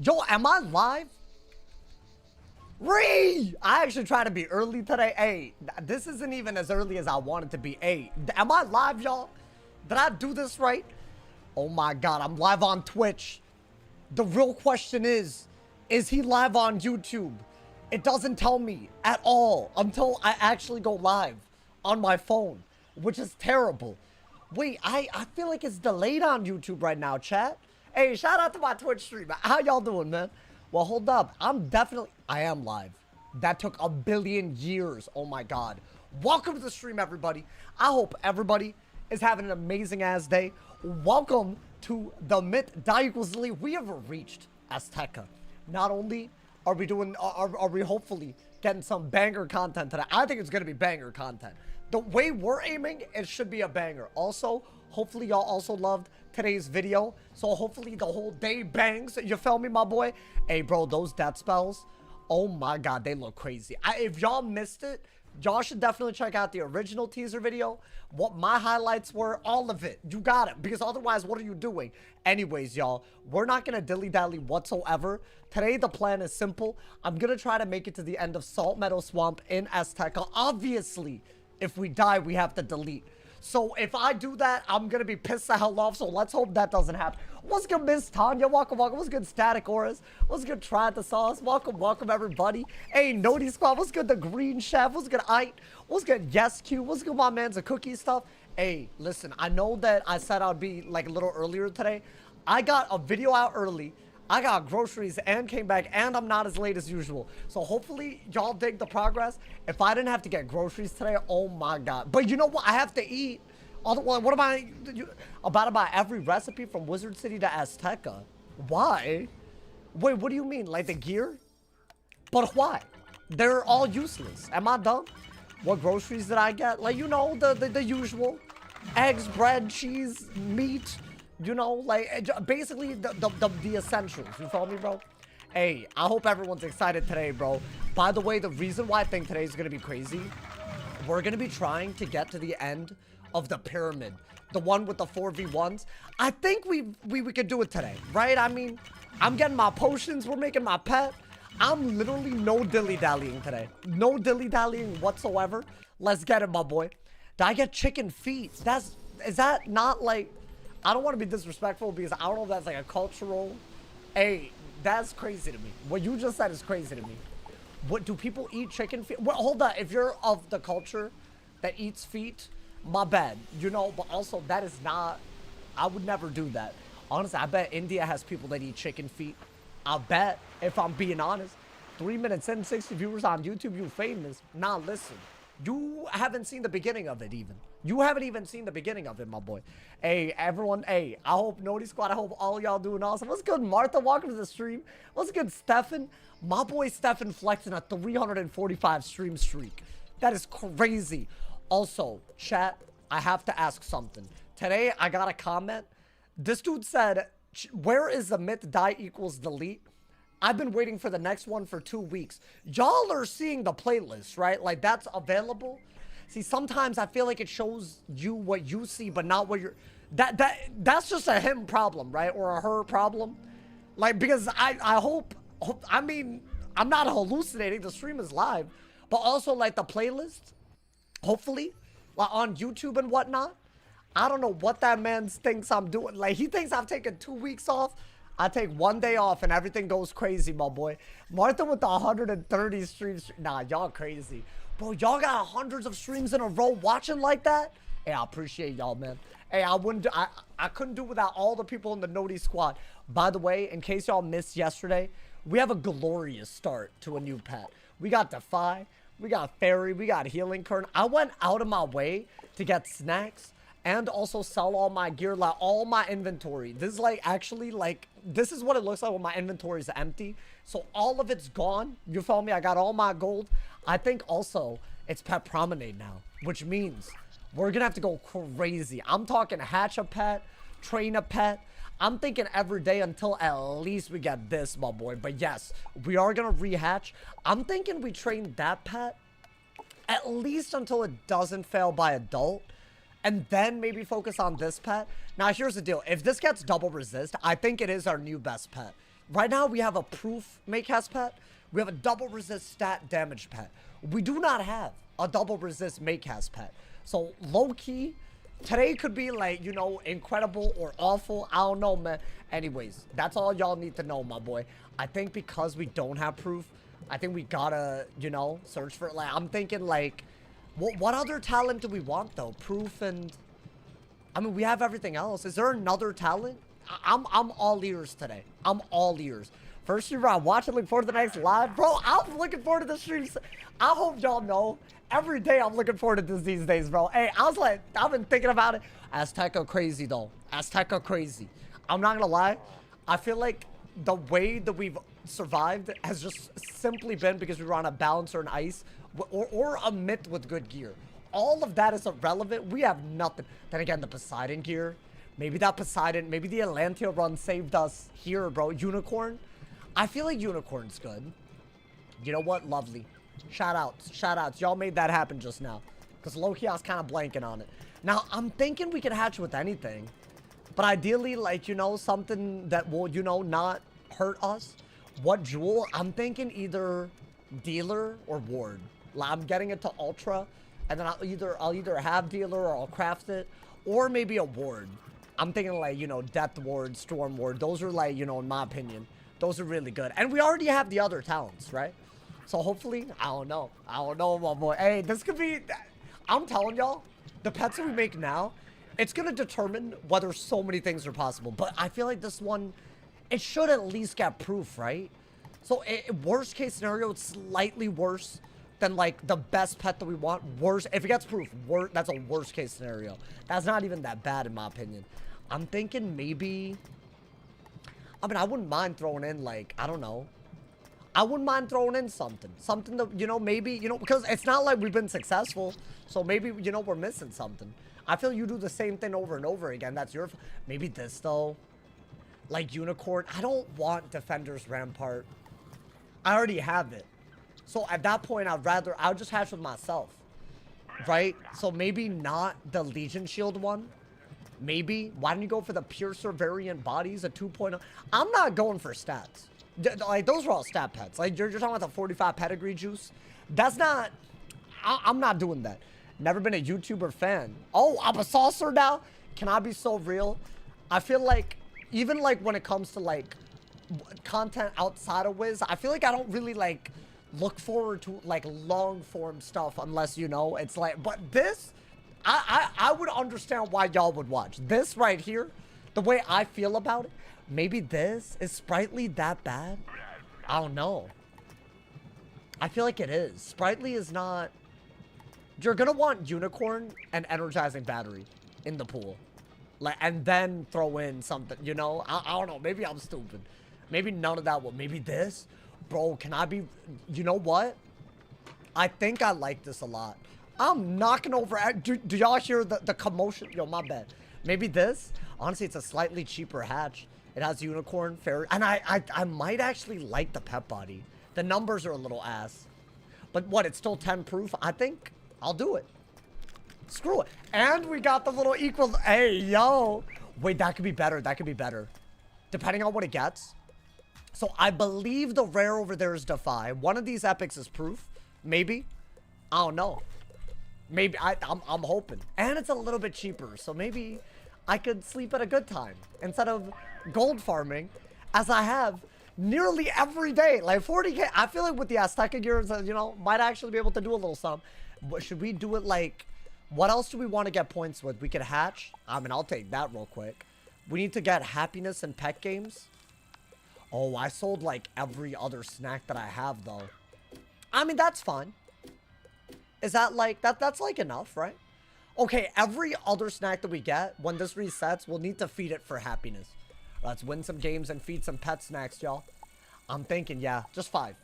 Yo, am I live? I actually tried to be early today. Hey, this isn't even as early as I wanted to be. Hey, am I live, y'all? Did I do this right? Oh my God, I'm live on Twitch. The real question is he live on YouTube? It doesn't tell me at all until I actually go live on my phone, which is terrible. Wait, I feel like it's delayed on YouTube right now, chat. Hey, shout out to my Twitch stream. How y'all doing, man? Well, hold up. I am live. That took a billion years. Oh my God. Welcome to the stream, everybody. I hope everybody is having an amazing ass day. Welcome to the Myth Die Equals Delete. We have reached AZTECA. Not only are we doing, are we hopefully getting some banger content today. I think it's going to be banger content. The way we're aiming, it should be a banger. Also, hopefully y'all also loved today's video. So hopefully the whole day bangs. You feel me, my boy? Hey, bro, those death spells, oh my God, they look crazy. If y'all missed it, y'all should definitely check out the original teaser video. What my highlights were, all of it. You got it. Because otherwise, what are you doing? Anyways, y'all, we're not going to dilly-dally whatsoever. Today, the plan is simple. I'm going to try to make it to the end of Salt Meadow Swamp in AZTECA. Obviously, if we die, we have to delete. So if I do that, I'm going to be pissed the hell off. So let's hope that doesn't happen. What's good, Miss Tanya? Welcome, welcome. What's good, Static Auras? What's good, Try at the Sauce? Welcome, welcome, everybody. Hey, Noti Squad. What's good, The Green Chef? What's good, Ite? What's good, Yes Q? What's good, my man's a cookie stuff? Hey, listen, I know that I said I'd be like a little earlier today. I got a video out early. I got groceries and came back, and I'm not as late as usual. So hopefully y'all dig the progress. If I didn't have to get groceries today, oh my God. But you know what? I have to eat. What am I about to buy every recipe from Wizard City to AZTECA? Why? Wait, what do you mean? Like the gear? But why? They're all useless. Am I dumb? What groceries did I get? Like, you know, the usual. Eggs, bread, cheese, meat. You know, like, basically the essentials. You feel me, bro? Hey, I hope everyone's excited today, bro. By the way, the reason why I think today is going to be crazy, we're going to be trying to get to the end of the pyramid. The one with the 4v1s. I think we could do it today, right? I mean, I'm getting my potions. We're making my pet. I'm literally no dilly-dallying today. No dilly-dallying whatsoever. Let's get it, my boy. Did I get chicken feet? Is that not like... I don't want to be disrespectful because I don't know if that's like a cultural... Hey, that's crazy to me. What you just said is crazy to me. What, do people eat chicken feet? Well, hold on. If you're of the culture that eats feet, my bad. You know, but also that is not... I would never do that. Honestly, I bet India has people that eat chicken feet. I bet, if I'm being honest. 3 minutes and 60 viewers on YouTube, you famous. Nah, listen. You haven't seen the beginning of it even. You haven't even seen the beginning of it, my boy. Hey, everyone. Hey, I hope Noti Squad, I hope all y'all doing awesome. What's good, Martha? Welcome to the stream. What's good, Stefan? My boy Stefan flexing a 345 stream streak. That is crazy. Also, chat, I have to ask something. Today, I got a comment. This dude said, where is the Myth Die Equals Delete? I've been waiting for the next one for 2 weeks. Y'all are seeing the playlist, right? Like, that's available. See, sometimes I feel like it shows you what you see, but not what you're... That's just a him problem, right? Or a her problem. Like, because I hope... I mean, I'm not hallucinating. The stream is live. But also, like, the playlist, hopefully, like, on YouTube and whatnot. I don't know what that man thinks I'm doing. Like, he thinks I've taken 2 weeks off. I take 1 day off and everything goes crazy, my boy. Martha with the 130 streams. Nah, y'all crazy. Bro, y'all got hundreds of streams in a row watching like that? Hey, I appreciate y'all, man. Hey, I couldn't do without all the people in the Noti Squad. By the way, in case y'all missed yesterday, we have a glorious start to a new pet. We got Defy, we got Fairy, we got Healing Current. I went out of my way to get snacks and also sell all my gear, like all my inventory. This is like actually like, this is what it looks like when my inventory is empty. So all of it's gone. You feel me? I got all my gold. I think also it's pet promenade now, which means we're gonna have to go crazy. I'm talking hatch a pet, train a pet. I'm thinking every day until at least we get this, my boy. But yes, we are gonna rehatch. I'm thinking we train that pet at least until it doesn't fail by adult. And then maybe focus on this pet. Now, here's the deal. If this gets double resist, I think it is our new best pet. Right now, we have a proof Maycast pet. We have a double resist stat damage pet. We do not have a double resist Maycast pet. So, low-key, today could be like, you know, incredible or awful. I don't know, man. Anyways, that's all y'all need to know, my boy. I think because we don't have proof, I think we gotta, you know, search for it. Like, I'm thinking, like, what other talent do we want, though? Proof and... I mean, we have everything else. Is there another talent? I'm all ears today. I'm all ears. First year I'm watching, looking forward to the next live. Bro, I'm looking forward to the streams. I hope y'all know. Every day I'm looking forward to this these days, bro. Hey, I was like, I've been thinking about it. AZTECA crazy, though. AZTECA crazy. I'm not gonna lie. I feel like the way that we've survived has just simply been because we were on a balancer and ice or a myth with good gear. All of that is irrelevant. We have nothing. Then again, the Poseidon gear. Maybe that Poseidon, maybe the Atlantia run saved us here, bro. Unicorn. I feel like Unicorn's good. You know what? Lovely. Shout outs. Shout outs. Y'all made that happen just now. Because low-key, I was kind of blanking on it. Now, I'm thinking we could hatch with anything. But ideally, like, you know, something that will, you know, not hurt us. What jewel? I'm thinking either dealer or ward. Like, I'm getting it to ultra. And then I'll either have dealer or I'll craft it. Or maybe a ward. I'm thinking like, you know, depth ward, storm ward. Those are like, you know, in my opinion, those are really good. And we already have the other talents, right? So hopefully, I don't know, my boy. Hey, this could be, I'm telling y'all, the pets that we make now, it's going to determine whether so many things are possible. But I feel like this one, it should at least get proof, right? So worst case scenario, it's slightly worse than like the best pet that we want. Worse, if it gets proof, that's a worst case scenario. That's not even that bad in my opinion. I'm thinking maybe, I mean, I wouldn't mind throwing in like, I don't know. I wouldn't mind throwing in something that, you know, maybe, you know, because it's not like we've been successful. So maybe, you know, we're missing something. I feel you do the same thing over and over again. That's your, maybe this though, like Unicorn. I don't want Defender's Rampart. I already have it. So at that point, I'll just hatch with myself, right? So maybe not the Legion Shield one. Maybe. Why don't you go for the Piercer variant bodies, a 2.0? I'm not going for stats. Like, those are all stat pets. Like, you're talking about the 45 pedigree juice. That's not... I'm not doing that. Never been a YouTuber fan. Oh, I'm a saucer now? Can I be so real? I feel like, even, like, when it comes to, like, content outside of Wiz, I feel like I don't really, like, look forward to, like, long-form stuff unless, you know, it's like... But this... I would understand why y'all would watch. This right here, the way I feel about it, maybe this is Sprightly that bad? I don't know. I feel like it is. Sprightly is not... You're gonna want Unicorn and Energizing Battery in the pool. Like, and then throw in something, you know? I don't know. Maybe I'm stupid. Maybe none of that will. Maybe this? Bro, can I be... You know what? I think I like this a lot. I'm knocking over... Do y'all hear the commotion? Yo, my bad. Maybe this? Honestly, it's a slightly cheaper hatch. It has Unicorn, Fairy... And I might actually like the pet body. The numbers are a little ass. But what, it's still 10 proof? I think I'll do it. Screw it. And we got the little equal... Hey, yo. Wait, that could be better. That could be better. Depending on what it gets. So I believe the rare over there is Defy. One of these epics is proof. Maybe. I don't know. Maybe. I'm hoping. And it's a little bit cheaper. So maybe I could sleep at a good time. Instead of gold farming. As I have nearly every day. Like 40k. I feel like with the AZTECA gears, you know, might actually be able to do a little something. But should we do it like... What else do we want to get points with? We could hatch. I mean, I'll take that real quick. We need to get happiness and pet games. Oh, I sold like every other snack that I have though. I mean, that's fine. Is that like, that's like enough, right? Okay, every other snack that we get, when this resets, we'll need to feed it for happiness. Let's win some games and feed some pet snacks, y'all. I'm thinking, yeah, just 5.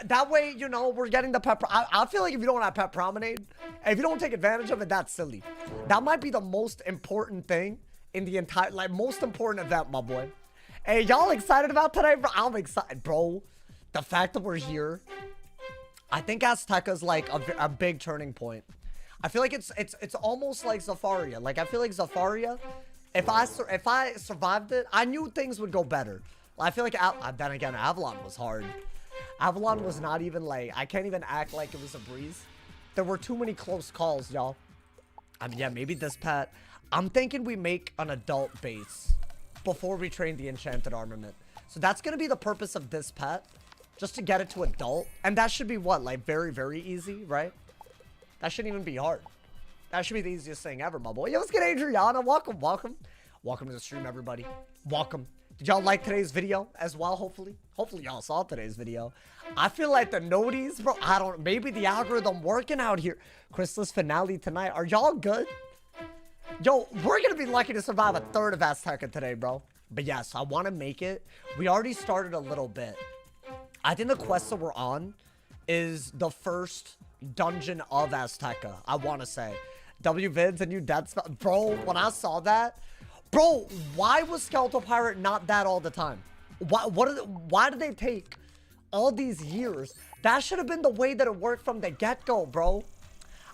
That way, you know, we're getting the pet... I feel like if you don't have pet promenade, if you don't take advantage of it, that's silly. That might be the most important thing in the entire... Like, most important event, my boy. Hey, y'all excited about today, bro? I'm excited, bro. The fact that we're here... I think AZTECA's like a big turning point. I feel like it's almost like Zafaria. Like, I feel like Zafaria, if I survived it, I knew things would go better. I feel like, then again, Avalon was hard. Avalon was not even like, I can't even act like it was a breeze. There were too many close calls, y'all. I mean, yeah, maybe this pet. I'm thinking we make an adult base before we train the enchanted armament. So that's going to be the purpose of this pet. Just to get it to adult. And that should be what? Like very, very easy, right? That shouldn't even be hard. That should be the easiest thing ever, my boy. Yo, let's get Adriana. Welcome, welcome. Welcome to the stream, everybody. Welcome. Did y'all like today's video as well, hopefully? Hopefully y'all saw today's video. I feel like the noties, bro. I don't, maybe the algorithm working out here. Chrysalis finale tonight. Are y'all good? Yo, we're going to be lucky to survive a third of AZTECA today, bro. But yes, I want to make it. We already started a little bit. I think the quest that we're on is the first dungeon of AZTECA, I want to say. WVids and you dead spell. Bro, when I saw that, bro, why was Skeletal Pirate not that all the time? Why did they take all these years? That should have been the way that it worked from the get-go, bro.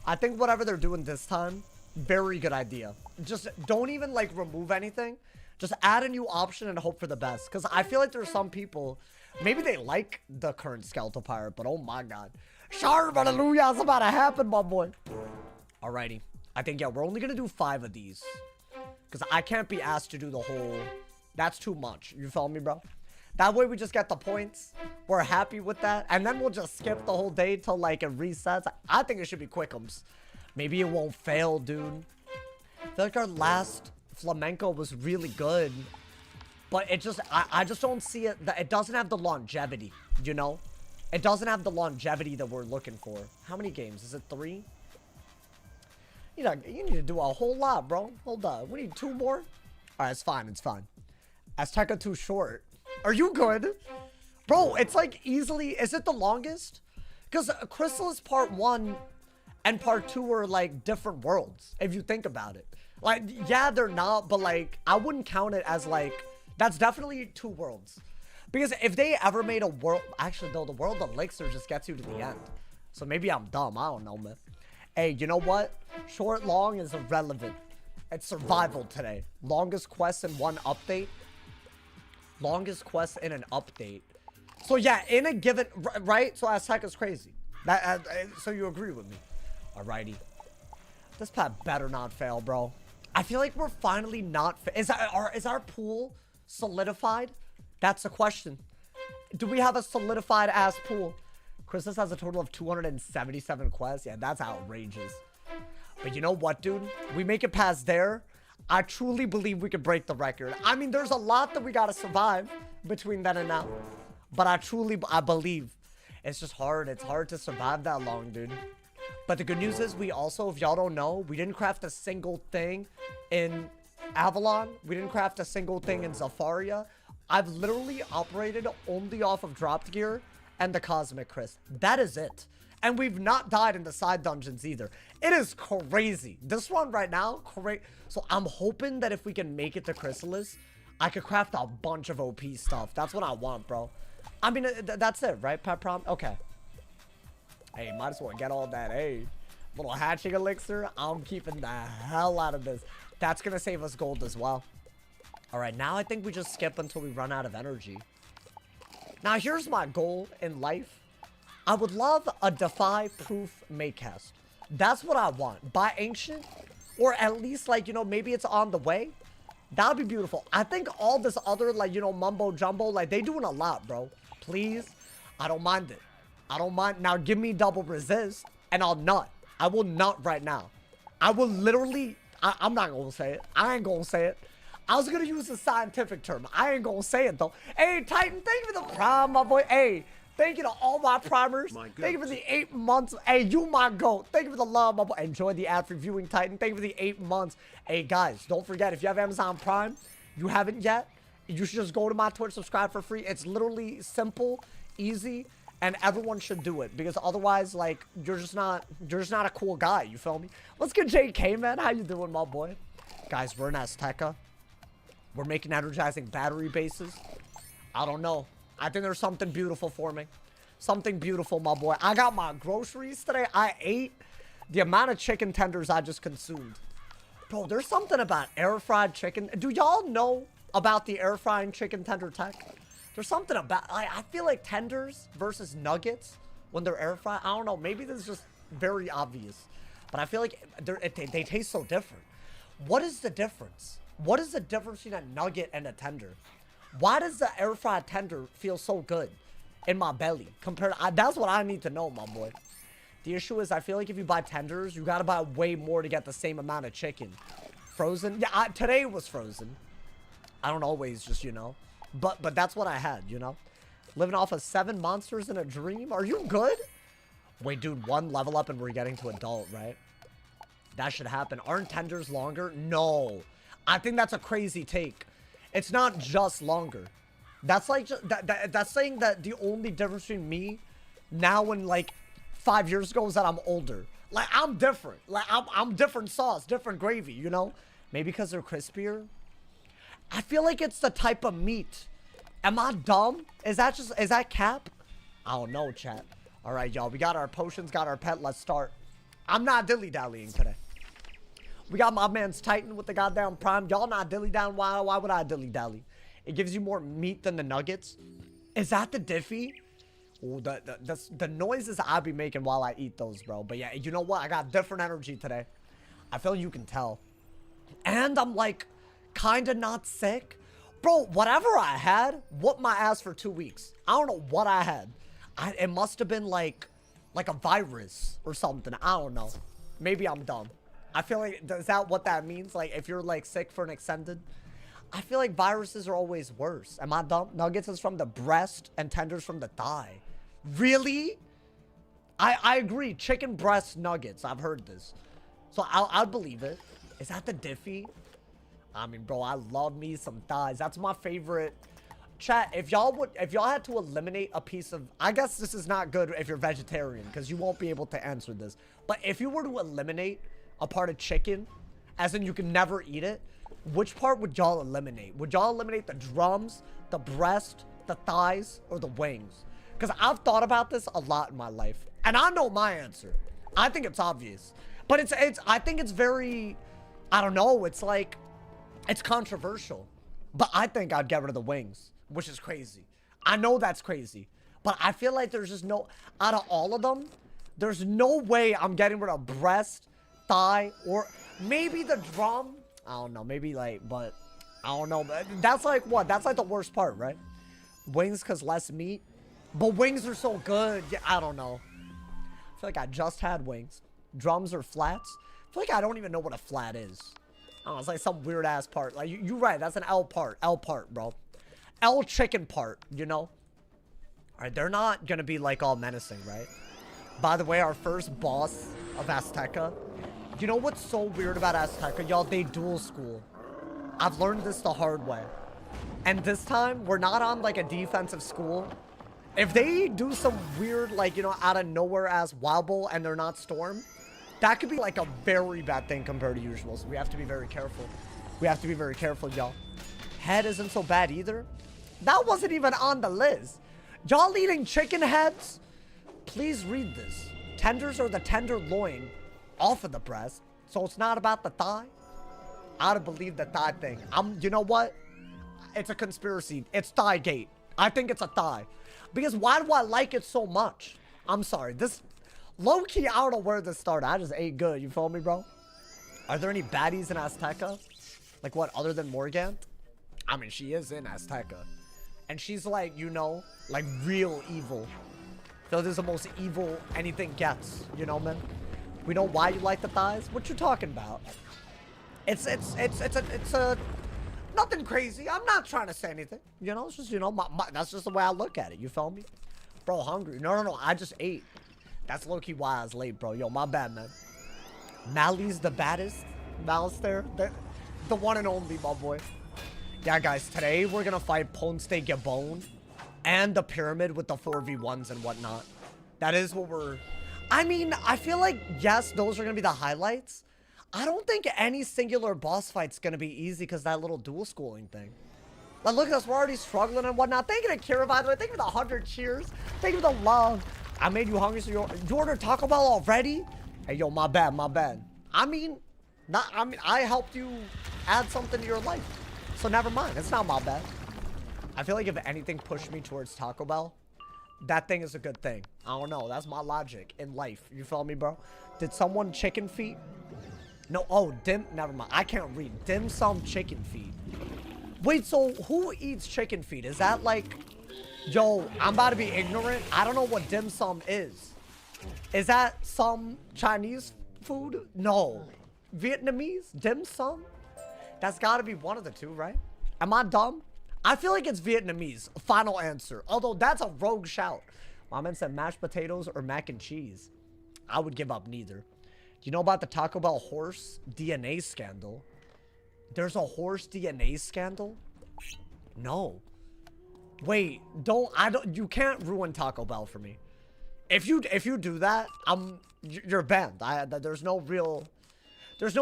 I think whatever they're doing this time, very good idea. Just don't even like remove anything. Just add a new option and hope for the best. Because I feel like there's some people, maybe they like the current Skeletal Pirate, but oh my god. Sharp, hallelujah, it's about to happen, my boy. Alrighty. I think, yeah, we're only going to do 5 of these. Because I can't be asked to do the whole... That's too much. You feel me, bro? That way we just get the points. We're happy with that. And then we'll just skip the whole day till, like, it resets. I think it should be quickums. Maybe it won't fail, dude. I feel like our last flamenco was really good. But it just... I just don't see it... It doesn't have the longevity, you know? It doesn't have the longevity that we're looking for. How many games? Is it 3? You need to do a whole lot, bro. Hold on. We need 2 more. All right, it's fine. It's fine. AZTECA too short. Are you good? Bro, it's like easily... Is it the longest? Because Chrysalis Part 1 and Part 2 are like different worlds, if you think about it. Like, yeah, they're not, but like, I wouldn't count it as like... That's definitely 2 worlds. Because if they ever made a world... Actually, though, the world elixir just gets you to the end. So maybe I'm dumb. I don't know, man. Hey, you know what? Short, long is irrelevant. It's survival today. Longest quest in one update. Longest quest in an update. So yeah, in a given... Right? So AZTECA's crazy. So you agree with me. Alrighty. This pet better not fail, bro. I feel like we're finally not... Is our pool solidified? That's the question. Do we have a solidified ass pool? Chrysalis has a total of 277 quests. Yeah, that's outrageous. But you know what, dude? We make it past there. I truly believe we can break the record. I mean, there's a lot that we gotta survive between then and now. But I believe. It's just hard. It's hard to survive that long, dude. But the good news is we also, if y'all don't know, we didn't craft a single thing in Avalon. We didn't craft a single thing in Zafaria. I've literally operated only off of dropped gear and the Cosmic Chris. That is it. And we've not died in the side dungeons either. It is crazy. This one right now, so I'm hoping that if we can make it to Chrysalis, I could craft a bunch of OP stuff. That's what I want, bro. I mean, that's it, right, Pet Prom? Okay. Hey, might as well get all that, hey. Little hatching elixir. I'm keeping the hell out of this. That's going to save us gold as well. All right, now I think we just skip until we run out of energy. Now, here's my goal in life. I would love a Defy Proof Maycast. That's what I want. Buy Ancient, or at least, like, you know, maybe it's on the way. That would be beautiful. I think all this other, like, you know, mumbo jumbo, like, they doing a lot, bro. Please. I don't mind it. I don't mind. Now, give me double resist, and I'll nut. I will nut right now. I will literally... I'm not going to say it. I ain't going to say it. I was going to use a scientific term. I ain't going to say it, though. Hey, Titan, thank you for the prime, my boy. Hey, thank you to all my primers. Thank you for the 8 months. Hey, you my goat. Thank you for the love, my boy. Enjoy the ad for viewing, Titan. Thank you for the 8 months. Hey, guys, don't forget, if you have Amazon Prime, you haven't yet, you should just go to my Twitch, subscribe for free. It's literally simple, easy, and everyone should do it. Because otherwise, like, you're just not a cool guy. You feel me? Let's get JK, man. How you doing, my boy? Guys, we're in AZTECA. We're making energizing battery bases. I don't know. I think there's something beautiful for me. Something beautiful, my boy. I got my groceries today. I ate the amount of chicken tenders I just consumed. Bro, there's something about air fried chicken. Do y'all know about the air frying chicken tender tech? There's something about, I feel like tenders versus nuggets when they're air fried. I don't know. Maybe this is just very obvious. But I feel like they taste so different. What is the difference? What is the difference between a nugget and a tender? Why does the air fried tender feel so good in my belly compared to, that's what I need to know, my boy. The issue is I feel like if you buy tenders, you gotta buy way more to get the same amount of chicken. Frozen? Yeah, today was frozen. I don't always just, you know. But that's what I had, you know. Living off of 7 monsters in a dream? Are you good? Wait, dude, 1 level up and we're getting to adult, right? That should happen. Aren't tenders longer? No. I think that's a crazy take. It's not just longer. That's like, that's saying that the only difference between me now and like 5 years ago is that I'm older. Like, I'm different. Like, I'm different sauce, different gravy, you know? Maybe because they're crispier. I feel like it's the type of meat. Am I dumb? Is that cap? I don't know, chat. All right, y'all. We got our potions, got our pet. Let's start. I'm not dilly-dallying today. We got my man's Titan with the goddamn prime. Y'all not dilly-dallying. Why would I dilly-dally? It gives you more meat than the nuggets. Is that the Diffie? Ooh, the noises I be making while I eat those, bro. But yeah, you know what? I got different energy today. I feel you can tell. And I'm like, kind of not sick. Bro, whatever I had, whooped my ass for 2 weeks. I don't know what I had. It must have been like a virus or something. I don't know. Maybe I'm dumb. I feel like, is that what that means? Like, if you're like sick for an extended? I feel like viruses are always worse. Am I dumb? Nuggets is from the breast and tenders from the thigh. Really? I agree. Chicken breast nuggets. I've heard this. So I'll believe it. Is that the Diffie? I mean, bro, I love me some thighs. That's my favorite. Chat, if y'all had to eliminate a piece of, I guess this is not good if you're vegetarian because you won't be able to answer this. But if you were to eliminate a part of chicken, as in you can never eat it, which part would y'all eliminate? Would y'all eliminate the drums, the breast, the thighs, or the wings? Because I've thought about this a lot in my life. And I know my answer. I think it's obvious. But I think it's very, I don't know, it's like, it's controversial. But I think I'd get rid of the wings, which is crazy. I know that's crazy. But I feel like there's just no, out of all of them, there's no way I'm getting rid of breast, thigh, or maybe the drum. I don't know, maybe like, but I don't know. That's like what? That's like the worst part, right? Wings because less meat. But wings are so good. Yeah, I don't know. I feel like I just had wings. Drums or flats. I feel like I don't even know what a flat is. I don't know, it's like some weird ass part. Like, you're right. That's an L part. L part, bro. L chicken part, you know? All right, they're not going to be like all menacing, right? By the way, our first boss of AZTECA. You know what's so weird about AZTECA, y'all? They dual school. I've learned this the hard way. And this time, we're not on like a defensive school. If they do some weird, like, you know, out of nowhere ass wobble and they're not storm, that could be like a very bad thing compared to usual. So we have to be very careful. We have to be very careful, y'all. Head isn't so bad either. That wasn't even on the list. Y'all eating chicken heads? Please read this. Tenders are the tender loin off of the breast. So it's not about the thigh. I don't believe the thigh thing. You know what? It's a conspiracy. It's thigh gate. I think it's a thigh. Because why do I like it so much? I'm sorry. This low-key, I don't know where this started. I just ate good. You feel me, bro? Are there any baddies in AZTECA? Like what, other than Morgant? I mean, she is in AZTECA. And she's like, you know, like real evil. So this is the most evil anything gets. You know, man? We know why you like the thighs. What you talking about? It's a nothing crazy. I'm not trying to say anything. You know, it's just, you know, that's just the way I look at it. You feel me? Bro, hungry. No. I just ate. That's low-key why I was late, bro. Yo, my bad, man. Mally's the baddest. Malster. The one and only, my boy. Yeah, guys. Today, we're going to fight Ponce de Gabon and the pyramid with the 4v1s and whatnot. That is what we're... I mean, I feel like, yes, those are going to be the highlights. I don't think any singular boss fight's going to be easy because that little dual schooling thing. But look at us. We're already struggling and whatnot. Thank you to Kira, by the way. Thank you for the 100 cheers. Thank you for the love. I made you hungry, so you ordered Taco Bell already? Hey, yo, my bad, my bad. I mean, I helped you add something to your life. So never mind. It's not my bad. I feel like if anything pushed me towards Taco Bell, that thing is a good thing. I don't know. That's my logic in life. You feel me, bro? Did someone chicken feet? No. Oh, never mind. I can't read. Dim sum chicken feet. Wait, so who eats chicken feet? Is that like... Yo, I'm about to be ignorant. I don't know what dim sum is. Is that some Chinese food? No. Vietnamese? Dim sum? That's gotta be one of the two, right? Am I dumb? I feel like it's Vietnamese. Final answer. Although that's a rogue shout. My man said mashed potatoes or mac and cheese. I would give up neither. Do you know about the Taco Bell horse DNA scandal? There's a horse DNA scandal? No. Wait, you can't ruin Taco Bell for me. If you do that, you're banned. There's no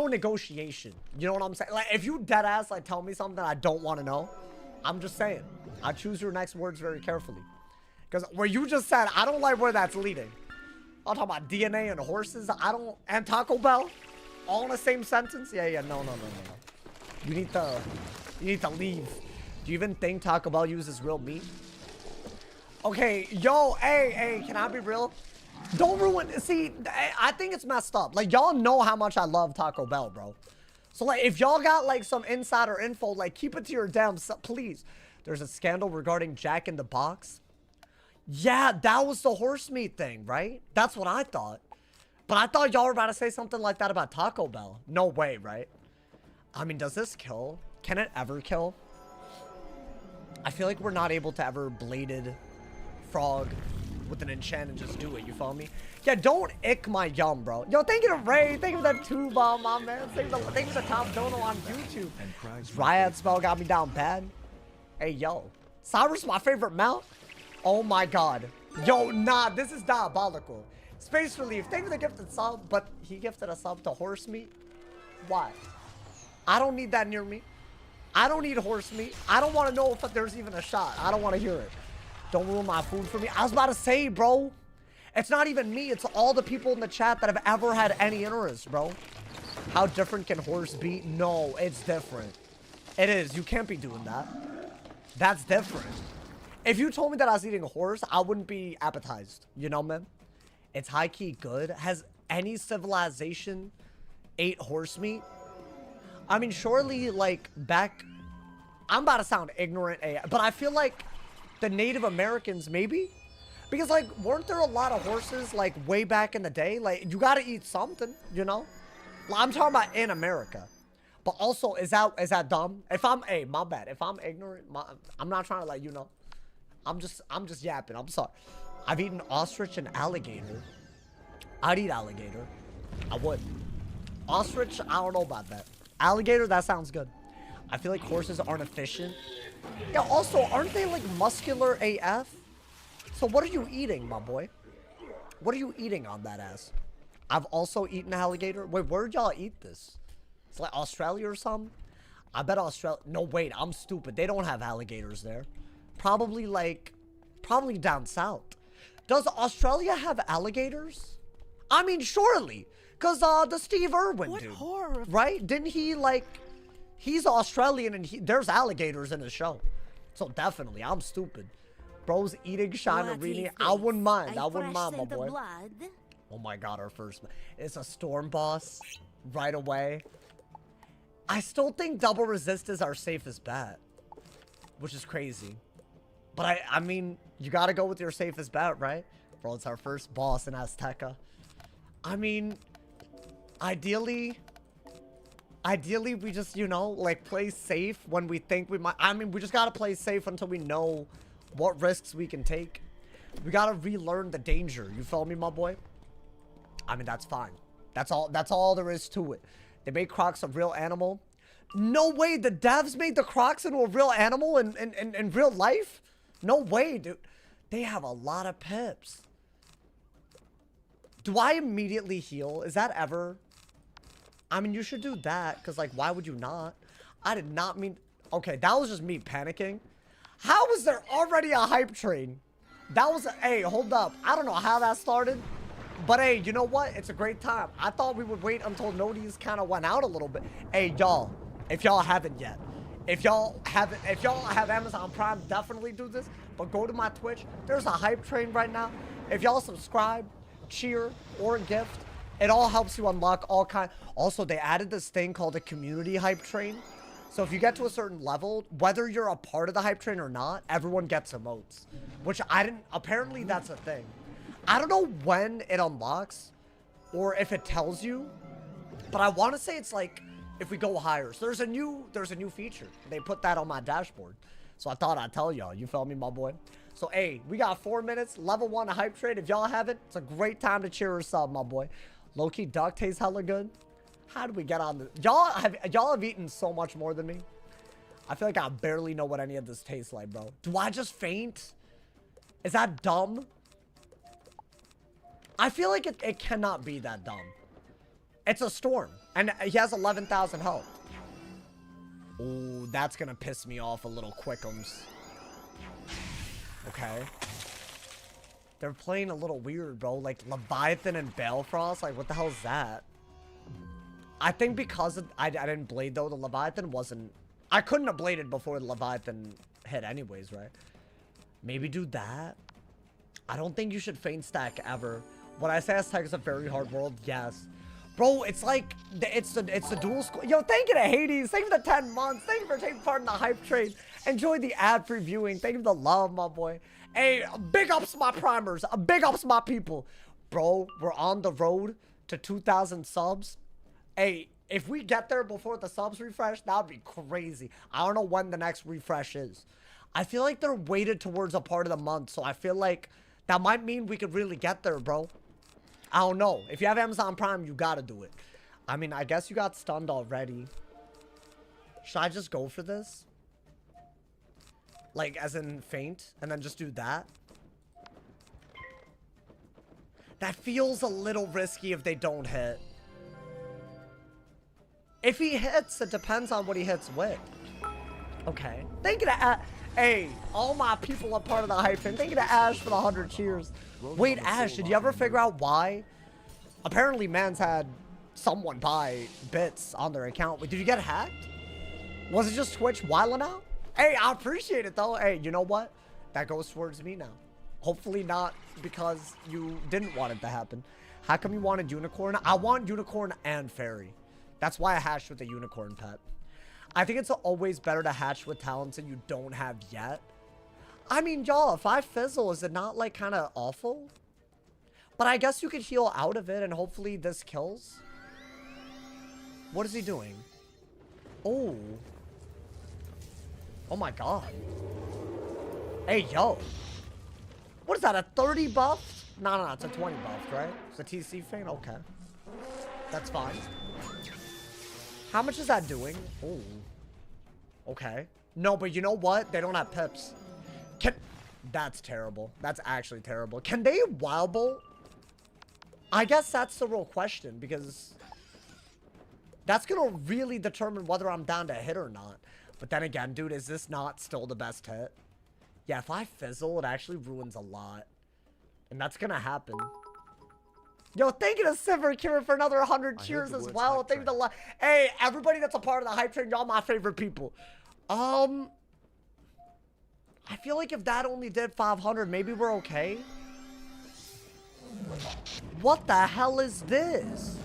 negotiation. You know what I'm saying? Like, if you dead ass like tell me something I don't want to know, I'm just saying. I choose your next words very carefully. Because where you just said, I don't like where that's leading. I'm talking about DNA and horses. And Taco Bell, all in the same sentence. Yeah. No. You need to leave. Do you even think Taco Bell uses real meat? Okay, yo, hey, can I be real? Don't ruin, see, I think it's messed up. Like, y'all know how much I love Taco Bell, bro. So, like, if y'all got, like, some insider info, like, keep it to your damn self, please. There's a scandal regarding Jack in the Box. Yeah, that was the horse meat thing, right? That's what I thought. But I thought y'all were about to say something like that about Taco Bell. No way, right? I mean, does this kill? Can it ever kill? I feel like we're not able to ever bladed frog with an enchant and just do it, you feel me? Yeah, don't ick my yum, bro. Yo, thank you to Ray. Thank you for that 2 bomb, my man. Thank you for the top dono on YouTube. Riot spell got me down bad. Hey, yo. Cyrus, my favorite mount. Oh my god. Yo, nah, this is diabolical. Space Relief, thank you for the gifted sub, but he gifted a sub to horse meat. Why? I don't need that near me. I don't need horse meat. I don't want to know if there's even a shot. I don't want to hear it. Don't ruin my food for me. I was about to say, bro. It's not even me. It's all the people in the chat that have ever had any interest, bro. How different can horse be? No, it's different. It is. You can't be doing that. That's different. If you told me that I was eating a horse, I wouldn't be appetized. You know, man? It's high-key good. Has any civilization ate horse meat? I mean, surely, like, back... I'm about to sound ignorant, but I feel like the Native Americans, maybe? Because, like, weren't there a lot of horses, like, way back in the day? Like, you gotta eat something, you know? I'm talking about in America. But also, is that dumb? If I'm... Hey, my bad. If I'm ignorant, I'm not trying to, like, you know... I'm just yapping. I'm sorry. I've eaten ostrich and alligator. I'd eat alligator. I would. Ostrich, I don't know about that. Alligator, that sounds good. I feel like horses aren't efficient. Yeah, also, aren't they, like, muscular AF? So what are you eating, my boy? What are you eating on that ass? I've also eaten alligator. Wait, where'd y'all eat this? It's like Australia or something? I bet Australia... No, wait, I'm stupid. They don't have alligators there. Probably, like... Probably down south. Does Australia have alligators? I mean, surely. Because, the Steve Irwin dude. Horror. Right? Didn't he, like... He's Australian and there's alligators in his show. So, definitely. I'm stupid. Bro's eating Shinerini. I wouldn't mind. I wouldn't mind, my boy. Oh my god, our first... It's a storm boss. Right away. I still think double resist is our safest bet. Which is crazy. But I mean, you gotta go with your safest bet, right? Bro, it's our first boss in AZTECA. I mean... Ideally, we just, you know, like, play safe when we think we might... I mean, we just gotta play safe until we know what risks we can take. We gotta relearn the danger. You feel me, my boy? I mean, that's fine. That's all there is to it. They made Crocs a real animal. No way, the devs made the Crocs into a real animal in real life? No way, dude. They have a lot of pips. Do I immediately heal? Is that ever... I mean, you should do that, because, like, why would you not? I did not mean... Okay, that was just me panicking. How was there already a hype train? That was... Hey, hold up. I don't know how that started. But, hey, you know what? It's a great time. I thought we would wait until Nodies kind of went out a little bit. Hey, y'all. If y'all haven't yet. If y'all have Amazon Prime, definitely do this. But go to my Twitch. There's a hype train right now. If y'all subscribe, cheer, or gift, it all helps you unlock all kind. Also, they added this thing called a community hype train. So if you get to a certain level, whether you're a part of the hype train or not, everyone gets emotes. Which I didn't, apparently that's a thing. I don't know when it unlocks or if it tells you, but I want to say it's like if we go higher. So there's a new feature. They put that on my dashboard. So I thought I'd tell y'all. You feel me, my boy? So, hey, we got 4 minutes. Level 1 hype train. If y'all haven't, it's a great time to cheer or sub, my boy. Low-key duck tastes hella good. How do we get on this? Y'all have eaten so much more than me. I feel like I barely know what any of this tastes like, bro. Do I just faint? Is that dumb? I feel like it cannot be that dumb. It's a storm. And he has 11,000 health. Ooh, that's gonna piss me off a little quickums. Okay. They're playing a little weird, bro. Like Leviathan and Balefrost. Like, what the hell is that? I think because I didn't blade, though, the Leviathan wasn't... I couldn't have bladed before the Leviathan hit anyways, right? Maybe do that. I don't think you should feint stack ever. When I say Aztec is a very hard world, yes. Bro, it's like... It's the dual school... Yo, thank you to Hades. Thank you for the 10 months. Thank you for taking part in the hype train. Enjoy the ad previewing. Thank you for the love, my boy. Hey, big ups my primers. Big ups my people. Bro, we're on the road to 2,000 subs. Hey, if we get there before the subs refresh, that would be crazy. I don't know when the next refresh is. I feel like they're weighted towards a part of the month, so I feel like that might mean we could really get there, bro. I don't know. If you have Amazon Prime, you gotta do it. I mean, I guess you got stunned already. Should I just go for this? Like, as in feint, and then just do that? That feels a little risky if they don't hit. If he hits, it depends on what he hits with. Okay. Thank you to hey, all my people are part of the hype train. Thank you to Ash for the 100 cheers. Wait, Ash, did you ever figure out why? Apparently, man's had someone buy bits on their account. Wait, did you get hacked? Was it just Twitch wilding out? Hey, I appreciate it, though. Hey, you know what? That goes towards me now. Hopefully not because you didn't want it to happen. How come you wanted unicorn? I want unicorn and fairy. That's why I hatched with a unicorn pet. I think it's always better to hatch with talents that you don't have yet. I mean, y'all, if I fizzle, is it not, like, kind of awful? But I guess you could heal out of it, and hopefully this kills. What is he doing? Oh. Oh, my God. Hey, yo. What is that, a 30 buff? No, it's a 20 buff, right? It's a TC feint? Okay. That's fine. How much is that doing? Oh. Okay. No, but you know what? They don't have pips. That's terrible. That's actually terrible. Can they wild bolt? I guess that's the real question, because that's gonna really determine whether I'm down to hit or not. But then again, dude, is this not still the best hit? Yeah, if I fizzle, it actually ruins a lot. And that's gonna happen. Yo, thank you to Silver Cure for another 100 cheers as well. Thank you to hey, everybody that's a part of the hype train, y'all my favorite people. I feel like if that only did 500, maybe we're okay. What the hell is this?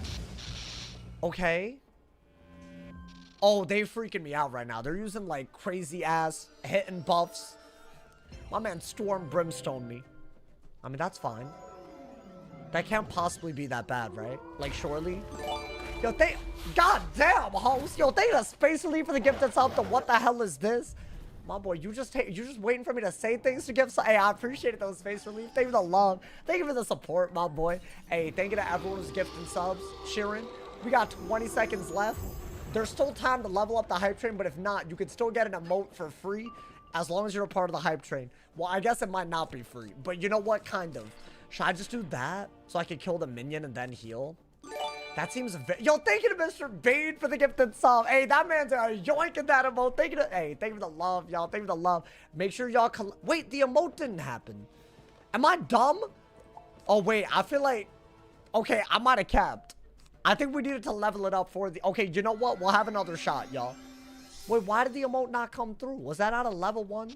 Okay. Oh, they freaking me out right now. They're using like crazy ass hitting buffs. My man Storm Brimstone me. I mean, that's fine. That can't possibly be that bad, right? Like, surely? Yo, God damn, host. Yo, thank you to Space Relief for the gift that's up to what the hell is this? My boy, you just waiting for me to say things to give. Hey, I appreciate it, though, Space Relief. Thank you for the love. Thank you for the support, my boy. Hey, thank you to everyone who's gifting subs. Sharon, we got 20 seconds left. There's still time to level up the hype train, but if not, you can still get an emote for free as long as you're a part of the hype train. Well, I guess it might not be free, but you know what? Kind of. Should I just do that so I can kill the minion and then heal? That seems yo, thank you to Mr. Bane for the gifted sub. Hey, that man's yoinking that emote. Thank you to, hey, thank you for the love, y'all. Thank you for the love. Make sure y'all wait, the emote didn't happen. Am I dumb? Oh, wait, I feel like, okay, I might have capped. I think we needed to level it up for the, okay, you know what? We'll have another shot, y'all. Wait, why did the emote not come through? Was that out of level 1?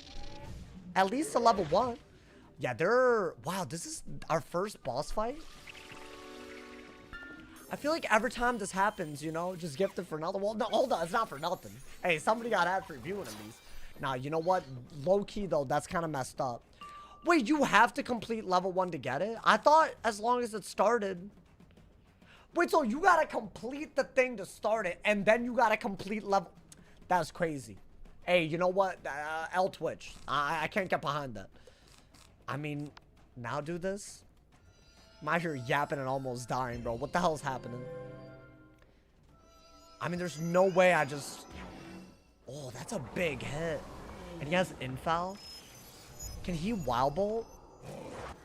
At least a level 1. Yeah, wow, this is our first boss fight. I feel like every time this happens, you know, just gifted for another. Well, no, hold on, it's not for nothing. Hey, somebody got ad-free viewing of these. Nah, you know what? Low-key, though, that's kind of messed up. Wait, you have to complete level 1 to get it? I thought as long as it started. Wait, so you gotta complete the thing to start it, and then you gotta complete level. That's crazy. Hey, you know what? L Twitch. I can't get behind that. I mean, now do this? I'm out here yapping and almost dying, bro. What the hell's happening? I mean, there's no way I just... Oh, that's a big hit. And he has infoul. Can he wild bolt?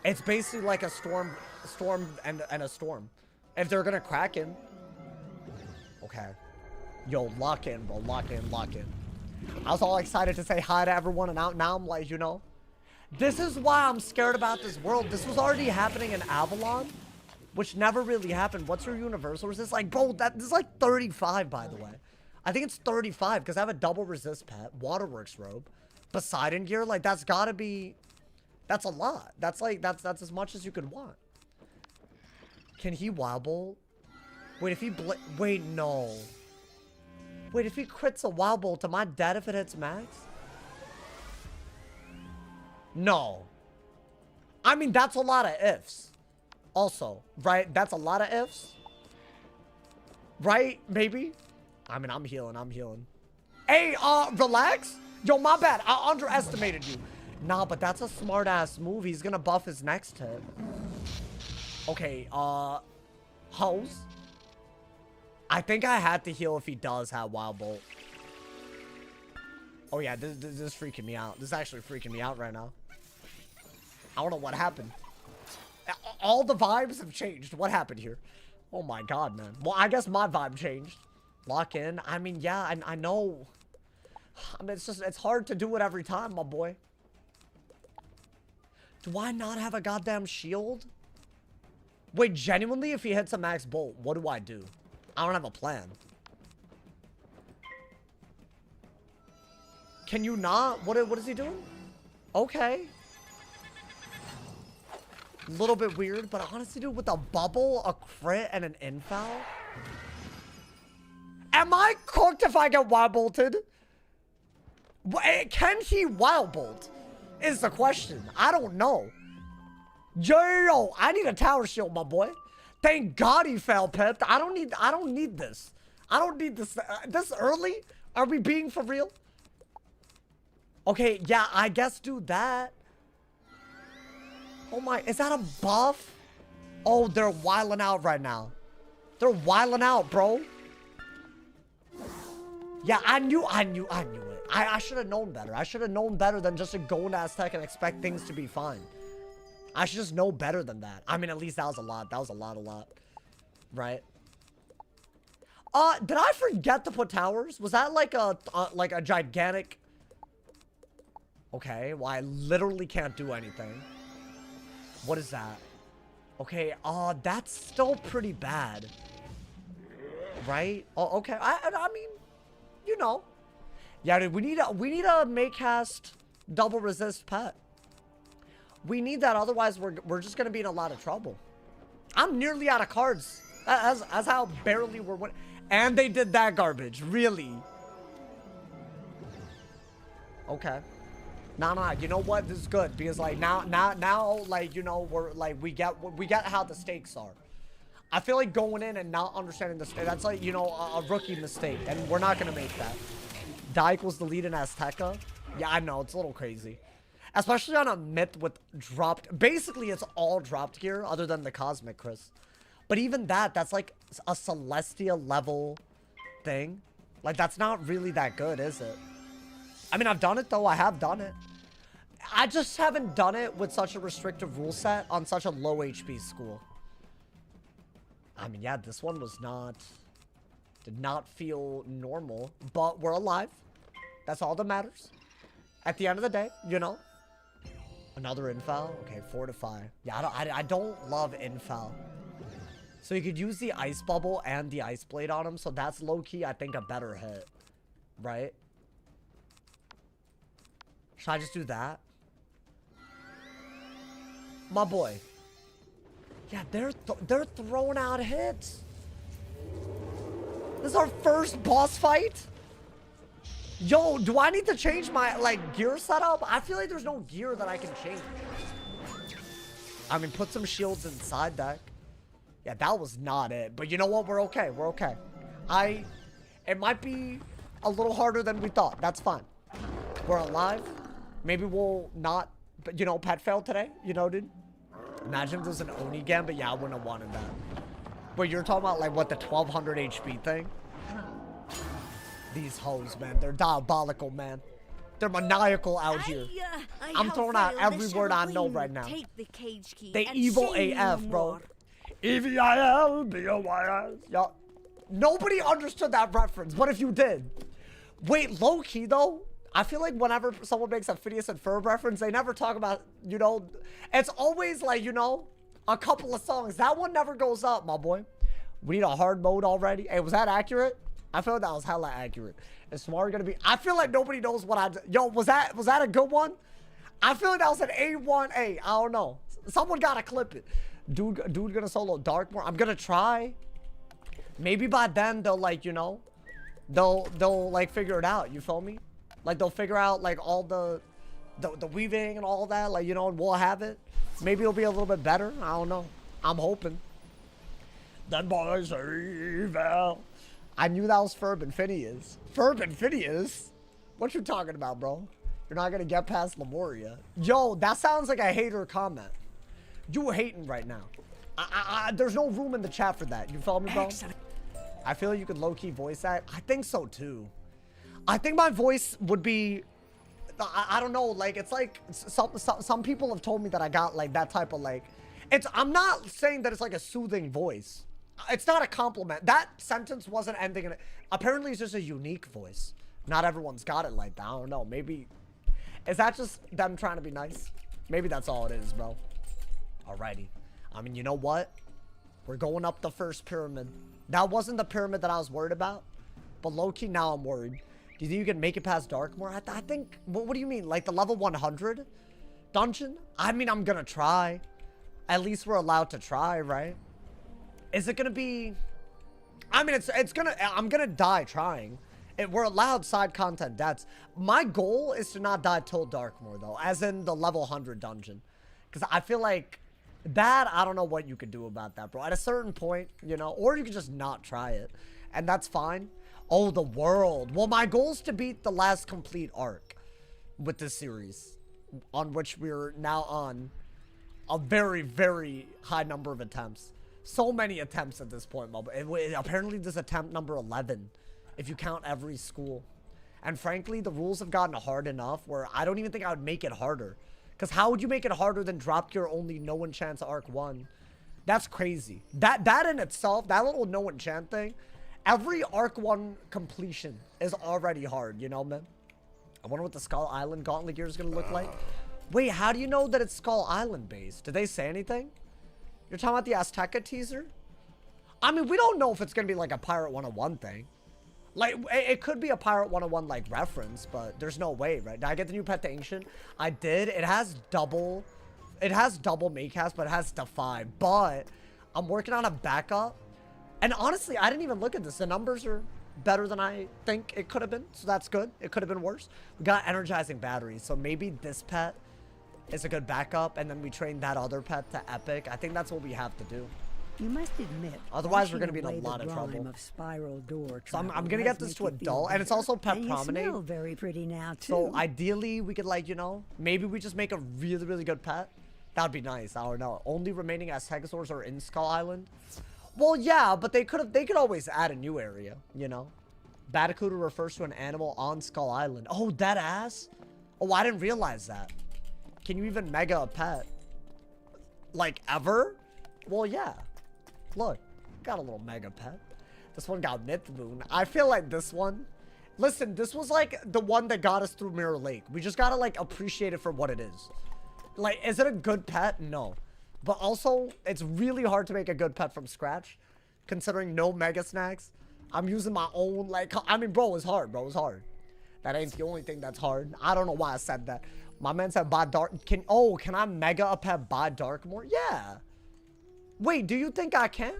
It's basically like a storm and a storm. If they're gonna crack him. Okay. Yo, lock in, bro. Lock in, lock in. I was all excited to say hi to everyone, and now I'm like, you know. This is why I'm scared about this world. This was already happening in Avalon, which never really happened. What's your universal resist? Like, bro, this is like 35, by the way. I think it's 35, because I have a double resist pet, Waterworks robe, Poseidon gear. Like, that's gotta be... That's a lot. That's like, that's as much as you could want. Can he wild bolt? Wait, if he wait, no. Wait, if he crits a wild bolt, am I dead if it hits max? No. I mean, that's a lot of ifs. Also, right? That's a lot of ifs. Right? Maybe? I mean, I'm healing. I'm healing. Hey, relax. Yo, my bad. I underestimated you. Nah, but that's a smart-ass move. He's gonna buff his next hit. Okay, hose. I think I had to heal if he does have wild bolt. Oh yeah, this is freaking me out. This is actually freaking me out right now. I don't know what happened. All the vibes have changed. What happened here? Oh my god, man. Well, I guess my vibe changed. Lock in. I mean, yeah, I know. I mean, it's hard to do it every time, my boy. Do I not have a goddamn shield? Wait, genuinely, if he hits a max bolt, what do I do? I don't have a plan. Can you not? What is he doing? Okay. A little bit weird, but honestly, dude, with a bubble, a crit, and an infoul? Am I cooked if I get wild bolted? Can he wild bolt? Is the question. I don't know. Yo, I need a tower shield, my boy. Thank God he fell, Pep. I don't need this. I don't need this. This early? Are we being for real? Okay, yeah, I guess do that. Oh my, is that a buff? Oh, they're wilding out right now. They're wilding out, bro. Yeah, I knew it. I should have known better. I should have known better than just to go into Aztec and expect things to be fine. I should just know better than that. I mean, at least that was a lot. That was a lot. Right? Did I forget to put towers? Was that like a gigantic... Okay, well, I literally can't do anything. What is that? Okay, that's still pretty bad. Right? Oh, okay. I mean, you know. Yeah, dude, we need a Maycast double resist pet. We need that, otherwise we're just gonna be in a lot of trouble. I'm nearly out of cards. As how barely we're winning. And they did that garbage. Really? Okay. Nah, you know what? This is good because like now like, you know, we're like we get how the stakes are. I feel like going in and not understanding the stakes, that's like, you know, a rookie mistake, and we're not gonna make that. Die equals the lead in AZTECA. Yeah, I know, it's a little crazy. Especially on a myth with dropped... Basically, it's all dropped gear other than the Cosmic Chris. But even that's like a Celestia level thing. Like, that's not really that good, is it? I mean, I've done it, though. I have done it. I just haven't done it with such a restrictive rule set on such a low HP school. I mean, yeah, this one was not... Did not feel normal. But we're alive. That's all that matters. At the end of the day, you know? Another infoul? Okay, fortify. Yeah, I don't love infoul. So you could use the ice bubble and the ice blade on him. So that's low-key, I think, a better hit. Right? Should I just do that? My boy. Yeah, they're throwing out hits. This is our first boss fight? Yo, do I need to change my, like, gear setup? I feel like there's no gear that I can change. I mean, put some shields inside deck. Yeah, that was not it. But you know what? We're okay. We're okay. It might be a little harder than we thought. That's fine. We're alive. Maybe we'll not, you know, pet fail today. You know, dude? Imagine if there's an Oni Gambit. Yeah, I wouldn't have wanted that. But you're talking about, like, what, the 1200 HP thing? These hoes, man. They're diabolical, man. They're maniacal out here. I'm throwing out every word I know right now. Take the cage key. They evil AF, bro. EVIL-BOYS. Yo, nobody understood that reference. What if you did? Wait, low-key, though? I feel like whenever someone makes a Phineas and Ferb reference, they never talk about, you know, it's always like, you know, a couple of songs. That one never goes up, my boy. We need a hard mode already. Hey, was that accurate? I feel like that was hella accurate. Is Smart gonna be? I feel like nobody knows what I did. Yo, was that a good one? I feel like that was an A1A. I don't know. Someone gotta clip it. Dude gonna solo Darkmoor. I'm gonna try. Maybe by then they'll, like, you know, they'll like figure it out. You feel me? Like they'll figure out like all the weaving and all that. Like, you know, and we'll have it. Maybe it'll be a little bit better. I don't know. I'm hoping. Then boys are evil. I knew that was Ferb and Phineas. Ferb and Phineas? What you talking about, bro? You're not gonna get past Lemuria. Yo, that sounds like a hater comment. You hating right now. There's no room in the chat for that. You feel me, bro? I feel like you could low-key voice that. I think so, too. I think my voice would be... I don't know, like, it's like... Some people have told me that I got, like, that type of, like... I'm not saying that it's, like, a soothing voice. It's not a compliment. That sentence wasn't ending in it. Apparently, it's just a unique voice. Not everyone's got it like that. I don't know. Maybe... Is that just them trying to be nice? Maybe that's all it is, bro. Alrighty. I mean, you know what? We're going up the first pyramid. That wasn't the pyramid that I was worried about. But low-key, now I'm worried. Do you think you can make it past Darkmoor? I think... What do you mean? Like the level 100 dungeon? I mean, I'm gonna try. At least we're allowed to try, right? Is it gonna be... I mean, it's gonna... I'm gonna die trying. We're allowed side content deaths. My goal is to not die till Darkmoor, though. As in the level 100 dungeon. Because I feel like... That, I don't know what you could do about that, bro. At a certain point, you know, or you could just not try it. And that's fine. Oh, the world. Well, my goal is to beat the last complete arc with this series. On which we're now on a very, very high number of attempts. So many attempts at this point, apparently this is attempt number 11. If you count every school. And frankly, the rules have gotten hard enough where I don't even think I would make it harder. Because how would you make it harder than drop your only no enchants arc 1? That's crazy. That in itself, that little no enchant thing, every arc 1 completion is already hard, you know, man? I wonder what the Skull Island gauntlet gear is going to look like. Wait, how do you know that it's Skull Island based? Did they say anything? You're talking about the AZTECA teaser? I mean, we don't know if it's going to be like a Pirate 101 thing. Like, it could be a Pirate 101, like, reference, but there's no way, right? Did I get the new pet, the Ancient? I did. It has double Maycast, but it has Defy. But I'm working on a backup. And honestly, I didn't even look at this. The numbers are better than I think it could have been, so that's good. It could have been worse. We got Energizing Batteries, so maybe this pet is a good backup, and then we train that other pet to Epic. I think that's what we have to do. You must admit, otherwise we're going to be in a lot of trouble. Of spiral door so I'm going to get this to adult, and it's also pet and promenade. You smell very pretty now too. So ideally, we could, like, you know, maybe we just make a really, really good pet. That would be nice. I don't know. Only remaining Aztecasaurs are in Skull Island. Well, yeah, but they could always add a new area, you know. Batacuda refers to an animal on Skull Island. Oh, that ass? Oh, I didn't realize that. Can you even mega a pet? Like, ever? Well, yeah. Look, got a little mega pet. This one got Myth Moon. I feel like this one... Listen, this was like the one that got us through Mirror Lake. We just gotta, like, appreciate it for what it is. Like, is it a good pet? No. But also, it's really hard to make a good pet from scratch. Considering no mega snacks. I'm using my own, like... I mean, bro, it's hard, bro. It's hard. That ain't the only thing that's hard. I don't know why I said that. My man said buy dark. Can I mega a pet buy dark more? Yeah. Wait, do you think I can?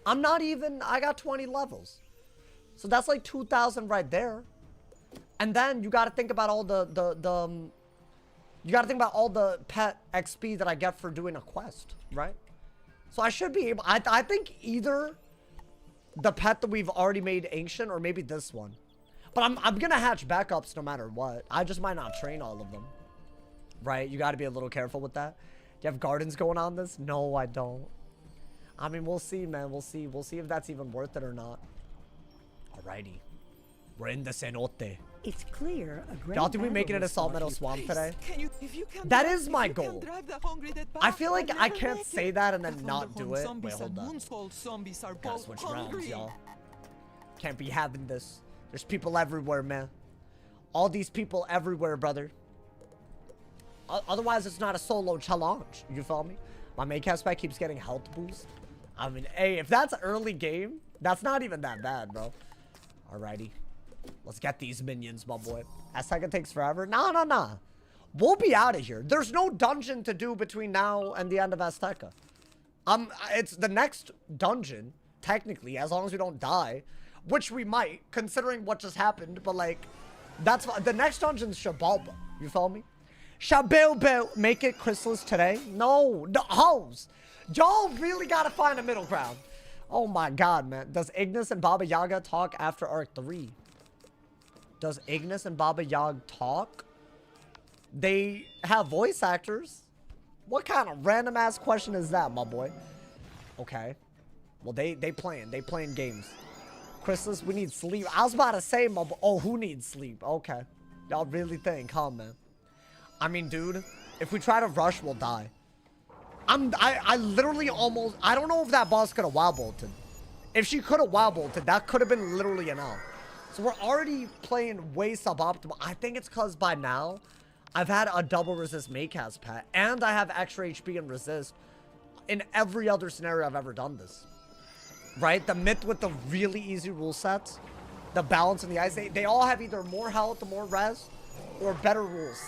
I'm not even, I got 20 levels. So that's like 2,000 right there. And then you got to think about all you got to think about all the pet XP that I get for doing a quest, right? So I should be able, I think either the pet that we've already made ancient or maybe this one. But I'm going to hatch backups no matter what. I just might not train all of them, right? You got to be a little careful with that. Do you have gardens going on this? No, I don't. I mean, we'll see, man. We'll see. We'll see if that's even worth it or not. Alrighty. We're in the cenote. It's clear. Y'all think we making it a salt meadow swamp today? That is my goal. I feel like I can't say that and then not do it. Wait, hold up. Gotta switch rounds, y'all. Can't be having this. There's people everywhere, man. All these people everywhere, brother. Otherwise, it's not a solo challenge. You feel me? My main cast pack keeps getting health boost. I mean, hey, if that's early game, that's not even that bad, bro. Alrighty. Let's get these minions, my boy. AZTECA takes forever. Nah. We'll be out of here. There's no dungeon to do between now and the end of AZTECA. It's the next dungeon, technically, as long as we don't die. Which we might, considering what just happened. But, like, that's... The next dungeon's Shabalba. You feel me? Shabalba. Make it Chrysalis today? No. Hoes. Y'all really gotta find a middle ground. Oh, my God, man. Does Ignis and Baba Yaga talk after Arc 3? Does Ignis and Baba Yaga talk? They have voice actors. What kind of random ass question is that, my boy? Okay. Well, they playing games. Chrysalis, we need sleep. I was about to say, my boy. Oh, who needs sleep? Okay. Y'all really think, huh, man? I mean, dude, if we try to rush, we'll die. I literally almost, I don't know if that boss could have wild bolted. If she could have wild bolted, that could have been literally an L. So we're already playing way suboptimal. I think it's because by now, I've had a double resist Maycast pet, and I have extra HP and resist in every other scenario I've ever done this. Right? The myth with the really easy rule sets, the balance and the ice, they all have either more health, more res, or better rules.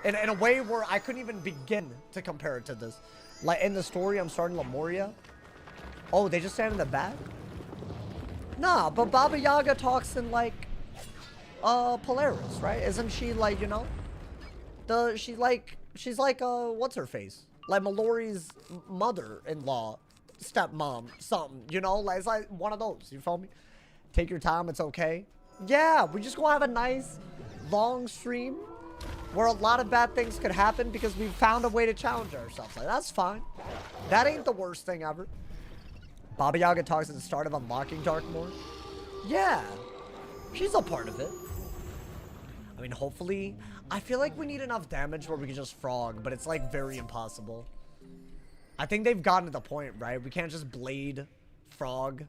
In a way where I couldn't even begin to compare it to this. Like in the story, I'm starting Lemuria. Oh, they just stand in the back? Nah, but Baba Yaga talks in like Polaris, right? Isn't she like, you know? She's like what's her face? Like Mallory's mother-in-law, stepmom, something, you know? Like it's like one of those, you feel me? Take your time, it's okay. Yeah, we just gonna have a nice long stream where a lot of bad things could happen because we found a way to challenge ourselves. Like, that's fine. That ain't the worst thing ever. Baba Yaga talks at the start of unlocking Darkmoor. Yeah. She's a part of it. I mean, hopefully... I feel like we need enough damage where we can just frog, but it's, like, very impossible. I think they've gotten to the point, right? We can't just blade frog.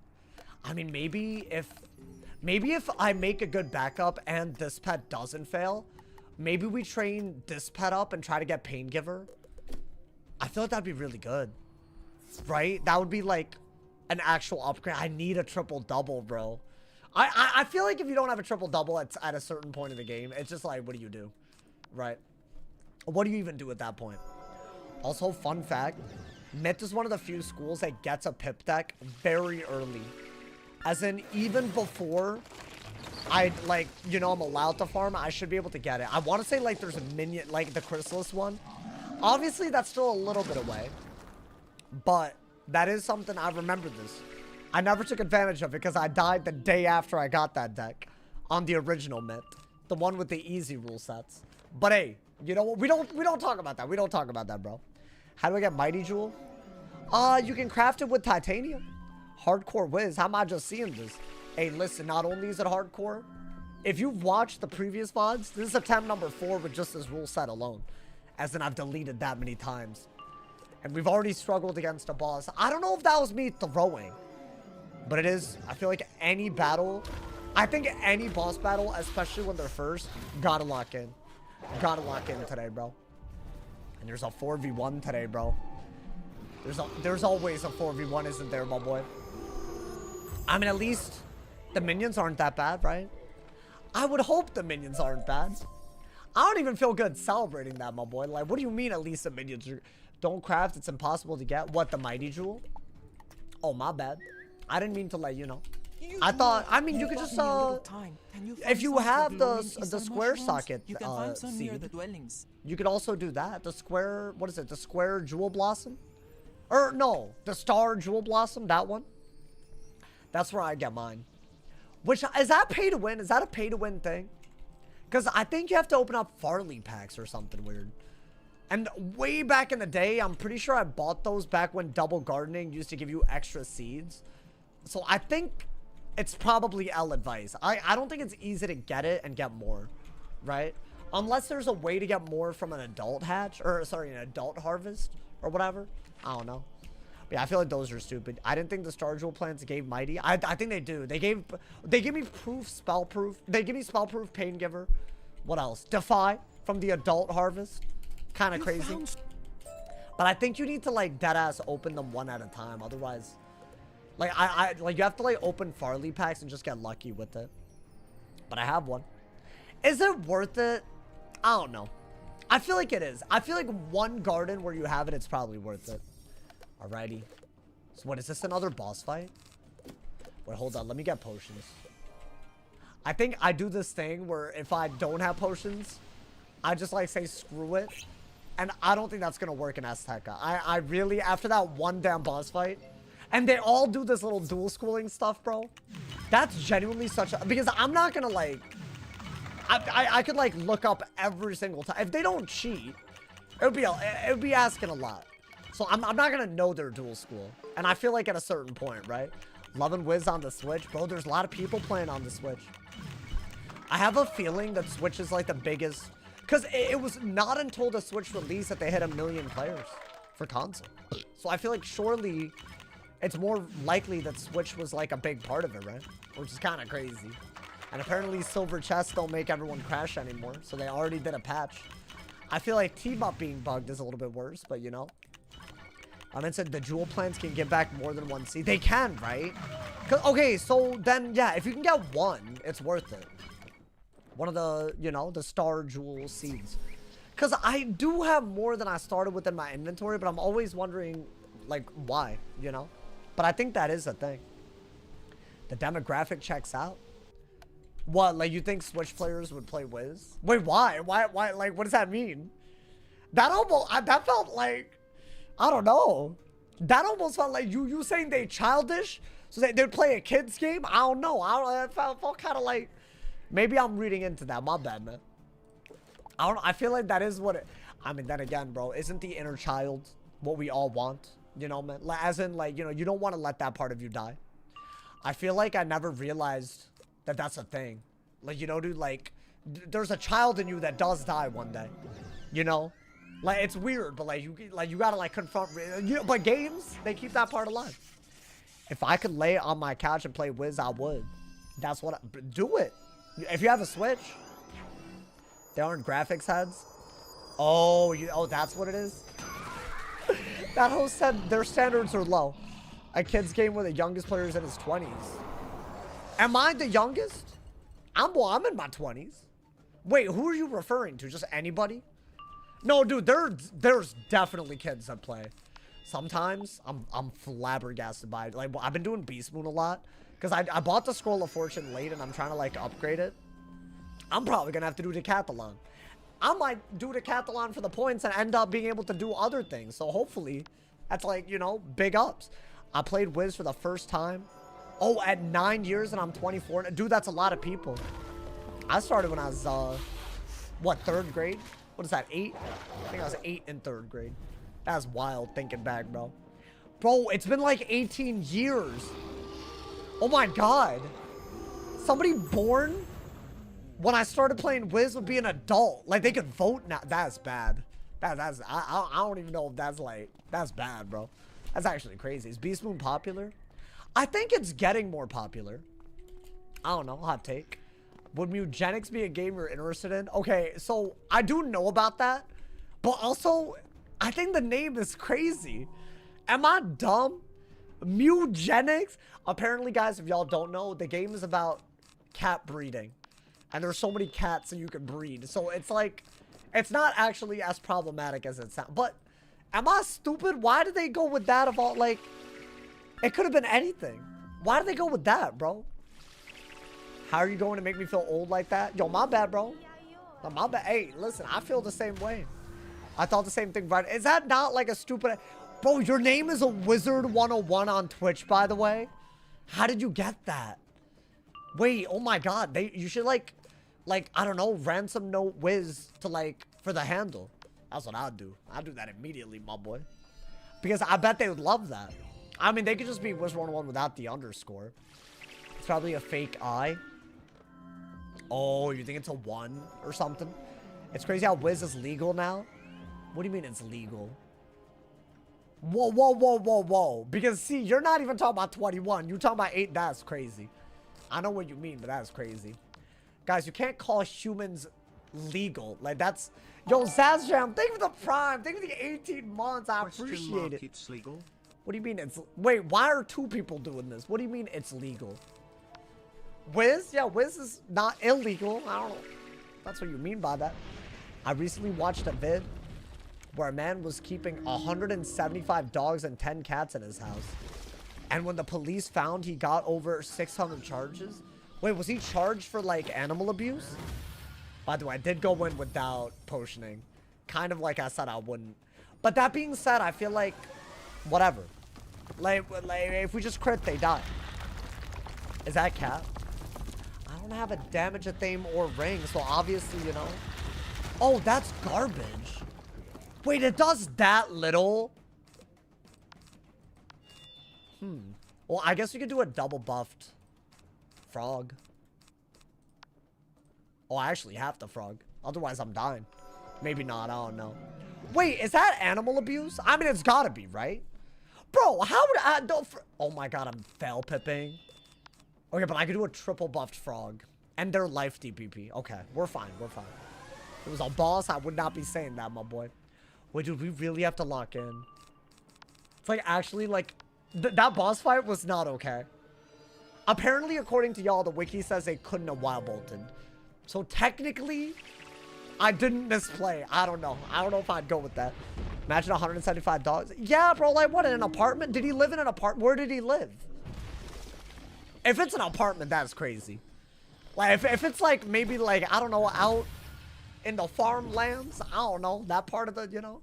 I mean, maybe if I make a good backup and this pet doesn't fail... Maybe we train this pet up and try to get Pain Giver. I feel like that'd be really good. Right? That would be like an actual upgrade. I need a triple-double, bro. I feel like if you don't have a triple-double at a certain point in the game, it's just like, what do you do? Right? What do you even do at that point? Also, fun fact, Myth is one of the few schools that gets a pip deck very early. As in, even before... I'm allowed to farm, I should be able to get it. I want to say, like, there's a minion, like, the Chrysalis one. Obviously, that's still a little bit away. But that is something, I remember this. I never took advantage of it because I died the day after I got that deck on the original Myth. The one with the easy rule sets. But, hey, you know what? We don't talk about that. We don't talk about that, bro. How do I get Mighty Jewel? You can craft it with titanium. Hardcore Wiz. How am I just seeing this? Hey, listen, not only is it hardcore, if you've watched the previous VODs, this is attempt number 4 with just this rule set alone. As in, I've deleted that many times. And we've already struggled against a boss. I don't know if that was me throwing. But it is. I feel like any battle, I think any boss battle, especially when they're first, gotta lock in. Gotta lock in today, bro. And there's a 4v1 today, bro. There's always a 4v1, isn't there, my boy? I mean, at least... The minions aren't that bad, right? I would hope the minions aren't bad. I don't even feel good celebrating that, my boy. Like, what do you mean at least the minions don't craft? It's impossible to get. What, the mighty jewel? Oh, my bad. I didn't mean to let you know. I thought, I mean, you could just, if you have the square socket seed, you could also do that. The square, what is it? The square jewel blossom? Or, no, the star jewel blossom, that one. That's where I get mine. Which, is that pay to win? Is that a pay to win thing? Because I think you have to open up Farley packs or something weird. And way back in the day, I'm pretty sure I bought those back when double gardening used to give you extra seeds. So I think it's probably L advice. I don't think it's easy to get it and get more, right? Unless there's a way to get more from an adult hatch, or sorry, an adult harvest or whatever. I don't know. But yeah, I feel like those are stupid. I didn't think the Star Jewel plants gave Mighty. I think they do. They give me proof, spell proof. They give me spell proof, pain giver. What else? Defy from the adult harvest. Kind of crazy. But I think you need to like deadass open them one at a time. Otherwise, like like you have to like open Farley packs and just get lucky with it. But I have one. Is it worth it? I don't know. I feel like it is. I feel like one garden where you have it, it's probably worth it. Alrighty. So what is this, another boss fight? Wait, hold on. Let me get potions. I think I do this thing where if I don't have potions, I just like say screw it. And I don't think that's going to work in AZTECA. I really, after that one damn boss fight, and they all do this little dual schooling stuff, bro. That's genuinely such a, because I'm not going to like, I could like look up every single time. If they don't cheat, it would be asking a lot. So I'm not going to know their dual school. And I feel like at a certain point, right? Loving Wiz on the Switch. Bro, there's a lot of people playing on the Switch. I have a feeling that Switch is like the biggest, because it was not until the Switch release that they hit 1 million players for console. So I feel like surely it's more likely that Switch was like a big part of it, right? Which is kind of crazy. And apparently silver chests don't make everyone crash anymore. So they already did a patch. I feel like team up being bugged is a little bit worse, but you know. It said the jewel plants can give back more than one seed. They can, right? Okay, so then, yeah, if you can get one, it's worth it. One of the, you know, the star jewel seeds. Because I do have more than I started with in my inventory, but I'm always wondering, like, why, you know? But I think that is a thing. The demographic checks out. What, like, you think Switch players would play Wiz? Wait, why? Why, like, what does that mean? That almost, that felt like, I don't know. That almost felt like you saying they childish, so they'd play a kid's game? I don't know. It felt kind of like, maybe I'm reading into that. My bad, man. I don't know. I feel like that is what it, I mean, then again, bro, isn't the inner child what we all want? You know, man? As in, like, you know, you don't want to let that part of you die. I feel like I never realized that that's a thing. Like, you know, dude, like, there's a child in you that does die one day. You know? Like, it's weird, but like you gotta like confront, you know, but games, they keep that part alive. If I could lay on my couch and play Wiz, I would. That's what do it. If you have a Switch, they aren't graphics heads. Oh, that's what it is. That host said their standards are low. A kid's game where the youngest player is in his 20s. Am I the youngest? I'm in my 20s. Wait, who are you referring to? Just anybody? No, dude, there's definitely kids that play. Sometimes I'm flabbergasted by it. Like, I've been doing Beast Moon a lot because I bought the Scroll of Fortune late and I'm trying to like upgrade it. I'm probably gonna have to do Decathlon. I might do Decathlon for the points and end up being able to do other things. So hopefully that's like, you know, big ups. I played Wiz for the first time. Oh, at 9 years and I'm 24. Dude, that's a lot of people. I started when I was, what, 3rd grade? What is that, 8? I think I was 8 in 3rd grade. That's wild thinking back, bro. Bro, it's been like 18 years. Oh my God. Somebody born when I started playing Wiz would be an adult. Like, they could vote now. That's bad. I don't even know if that's like, that's bad, bro. That's actually crazy. Is Beast Moon popular? I think it's getting more popular. I don't know, hot take. Would Mugenics be a game you're interested in? Okay, so I do know about that, but also I think the name is crazy. Am I dumb? Mugenics? Apparently, guys, if y'all don't know, the game is about cat breeding. And there's so many cats that you can breed. So it's like, it's not actually as problematic as it sounds. But am I stupid? Why did they go with that of all, like, it could have been anything. Why did they go with that, bro? How are you going to make me feel old like that? Yo, my bad, bro. No, my bad. Hey, listen, I feel the same way. I thought the same thing, right? Is that not like a stupid... Bro, your name is a Wizard101 on Twitch, by the way. How did you get that? Wait, oh my god. You should like, I don't know, ransom note Wiz to like, for the handle. That's what I'd do. I'd do that immediately, my boy. Because I bet they would love that. I mean, they could just be Wizard101 without the underscore. It's probably a fake I. Oh, you think it's a 1 or something? It's crazy how Wiz is legal now. What do you mean it's legal? Whoa, whoa, whoa, whoa, whoa. Because, see, you're not even talking about 21. You're talking about 8. That's crazy. I know what you mean, but that's crazy. Guys, you can't call humans legal. Like, that's... Yo, Zazjam, thank you for the prime. Thank you for the 18 months. I appreciate it. It's legal? What do you mean it's... Wait, why are 2 people doing this? What do you mean it's legal? Wiz? Yeah, Wiz is not illegal. I don't know. That's what you mean by that. I recently watched a vid where a man was keeping 175 dogs and 10 cats in his house. And when the police found, he got over 600 charges. Wait, was he charged for, like, animal abuse? By the way, I did go in without potioning. Kind of like I said I wouldn't. But that being said, I feel like, whatever. Like if we just crit, they die. Is that cat? I don't have a damage a theme or ring, so obviously, you know. Oh, that's garbage. Wait, it does that little? Well, I guess we could do a double buffed frog. Oh, I actually have the frog. Otherwise, I'm dying. Maybe not. I don't know. Wait, is that animal abuse? I mean, it's gotta be, right? Bro, how would I... Oh my god, I'm fail pipping. Okay, but I could do a triple buffed frog. And their life DPP. Okay, we're fine. We're fine. If it was a boss, I would not be saying that, my boy. Wait, dude, we really have to lock in. It's like, actually, like... that boss fight was not okay. Apparently, according to y'all, the wiki says they couldn't have wild bolted. So, technically, I didn't misplay. I don't know. I don't know if I'd go with that. Imagine 175 dogs. Yeah, bro, like, what, in an apartment? Did he live in an apartment? Where did he live? If it's an apartment, that's crazy. Like, if it's, like, maybe, like, I don't know, out in the farmlands, I don't know, that part of the, you know,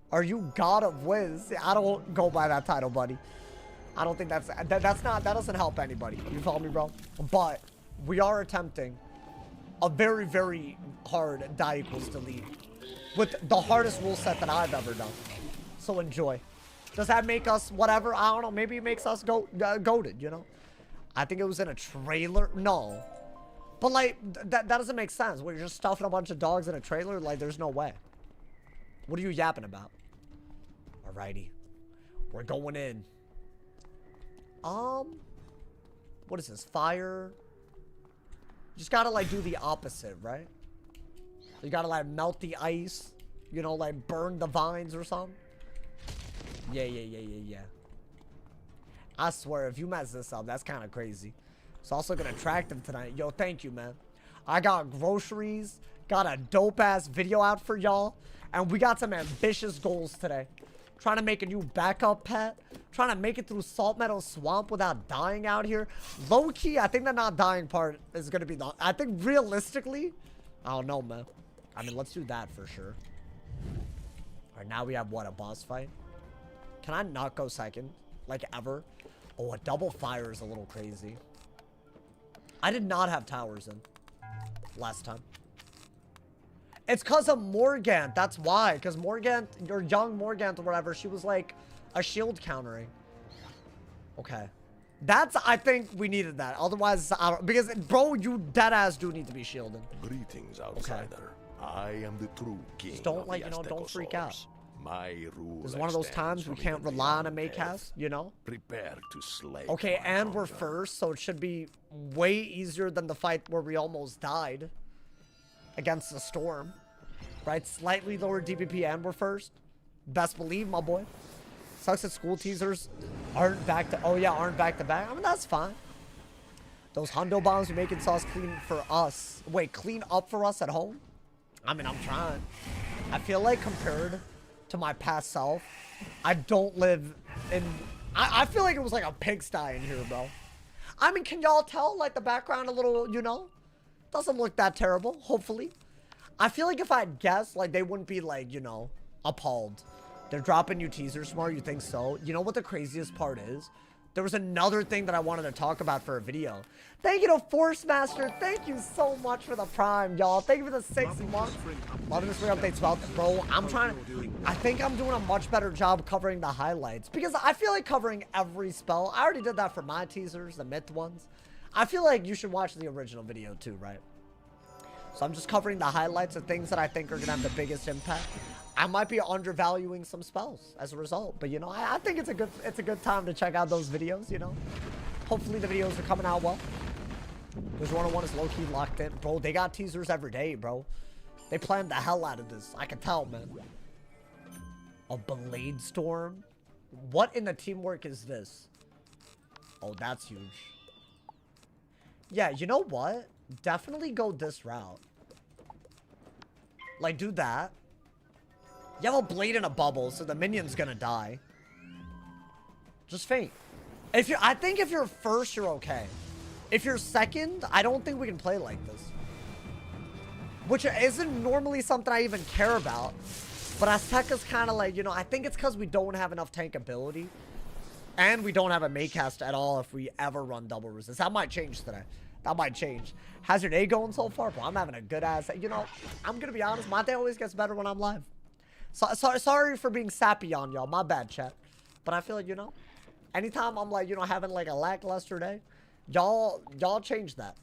are you God of Wiz? I don't go by that title, buddy. I don't think that's not, that doesn't help anybody. You follow me, bro? But we are attempting a very, very hard die equals delete with the hardest rule set that I've ever done. So enjoy. Does that make us whatever? I don't know. Maybe it makes us goated, you know? I think it was in a trailer. No. But, like, that doesn't make sense. When you're just stuffing a bunch of dogs in a trailer, like, there's no way. What are you yapping about? Alrighty. We're going in. What is this? Fire? You just gotta, like, do the opposite, right? You gotta, like, melt the ice. You know, like, burn the vines or something. Yeah. I swear, if you mess this up, that's kind of crazy. It's also gonna attract them tonight. Yo, thank you, man. I got groceries, got a dope-ass video out for y'all, and we got some ambitious goals today. Trying to make a new backup pet. Trying to make it through Salt Meadow Swamp without dying out here. Low-key, I think the not dying part is gonna be the... I think realistically, I don't know, man. I mean, let's do that for sure. Alright, now we have, what, a boss fight? Can I not go second? Like, ever? Oh, a double fire is a little crazy. I did not have towers in last time. It's because of Morgant. That's why. Because Morgant, or young Morgant or whatever, she was like a shield countering. Okay. That's, I think we needed that. Otherwise, I don't, because, bro, you deadass do need to be shielded. Greetings, outsider. Okay. I am the true king. Just don't, like, you know, don't freak out. My rule. This is one of those times we can't rely on a make cast, you know? Prepare to slay. Okay, and we're first, so it should be way easier than the fight where we almost died against the storm. Right? Slightly lower DPP and we're first. Best believe, my boy. Sucks that school teasers aren't back to... Oh, yeah, aren't back to back. I mean, that's fine. Those hundo bombs are making sauce clean for us. Wait, clean up for us at home? I mean, I'm trying. I feel like compared to my past self, I don't live in... I feel like it was like a pigsty in here, bro. I mean, can y'all tell, like, the background a little, you know? Doesn't look that terrible, hopefully. I feel like if I had guessed, like, they wouldn't be, like, you know, appalled. They're dropping new teasers tomorrow, you think so? You know what the craziest part is? There was another thing that I wanted to talk about for a video. Thank you to Force Master. Thank you so much for the prime, y'all. Thank you for the 6 months. Loving the spring updates about the bro. I'm trying to... I think I'm doing a much better job covering the highlights. Because I feel like covering every spell. I already did that for my teasers, the myth ones. I feel like you should watch the original video too, right? So I'm just covering the highlights of things that I think are going to have the biggest impact. I might be undervaluing some spells as a result, but you know, I think it's a good time to check out those videos, you know. Hopefully the videos are coming out well. Wizard101 is low-key locked in. Bro, they got teasers every day, bro. They planned the hell out of this. I can tell, man. A Blade Storm? What in the teamwork is this? Oh, that's huge. Yeah, you know what? Definitely go this route. Like, do that. You have a blade in a bubble, so the minion's gonna die. Just faint. I think if you're first, you're okay. If you're second, I don't think we can play like this. Which isn't normally something I even care about. But AZTECA's kind of like, you know, I think it's because we don't have enough tank ability. And we don't have a Maycast at all if we ever run double resist. That might change today. That might change. How's your day going so far? Bro, I'm having a good ass. You know, I'm going to be honest. My day always gets better when I'm live. Sorry for being sappy on y'all. My bad, chat. But I feel like, you know, anytime I'm like, you know, having like a lackluster day, y'all change that.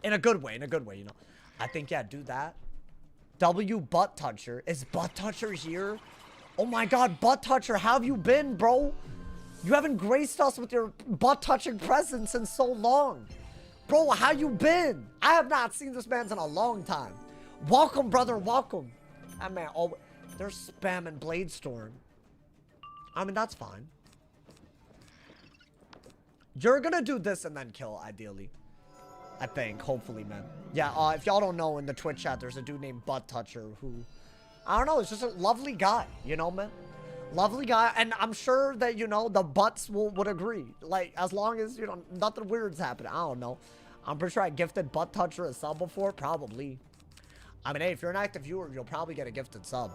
In a good way, you know. I think, yeah, do that. W Butt Toucher. Is Butt Toucher here? Oh my god, Butt Toucher, how have you been, bro? You haven't graced us with your butt-touching presence in so long. Bro, how you been? I have not seen this man in a long time. Welcome, brother, welcome. That man, oh, they're spamming Blade Storm. I mean, that's fine. You're gonna do this and then kill, ideally. I think, hopefully, man. Yeah, if y'all don't know, in the Twitch chat, there's a dude named Butt Toucher who, I don't know, it's just a lovely guy, you know, man? Lovely guy, and I'm sure that, you know, the butts would agree. Like, as long as, you know, nothing weird's happening. I don't know. I'm pretty sure I gifted Butt Toucher a sub before. Probably. I mean, hey, if you're an active viewer, you'll probably get a gifted sub.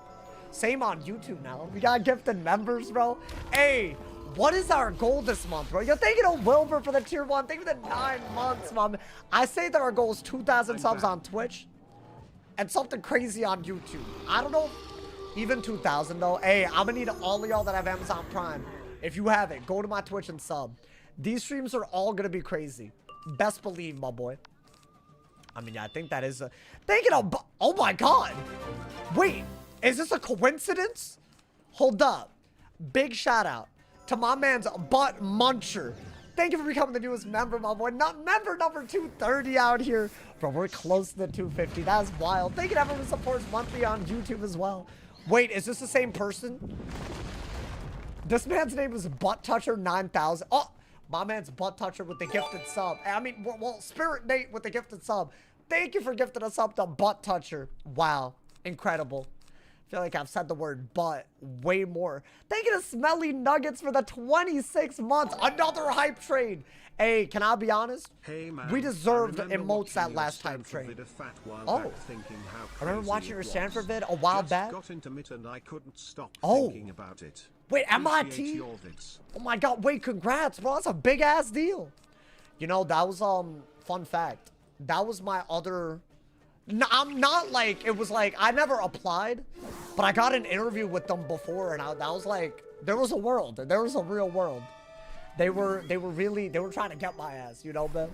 Same on YouTube now. We got gifted members, bro. Hey, what is our goal this month, bro? Yo, thank you to Wilbur for the tier 1. Thank you for the 9 months, mom. I say that our goal is 2,000 subs on Twitch and something crazy on YouTube. I don't know. Even 2,000 though. Hey, I'm gonna need all of y'all that have Amazon Prime. If you have it, go to my Twitch and sub. These streams are all gonna be crazy. Best believe, my boy. I mean, yeah, I think that is a... Thank you to... Oh my god! Wait, is this a coincidence? Hold up. Big shout out to my man's Butt Muncher. Thank you for becoming the newest member, my boy. Not member number 230 out here. Bro, we're close to the 250. That's wild. Thank you to everyone who supports monthly on YouTube as well. Wait, is this the same person? This man's name is Butt Toucher 9000. Oh, my man's Butt Toucher with the gifted sub. I mean, well, Spirit Nate with the gifted sub. Thank you for gifting us up to Butt Toucher. Wow, incredible. I feel like I've said the word butt way more. Thank you to Smelly Nuggets for the 26 months. Another hype trade. Hey, can I be honest? Hey, man, we deserved emotes that last time trade. Oh, I remember watching your Stanford vid a while back. Got intermittent, I couldn't stop thinking about it. Wait, MIT? Oh my god, wait, congrats, bro. That's a big ass deal. You know, that was fun fact. That was my other... No, I'm not like, it was like, I never applied, but I got an interview with them before, and that was like, there was a world, there was a real world. They were trying to get my ass, you know, man.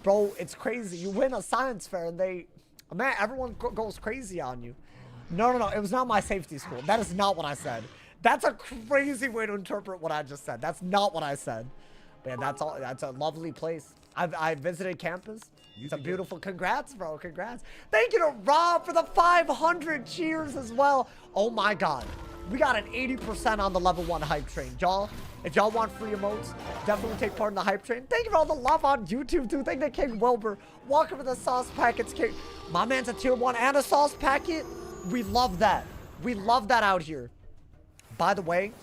Bro, it's crazy. You win a science fair and man, everyone goes crazy on you. No, it was not my safety school. That is not what I said. That's a crazy way to interpret what I just said. That's not what I said. Man, that's a lovely place. I visited campus. It's a beautiful, congrats, bro, congrats. Thank you to Rob for the 500 cheers as well. Oh my God. We got an 80% on the level 1 hype train. Y'all, if y'all want free emotes, definitely take part in the hype train. Thank you for all the love on YouTube, too. Thank you to King Wilbur. Welcome to the sauce packets, King. My man's a tier 1 and a sauce packet. We love that. We love that out here. By the way,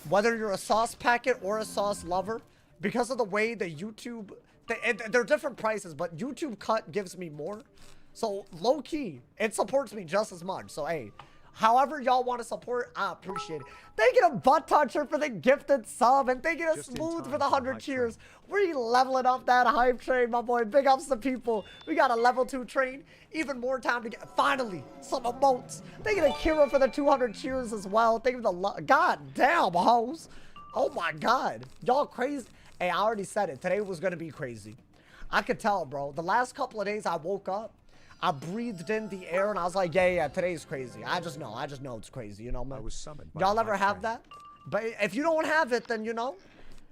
whether you're a sauce packet or a sauce lover, because of the way the YouTube... They're different prices, but YouTube cut gives me more. So, low-key, it supports me just as much. So, hey, however y'all want to support, I appreciate it. Thank you to Butt Toucher for the gifted sub, and thank you to Smooth for the 100 cheers. We're leveling up that hype train, my boy. Big ups to people. We got a level 2 train. Even more time to get, finally, some emotes. Thank you to Kira for the 200 cheers as well. Thank you for the, god damn, hoes. Oh my god. Y'all crazy. Hey, I already said it. Today was going to be crazy. I could tell, bro. The last couple of days I woke up, I breathed in the air, and I was like, yeah, today's crazy. I just know it's crazy, you know, man. I was summoned by y'all the ever high have train. that? But if you don't have it, then, you know,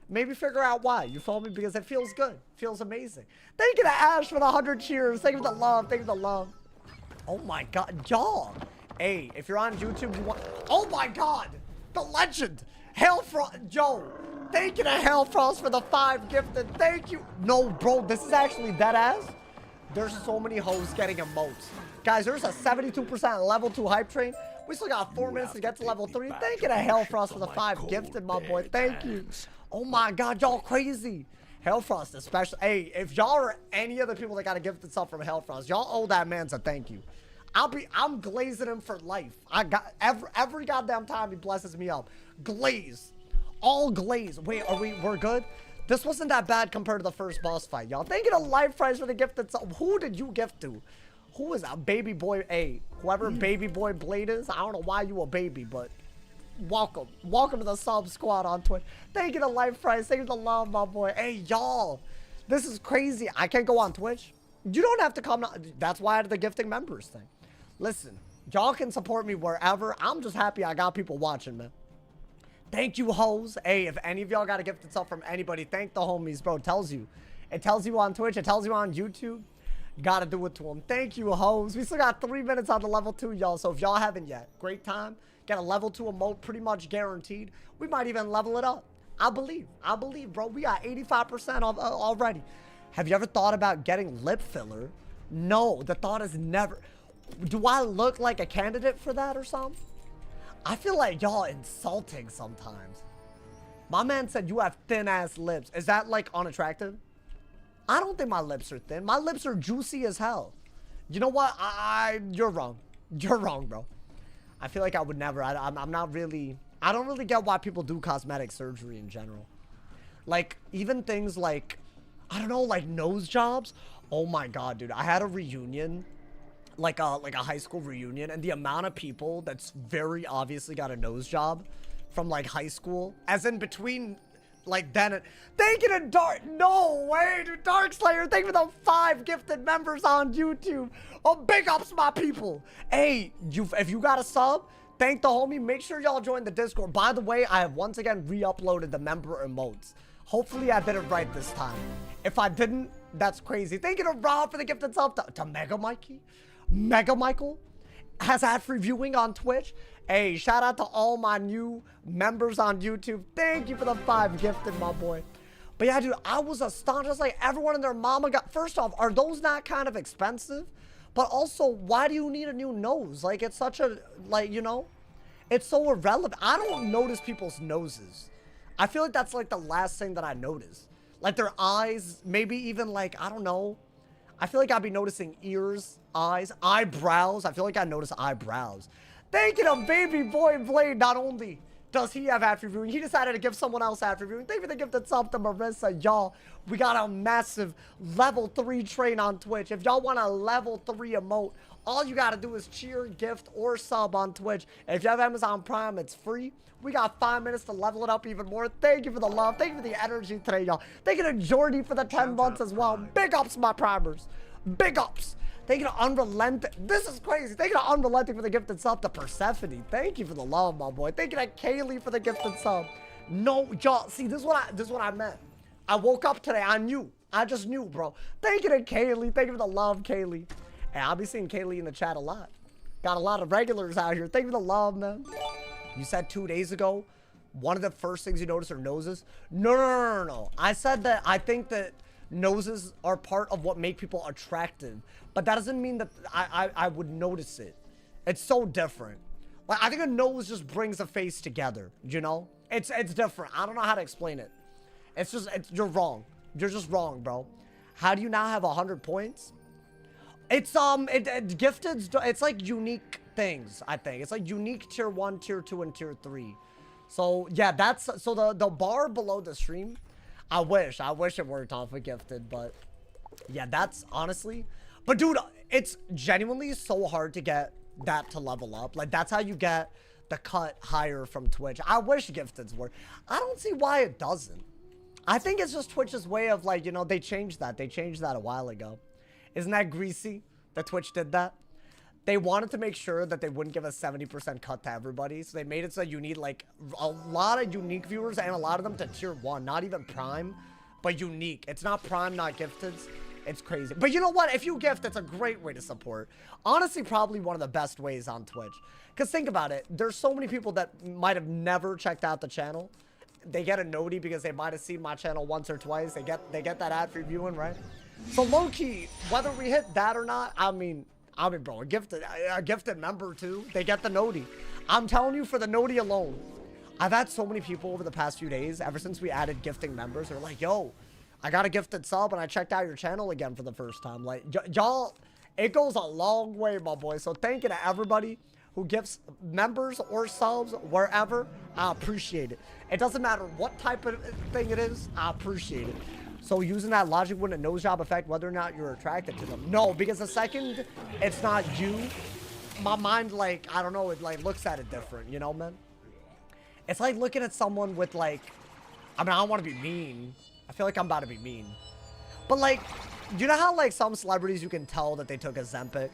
maybe figure out why. You feel me? Because it feels good. Feels amazing. Thank you to Ash for the 100 cheers. Thank you for the love. Thank you for the love. Oh, my God. Y'all. Hey, if you're on YouTube, you want... Oh, my God. The legend. Hellfrost. Yo. Thank you to Hellfrost for the 5 gifted. Thank you. No, bro. This is actually dead ass. There's so many hoes getting emotes. Guys, there's a 72% level 2 hype train. We still got 4 minutes to get to level 3. Thank you to Hellfrost for the 5 gifted, my boy. Thank you. Oh my god, y'all crazy. Hellfrost especially. Hey, if y'all are any of the people that got a gifted stuff from Hellfrost, y'all owe that man's a thank you. I'm glazing him for life. I got every goddamn time he blesses me up. Glaze. All glaze. Wait, we're good? This wasn't that bad compared to the first boss fight, y'all. Thank you to Life Prize for the gifted stuff. Who did you gift to? Who is that? Baby boy? Hey, whoever baby boy Blade is, I don't know why you a baby, but welcome. Welcome to the sub squad on Twitch. Thank you to Life Prize. Thank you to love, my boy. Hey, y'all. This is crazy. I can't go on Twitch. You don't have to come. That's why I did the gifting members thing. Listen, y'all can support me wherever. I'm just happy I got people watching, man. Thank you, hoes. Hey, if any of y'all got a gifted stuff from anybody, thank the homies, bro. It tells you on Twitch. It tells you on YouTube. Gotta do it to them. Thank you, hoes. We still got 3 minutes on the level 2, y'all. So if y'all haven't yet, great time. Get a level 2 emote pretty much guaranteed. We might even level it up. I believe, bro. We got 85% already. Have you ever thought about getting lip filler? No, the thought is never. Do I look like a candidate for that or something? I feel like y'all insulting sometimes. My man said you have thin ass lips. Is that like unattractive? I don't think my lips are thin. My lips are juicy as hell. You know what? You're wrong. You're wrong, bro. I feel like I would never. I'm not really. I don't really get why people do cosmetic surgery in general. Like even things like, I don't know, like nose jobs. Oh my god, dude! I had a reunion. Like a high school reunion, and the amount of people that's very obviously got a nose job from like high school, as in between like then and thank you to Dark. No way, dude. Dark Slayer, thank you for the 5 gifted members on YouTube. Oh, big ups, my people. Hey, if you got a sub, thank the homie. Make sure y'all join the Discord. By the way, I have once again re-uploaded the member emotes. Hopefully I did it right this time. If I didn't, that's crazy. Thank you to Rob for the gifted sub. To Mega Mikey. Mega Michael has ad-free viewing on Twitch. Hey, shout out to all my new members on YouTube. Thank you for the 5 gifted, my boy. But yeah, dude, I was astonished. Just like everyone and their mama got. First off, are those not kind of expensive? But also, why do you need a new nose? Like, it's such a, like, you know, it's so irrelevant. I don't notice people's noses. I feel like that's like the last thing that I notice. Like their eyes, maybe even like, I don't know. I feel like I'd be noticing ears, eyes, eyebrows. I feel like I notice eyebrows. Thank you to Baby Boy Blade. Not only does he have ad-free viewing, he decided to give someone else ad-free viewing. Thank you for the gifted sub to Marissa. Y'all, we got a massive level 3 train on Twitch. If y'all want a level 3 emote, all you gotta do is cheer, gift, or sub on Twitch. And if you have Amazon Prime, it's free. We got 5 minutes to level it up even more. Thank you for the love. Thank you for the energy today, y'all. Thank you to Jordy for the 10 months as well. Big ups, my primers. Big ups. Thank you to Unrelenting. This is crazy. Thank you to Unrelenting for the gifted sub. To Persephone. Thank you for the love, my boy. Thank you to Kaylee for the gifted sub. No, y'all. See, this is what I meant. I woke up today. I knew. I just knew, bro. Thank you to Kaylee. Thank you for the love, Kaylee. And I'll be seeing Kaylee in the chat a lot. Got a lot of regulars out here. Thank you for the love, man. You said 2 days ago, one of the first things you notice are noses. No. I said that I think that noses are part of what make people attractive. But that doesn't mean that I would notice it. It's so different. Like, I think a nose just brings a face together, you know? It's different. I don't know how to explain it. You're wrong. You're just wrong, bro. How do you now have 100 points? It's, gifted, it's like unique things, I think. It's like unique tier 1, tier 2, and tier 3. So, yeah, so the bar below the stream, I wish it worked off of gifted, but yeah, that's honestly, but dude, it's genuinely so hard to get that to level up. Like, that's how you get the cut higher from Twitch. I wish gifted's work. I don't see why it doesn't. I think it's just Twitch's way of, like, you know, they changed that a while ago. Isn't that greasy that Twitch did that? They wanted to make sure that they wouldn't give a 70% cut to everybody. So they made it so you need, like, a lot of unique viewers and a lot of them to tier 1. Not even prime, but unique. It's not prime, not gifted. It's crazy. But you know what? If you gift, it's a great way to support. Honestly, probably one of the best ways on Twitch. Because think about it. There's so many people that might have never checked out the channel. They get a noti because they might have seen my channel once or twice. They get that ad free viewing, right? So low-key, whether we hit that or not, I mean, bro, a gifted member too. They get the noti. I'm telling you, for the noti alone, I've had so many people over the past few days, ever since we added gifting members, they're like, yo, I got a gifted sub and I checked out your channel again for the first time. Like, y'all, it goes a long way, my boy. So thank you to everybody who gifts members or subs wherever. I appreciate it. It doesn't matter what type of thing it is. I appreciate it. So using that logic wouldn't a nose job affect whether or not you're attracted to them? No, because the second it's not you, my mind, like, I don't know, it like looks at it different, you know, man? It's like looking at someone with, like, I mean, I don't want to be mean. I feel like I'm about to be mean. But, like, you know how, like, some celebrities you can tell that they took Ozempic?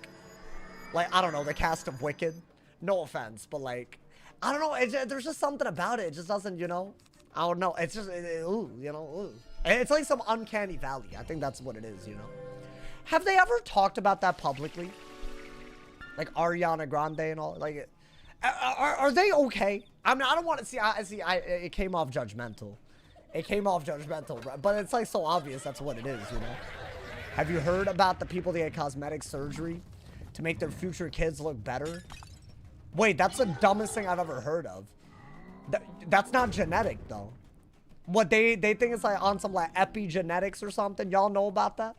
Like, I don't know, the cast of Wicked. No offense, but, like, I don't know. There's just something about it. It just doesn't, you know? I don't know. It's just, ooh, you know, ooh. It's like some uncanny valley. I think that's what it is, you know? Have they ever talked about that publicly? Like Ariana Grande and all? Like, are they okay? I mean, I don't want to see, it came off judgmental. It came off judgmental, but it's like so obvious that's what it is, you know? Have you heard about the people that get cosmetic surgery to make their future kids look better? Wait, that's the dumbest thing I've ever heard of. That's not genetic, though. What, they think it's like on some like epigenetics or something? Y'all know about that?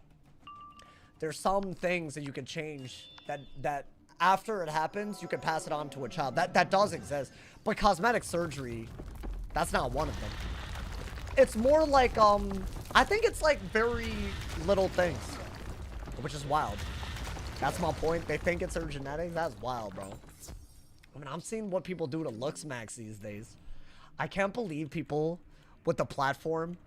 There's some things that you can change that after it happens, you can pass it on to a child. That does exist. But cosmetic surgery, that's not one of them. It's more like, I think it's like very little things, which is wild. That's my point. They think it's their genetics. That's wild, bro. I mean, I'm seeing what people do to looks max these days. I can't believe people with the platform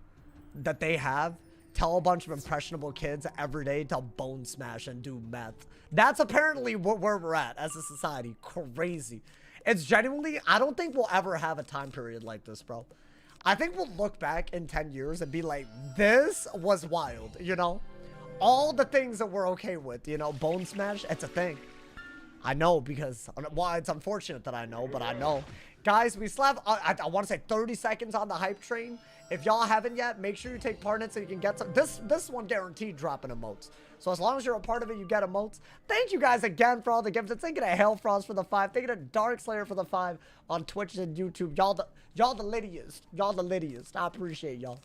that they have tell a bunch of impressionable kids every day to bone smash and do meth. That's apparently where we're at as a society. Crazy. It's genuinely, I don't think we'll ever have a time period like this, bro. I think we'll look back in 10 years and be like, this was wild, you know? All the things that we're okay with, you know? Bone smash, it's a thing. I know because, well, it's unfortunate that I know, but I know. Guys, we still have, I want to say 30 seconds on the hype train. If y'all haven't yet, make sure you take part in it so you can get some. This one guaranteed dropping emotes. So as long as you're a part of it, you get emotes. Thank you guys again for all the gifts. Thank you to Hailfrost for the 5. Thank you to Darkslayer for the 5 on Twitch and YouTube. Y'all the littiest. Y'all the littiest. I appreciate y'all.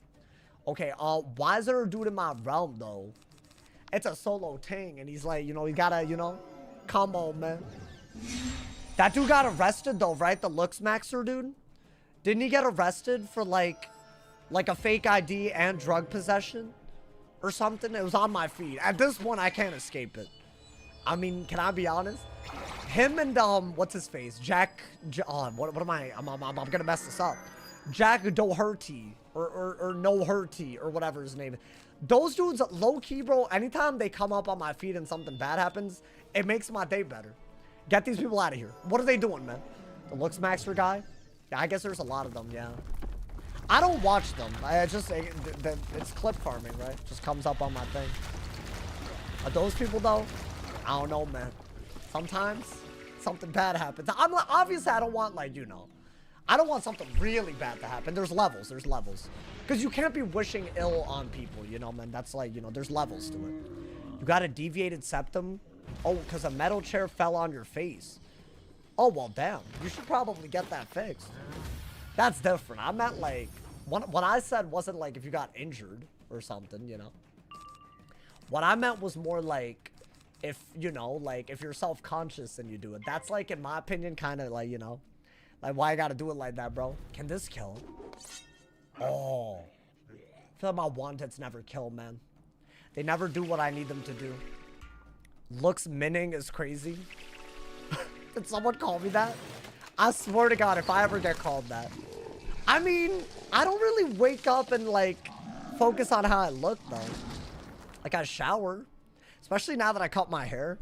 Okay, why is there a dude in my realm though? It's a solo ting, and he's like, you know, he gotta, you know, come on, man. That dude got arrested though, right? The looks maxer dude. Didn't he get arrested for like a fake ID and drug possession or something? It was on my feed. At this point, I can't escape it. I mean, can I be honest? Him and what's his face? Jack. What am I? I'm gonna mess this up. Jack Doherty or No Hurty or whatever his name is. Those dudes, low key, bro. Anytime they come up on my feed and something bad happens, it makes my day better. Get these people out of here. What are they doing, man? The looks maxer guy? Yeah, I guess there's a lot of them. Yeah. I don't watch them. It's clip farming, right? Just comes up on my thing. Are those people though? I don't know, man. Sometimes something bad happens. Obviously I don't want, like, you know, I don't want something really bad to happen. There's levels. There's levels. Because you can't be wishing ill on people, you know, man. That's like, you know, there's levels to it. You got a deviated septum. Oh, because a metal chair fell on your face. Oh, well, damn. You should probably get that fixed. That's different. I meant, like, what I said wasn't, like, if you got injured or something, you know. What I meant was more, like, if, you know, like, if you're self-conscious and you do it. That's, like, in my opinion, kind of, like, you know. Like, why I gotta do it like that, bro? Can this kill? Oh. I feel like my wanteds never kill, man. They never do what I need them to do. Looks minning is crazy. Did someone call me that? I swear to God, if I ever get called that. I mean, I don't really wake up and, like, focus on how I look, though. Like, I shower. Especially now that I cut my hair.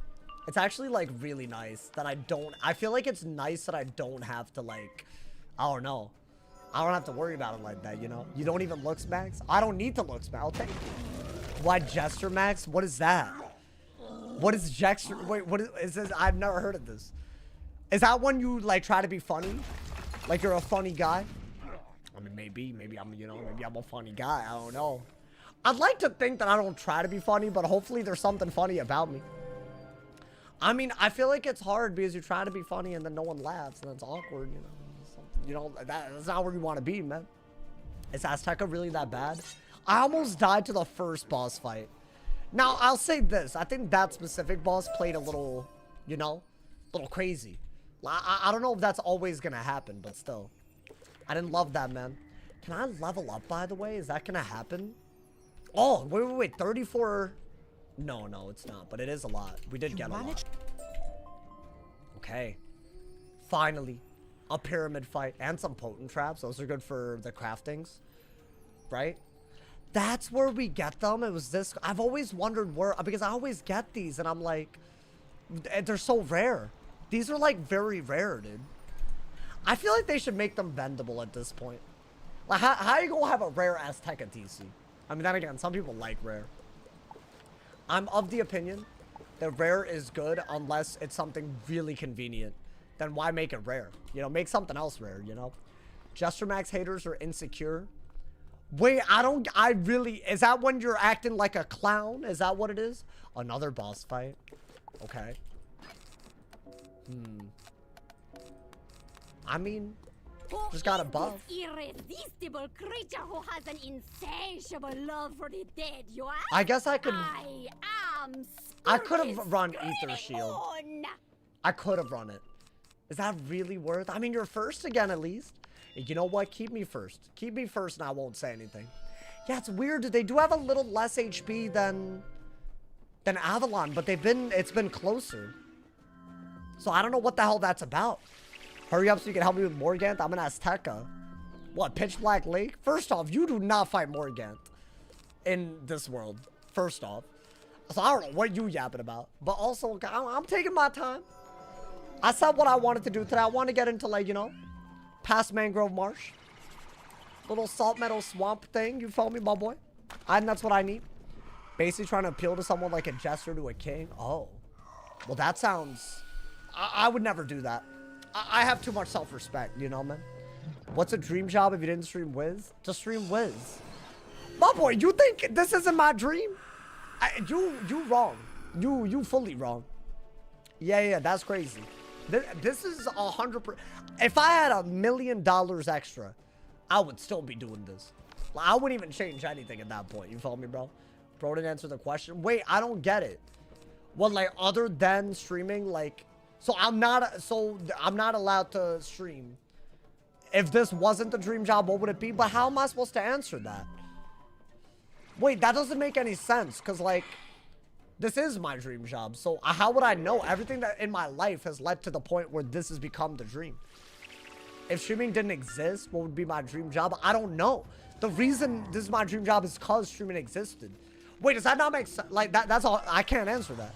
It's actually, like, really nice that I don't... I feel like it's nice that I don't have to, like... I don't know. I don't have to worry about it like that, you know? You don't even looks max? I don't need to looks max. I'll take it. Why gesture max? What is that? What is gesture... Wait, what is this? I've never heard of this. Is that when you, like, try to be funny? Like, you're a funny guy? I mean, maybe I'm, you know, maybe I'm a funny guy. I don't know. I'd like to think that I don't try to be funny, but hopefully there's something funny about me. I mean, I feel like it's hard because you try to be funny and then no one laughs and it's awkward, you know. You know, that's not where you want to be, man. Is AZTECA really that bad? I almost died to the first boss fight. Now, I'll say this. I think that specific boss played a little, you know, a little crazy. I don't know if that's always going to happen, but still. I didn't love that, man. Can I level up, by the way? Is that going to happen? Oh, wait. 34... No, it's not, but it is a lot. We did get a lot. Okay. Finally. A pyramid fight and some potent traps. Those are good for the craftings. Right? That's where we get them. It was this. I've always wondered where, because I always get these and I'm like, they're so rare. These are like very rare, dude. I feel like they should make them vendable at this point. Like, how you gonna have a rare AZTECA TC? I mean, then again, some people like rare. I'm of the opinion that rare is good unless it's something really convenient. Then why make it rare? You know, make something else rare, you know? Gesture Max haters are insecure. Wait, is that when you're acting like a clown? Is that what it is? Another boss fight. Okay. I mean, just got a buff. Irresistible creature who has an insatiable love for the dead, you ask? I guess I could... I could have run Ether Shield. On. I could have run it. Is that really worth? I mean, you're first again, at least. You know what? Keep me first. Keep me first and I won't say anything. Yeah, it's weird. They do have a little less HP than Avalon, but it's been closer. So I don't know what the hell that's about. Hurry up so you can help me with Morgant. I'm an AZTECA. What, Pitch Black Lake? First off, you do not fight Morgant in this world. First off. So I don't know what you yapping about. But also, I'm taking my time. I said what I wanted to do today. I want to get into, like, you know, past Mangrove Marsh. Little salt meadow swamp thing. You feel me, my boy? And that's what I need. Basically trying to appeal to someone like a jester to a king. Oh. Well, that sounds... I would never do that. I have too much self-respect, you know, man? What's a dream job if you didn't stream Wiz? Just stream Wiz. My boy, you think this isn't my dream? You wrong. You fully wrong. Yeah, that's crazy. This is 100%. If I had $1 million extra, I would still be doing this. I wouldn't even change anything at that point. You feel me, bro? Bro didn't answer the question. Wait, I don't get it. Well, like, other than streaming, like... So I'm not allowed to stream. If this wasn't the dream job, what would it be? But how am I supposed to answer that? Wait, that doesn't make any sense. Because, like, this is my dream job. So how would I know? Everything that in my life has led to the point where this has become the dream. If streaming didn't exist, what would be my dream job? I don't know. The reason this is my dream job is because streaming existed. Wait, does that not make sense? Like, that's all. I can't answer that.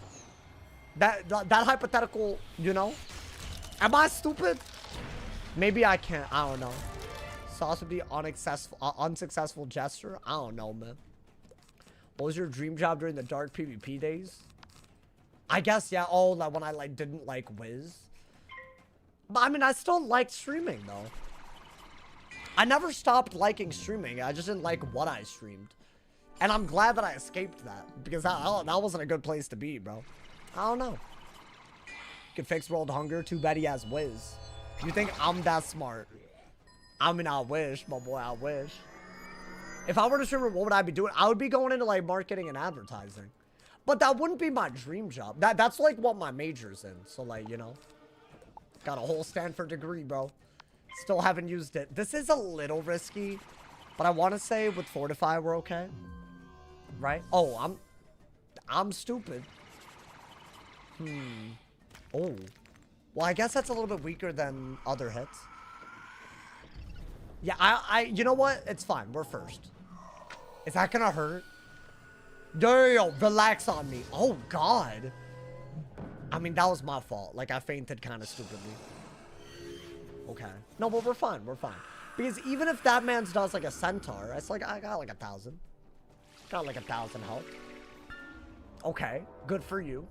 That hypothetical, you know? Am I stupid? Maybe I can't. I don't know. Sauce would be unsuccessful gesture. I don't know, man. What was your dream job during the dark PvP days? I guess, yeah. Oh, like when I didn't like Wiz. But I mean, I still liked streaming though. I never stopped liking streaming. I just didn't like what I streamed. And I'm glad that I escaped that. Because that wasn't a good place to be, bro. I don't know. Could fix world hunger. Too bad he has Wiz. You think I'm that smart? I mean, I wish, my boy, I wish. If I were to stream, what would I be doing? I would be going into, like, marketing and advertising. But that wouldn't be my dream job. That's, like, what my major's in. So, like, you know. Got a whole Stanford degree, bro. Still haven't used it. This is a little risky. But I want to say with Fortify, we're okay. Right? Oh, I'm stupid. Oh. Well, I guess that's a little bit weaker than other hits. Yeah, you know what? It's fine. We're first. Is that gonna hurt? Yo, relax on me. Oh, God. I mean, that was my fault. Like, I fainted kind of stupidly. Okay. No, but we're fine. We're fine. Because even if that man's does, like, a centaur, it's like, I got, like, 1,000. Got, like, 1,000 health. Okay. Good for you.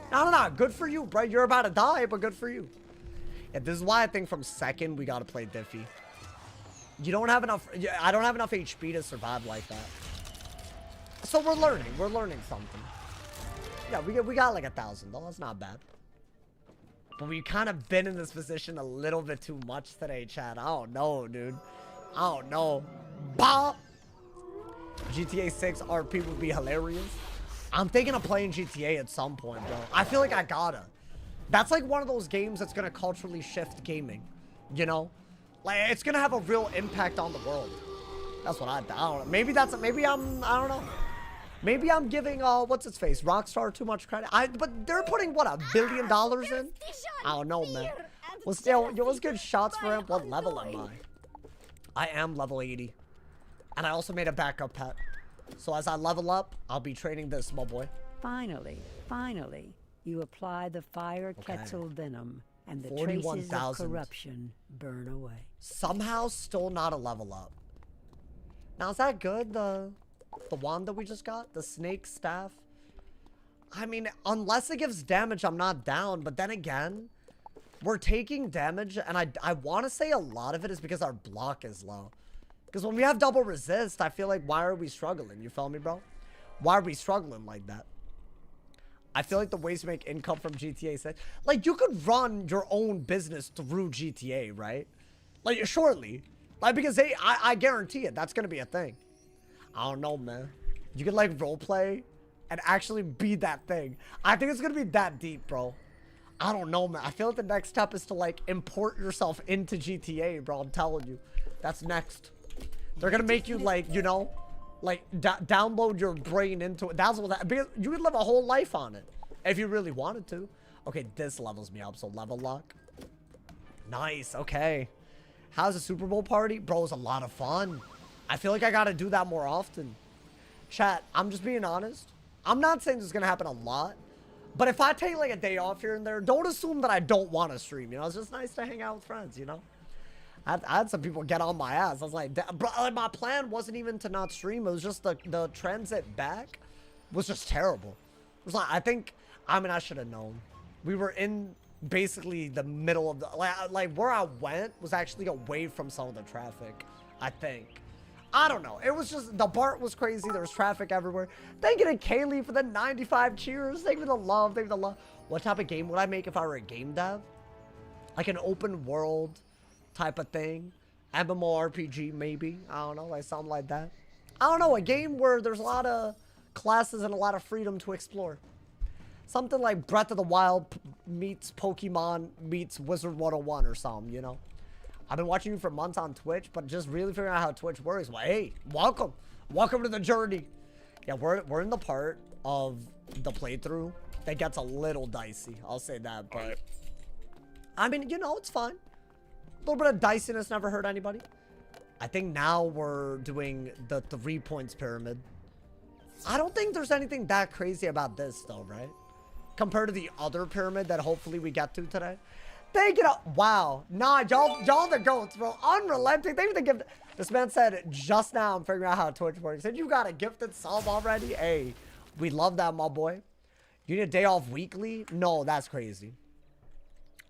No. Good for you, bro. You're about to die, but good for you. Yeah, this is why I think from second, we gotta play Diffie. You don't have enough... I don't have enough HP to survive like that. So we're learning. We're learning something. Yeah, we got like 1,000 though. That's not bad. But we've kind of been in this position a little bit too much today, Chad. I don't know, dude. I don't know. Bah! GTA 6 RP would be hilarious. I'm thinking of playing GTA at some point, bro. I feel like I gotta. That's like one of those games that's gonna culturally shift gaming. You know? Like, it's gonna have a real impact on the world. That's what I don't know. Maybe that's... Maybe I'm... I don't know. Maybe I'm giving, what's its face? Rockstar too much credit. But they're putting, what, $1 billion in? I don't know, man. Well, still, what's good shots for him? What level am I? I am level 80. And I also made a backup pet. So as I level up, I'll be training this, my boy. Finally, you apply the fire Quetzal venom, and the traces of 41,000. corruption burn away. Somehow still not a level up. Now, is that good? The wand that we just got? The snake staff? I mean, unless it gives damage, I'm not down. But then again, we're taking damage. And I want to say a lot of it is because our block is low. Because when we have double resist, I feel like, why are we struggling? You feel me, bro? Why are we struggling like that? I feel like the ways to make income from GTA 6. Like, you could run your own business through GTA, right? Like, shortly. Like, because I guarantee it. That's going to be a thing. I don't know, man. You could, like, roleplay and actually be that thing. I think it's going to be that deep, bro. I don't know, man. I feel like the next step is to, like, import yourself into GTA, bro. I'm telling you. That's next. They're going to make you, like, you know, like, download your brain into it. That's what that... Because you could live a whole life on it if you really wanted to. Okay, this levels me up, so level lock. Nice, okay. How's the Super Bowl party? Bro, it was a lot of fun. I feel like I gotta do that more often. Chat, I'm just being honest. I'm not saying this is gonna happen a lot. But if I take like a day off here and there, don't assume that I don't want to stream. You know, it's just nice to hang out with friends, you know? I had some people get on my ass. I was like, bro, my plan wasn't even to not stream. It was just the transit back was just terrible. It was like, I mean, I should have known. We were in basically the middle of the, like where I went was actually away from some of the traffic, I think. I don't know. It was just, the BART was crazy. There was traffic everywhere. Thank you to Kaylee for the 95 cheers. Thank you for the love. Thank you for the love. What type of game would I make if I were a game dev? Like an open world type of thing. MMORPG maybe. I don't know. Like something like that. I don't know. A game where there's a lot of classes and a lot of freedom to explore. Something like Breath of the Wild meets Pokemon meets Wizard101 or something, you know? I've been watching you for months on Twitch, but just really figuring out how Twitch works. Well, hey, welcome. Welcome to the journey. Yeah, we're in the part of the playthrough that gets a little dicey. I'll say that, but I mean, you know, it's fine. A little bit of diciness never hurt anybody. I think now we're doing the 3 points pyramid. I don't think there's anything that crazy about this though, right? Compared to the other pyramid that hopefully we get to today. Thank you. Wow. Nah, y'all the goats, bro. Unrelenting. Thank you for the gift. This man said, just now I'm figuring out how Twitch works. Said you got a gifted sub already? Hey, we love that, my boy. You need a day off weekly? No, that's crazy.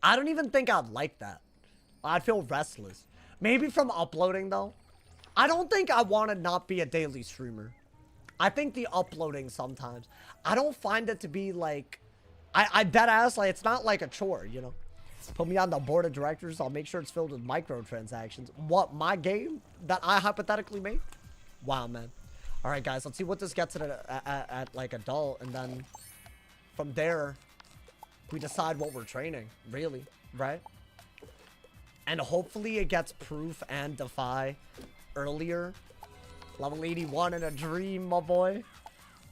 I don't even think I'd like that. I'd feel restless. Maybe from uploading, though. I don't think I want to not be a daily streamer. I think the uploading sometimes. I don't find it to be like... I dead ass, like, it's not like a chore, you know? Put me on the board of directors. I'll make sure it's filled with microtransactions. What, my game that I hypothetically made? Wow, man. All right, guys, let's see what this gets at like adult, and then from there, we decide what we're training, really, right? And hopefully it gets proof and defy earlier. Level 81 in a dream, my boy.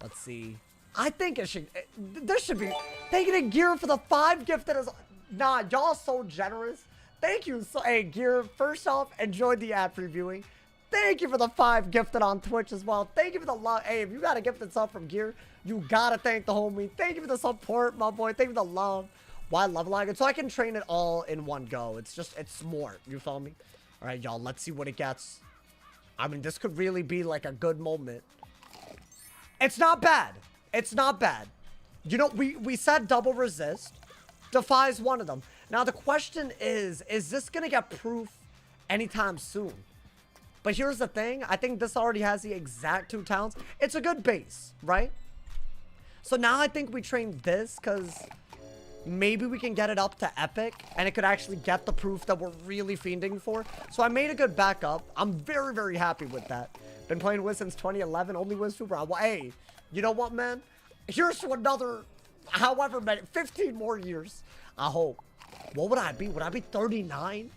Let's see. I think it should. This should be. They get a gear for the 5 gifted as. Nah, y'all so generous. Thank you. So, hey, Gear, first off, enjoyed the ad previewing. Thank you for the 5 gifted on Twitch as well. Thank you for the love. Hey, if you got a gifted sub from Gear, you gotta thank the homie. Thank you for the support, my boy. Thank you for the love. Why leveling it? So I can train it all in one go. It's just, it's smart. You feel me? All right, y'all, let's see what it gets. I mean, this could really be like a good moment. It's not bad. It's not bad. You know, we said double resist. Defies one of them. Now, the question is this going to get proof anytime soon? But here's the thing. I think this already has the exact 2 talents. It's a good base, right? So now I think we train this because maybe we can get it up to epic and it could actually get the proof that we're really fiending for. So I made a good backup. I'm very, very happy with that. Been playing Wiz since 2011. Only Wiz Super. Well, hey, you know what, man? Here's to another... however many, 15 more years, I hope. What would I be? Would I be 39?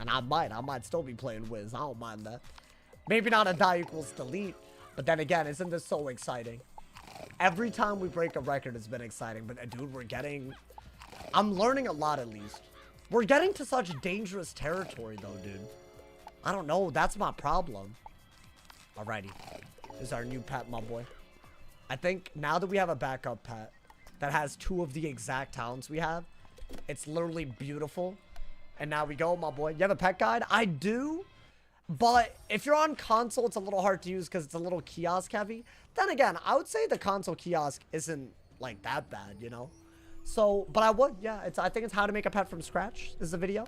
And I might still be playing Wiz. I don't mind that. Maybe not a die equals delete, but then again, isn't this so exciting? Every time we break a record, it's been exciting. But dude, I'm learning a lot at least. We're getting to such dangerous territory though, dude. I don't know. That's my problem. Alrighty. This is our new pet, my boy. I think now that we have a backup pet that has 2 of the exact talents we have, it's literally beautiful. And now we go, my boy. You have a pet guide? I do. But if you're on console, it's a little hard to use because it's a little kiosk heavy. Then again, I would say the console kiosk isn't like that bad, you know? So, but I would, yeah. I think it's how to make a pet from scratch is the video.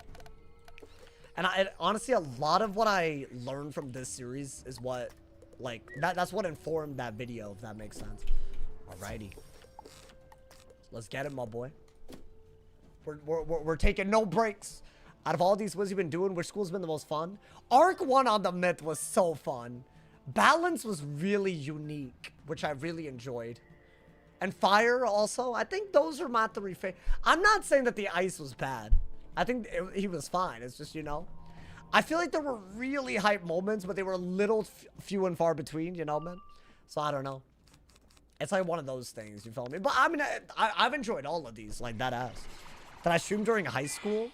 And honestly, a lot of what I learned from this series is what, like, that's what informed that video, if that makes sense. Alrighty. Let's get it, my boy. We're taking no breaks. Out of all these Wiz you've been doing, which school's been the most fun? Arc 1 on the Myth was so fun. Balance was really unique, which I really enjoyed. And Fire also. I think those are my 3 favorites. I'm not saying that the Ice was bad. I think he was fine. It's just, you know. I feel like there were really hype moments, but they were a little few and far between, you know, man? So I don't know. It's like one of those things, you feel me? But I mean, I've enjoyed all of these, like that ass. Did I stream during high school?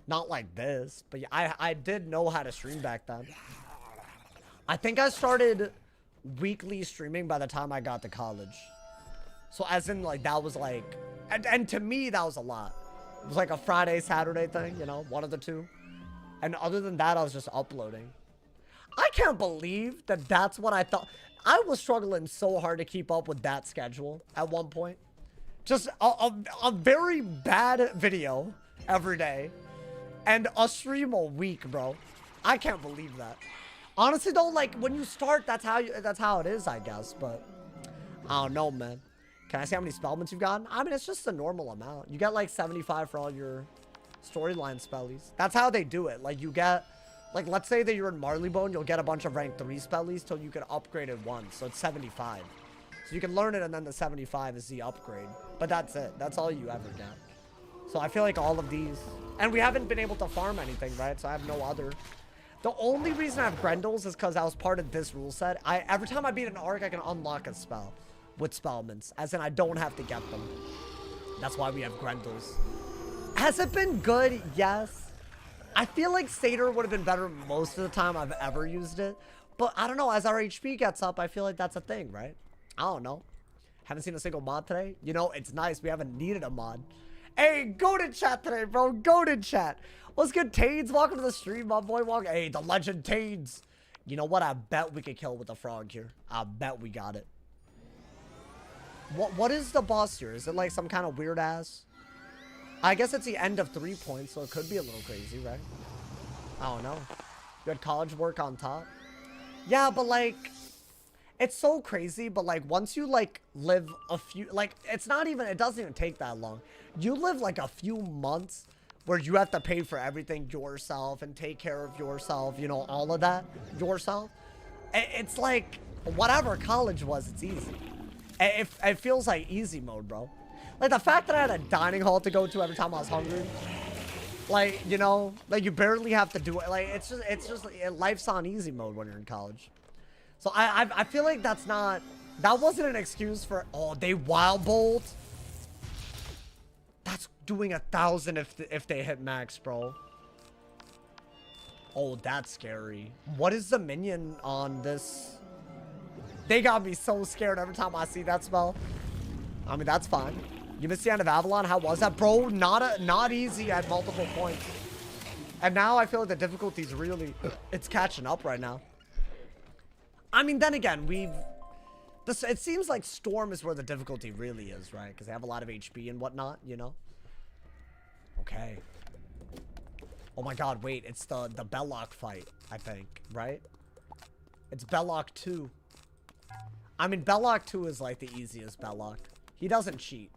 Not like this, but yeah, I did know how to stream back then. I think I started weekly streaming by the time I got to college. So as in, like, that was like, and to me, that was a lot. It was like a Friday, Saturday thing, you know, one of the 2. And other than that, I was just uploading. I can't believe that that's what I thought. I was struggling so hard to keep up with that schedule at one point. Just a very bad video every day. And a stream a week, bro. I can't believe that. Honestly, though, like, when you start, that's how it is, I guess. But I don't know, man. Can I see how many spellements you've gotten? I mean, it's just a normal amount. You get, like, 75 for all your storyline spellies. That's how they do it. Like, you get... Like, let's say that you're in Marleybone, you'll get a bunch of rank 3 spellies till you can upgrade it once. So it's 75. So you can learn it, and then the 75 is the upgrade. But that's it. That's all you ever get. So I feel like all of these... And we haven't been able to farm anything, right? So I have no other... The only reason I have Grendels is because I was part of this rule set. Every time I beat an arc, I can unlock a spell with spellements. As in, I don't have to get them. That's why we have Grendels. Has it been good? Yes. I feel like Satyr would have been better most of the time I've ever used it. But I don't know. As our HP gets up, I feel like that's a thing, right? I don't know. Haven't seen a single mod today. You know, it's nice. We haven't needed a mod. Hey, go to chat today, bro. Go to chat. What's good, Tades? Welcome to the stream, my boy. Hey, the legend Tades. You know what? I bet we could kill with the frog here. I bet we got it. What is the boss here? Is it like some kind of weird ass? I guess it's the end of 3 points, so it could be a little crazy, right? I don't know. You had college work on top. Yeah, but like, it's so crazy. But like, once you like live a few, like, it's not even, it doesn't even take that long. You live like a few months where you have to pay for everything yourself and take care of yourself, you know, all of that yourself. It's like, whatever college was, it's easy. It feels like easy mode, bro. Like, the fact that I had a dining hall to go to every time I was hungry. Like, you know, like, you barely have to do it. Like, it's just life's on easy mode when you're in college. So, I feel like that wasn't an excuse for, oh, they wild bolt. That's doing 1,000 if they hit max, bro. Oh, that's scary. What is the minion on this? They got me so scared every time I see that spell. I mean, that's fine. You missed the end of Avalon. How was that, bro? Not easy at multiple points. And now I feel like the difficulty's really, it's catching up right now. I mean, then again, it seems like Storm is where the difficulty really is, right? Because they have a lot of HP and whatnot, you know? Okay. Oh my god, wait. It's the Belloc fight, I think, right? It's Belloc 2. I mean, Belloc 2 is like the easiest Belloc. He doesn't cheat.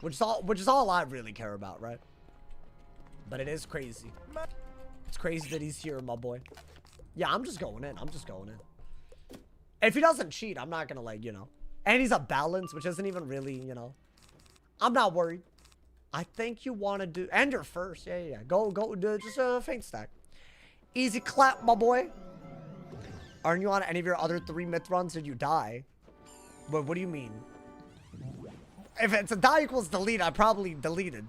Which is all I really care about, right? But it is crazy. It's crazy that he's here, my boy. Yeah, I'm just going in. I'm just going in. If he doesn't cheat, I'm not gonna, like, you know. And he's a balance, which isn't even really, you know. I'm not worried. I think you want to do... And you're first. Yeah. Go, do just a feint stack. Easy clap, my boy. Aren't you on any of your other 3 myth runs? Did you die? What do you mean? If it's a die equals delete, I probably deleted.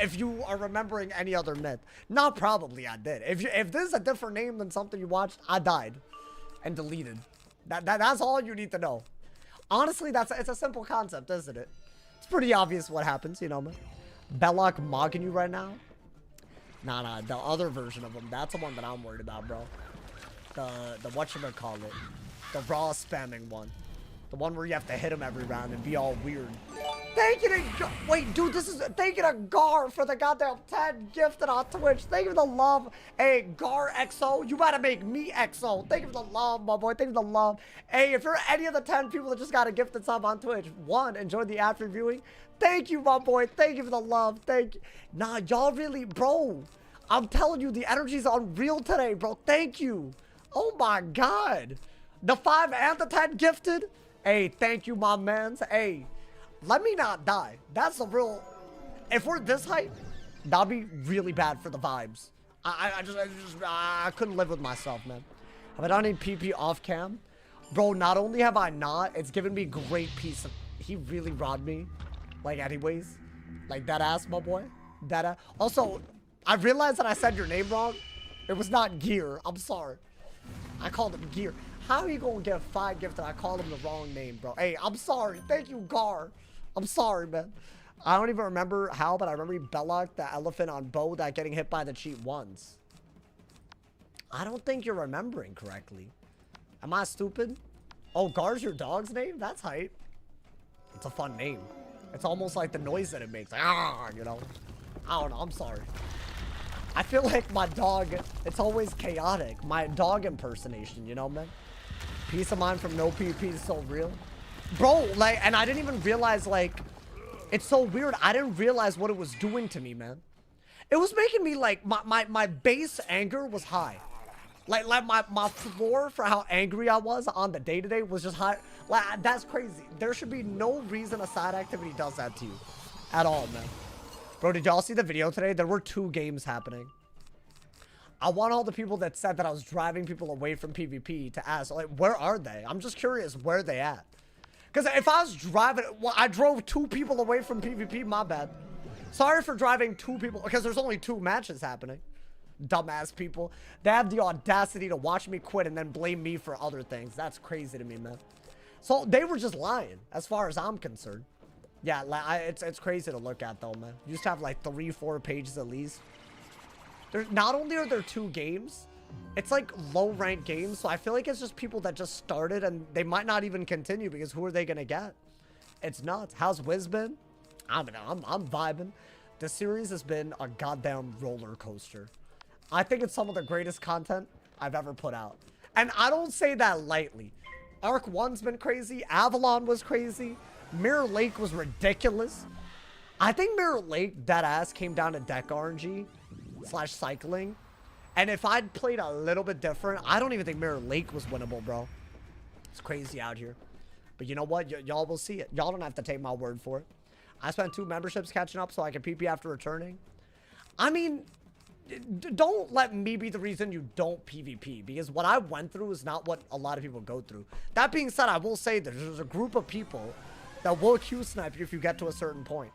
If you are remembering any other myth. Not probably, I did. If this is a different name than something you watched, I died. And deleted. That's all you need to know. Honestly, it's a simple concept, isn't it? It's pretty obvious what happens, you know, man. Belloc mocking you right now? Nah, the other version of him. That's the one that I'm worried about, bro. The whatchamacallit. The raw spamming one. The one where you have to hit him every round and be all weird. Thank you to... Wait, dude, thank you to Gar for the goddamn 10 gifted on Twitch. Thank you for the love. Hey, Gar XO, you gotta make me XO. Thank you for the love, my boy. Thank you for the love. Hey, if you're any of the 10 people that just got a gifted sub on Twitch, one, enjoy the after viewing. Thank you, my boy. Thank you for the love. Thank you. Nah, y'all really... Bro, I'm telling you, the energy's unreal today, bro. Thank you. Oh, my God. The 5 and the 10 gifted... Hey, thank you, my mans. Hey, let me not die. That's the real... If we're this hype, that'll be really bad for the vibes. I couldn't live with myself, man. Have I done any PP off cam? Bro, not only have I not, it's given me great peace of... He really robbed me. Like, anyways. Like, that ass, my boy. That ass. Also, I realized that I said your name wrong. It was not Gear. I'm sorry. I called him Gear. How are you gonna get 5 gifted? I called him the wrong name, bro. Hey, I'm sorry. Thank you, Gar. I'm sorry, man. I don't even remember how, but I remember Belloc, the elephant on Bow, that getting hit by the cheat once. I don't think you're remembering correctly. Am I stupid? Oh, Gar's your dog's name? That's hype. It's a fun name. It's almost like the noise that it makes. Like, ah, you know? I don't know. I'm sorry. I feel like my dog, it's always chaotic. My dog impersonation, you know, man? Peace of mind from no PP is so real. Bro, like, and I didn't even realize, like, it's so weird. I didn't realize what it was doing to me, man. It was making me, like, my base anger was high. Like my floor for how angry I was on the day-to-day was just high. Like, that's crazy. There should be no reason a side activity does that to you. At all, man. Bro, did y'all see the video today? There were 2 games happening. I want all the people that said that I was driving people away from PvP to ask, like, where are they? I'm just curious where they at. Because if I was driving, well, I drove 2 people away from PvP, my bad. Sorry for driving 2 people, because there's only 2 matches happening. Dumbass people. They have the audacity to watch me quit and then blame me for other things. That's crazy to me, man. So they were just lying, as far as I'm concerned. Yeah, it's crazy to look at, though, man. You just have, like, 3-4 pages at least. Not only are there 2 games, it's like low-ranked games, so I feel like it's just people that just started and they might not even continue because who are they gonna get? It's nuts. How's Wiz been? I'm vibing. The series has been a goddamn roller coaster. I think it's some of the greatest content I've ever put out. And I don't say that lightly. Arc 1's been crazy. Avalon was crazy. Mirror Lake was ridiculous. I think Mirror Lake, deadass, came down to deck RNG / cycling. And if I'd played a little bit different, I don't even think Mirror Lake was winnable, bro. It's crazy out here. But you know what? Y'all will see it. Y'all don't have to take my word for it. I spent 2 memberships catching up so I can PP after returning. I mean, don't let me be the reason you don't PvP, because what I went through is not what a lot of people go through. That being said, I will say that there's a group of people that will Q snipe you if you get to a certain point.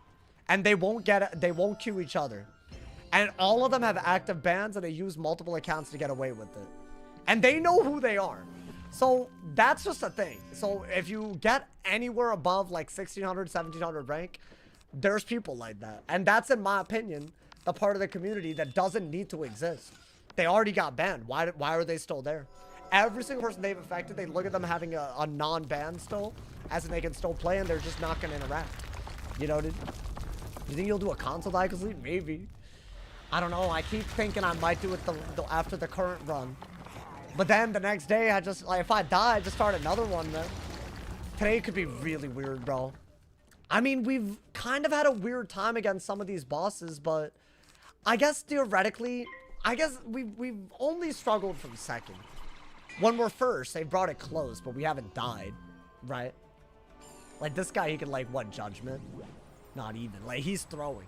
And they won't Q each other. And all of them have active bans, and they use multiple accounts to get away with it. And they know who they are. So that's just a thing. So if you get anywhere above like 1600, 1700 rank, there's people like that. And that's, in my opinion, the part of the community that doesn't need to exist. They already got banned. Why are they still there? Every single person they've affected, they look at them having a non-ban still, as in they can still play, and they're just not going to interact. You know, you think you'll do a console dive sleep? Maybe. I don't know. I keep thinking I might do it after the current run. But then the next day, I just, like, if I die, I just start another one, man. Today could be really weird, bro. I mean, we've kind of had a weird time against some of these bosses, but I guess theoretically, we've only struggled from second. When we're first, they brought it close, but we haven't died, right? Like, this guy, he can, like, what, judgment? Not even. Like, he's throwing.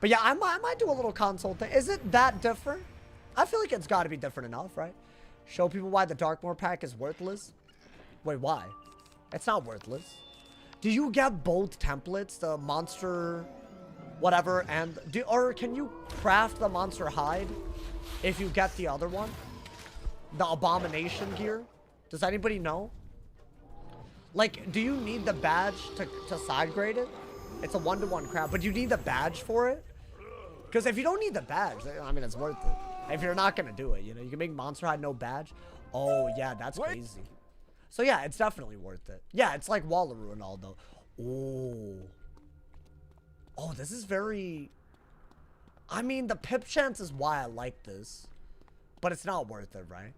But yeah, I might do a little console thing. Is it that different? I feel like it's got to be different enough, right? Show people why the Darkmoor pack is worthless. Wait, why? It's not worthless. Do you get both templates, the monster, whatever, and or can you craft the monster hide if you get the other one, the abomination gear? Does anybody know? Like, do you need the badge to side grade it? It's a 1-to-1 craft, but you need the badge for it. Because if you don't need the badge, I mean, it's worth it. If you're not going to do it, you know, you can make Monster Hide no badge. Oh, yeah, that's crazy. So, yeah, it's definitely worth it. Yeah, it's like Wallaroo and all, though. Oh. Oh, this is very... I mean, the pip chance is why I like this. But it's not worth it, right?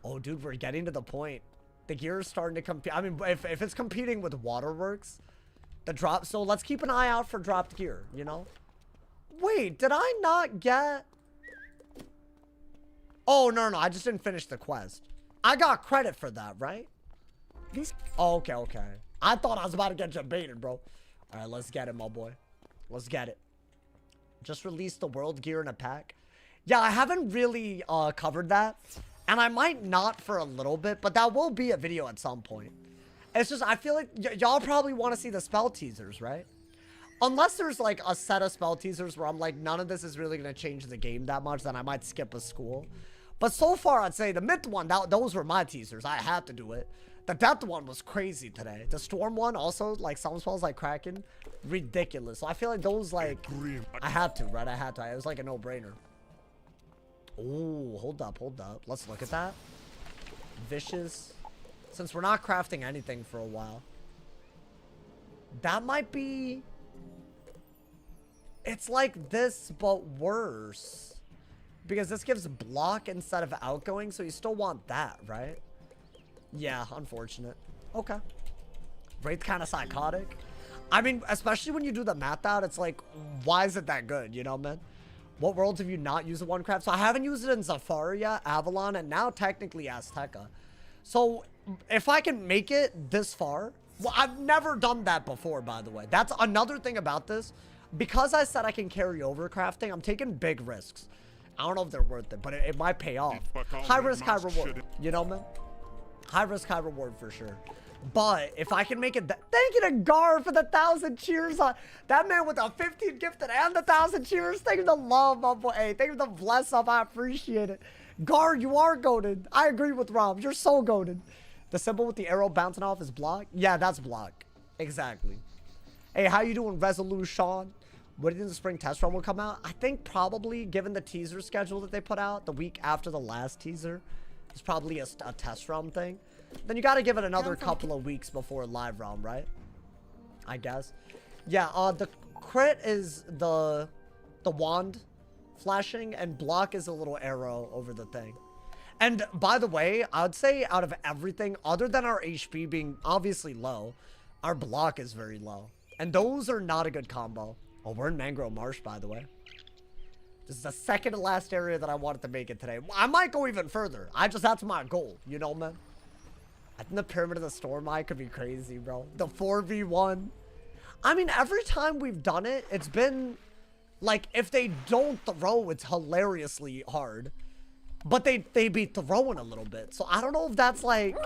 Oh, dude, we're getting to the point. The gear is starting to compete. I mean, if it's competing with Waterworks, the drop... So, let's keep an eye out for dropped gear, you know? Wait, did I not get... Oh, no, I just didn't finish the quest. I got credit for that, right? Oh, okay. I thought I was about to get you baited, bro. All right, let's get it, my boy. Let's get it. Just released the world gear in a pack. Yeah, I haven't really covered that. And I might not for a little bit, but that will be a video at some point. It's just, I feel like y'all probably want to see the spell teasers, right? Unless there's like a set of spell teasers where I'm like, none of this is really going to change the game that much, then I might skip a school. But so far, I'd say the Myth one, those were my teasers. I had to do it. The Death one was crazy today. The Storm one also, like some spells like Kraken, ridiculous. So I feel like those, like, I had to, right? I had to. It was like a no-brainer. Oh, hold up. Let's look at that. Vicious. Since we're not crafting anything for a while. That might be... It's like this, but worse. Because this gives block instead of outgoing, so you still want that, right? Yeah, unfortunate. Okay. Wraith kind of psychotic. I mean, especially when you do the math out, it's like, why is it that good, you know, man? What worlds have you not used the one craft? So I haven't used it in Zafari yet, Avalon, and now technically AZTECA. So if I can make it this far... Well, I've never done that before, by the way. That's another thing about this. Because I said I can carry over crafting, I'm taking big risks. I don't know if they're worth it, but it might pay off. High risk, high reward. You know, man? High risk, high reward for sure. But if I can make it... Thank you to Gar for the 1,000 cheers. On that man with the 15 gifted and the 1,000 cheers. Thank you for the love, my boy. Hey, thank you for the bless up. I appreciate it. Gar, you are goated. I agree with Rob. You're so goated. The symbol with the arrow bouncing off is block? Yeah, that's block. Exactly. Hey, how you doing, Resolution? When do you think the spring test run will come out? I think probably, given the teaser schedule that they put out, the week after the last teaser, it's probably a test run thing. Then you got to give it another couple of weeks before live round, right? I guess. Yeah, the crit is the wand flashing, and block is a little arrow over the thing. And by the way, I would say out of everything, other than our HP being obviously low, our block is very low. And those are not a good combo. Oh, we're in Mangrove Marsh, by the way. This is the second to last area that I wanted to make it today. I might go even further. That's my goal, you know, man? I think the Pyramid of the Storm Eye could be crazy, bro. The 4v1. I mean, every time we've done it, it's been, like, if they don't throw, it's hilariously hard. But they be throwing a little bit. So I don't know if that's, like...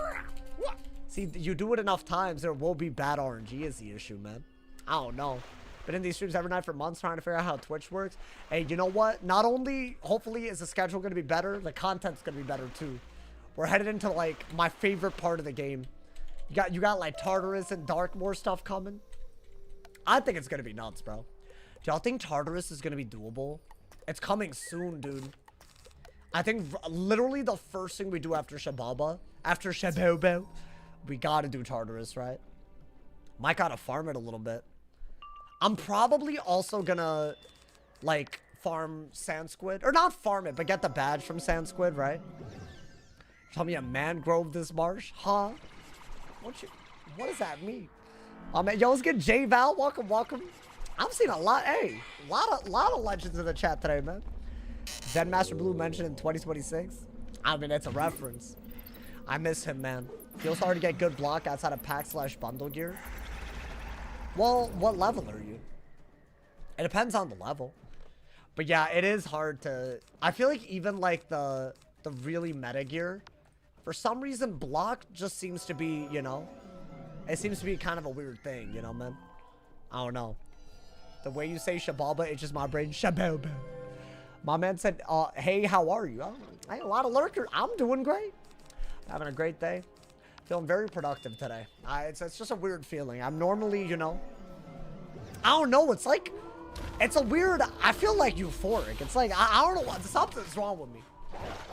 See, you do it enough times, there will be bad RNG is the issue, man. I don't know. Been in these streams every night for months trying to figure out how Twitch works. Hey, you know what? Not only, hopefully, is the schedule going to be better, the content's going to be better, too. We're headed into, like, my favorite part of the game. You got like, Tartarus and Darkmoor stuff coming. I think it's going to be nuts, bro. Do y'all think Tartarus is going to be doable? It's coming soon, dude. I think literally the first thing we do after Shababa, we got to do Tartarus, right? Might got to farm it a little bit. I'm probably also gonna, like, farm Sand Squid. Or not farm it, but get the badge from Sand Squid, right? Tell me a mangrove this marsh? Huh? What does that mean? Oh, man. Yo, let's get J-Val. Welcome, welcome. I've seen a lot. Hey, a lot of legends in the chat today, man. Zen Master Blue mentioned in 2026. I mean, it's a reference. I miss him, man. Feels hard to get good block outside of pack/bundle gear. Well, what level are you? It depends on the level. But yeah, it is hard to... I feel like even like the really meta gear, for some reason, block just seems to be, you know... It seems to be kind of a weird thing, you know, man? I don't know. The way you say Shababa, it's just my brain. Shababa. My man said, hey, how are you? Oh, hey, a lot of lurkers. I'm doing great. Having a great day. Feeling very productive today. It's just a weird feeling. I'm normally, you know, I don't know. It's like, it's a weird, I feel like euphoric. It's like, I don't know what, something's wrong with me.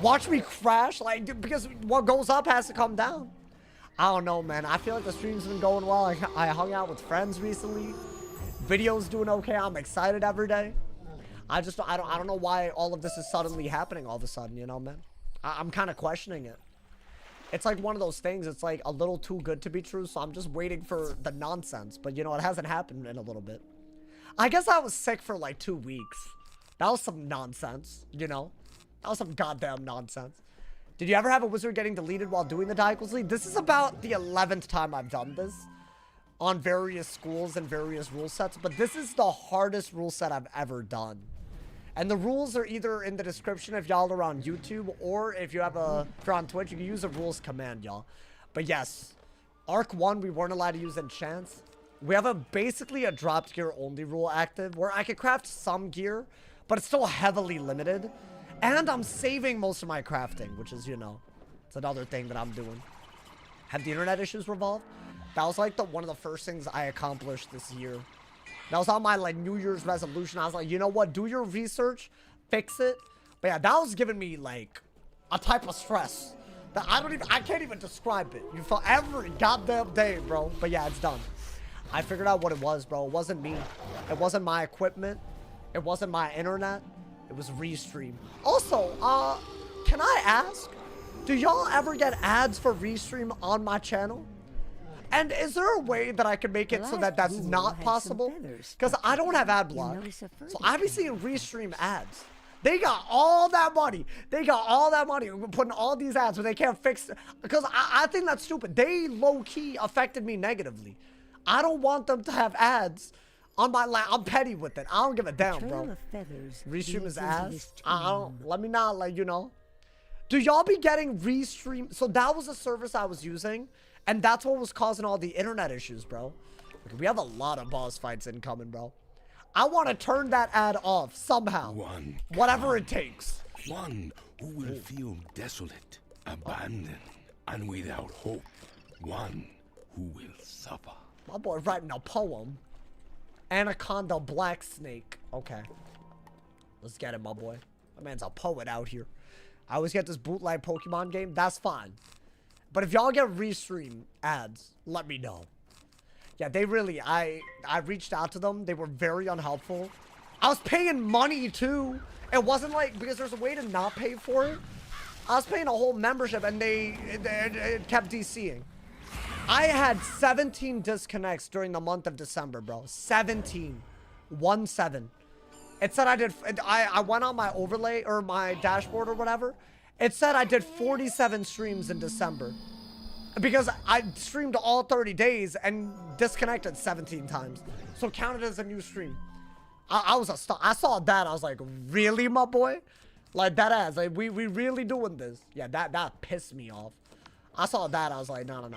Watch me crash, like, because what goes up has to come down. I don't know, man. I feel like the stream's been going well. I hung out with friends recently. Video's doing okay. I'm excited every day. I don't know why all of this is suddenly happening all of a sudden, you know, man. I'm kind of questioning it. It's like one of those things, it's like a little too good to be true, so I'm just waiting for the nonsense. But, you know, it hasn't happened in a little bit. I guess I was sick for like 2 weeks. That was some nonsense, you know? That was some goddamn nonsense. Did you ever have a wizard getting deleted while doing the Diagonals League? This is about the 11th time I've done this on various schools and various rule sets, but this is the hardest rule set I've ever done. And the rules are either in the description if y'all are on YouTube, or if you're on Twitch, you can use the rules command, y'all. But yes, Arc 1, we weren't allowed to use enchants. We have basically a dropped gear only rule active, where I could craft some gear, but it's still heavily limited. And I'm saving most of my crafting, which is, you know, it's another thing that I'm doing. Have the internet issues resolved? That was like one of the first things I accomplished this year. That was on my, like, New Year's resolution. I was like, you know what? Do your research. Fix it. But yeah, that was giving me, like, a type of stress that I can't even describe it. You feel every goddamn day, bro. But yeah, it's done. I figured out what it was, bro. It wasn't me. It wasn't my equipment. It wasn't my internet. It was Restream. Also, can I ask, do y'all ever get ads for Restream on my channel? And is there a way that I can make it so that that's not possible? Because I don't have ad block. So I be seeing Restream ads. They got all that money. They got all that money. We're putting all these ads, but they can't fix it. Because I think that's stupid. They low-key affected me negatively. I don't want them to have ads on my I'm petty with it. I don't give a damn, bro. Restream is ass. Let me not, like, you know. Do y'all be getting Restream? So that was a service I was using. And that's what was causing all the internet issues, bro. Okay, we have a lot of boss fights incoming, bro. I want to turn that ad off somehow. Whatever it takes. One who will feel desolate, abandoned, and without hope. One who will suffer. My boy writing a poem. Anaconda Black Snake. Okay. Let's get it, my boy. My man's a poet out here. I always get this bootleg Pokemon game. That's fine. But if y'all get Restream ads, let me know. Yeah, they really, I reached out to them. They were very unhelpful. I was paying money too. It wasn't like, because there's a way to not pay for it. I was paying a whole membership and it kept DCing. I had 17 disconnects during the month of December, bro. 17. 1-7. It said I went on my overlay or my dashboard or whatever. It said I did 47 streams in December. Because I streamed all 30 days and disconnected 17 times. So counted as a new stream. I saw that. I was like, really, my boy? Like, that ass. Like, we really doing this. Yeah, that pissed me off. I saw that. I was like, no.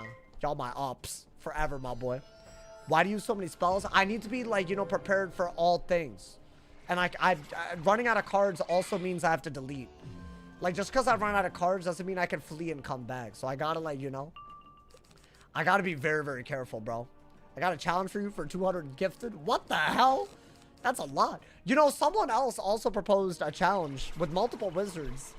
Y'all my ops forever, my boy. Why do you use so many spells? I need to be, like, you know, prepared for all things. And, like, running out of cards also means I have to delete. Like, just because I run out of cards doesn't mean I can flee and come back. So I gotta, like, you know. I gotta be very, very careful, bro. I got a challenge for you for 200 gifted. What the hell? That's a lot. You know, someone else also proposed a challenge with multiple wizards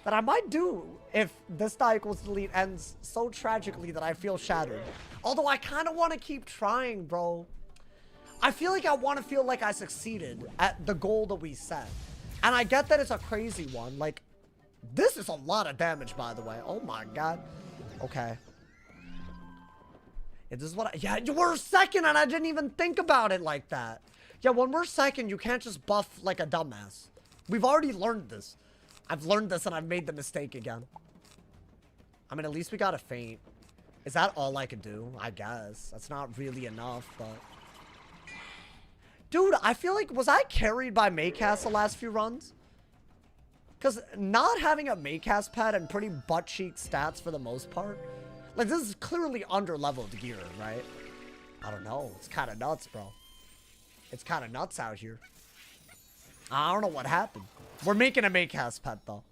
that I might do if this die equals delete ends so tragically that I feel shattered. Although I kind of want to keep trying, bro. I feel like I want to feel like I succeeded at the goal that we set. And I get that it's a crazy one. Like, this is a lot of damage, by the way. Oh my god. Okay. This is what yeah, you were second and I didn't even think about it like that. Yeah, when we're second, you can't just buff like a dumbass. We've already learned this. I've learned this and I've made the mistake again. I mean, at least we got a feint. Is that all I could do? I guess. That's not really enough, but... Dude, I feel like... Was I carried by Maycast the last few runs? Because not having a Maycast pet and pretty butt-cheek stats for the most part... Like, this is clearly under-leveled gear, right? I don't know. It's kind of nuts, bro. It's kind of nuts out here. I don't know what happened. We're making a Maycast pet, though.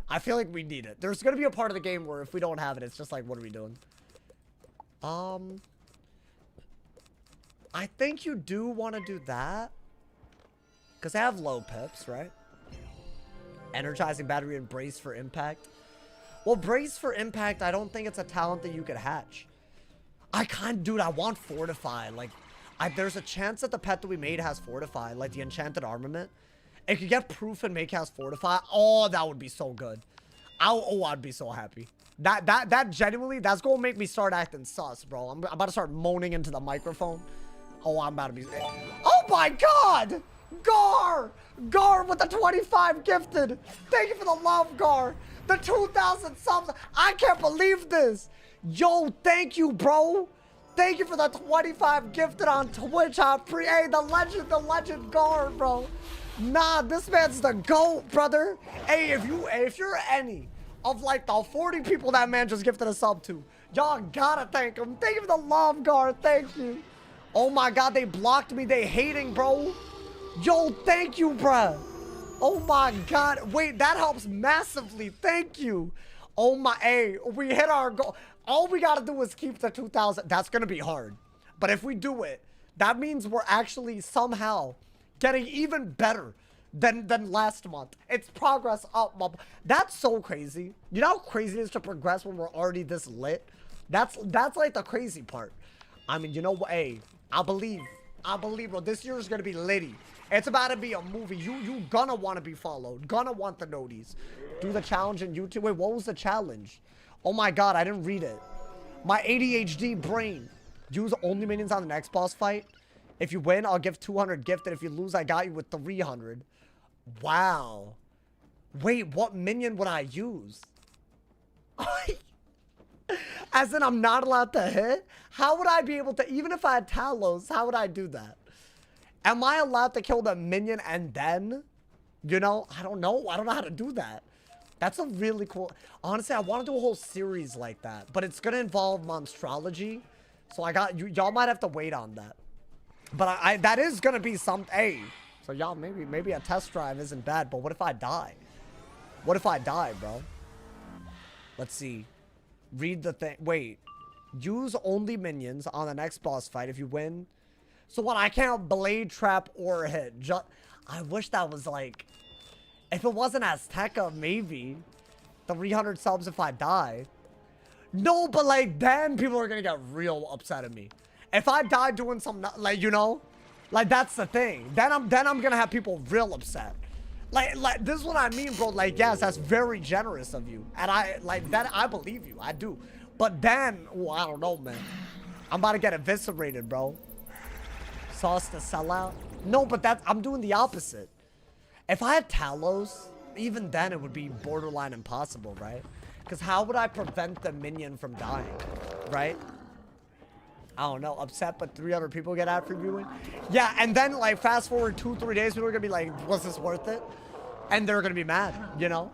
I feel like we need it. There's going to be a part of the game where if we don't have it, it's just like, what are we doing? I think you do want to do that. Because they have low pips, right? Energizing battery and brace for impact. Well, brace for impact, I don't think it's a talent that you could hatch. Dude, I want fortify. Like, there's a chance that the pet that we made has fortify, like the enchanted armament. It could get proof and make has fortify. Oh, that would be so good. I'd be so happy. That genuinely, that's gonna make me start acting sus, bro. I'm about to start moaning into the microphone. Oh, I'm about to be... Oh my god! Gar with the 25 gifted. Thank you for the love, Gar. The 2,000 subs. I can't believe this. Yo, thank you, bro. Thank you for the 25 gifted on Twitch. Hey, the legend Gar, bro. Nah, this man's the GOAT, brother. Hey, if you're any of like the 40 people that man just gifted a sub to, y'all gotta thank him. Thank you for the love, Gar. Thank you. Oh my god, they blocked me. They hating, bro. Yo, thank you, bruh. Oh my god. Wait, that helps massively. Thank you. Oh my, hey, we hit our goal. All we gotta do is keep the 2,000. That's gonna be hard. But if we do it, that means we're actually somehow getting even better than last month. It's progress up. That's so crazy. You know how crazy it is to progress when we're already this lit? That's like the crazy part. I mean, you know what? Hey, I believe, bro. This year is gonna be litty. It's about to be a movie. You gonna want to be followed. Gonna want the noties. Do the challenge in YouTube. Wait, what was the challenge? Oh my god, I didn't read it. My ADHD brain. Use only minions on the next boss fight. If you win, I'll give 200 gifted. If you lose, I got you with 300. Wow. Wait, what minion would I use? As in, I'm not allowed to hit? How would I be able to, even if I had Talos, how would I do that? Am I allowed to kill the minion and then, you know, I don't know. I don't know how to do that. That's a really cool, honestly, I want to do a whole series like that, but it's going to involve monstrology. So y'all might have to wait on that. But that is going to be hey, so y'all, maybe a test drive isn't bad, but what if I die? What if I die, bro? Let's see. Read the thing. Wait. Use only minions on the next boss fight. If you win. So what? I can't blade trap or hit. I wish that was like... If it wasn't AZTECA, maybe. 300 subs if I die. No, but like then people are gonna get real upset at me. If I die doing some, like, you know? Like that's the thing. Then I'm gonna have people real upset. Like this is what I mean, bro. Like, yes, that's very generous of you. And I believe you. I do. But then, oh, I don't know, man. I'm about to get eviscerated, bro. Sauce to sell out. No, but I'm doing the opposite. If I had Talos, even then it would be borderline impossible, right? Because how would I prevent the minion from dying, right? I don't know, upset, but 300 people get ad for viewing. Yeah, and then like fast forward 2-3 days, people are gonna be like, was this worth it? And they're gonna be mad, you know?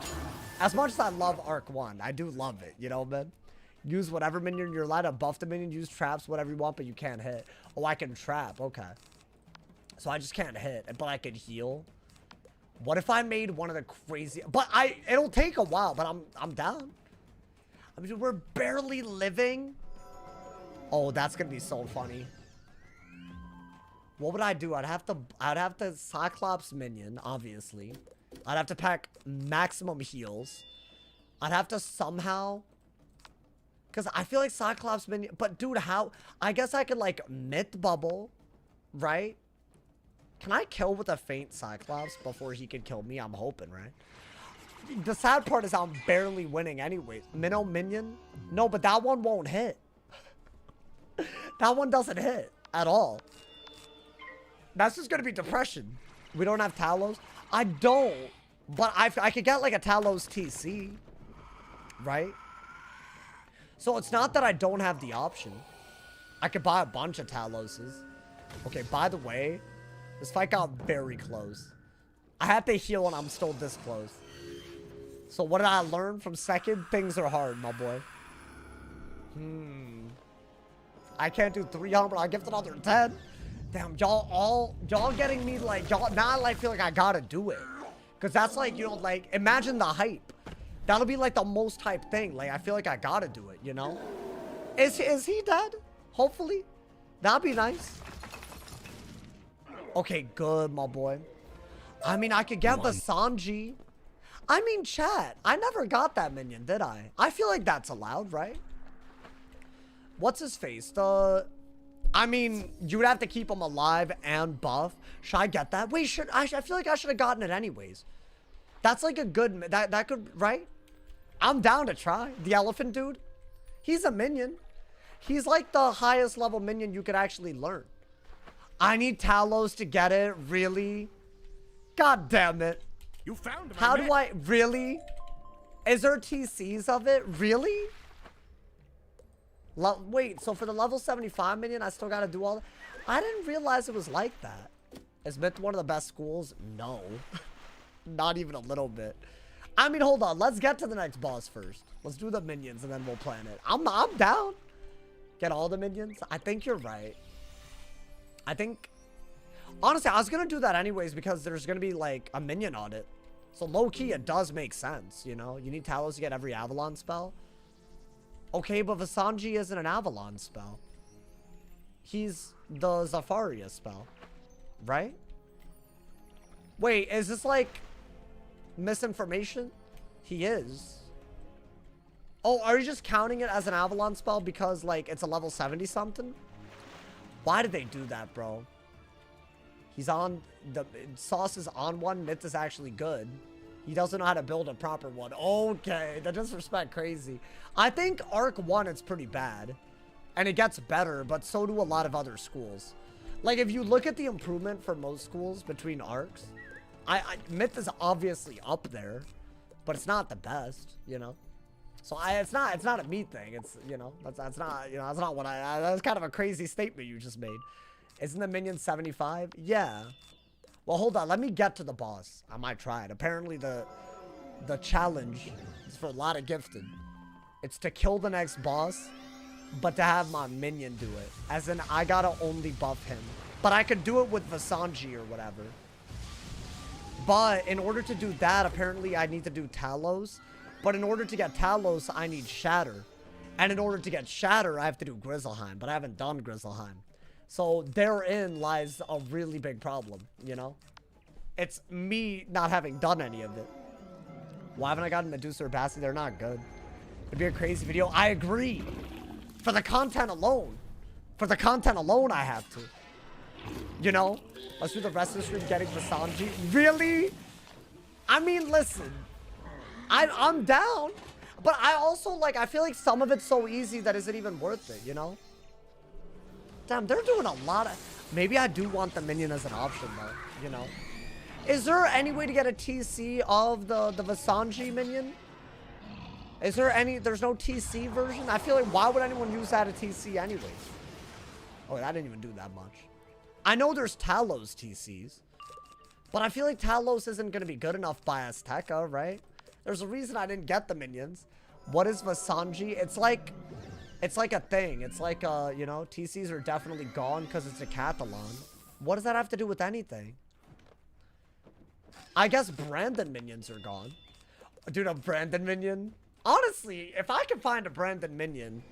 As much as I love Arc 1, I do love it, you know, man? Use whatever minion you're allowed to buff the minion, use traps, whatever you want, but you can't hit. Oh, I can trap, okay. So I just can't hit, but I can heal. What if I made one of the crazy, but it'll take a while, but I'm down. I mean, we're barely living. Oh, that's gonna be so funny. What would I do? I'd have to Cyclops minion, obviously. I'd have to pack maximum heals. I'd have to somehow, because I feel like Cyclops minion, but dude, how? I guess I could like myth bubble, right? Can I kill with a faint Cyclops before he could kill me? I'm hoping, right? The sad part is I'm barely winning anyways. Minnow minion? No, but that one won't hit. That one doesn't hit at all. That's just gonna be depression. We don't have Talos. I don't, but I could get like a Talos TC, right? So it's not that I don't have the option. I could buy a bunch of Taloses. Okay, by the way, this fight got very close. I had to heal and I'm still this close. So what did I learn from second? Things are hard, my boy. I can't do 300. I'll give another 10. Damn, y'all getting me like, y'all, now I feel like I gotta do it. Because that's like, you know, like, imagine the hype. That'll be like the most hype thing. Like, I feel like I gotta do it, you know? Is he dead? Hopefully. That'd be nice. Okay, good, my boy. I mean, I could get the Sanji. I mean, chat, I never got that minion, did I? I feel like that's allowed, right? What's his face? I mean, you would have to keep him alive and buff. Should I get that? Wait, I feel like I should have gotten it anyways. That's like a good, that could, right? I'm down to try. The elephant dude, he's a minion. He's like the highest level minion you could actually learn. I need Talos to get it, really? God damn it. You found him. How do I, really? Is there TCs of it? Really? Wait, so for the level 75 minion, I still gotta do all that? I didn't realize it was like that. Is Myth one of the best schools? No. Not even a little bit. I mean, hold on. Let's get to the next boss first. Let's do the minions and then we'll plan it. I'm down. Get all the minions? I think you're right. I think... Honestly, I was gonna do that anyways because there's gonna be like a minion on it. So low-key, it does make sense, you know? You need Talos to get every Avalon spell. Okay, but Vasanji isn't an Avalon spell. He's the Zafaria spell. Right? Wait, is this like misinformation? He is. Oh, are you just counting it as an Avalon spell because like it's a level 70 something? Why did they do that, bro? He's on the Sauce is on one. Myth is actually good. He doesn't know how to build a proper one. Okay, the disrespect crazy. I think Arc 1 is pretty bad. And it gets better, but so do a lot of other schools. Like, if you look at the improvement for most schools between arcs, Myth is obviously up there, but it's not the best, you know? So it's not a me thing. It's, you know, that's not, you know, that's not what that's kind of a crazy statement you just made. Isn't the minion 75? Yeah. Well, hold on. Let me get to the boss. I might try it. Apparently, the challenge is for a lot of gifted. It's to kill the next boss, but to have my minion do it. As in, I gotta only buff him. But I could do it with Vasanji or whatever. But in order to do that, apparently I need to do Talos. But in order to get Talos, I need Shatter. And in order to get Shatter, I have to do Grizzleheim. But I haven't done Grizzleheim. So therein lies a really big problem, you know? It's me not having done any of it. Why haven't I gotten Medusa or Bassi? They're not good. It'd be a crazy video. I agree. For the content alone. For the content alone, I have to. You know? Let's do the rest of the stream getting Vasanji. Really? I mean, listen. I'm down. But I also, like, I feel like some of it's so easy that isn't even worth it, you know? Damn, they're doing a lot of... Maybe I do want the minion as an option, though, you know? Is there any way to get a TC of the Vasanji minion? Is there any... There's no TC version? I feel like, why would anyone use that at TC anyways? Oh, that didn't even do that much. I know there's Talos TCs. But I feel like Talos isn't going to be good enough by AZTECA, right? There's a reason I didn't get the minions. What is Vasanji? It's like a thing. It's like, you know, TCs are definitely gone because it's a Catalan. What does that have to do with anything? I guess Brandon minions are gone. Dude, a Brandon minion? Honestly, if I could find a Brandon minion,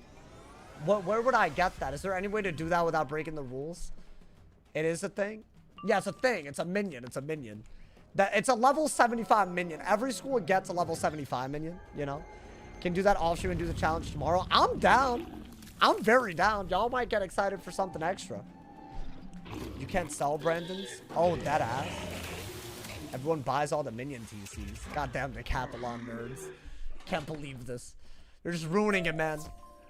where would I get that? Is there any way to do that without breaking the rules? It is a thing? Yeah, it's a thing. It's a minion. It's a minion. It's a level 75 minion. Every school gets a level 75 minion, you know? Can do that offshoot and do the challenge tomorrow. I'm down. I'm very down. Y'all might get excited for something extra. You can't sell Brandons? Oh, that ass. Everyone buys all the minion TCs. Goddamn the Catalan nerds. Can't believe this. They're just ruining it, man.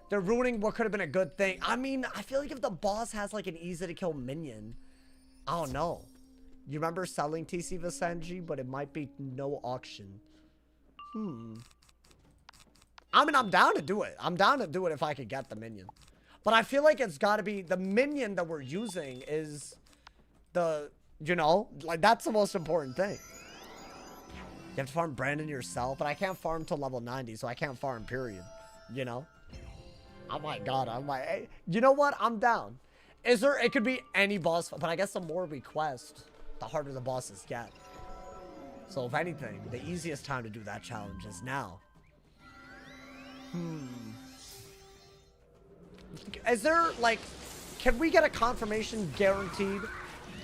They're ruining what could have been a good thing. I mean, I feel like if the boss has like an easy to kill minion, I don't know. You remember selling TC Vasanji, but it might be no auction. I mean, I'm down to do it. I'm down to do it if I could get the minion. But I feel like it's got to be the minion that we're using is the, you know, like that's the most important thing. You have to farm Brandon yourself, but I can't farm till level 90, so I can't farm, period. You know? Oh my god, I'm like, hey, you know what? I'm down. Is there, it could be any boss, but I guess the more we quest, the harder the bosses get. So if anything, the easiest time to do that challenge is now. Is there, like, can we get a confirmation guaranteed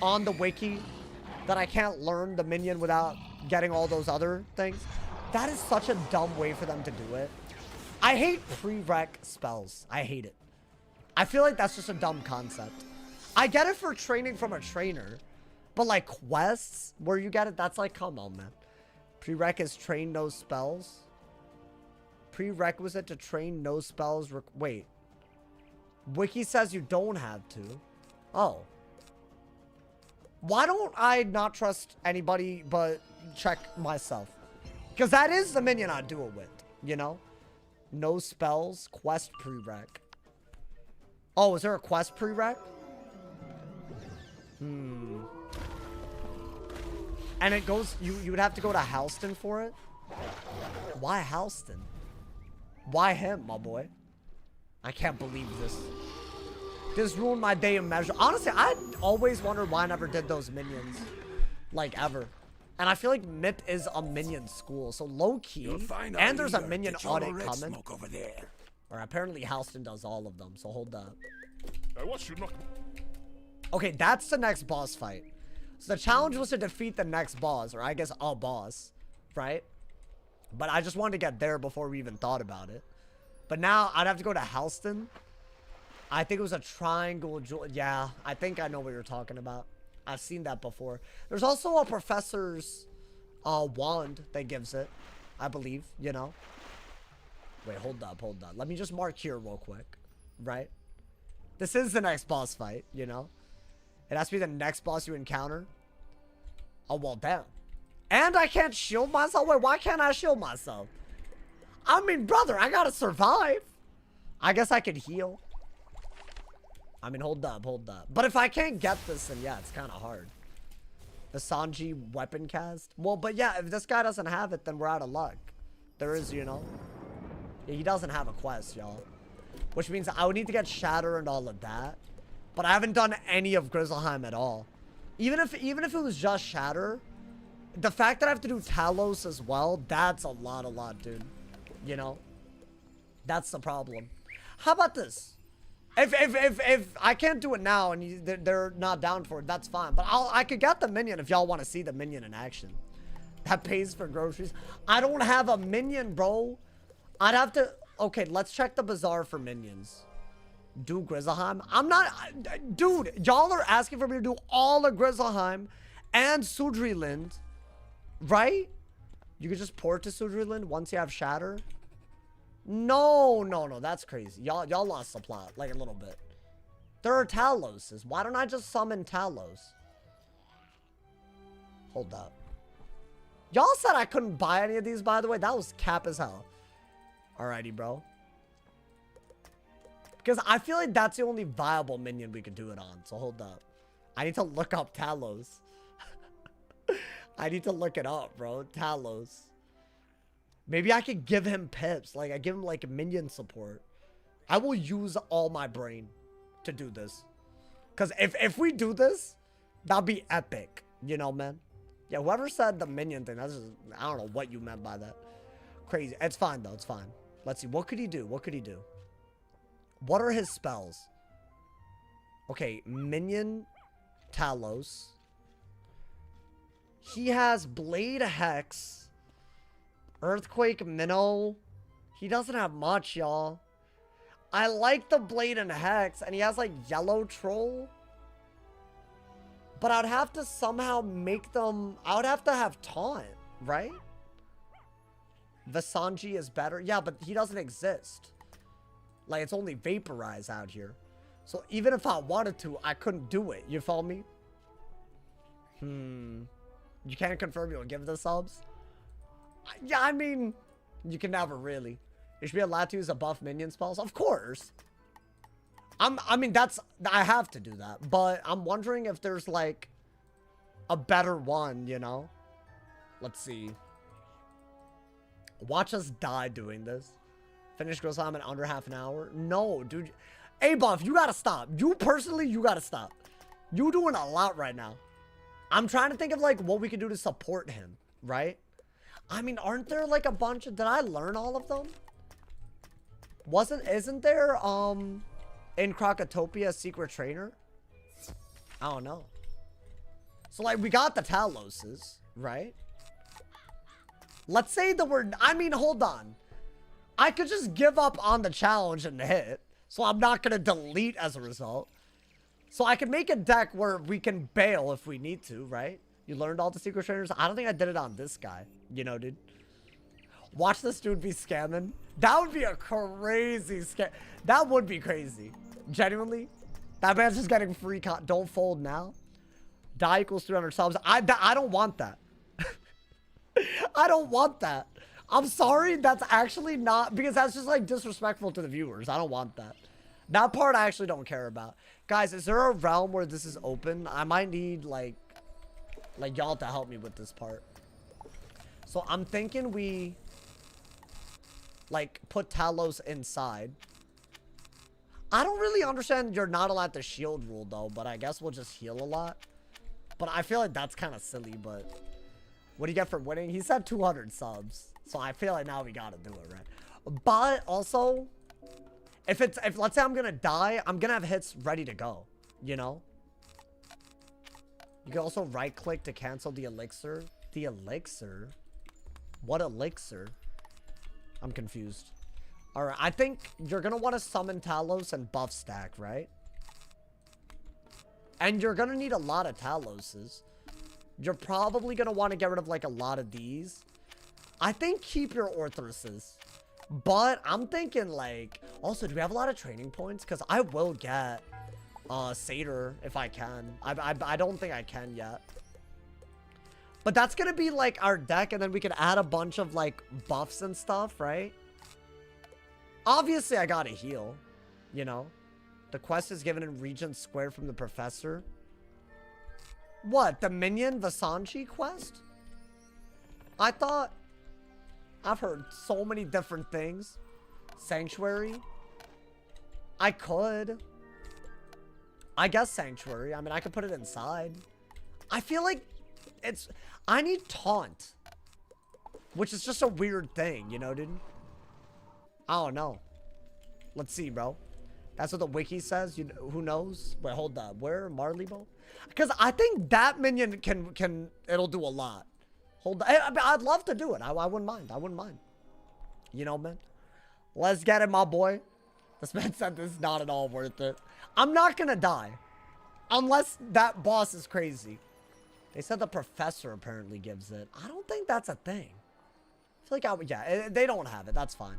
on the wiki that I can't learn the minion without getting all those other things? That is such a dumb way for them to do it. I hate prereq spells. I hate it. I feel like that's just a dumb concept. I get it for training from a trainer, but like quests where you get it, that's like, come on, man. Prereq is train no spells. Prerequisite to train no spells. Wait. Wiki says you don't have to. Oh. Why don't I not trust anybody but check myself? Because that is the minion I do it with, you know? No spells, quest prereq. Oh, is there a quest prereq? And it goes, you would have to go to Halston for it? Why Halston? Why him, my boy? I can't believe this. This ruined my day of measure. Honestly, I always wondered why I never did those minions. Like, ever. And I feel like MIP is a minion school, so low-key. And there's a minion audit coming. Over there. Or apparently Halston does all of them, so hold up. What should not... Okay, that's the next boss fight. So the challenge was to defeat the next boss, or I guess a boss, right? But I just wanted to get there before we even thought about it. But now I'd have to go to Halston. I think it was a triangle jewel. Yeah, I think I know what you're talking about. I've seen that before. There's also a professor's wand that gives it, I believe, you know. Wait, hold up. Let me just mark here real quick, right? This is the next boss fight, you know. It has to be the next boss you encounter. Oh, well, damn. And I can't shield myself? Wait, why can't I shield myself? I mean, brother, I gotta survive. I guess I could heal. I mean, hold up. But if I can't get this, then yeah, it's kind of hard. The Sanji weapon cast? Well, but yeah, if this guy doesn't have it, then we're out of luck. There is, you know. He doesn't have a quest, y'all. Which means I would need to get Shatter and all of that. But I haven't done any of Grizzleheim at all. Even if it was just Shatter, the fact that I have to do Talos as well, that's a lot, dude. You know? That's the problem. How about this? If I can't do it now and they're not down for it, that's fine. But I could get the minion if y'all want to see the minion in action. That pays for groceries. I don't have a minion, bro. I'd have to... Okay, let's check the Bazaar for minions. Do Grizzleheim? I'm not... Dude, y'all are asking for me to do all of Grizzleheim and Sudriland, right? You could just port to Sudriland once you have Shatter. No, no, no. That's crazy. Y'all lost the plot. Like, a little bit. There are Taloses. Why don't I just summon Talos? Hold up. Y'all said I couldn't buy any of these, by the way. That was cap as hell. Alrighty, bro. Because I feel like that's the only viable minion we could do it on. So hold up. I need to look up Talos. I need to look it up, bro. Talos. Maybe I could give him pips. Like, I give him, like, minion support. I will use all my brain to do this. Because if we do this, that'll be epic. You know, man? Yeah, whoever said the minion thing, that's just, I don't know what you meant by that. Crazy. It's fine, though. It's fine. Let's see. What could he do? What could he do? What are his spells? Okay, minion Talos. He has Blade Hex. Earthquake Minnow. He doesn't have much, y'all. I like the Blade and Hex. And he has, like, Yellow Troll. But I'd have to somehow make them... I would have to have Taunt, right? Visanji is better. Yeah, but he doesn't exist. Like, it's only Vaporize out here. So even if I wanted to, I couldn't do it. You follow me? You can't confirm you'll give the subs? Yeah, I mean, you can never really. You should be allowed to use a buff minion spells. Of course. I mean, I have to do that. But I'm wondering if there's, like, a better one, you know? Let's see. Watch us die doing this. Finish Grill Slam in under half an hour. No, dude. Hey, Buff, you gotta stop. You personally, you gotta stop. You doing a lot right now. I'm trying to think of, like, what we could do to support him, right? I mean, aren't there, like, a bunch of... Did I learn all of them? Isn't there, in Crocotopia, a secret trainer? I don't know. So, like, we got the Taloses, right? Let's say the word... I mean, hold on. I could just give up on the challenge and hit. So I'm not going to delete as a result. So I can make a deck where we can bail if we need to, right? You learned all the secret trainers? I don't think I did it on this guy. You know, dude. Watch this dude be scamming. That would be a crazy scam. That would be crazy. Genuinely. That man's just getting free don't fold now. Die equals 300 subs. I don't want that. I don't want that. I'm sorry. That's actually not... Because that's just, like, disrespectful to the viewers. I don't want that. That part I actually don't care about. Guys, is there a realm where this is open? I might need, like y'all to help me with this part. So I'm thinking we, like, put Talos inside. I don't really understand you're not allowed to shield rule, though. But I guess we'll just heal a lot. But I feel like that's kind of silly, but... What do you get for winning? He said 200 subs. So I feel like now we gotta do it, right? But also... If let's say I'm gonna die, I'm gonna have hits ready to go. You know? You can also right click to cancel the elixir. The elixir? What elixir? I'm confused. Alright, I think you're gonna want to summon Talos and buff stack, right? And you're gonna need a lot of Taloses. You're probably gonna want to get rid of, like, a lot of these. I think keep your Orthruses. But I'm thinking, like... Also, do we have a lot of training points? Because I will get Satyr if I can. I don't think I can yet. But that's going to be, like, our deck. And then we can add a bunch of, like, buffs and stuff, right? Obviously, I got to heal. You know? The quest is given in region squared from the professor. What? The minion Visanji quest? I thought... I've heard so many different things. Sanctuary. I could. I guess Sanctuary. I mean, I could put it inside. I feel like it's... I need Taunt. Which is just a weird thing, you know, dude? I don't know. Let's see, bro. That's what the wiki says. You know, who knows? Wait, hold up. Where? Marleybo? Because I think that minion can... It'll do a lot. Hold on. I'd love to do it. I wouldn't mind. I wouldn't mind. You know, man. Let's get it, my boy. This man said this is not at all worth it. I'm not going to die. Unless that boss is crazy. They said the professor apparently gives it. I don't think that's a thing. feel like yeah, they don't have it. That's fine.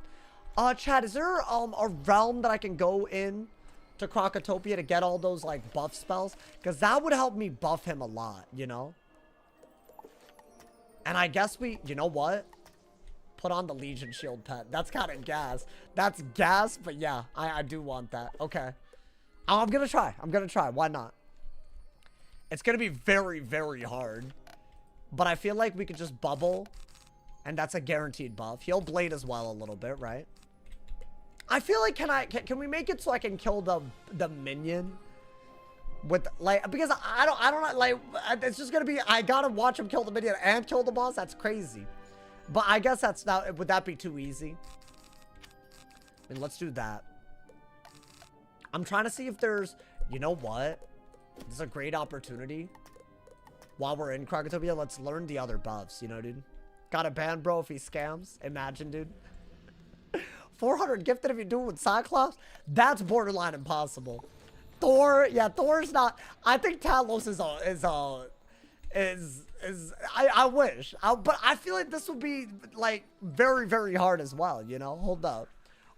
Chad, is there a realm that I can go in to Crocotopia to get all those like buff spells? Because that would help me buff him a lot, you know? And I guess you know what? Put on the Legion Shield pet. That's kind of gas. That's gas, but yeah, I do want that. Okay. I'm gonna try. I'm gonna try. Why not? It's gonna be very, very hard. But I feel like we could just bubble. And that's a guaranteed buff. He'll blade as well a little bit, right? I feel like, can we make it so I can kill the minion? With, like, because I don't, like, it's just gonna be, I gotta watch him kill the minion and kill the boss. That's crazy. But I guess that's not, would that be too easy? I mean, let's do that. I'm trying to see if there's, you know what? This is a great opportunity. While we're in Crocotopia, let's learn the other buffs, you know, dude? Got a ban, bro, if he scams. Imagine, dude. 400 gifted if you do it with Cyclops? That's borderline impossible. Thor, yeah, Thor's not. I think Talos I wish. But I feel like this would be, like, very, very hard as well, you know? Hold up.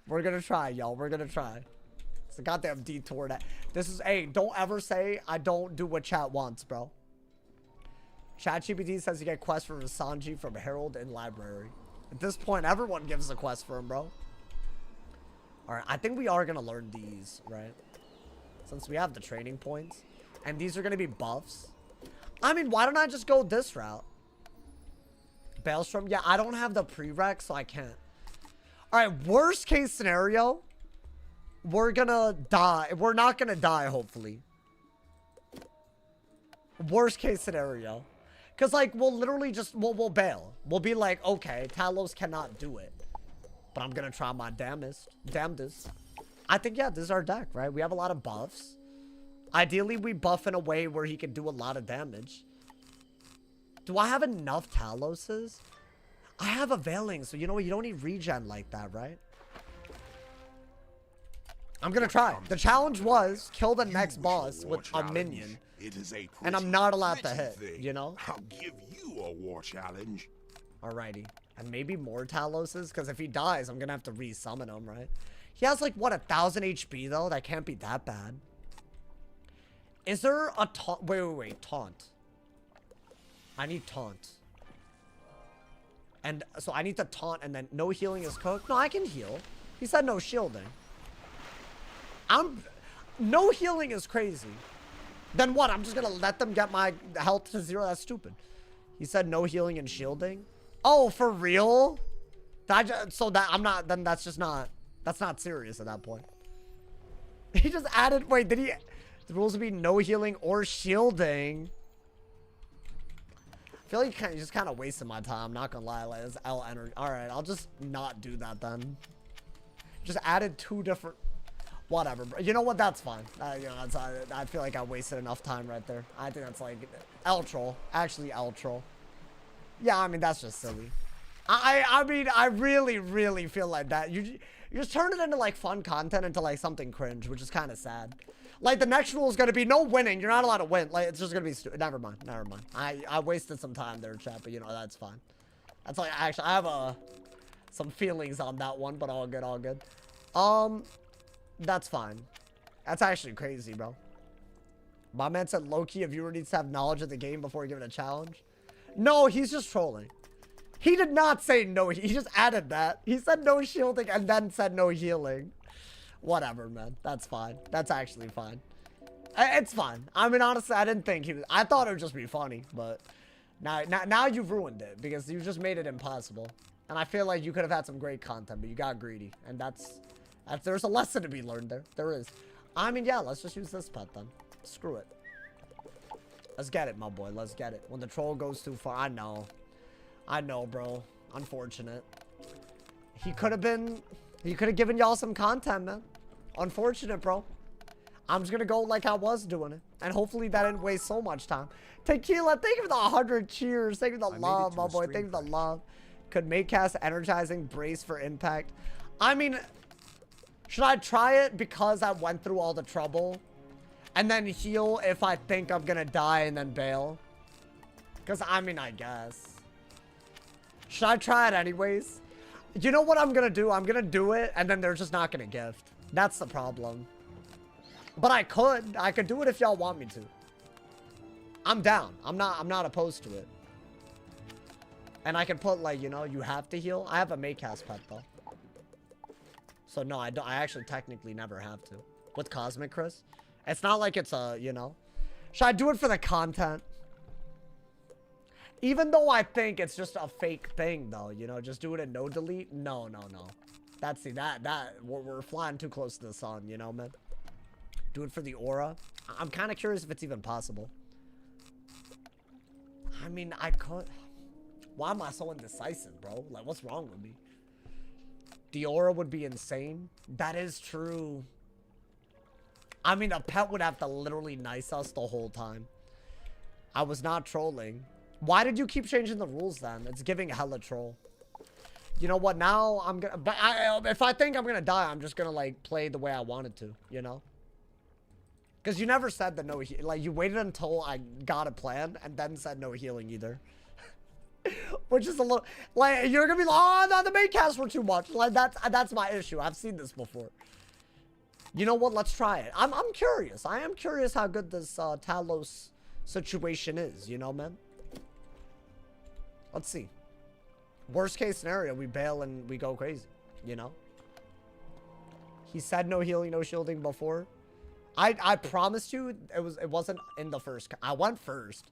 We're gonna try, y'all. We're gonna try. It's a goddamn detour that. This is, hey, don't ever say I don't do what chat wants, bro. ChatGPT says you get quests from Sanji from Herald in Library. At this point, everyone gives a quest for him, bro. Alright, I think we are gonna learn these, right? Since we have the training points. And these are gonna be buffs. I mean, why don't I just go this route? Baelstrom? Yeah, I don't have the prereq, so I can't. Alright, worst case scenario. We're gonna die. We're not gonna die, hopefully. Worst case scenario. Because, like, we'll literally just, we'll bail. We'll be like, okay, Talos cannot do it. But I'm going to try my damnedest. I think, yeah, this is our deck, right? We have a lot of buffs. Ideally, we buff in a way where he can do a lot of damage. Do I have enough Taloses? I have a Veiling, so you know what? You don't need regen like that, right? I'm going to try. The challenge was kill the next boss with a minion. And I'm not allowed to hit, you know? I'll give you a war challenge. Alrighty. And maybe more Taloses, because if he dies, I'm going to have to re-summon him, right? He has, like, what, 1,000 HP, though? That can't be that bad. Is there a taunt? Wait. Taunt. I need taunt. And so I need to taunt, and then no healing is cooked? No, I can heal. He said no shielding. No healing is crazy. Then what? I'm just gonna let them get my health to 0? That's stupid. He said no healing and shielding. Oh, for real? Then that's just not, that's not serious at that point. He just added, wait, did he, the rules would be no healing or shielding. I feel like he's just kind of wasting my time, not gonna lie. Like, it's L energy. Alright, I'll just not do that then. Just added 2 different, whatever, bro. You know what? That's fine. You know, I feel like I wasted enough time right there. I think that's like L troll. Actually, L troll. Yeah, I mean, that's just silly. I mean, I really, really feel like that. You just turn it into like fun content into like something cringe, which is kind of sad. Like the next rule is gonna be no winning. You're not allowed to win. Like it's just gonna be stupid. Never mind. I wasted some time there, chat, but you know that's fine. That's like actually I have some feelings on that one, but all good. That's fine. That's actually crazy, bro. My man said low-key a viewer needs to have knowledge of the game before giving a challenge. No, he's just trolling. He did not say no. He just added that. He said no shielding and then said no healing. Whatever, man. That's fine. That's actually fine. It's fine. I mean, honestly, I didn't think he was... I thought it would just be funny, but... Now you've ruined it because you just made it impossible. And I feel like you could have had some great content, but you got greedy. And there's a lesson to be learned there. There is. I mean, yeah, let's just use this pet then. Screw it. Let's get it, my boy. Let's get it. When the troll goes too far. I know, bro. Unfortunate. He could have given y'all some content, man. Unfortunate, bro. I'm just gonna go like I was doing it. And hopefully that didn't waste so much time. Tequila, thank you for the 100 cheers. Thank you for the love, my boy. Thank you for the love. Could make cast energizing, brace for impact. I mean, should I try it because I went through all the trouble? And then heal if I think I'm gonna die and then bail? Because, I mean, I guess. Should I try it anyways? You know what I'm gonna do? I'm gonna do it, and then they're just not gonna gift. That's the problem. But I could do it if y'all want me to. I'm down. I'm not opposed to it. And I can put, like, you know, you have to heal. I have a Maycast pet, though. So, no, I actually technically never have to. With Cosmic Chris. It's not like it's a, you know. Should I do it for the content? Even though I think it's just a fake thing, though. You know, just do it and no delete. No. That's, see, we're flying too close to the sun, you know, man. Do it for the aura. I'm kind of curious if it's even possible. I mean, I could... Why am I so indecisive, bro? Like, what's wrong with me? The aura would be insane. That is true. I mean, a pet would have to literally nice us the whole time. I was not trolling. Why did you keep changing the rules then? It's giving hella troll. You know what? Now I'm gonna... But if I think I'm gonna die, I'm just gonna, like, play the way I wanted to, you know? Because you never said the no... Like, you waited until I got a plan and then said no healing either. Which is a little, like, you're gonna be like, oh, no, the main cast were too much. Like, that's my issue. I've seen this before. You know what? Let's try it. I'm curious. I am curious how good this Talos situation is. You know, man. Let's see. Worst case scenario, we bail and we go crazy. You know. He said no healing, no shielding before. I promised you it wasn't in the first. I went first.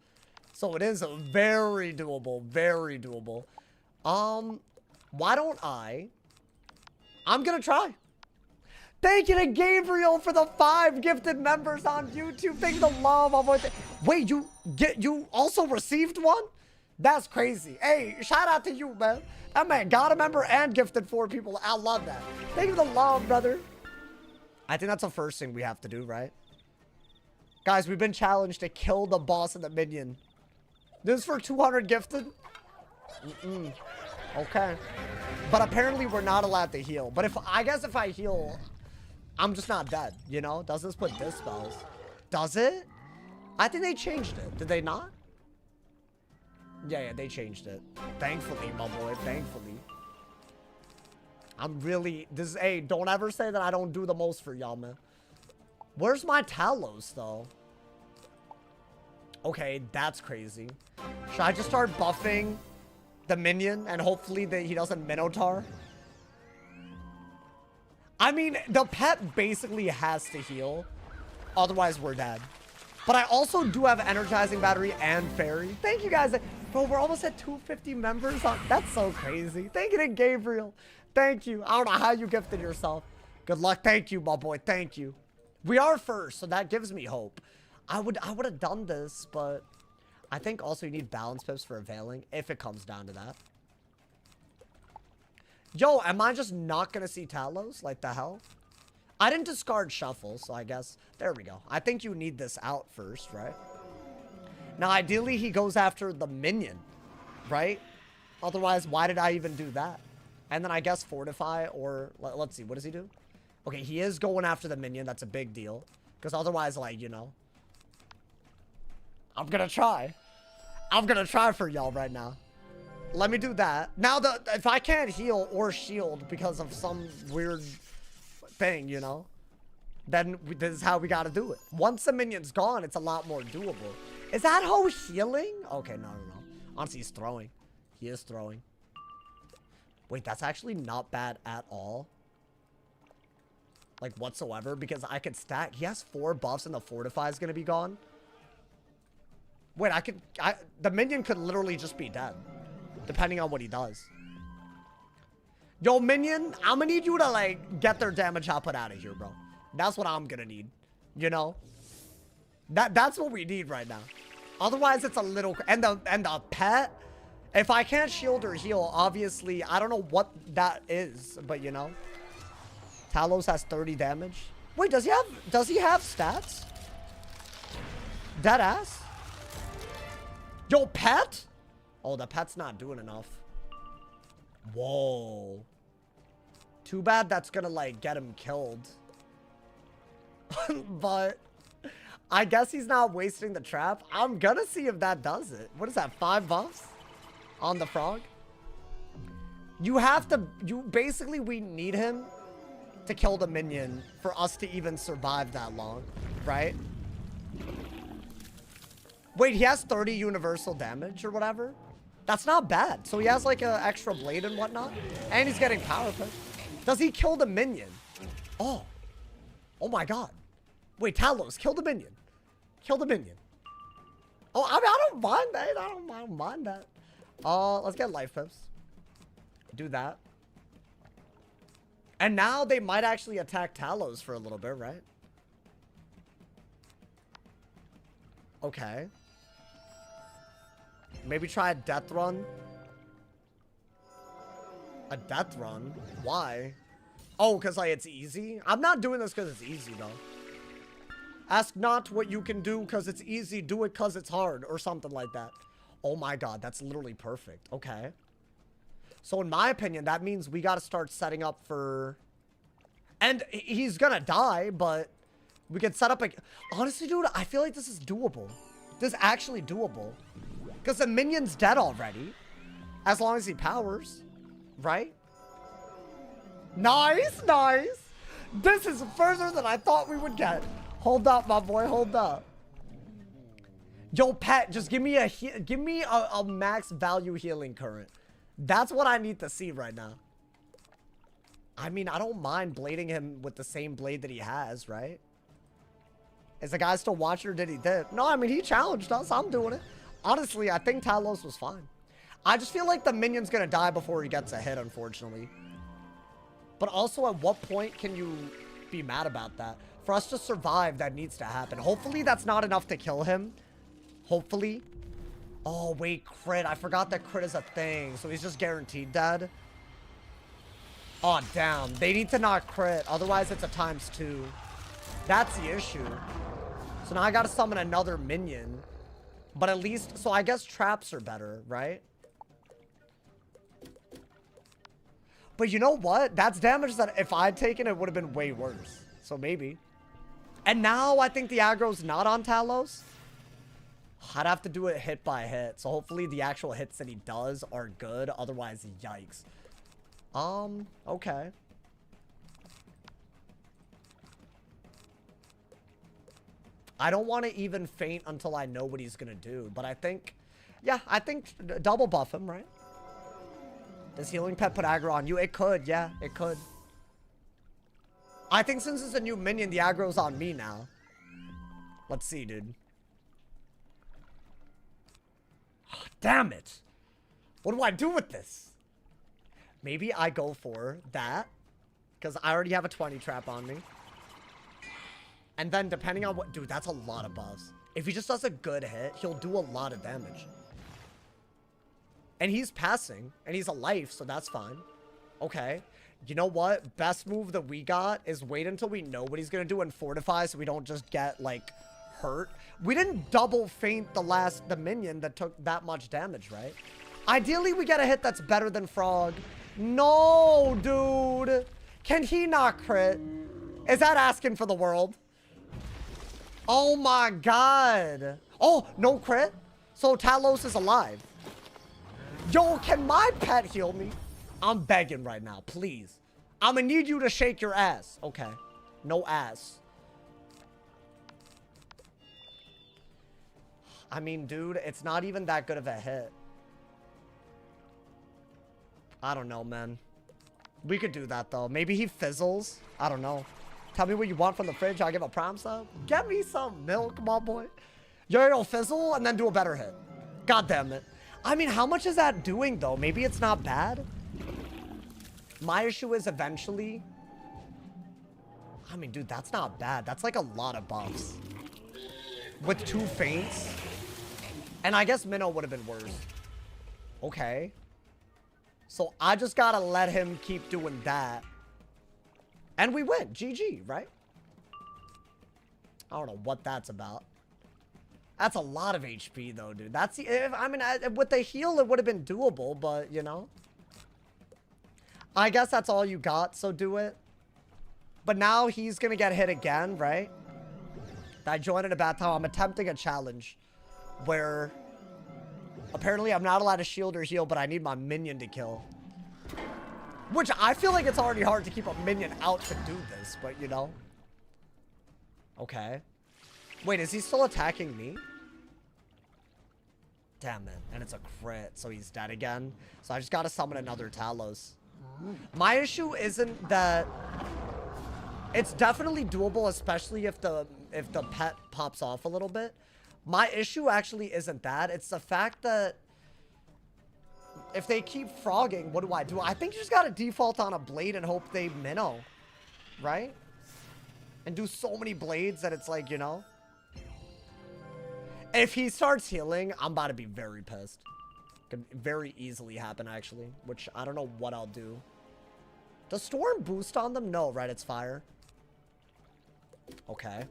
So it is very doable, very doable. Why don't I'm gonna try. Thank you to Gabriel for the 5 gifted members on YouTube. Thank you to love. Wait, you also received one? That's crazy. Hey, shout out to you, man. That man got a member and gifted 4 people. I love that. Thank you to love, brother. I think that's the first thing we have to do, right? Guys, we've been challenged to kill the boss and the minion. This is for 200 gifted? Okay. But apparently we're not allowed to heal. But I guess if I heal, I'm just not dead, you know? Does this put dispels? Does it? I think they changed it. Did they not? Yeah, they changed it. Thankfully, my boy. Thankfully. I'm really... Hey, don't ever say that I don't do the most for y'all, man. Where's my Talos, though? Okay, that's crazy. Should I just start buffing the minion and hopefully that he doesn't Minotaur? I mean, the pet basically has to heal. Otherwise, we're dead. But I also do have Energizing Battery and Fairy. Thank you guys. Bro, we're almost at 250 members. That's so crazy. Thank you to Gabriel. Thank you. I don't know how you gifted yourself. Good luck. Thank you, my boy. Thank you. We are first, so that gives me hope. I would have done this, but I think also you need balance pips for availing if it comes down to that. Yo, am I just not gonna see Talos? Like the hell? I didn't discard Shuffle, so I guess there we go. I think you need this out first, right? Now, ideally, he goes after the minion, right? Otherwise, why did I even do that? And then I guess Fortify or let's see, what does he do? Okay, he is going after the minion. That's a big deal. Because otherwise, like, you know, I'm gonna try. I'm gonna try for y'all right now. Let me do that. Now, if I can't heal or shield because of some weird thing, you know, then this is how we gotta do it. Once the minion's gone, it's a lot more doable. Is that how healing? Okay, no. Honestly, he's throwing. He is throwing. Wait, that's actually not bad at all. Like, whatsoever, because I could stack. He has 4 buffs and the Fortify is gonna be gone. Wait, the minion could literally just be dead, depending on what he does. Yo, minion, I'm gonna need you to, like, get their damage output out of here, bro. That's what I'm gonna need, you know? That's what we need right now. Otherwise, it's a little... And the pet, if I can't shield or heal, obviously, I don't know what that is, but, you know? Talos has 30 damage. Wait, does he have stats? Deadass? Yo, pet? Oh, the pet's not doing enough. Whoa. Too bad that's gonna, like, get him killed. But I guess he's not wasting the trap. I'm gonna see if that does it. What is that, 5 buffs on the frog? You have to, basically, we need him to kill the minion for us to even survive that long, right? Wait, he has 30 universal damage or whatever? That's not bad. So he has like an extra blade and whatnot. And he's getting power push. Does he kill the minion? Oh. Oh my god. Wait, Talos, kill the minion. Kill the minion. Oh, I mean, I don't mind that. I don't mind that. Let's get life pips. Do that. And now they might actually attack Talos for a little bit, right? Okay. Maybe try a death run. A death run? Why? Oh, because like it's easy? I'm not doing this because it's easy though. Ask not what you can do because it's easy. Do it because it's hard or something like that. Oh my god, that's literally perfect. Okay. So in my opinion, that means we got to start setting up for... And he's gonna die, but we can set up a... Honestly, dude, I feel like this is doable. This is actually doable. Because the minion's dead already. As long as he powers. Right? Nice, nice. This is further than I thought we would get. Hold up, my boy, hold up. Yo, pet, just give me a max value healing current. That's what I need to see right now. I mean, I don't mind blading him with the same blade that he has, right? Is the guy still watching or did he dip? No, I mean, he challenged us. I'm doing it. Honestly, I think Talos was fine. I just feel like the minion's gonna die before he gets a hit, unfortunately. But also, at what point can you be mad about that? For us to survive, that needs to happen. Hopefully, that's not enough to kill him. Hopefully. Oh, wait, crit. I forgot that crit is a thing. So he's just guaranteed dead. Oh, damn. They need to not crit. Otherwise, it's a ×2. That's the issue. So now I gotta summon another minion. But at least... So I guess traps are better, right? But you know what? That's damage that if I'd taken, it would have been way worse. So maybe. And now I think the aggro's not on Talos. I'd have to do it hit by hit. So hopefully the actual hits that he does are good. Otherwise, yikes. Okay. I don't want to even faint until I know what he's going to do. But I think, yeah, I think double buff him, right? Does healing pet put aggro on you? It could, yeah, it could. I think since it's a new minion, the aggro's on me now. Let's see, dude. Oh, damn it. What do I do with this? Maybe I go for that. Because I already have a 20 trap on me. And then depending on what... Dude, that's a lot of buffs. If he just does a good hit, he'll do a lot of damage. And he's passing. And he's a life, so that's fine. Okay. You know what? Best move that we got is wait until we know what he's going to do and fortify so we don't just get, like, hurt. We didn't double feint the minion that took that much damage, right? Ideally, we get a hit that's better than Frog. No, dude. Can he not crit? Is that asking for the world? Oh my god. Oh, no crit? So Talos is alive. Yo, can my pet heal me? I'm begging right now, please. I'm gonna need you to shake your ass. Okay. No ass. I mean, dude, it's not even that good of a hit. I don't know, man. We could do that, though. Maybe he fizzles. I don't know. Tell me what you want from the fridge. I'll give a prime sub. Get me some milk, my boy. You'll fizzle and then do a better hit. God damn it. I mean, how much is that doing, though? Maybe it's not bad. My issue is eventually... I mean, dude, that's not bad. That's like a lot of buffs. With 2 feints. And I guess Minnow would have been worse. Okay. So I just gotta let him keep doing that. And we win. GG, right? I don't know what that's about. That's a lot of HP, though, dude. That's the... I mean, with the heal, it would have been doable, but, you know. I guess that's all you got, so do it. But now he's gonna get hit again, right? I joined in a bad time. I'm attempting a challenge where apparently I'm not allowed to shield or heal, but I need my minion to kill. Which I feel like it's already hard to keep a minion out to do this, but you know. Okay. Wait, is he still attacking me? Damn it. And it's a crit, so he's dead again. So I just gotta summon another Talos. My issue isn't that... It's definitely doable, especially if the pet pops off a little bit. My issue actually isn't that. It's the fact that if they keep frogging, what do? I think you just gotta default on a blade and hope they minnow, right? And do so many blades that it's like, you know. If he starts healing, I'm about to be very pissed. Could very easily happen, actually. Which, I don't know what I'll do. Does Storm boost on them? No, right? It's fire. Okay.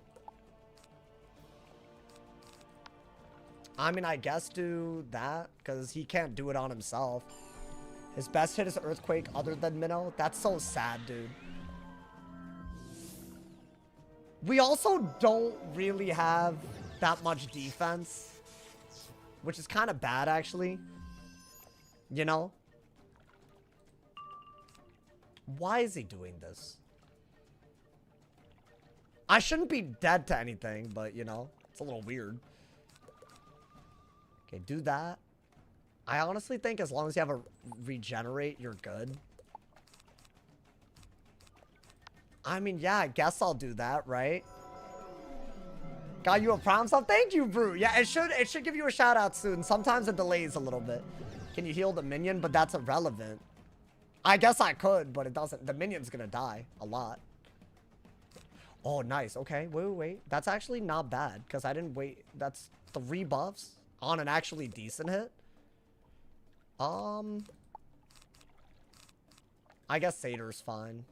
I mean, I guess do that, because he can't do it on himself. His best hit is Earthquake other than Minnow. That's so sad, dude. We also don't really have that much defense, which is kind of bad, actually. You know? Why is he doing this? I shouldn't be dead to anything, but, you know, it's a little weird. Okay, do that. I honestly think as long as you have a regenerate, you're good. I mean, yeah, I guess I'll do that, right? Got you a problem sub? Thank you, Brew. Yeah, it should give you a shout out soon. Sometimes it delays a little bit. Can you heal the minion? But that's irrelevant. I guess I could, but it doesn't. The minion's gonna die a lot. Oh, nice. Okay, wait. That's actually not bad, because I didn't wait. That's 3 buffs on an actually decent hit. I guess Satyr's fine.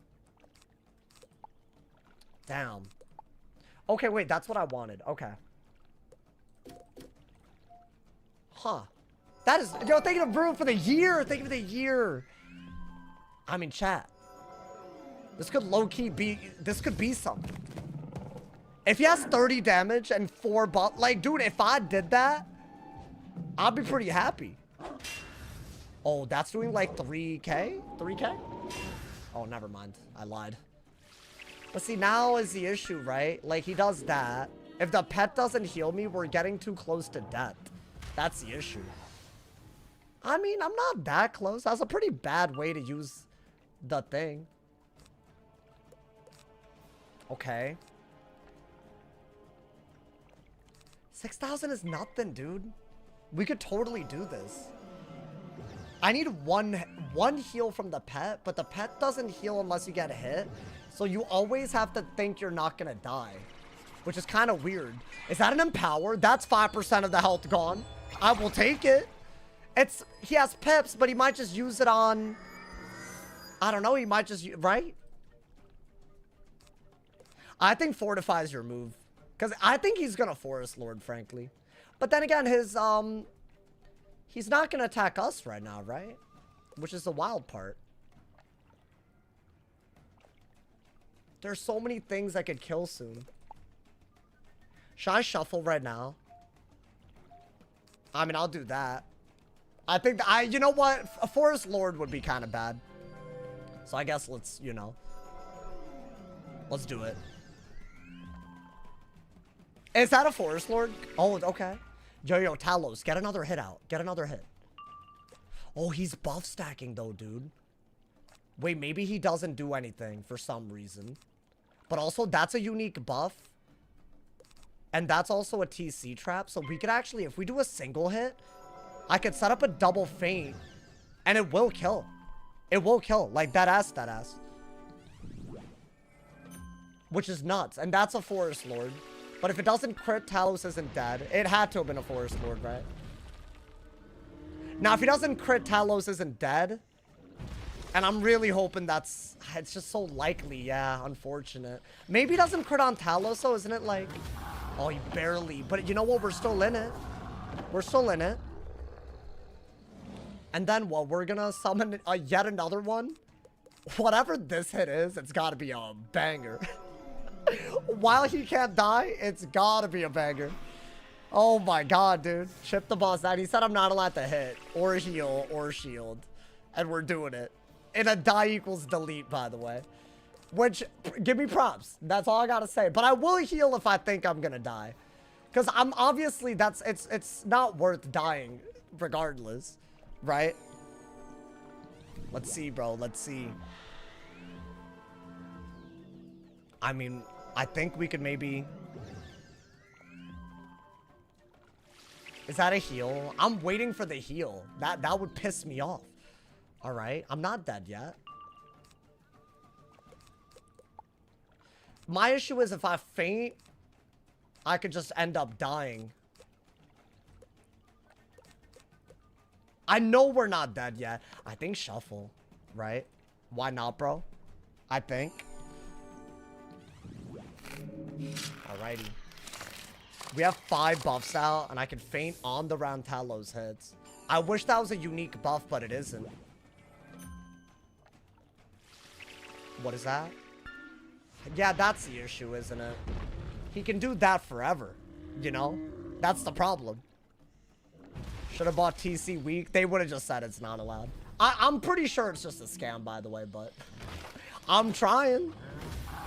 Damn. Okay, wait, that's what I wanted. Okay. Huh. That is... Yo, thank you to Brew for the year. Thank you for the year. I mean, chat. This could low-key be... This could be something. If he has 30 damage and 4 buff... Like, dude, if I did that, I'd be pretty happy. Oh, that's doing like 3k? 3k? Oh, never mind. I lied. But see, now is the issue, right? Like, he does that. If the pet doesn't heal me, we're getting too close to death. That's the issue. I mean, I'm not that close. That's a pretty bad way to use the thing. Okay. 6,000 is nothing, dude. We could totally do this. I need one heal from the pet, but the pet doesn't heal unless you get hit. So you always have to think you're not gonna die, which is kind of weird. Is that an empower? That's 5% of the health gone. I will take it. He has pips, but he might just use it on, I don't know, he might just, right? I think Fortify is your move, because I think he's gonna Forest Lord, frankly. But then again, he's not gonna attack us right now, right? Which is the wild part. There's so many things I could kill soon. Should I shuffle right now? I mean, I'll do that. I think you know what? A Forest Lord would be kind of bad. So I guess let's, you know. Let's do it. Is that a Forest Lord? Oh, okay. Yo, Talos, get another hit out. Get another hit. Oh, he's buff stacking though, dude. Wait, maybe he doesn't do anything for some reason. But also, that's a unique buff. And that's also a TC trap. So we could actually, if we do a single hit, I could set up a double feint. And it will kill. It will kill. Like, that ass. Which is nuts. And that's a Forest Lord. But if it doesn't crit, Talos isn't dead. It had to have been a Forest Lord, right? Now, if he doesn't crit, Talos isn't dead. And I'm really hoping it's just so likely. Yeah, unfortunate. Maybe he doesn't crit on Talos, though, isn't it like... Oh, he barely. But you know what? We're still in it. We're still in it. And then what? We're gonna summon yet another one? Whatever this hit is, it's gotta be a banger. While he can't die, it's gotta be a banger. Oh my god, dude. Chip the boss down. He said I'm not allowed to hit, or heal, or shield. And we're doing it. in a die equals delete, by the way. Which, give me props. That's all I gotta say. But I will heal if I think I'm gonna die. Because I'm obviously, it's not worth dying regardless. Right? Let's see, bro. Let's see. I mean, I think we could maybe... Is that a heal? I'm waiting for the heal. That would piss me off. Alright, I'm not dead yet. My issue is if I faint, I could just end up dying. I know we're not dead yet. I think shuffle, right? Why not, bro? I think. Alrighty. We have 5 buffs out, and I can faint on the round Talos hits. I wish that was a unique buff, but it isn't. What is that? Yeah, that's the issue, isn't it? He can do that forever, you know? That's the problem. Should have bought TC weak. They would have just said it's not allowed. I'm pretty sure it's just a scam, by the way, but... I'm trying.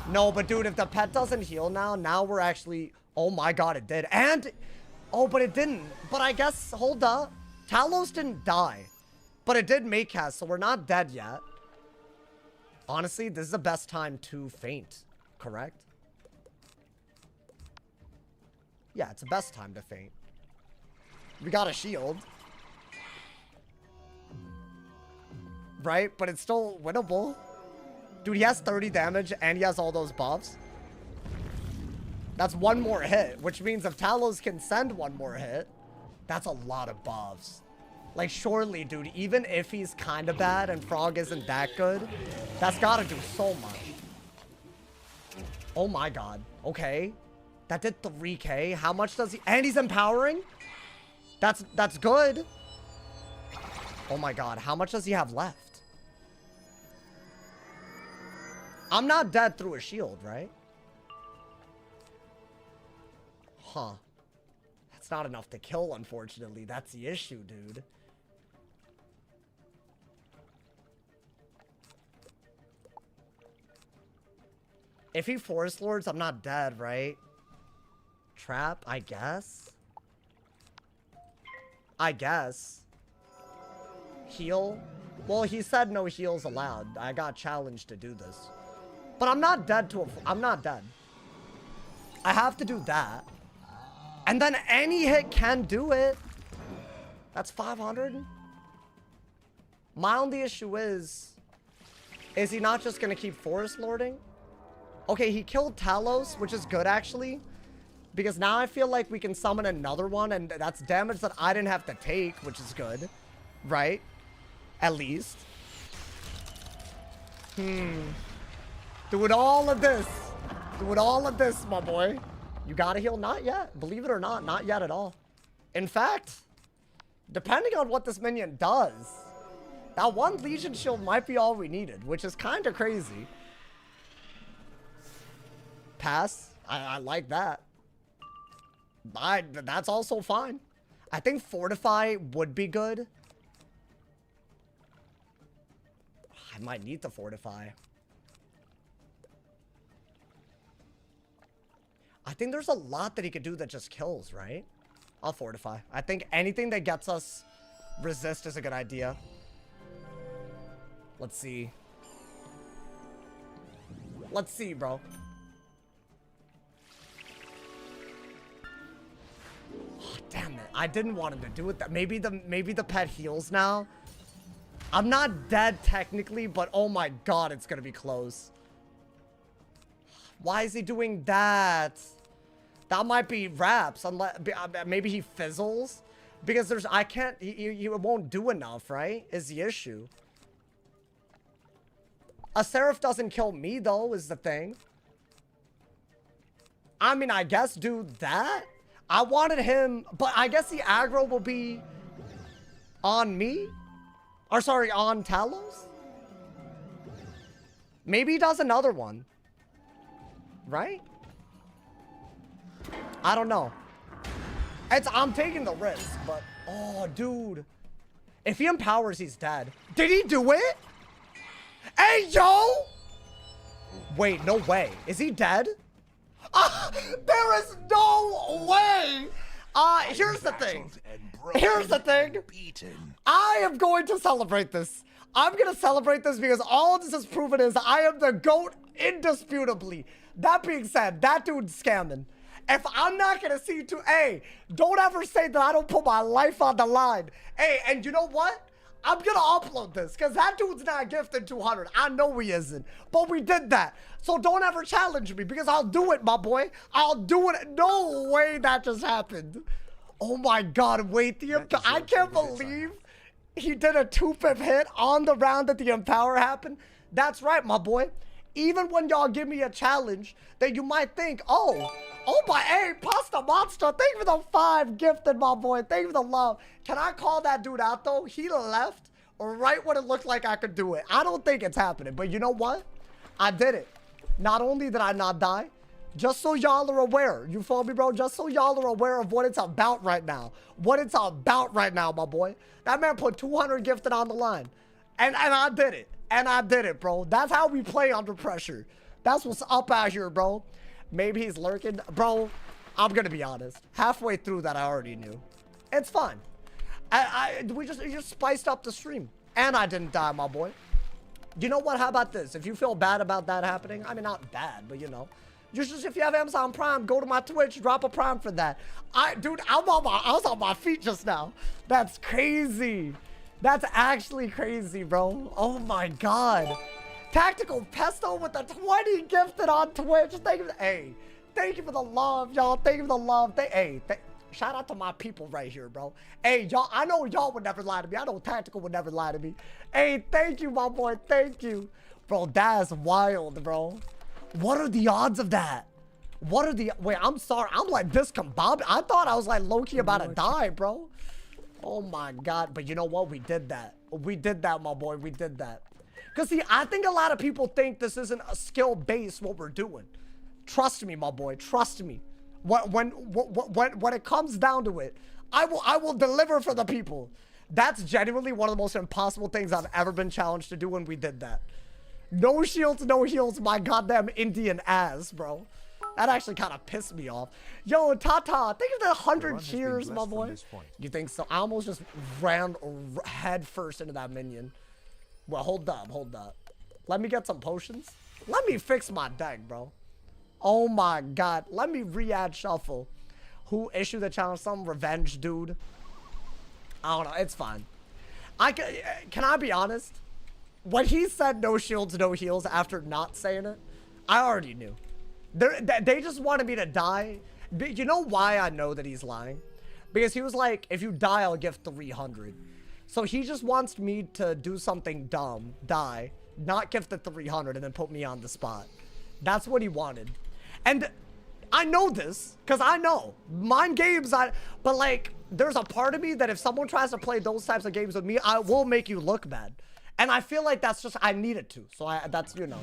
No, but dude, if the pet doesn't heal now we're actually... Oh my god, it did. And... Oh, but it didn't. But I guess... Hold up. Talos didn't die. But it did make cast, so we're not dead yet. Honestly, this is the best time to faint. Correct? Yeah, it's the best time to faint. We got a shield. Right? But it's still winnable. Dude, he has 30 damage and he has all those buffs. That's one more hit, which means if Talos can send one more hit, that's a lot of buffs. Like, surely, dude, even if he's kind of bad and Frog isn't that good, that's got to do so much. Oh my god. Okay. That did 3k. How much does he... And he's empowering? That's good. Oh my god. How much does he have left? I'm not dead through a shield, right? Huh. That's not enough to kill, unfortunately. That's the issue, dude. If he Forest Lords, I'm not dead, right? Trap, I guess? I guess. Heal? Well, he said no heals allowed. I got challenged to do this. But I'm not dead to a... I'm not dead. I have to do that. And then any hit can do it. That's 500. My only issue is he not just going to keep Forest Lording? Okay, he killed Talos, which is good, actually. Because now I feel like we can summon another one, and that's damage that I didn't have to take, which is good. Right? At least. Doing all of this. Doing all of this, my boy. You gotta heal? Not yet. Believe it or not, not yet at all. In fact, depending on what this minion does, that one Legion shield might be all we needed, which is kind of crazy. Pass. I like that. That's also fine. I think Fortify would be good. I might need to Fortify. I think there's a lot that he could do that just kills, right? I'll Fortify. I think anything that gets us resist is a good idea. Let's see. Let's see, bro. Oh, damn it. I didn't want him to do it. Maybe the pet heals now. I'm not dead technically, but oh my god, it's gonna be close. Why is he doing that? That might be wraps, unless maybe he fizzles, because there's he won't do enough, right? Is the issue. A Seraph doesn't kill me though, is the thing. I mean, I guess do that. I wanted him, but I guess the aggro will be on me, or sorry, on Talos. Maybe he does another one. Right? I don't know. I'm taking the risk, but... Oh, dude. If he empowers, he's dead. Did he do it? Hey, yo! Wait, no way. Is he dead? There is no way! Here's the thing. Here's the thing. I am going to celebrate this. I'm going to celebrate this because all this has proven is I am the GOAT indisputably. That being said, that dude's scamming. If I'm not going to see to, hey, don't ever say that I don't put my life on the line. Hey, and you know what? I'm going to upload this because that dude's not gifted 200. I know he isn't, but we did that. So don't ever challenge me because I'll do it, my boy. I'll do it. No way that just happened. Oh my God, wait, I can't believe he did a 2-pip hit on the round that the Empower happened. That's right, my boy. Even when y'all give me a challenge that you might think, oh my, hey, Pasta Monster, thank you for the 5 gifted, my boy. Thank you for the love. Can I call that dude out, though? He left right when it looked like I could do it. I don't think it's happening, but you know what? I did it. Not only did I not die, just so y'all are aware. You feel me, bro? Just so y'all are aware of what it's about right now. What it's about right now, my boy. That man put 200 gifted on the line. And I did it. And I did it, bro. That's how we play under pressure. That's what's up out here, bro. Maybe he's lurking. Bro, I'm going to be honest. Halfway through that, I already knew. It's fine. We just spiced up the stream. And I didn't die, my boy. You know what? How about this? If you feel bad about that happening, I mean, not bad, but you know. Just if you have Amazon Prime, go to my Twitch, drop a Prime for that. Dude, I was on my feet just now. That's crazy. That's actually crazy, bro. Oh my God. Tactical Pesto with the 20 gifted on Twitch. Thank you. Hey, thank you for the love, y'all. Thank you for the love. Shout out to my people right here, bro. Hey, y'all, I know y'all would never lie to me. I know Tactical would never lie to me. Hey, thank you, my boy. Thank you. Bro, that's wild, bro. What are the odds of that? What are the... Wait, I'm sorry. I'm like discombobulated. I thought I was like low-key about to die, bro. Oh my God. But you know what? We did that. We did that, my boy. We did that. Because see, I think a lot of people think this isn't a skill-based what we're doing. Trust me, my boy. Trust me. When it comes down to it, I will deliver for the people. That's genuinely one of the most impossible things I've ever been challenged to do, and we did that. No shields, no heals, my goddamn Indian ass, bro. That actually kind of pissed me off. Yo, Tata, think of the 100 cheers, my boy. You think so? I almost just ran head first into that minion. Well, hold up, hold up. Let me get some potions. Let me fix my deck, bro. Oh my God. Let me re-add shuffle. Who issued the challenge? Some revenge dude. I don't know. It's fine. Can I be honest? When he said no shields, no heals after not saying it, I already knew. They just wanted me to die. You know why I know that he's lying? Because he was like, if you die, I'll give 300. So he just wants me to do something dumb, die, not give the 300, and then put me on the spot. That's what he wanted. And I know this, because I know. Mind games, but like, there's a part of me that if someone tries to play those types of games with me, I will make you look bad. And I feel like that's just, I needed to. So that's, you know,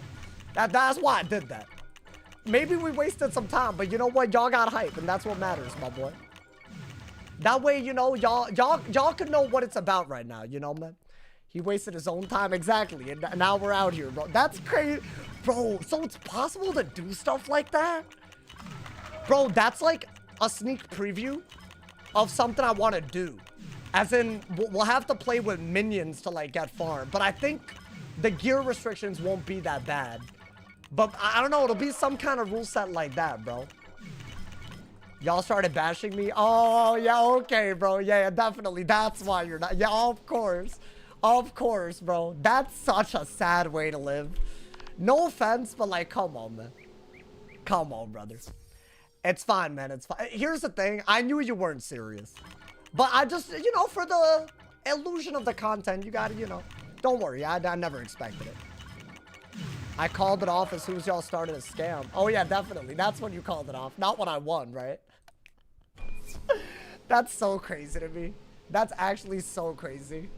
that's why I did that. Maybe we wasted some time, but you know what? Y'all got hype, and that's what matters, my boy. That way, you know, y'all can know what it's about right now, you know, man? He wasted his own time, exactly, and now we're out here, bro. That's crazy. Bro, so it's possible to do stuff like that? Bro, that's like a sneak preview of something I want to do. As in, we'll have to play with minions to, like, get farm. But I think the gear restrictions won't be that bad. But I don't know, it'll be some kind of rule set like that, bro. Y'all started bashing me? Oh, yeah, okay, bro. Yeah, definitely. That's why you're not. Yeah, of course. Of course, bro. That's such a sad way to live. No offense, but, like, come on, man. Come on, brothers. It's fine, man. It's fine. Here's the thing. I knew you weren't serious. But I just, you know, for the illusion of the content, you gotta, you know. Don't worry. I never expected it. I called it off as soon as y'all started a scam. Oh, yeah, definitely. That's when you called it off. Not when I won, right? That's so crazy to me. That's actually so crazy.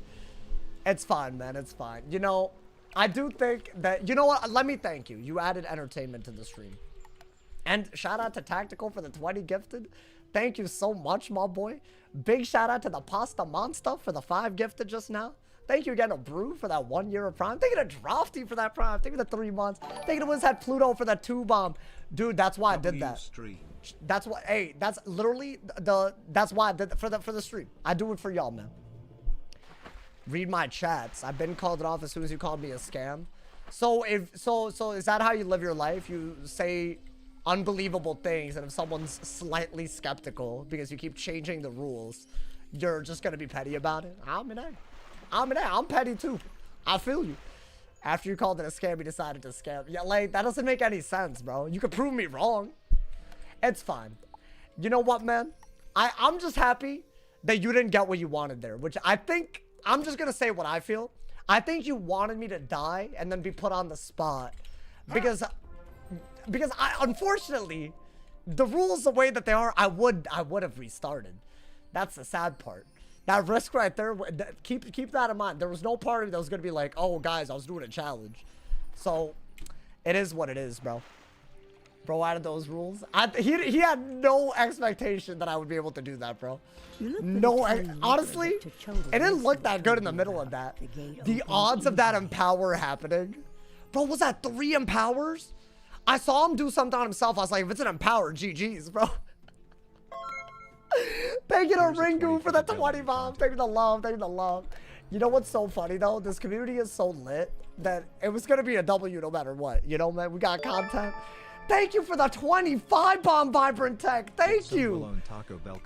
It's fine, man. It's fine. You know, I do think that... You know what? Let me thank you. You added entertainment to the stream. And shout out to Tactical for the 20 gifted. Thank you so much, my boy. Big shout out to the Pasta Monster for the 5 gifted just now. Thank you again, a Brew, for that 1 year of Prime. Thank you to Drofty for that Prime. Thank you to 3 months. Thank you to Wiz had Pluto for that 2 bomb. Dude, that's why I did that. That's what, hey, that's literally that's why I did for the stream. I do it for y'all, man. Read my chats. I've been called it off as soon as you called me a scam. So so is that how you live your life? You say unbelievable things, and if someone's slightly skeptical because you keep changing the rules, you're just gonna be petty about it? I'm petty too. I feel you. After you called it a scam, you decided to scam. Yeah, like, that doesn't make any sense, bro. You could prove me wrong. It's fine. You know what, man? I'm just happy that you didn't get what you wanted there, which I think, I'm just gonna say what I feel. I think you wanted me to die and then be put on the spot because I, unfortunately, the rules the way that they are, I would have restarted. That's the sad part. That risk right there, keep that in mind. There was no part of me that was gonna be like, oh guys, I was doing a challenge. So it is what it is, bro. Bro added those rules. He had no expectation that I would be able to do that, bro. No, honestly, it didn't look that good in the middle of that. The odds of that empower happening, bro, was that 3 empowers? I saw him do something on himself. I was like, if it's an empower, GG's, bro. Thank you to Ringu for the 20 bomb. Thank you to love. Thank you to love. You know what's so funny though? This community is so lit that it was gonna be a W no matter what. You know, man, we got content. Thank you for the 25 bomb, Vibrant Tech. Thank you.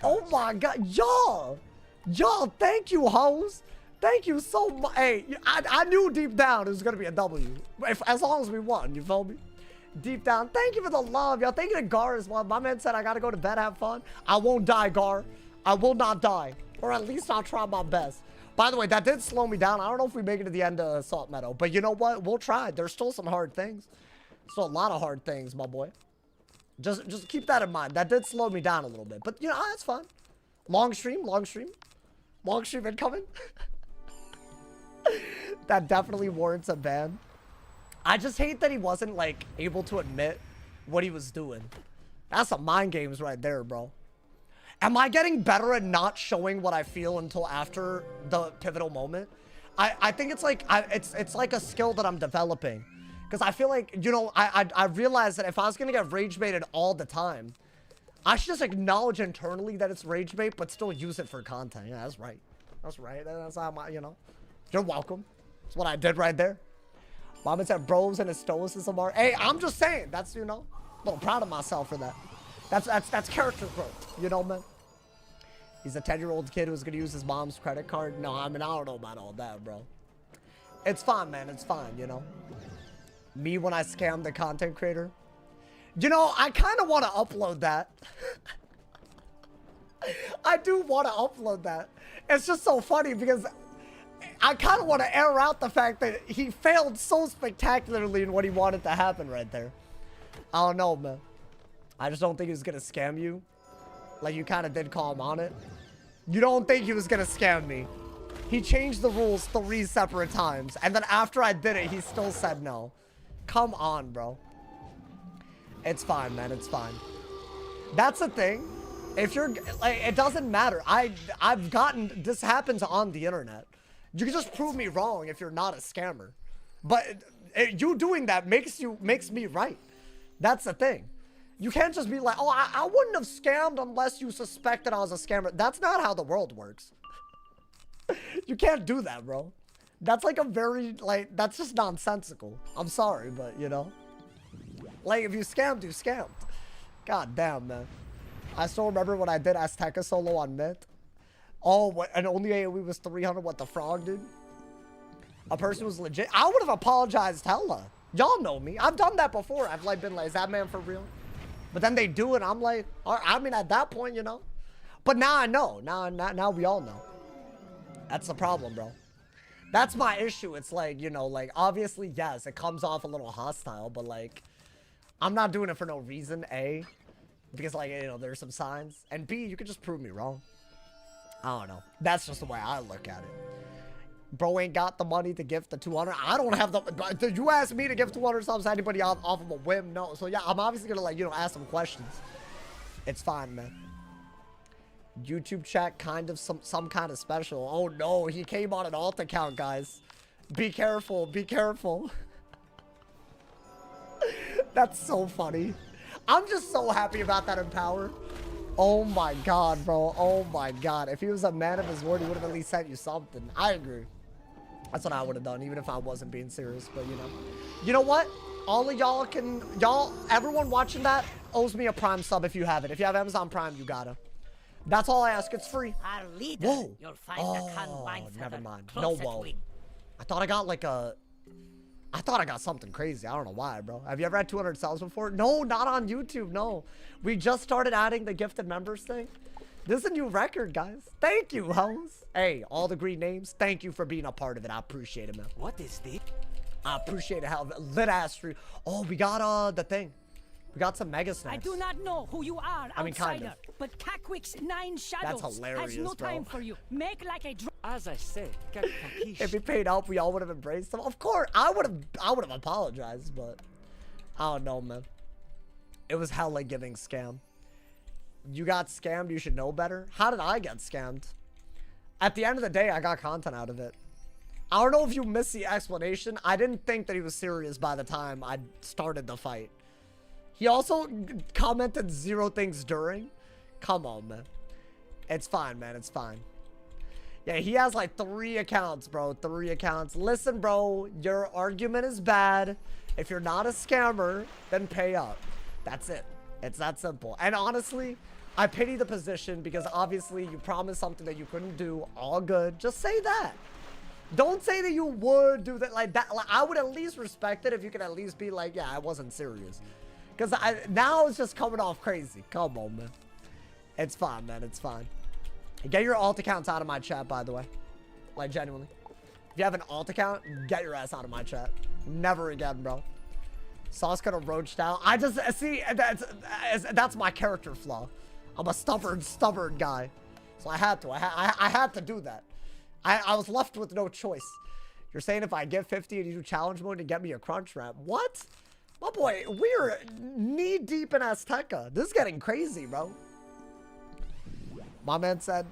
Oh my God, y'all, thank you, hoes. Thank you so much. Hey, I knew deep down it was gonna be a W, as long as we won. You feel me? Deep down, thank you for the love, y'all. Thank you to Gar as well. My man said I gotta go to bed, have fun. I won't die, Gar. I will not die, or at least I'll try my best. By the way, that did slow me down. I don't know if we make it to the end of Salt Meadow, but you know what? We'll try. There's still some hard things. Still a lot of hard things, my boy. Just keep that in mind. That did slow me down a little bit, but you know, that's fun. Long stream incoming. That definitely warrants a ban. I just hate that he wasn't like able to admit what he was doing. That's some mind games right there, bro. Am I getting better at not showing what I feel until after the pivotal moment? I think it's like it's like a skill that I'm developing. Because I feel like, you know, I realized that if I was going to get rage baited all the time, I should just acknowledge internally that it's rage bait, but still use it for content. Yeah, that's right. That's right. That's how I, you know. You're welcome. That's what I did right there. Mama said bros and his stoicism are. Hey, I'm just saying. That's, you know, a little proud of myself for that. That's character growth. You know, man. He's a 10-year-old kid who's going to use his mom's credit card. No, I mean, I don't know about all that, bro. It's fine, man. It's fine, you know. Me when I scam the content creator. You know, I kind of want to upload that. I do want to upload that. It's just so funny because I kind of want to air out the fact that he failed so spectacularly in what he wanted to happen right there. I don't know, man. I just don't think he was going to scam you. Like, you kind of did call him on it. You don't think he was going to scam me. He changed the rules 3 separate times. And then after I did it, he still said no. Come on, bro. It's fine, man. It's fine. That's the thing. If you're, like, it doesn't matter. I've gotten, this happens on the internet. You can just prove me wrong if you're not a scammer. But you doing that makes me right. That's the thing. You can't just be like, oh, I wouldn't have scammed unless you suspected I was a scammer. That's not how the world works. You can't do that, bro. That's like a very, like, that's just nonsensical. I'm sorry, but, you know. Like, if you scammed, you scammed. God damn, man. I still remember when I did AZTECA solo on Mint. Oh, what, and only AoE was 300, what the frog did? A person was legit. I would have apologized hella. Y'all know me. I've done that before. I've, like, been like, is that man for real? But then they do it, I'm like, I mean, at that point, you know. But now I know. Now we all know. That's the problem, bro. That's my issue. It's like, you know, like, obviously, yes, it comes off a little hostile, but, like, I'm not doing it for no reason, A, because, like, you know, there's some signs, and B, you could just prove me wrong. I don't know. That's just the way I look at it. Bro ain't got the money to give the 200. I don't have the, you asked me to give 200 subs to anybody off of a whim? No. So, yeah, I'm obviously going to, like, you know, ask some questions. It's fine, man. YouTube chat kind of some kind of special. Oh no, he came on an alt account, guys. Be careful, be careful. That's so funny. I'm just so happy about that Empower. Oh my god, bro. Oh my god. If he was a man of his word, he would have at least sent you something. I agree. That's what I would have done, even if I wasn't being serious. But, you know. You know what? All of y'all can... Y'all, everyone watching that owes me a Prime sub if you have it. If you have Amazon Prime, you gotta. That's all I ask. It's free. Our leader, Whoa. you'll find Oh, the confined never mind. close No, at whoa. wing. I thought I got like a... I thought I got something crazy. I don't know why, bro. Have you ever had 200 subs before? No, not on YouTube, no. We just started adding the gifted members thing. This is a new record, guys. Thank you, hoes. Hey, all the green names, thank you for being a part of it. I appreciate it, man. What is this? I appreciate it. How lit-ass stream. Oh, we got, the thing. We got some mega snacks. I do not know who you are, I mean, kind outsider, but Kakwick's 9 shadows hilarious, has no bro. time for you. Make like a As I said, If he paid up, we all would have embraced him. Of course, I would have apologized, but I don't know, man. It was hella giving scam. You got scammed, you should know better. How did I get scammed? At the end of the day, I got content out of it. I don't know if you missed the explanation. I didn't think that he was serious by the time I started the fight. He also commented 0 things during. Come on, man. It's fine, man. It's fine. Yeah, he has like 3 accounts, bro. 3 accounts. Listen, bro. Your argument is bad. If you're not a scammer, then pay up. That's it. It's that simple. And honestly, I pity the position because obviously you promised something that you couldn't do. All good. Just say that. Don't say that you would do that like that. Like, I would at least respect it if you could at least be like, yeah, I wasn't serious. Because now it's just coming off crazy. Come on, man. It's fine, man. It's fine. Get your alt accounts out of my chat, by the way. Like, genuinely. If you have an alt account, get your ass out of my chat. Never again, bro. Sauce gonna roach down. I just, see, that's my character flaw. I'm a stubborn guy. So I had to. I had to do that. I was left with no choice. You're saying if I get 50 and you do challenge mode to get me a crunch wrap. What? My boy, we're knee deep in AZTECA. This is getting crazy, bro. My man said,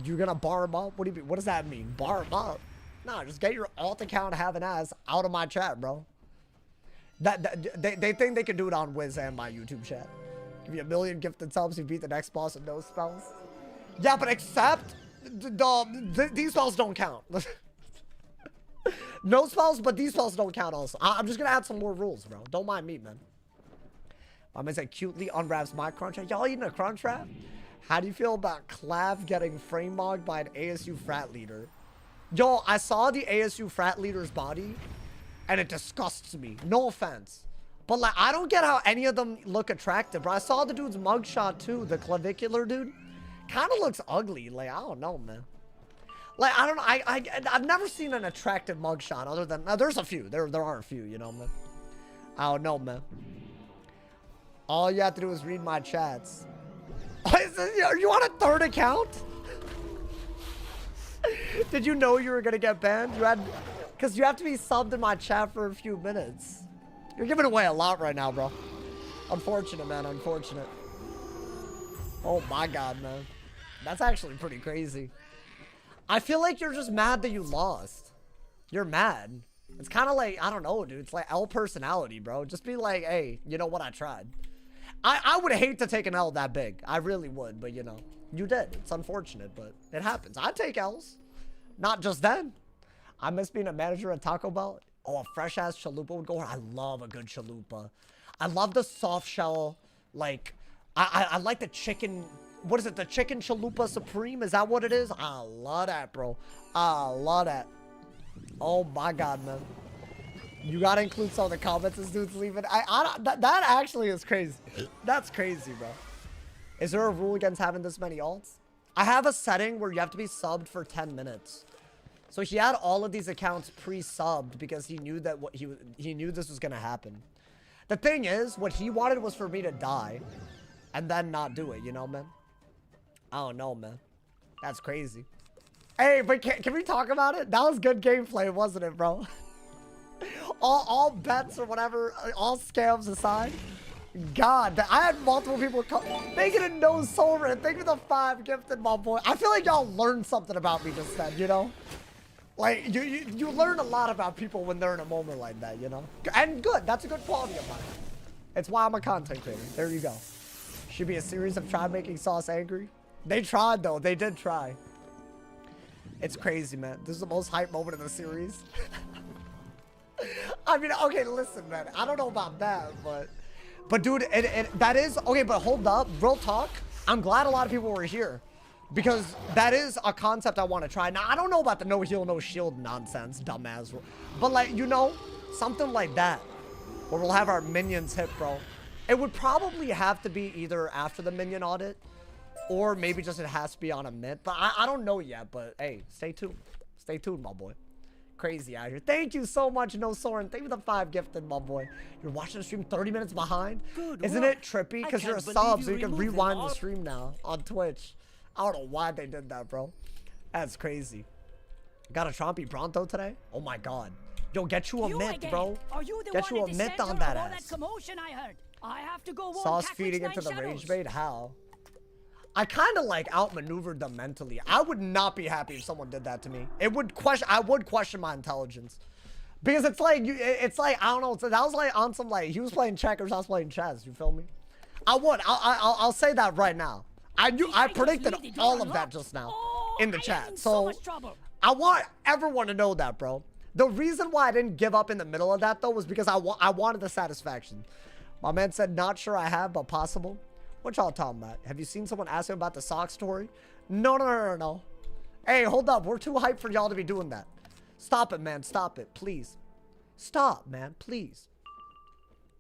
you're gonna bar him up? What do you mean? What does that mean? Bar him up? Nah, just get your alt account have an ass out of my chat, bro. They think they can do it on Wiz and my YouTube chat. Give you 1 million gifted subs, you beat the next boss with no spells. Yeah, but except these spells don't count. No spells, but these spells don't count also. I'm just gonna add some more rules, bro. Don't mind me, man. My man said cutely unwraps my crunch wrap. Y'all eating a crunch wrap? How do you feel about Clav getting frame mogged by an ASU frat leader? Yo, I saw the ASU frat leader's body, and it disgusts me. No offense. But, like, I don't get how any of them look attractive, bro. I saw the dude's mugshot, too. The clavicular dude. Kind of looks ugly. Like, I don't know, man. Like, I don't know. I've never seen an attractive mugshot other than... there's a few. There are a few, you know, man. I don't know, man. All you have to do is read my chats. Are you on a 3rd account? Did you know you were gonna get banned? You had, because you have to be subbed in my chat for a few minutes. You're giving away a lot right now, bro. Unfortunate, man. Unfortunate. Oh my god, man. That's actually pretty crazy. I feel like you're just mad that you lost. You're mad. It's kind of like, I don't know, dude. It's like L personality, bro. Just be like, hey, you know what? I tried. I would hate to take an L that big. I really would, but you know, you did. It's unfortunate, but it happens. I'd take L's. Not just then. I miss being a manager at Taco Bell. Oh, a fresh ass chalupa would go. I love a good chalupa. I love the soft shell. Like, I like the chicken. What is it? The chicken chalupa supreme? Is that what it is? I love that, bro. I love that. Oh my god, man. You gotta include some of the comments this dude's leaving. That actually is crazy. That's crazy, bro. Is there a rule against having this many alts? I have a setting where you have to be subbed for 10 minutes. So he had all of these accounts pre-subbed because he knew that he knew this was gonna happen. The thing is, what he wanted was for me to die and then not do it, you know, man? I don't know, man. That's crazy. Hey, but can we talk about it? That was good gameplay, wasn't it, bro? all bets or whatever, all scams aside, God, I had multiple people come. Thank you to No Soren. Thank you for the 5 gifted, my boy. I feel like y'all learned something about me just then, you know? Like, you learn a lot about people when they're in a moment like that, you know? And good. That's a good quality of mine. It's why I'm a content creator. There you go. Should be a series of try making Sauce angry. They tried, though. They did try. It's crazy, man. This is the most hype moment of the series. I mean, okay, listen, man. I don't know about that, but dude, that is okay. But hold up, real talk. I'm glad a lot of people were here because that is a concept I want to try. Now, I don't know about the no heal, no shield nonsense, dumbass. But like, you know, something like that, where we'll have our minions hit, bro. It would probably have to be either after the minion audit, or maybe just it has to be on a mint. But I don't know yet. But hey, stay tuned. Stay tuned, my boy. Crazy out here. Thank you so much, No Soren. Thank you for the 5 gifted, my boy. You're watching the stream 30 minutes behind. Isn't it trippy? Because you're a sub, so you can rewind the stream now on Twitch. I don't know why they did that, bro. That's crazy. Got a Trompy Pronto today? Oh my god. Yo, get you a mint, bro. Get you a mint on that ass. Commotion I heard. I have to go Sauce feeding into the rage bait? How? I kind of like outmaneuvered them mentally. I would not be happy if someone did that to me. I would question my intelligence. Because it's like, I don't know. That was like on some like, he was playing checkers, I was playing chess. You feel me? I'll say that right now. I predicted all of that just now in the chat. So I want everyone to know that, bro. The reason why I didn't give up in the middle of that though was because I wanted the satisfaction. My man said, not sure I have, but possible. What y'all talking about? Have you seen someone ask him about the sock story? No. Hey, hold up. We're too hyped for y'all to be doing that. Stop it, man. Stop it. Please. Stop, man. Please.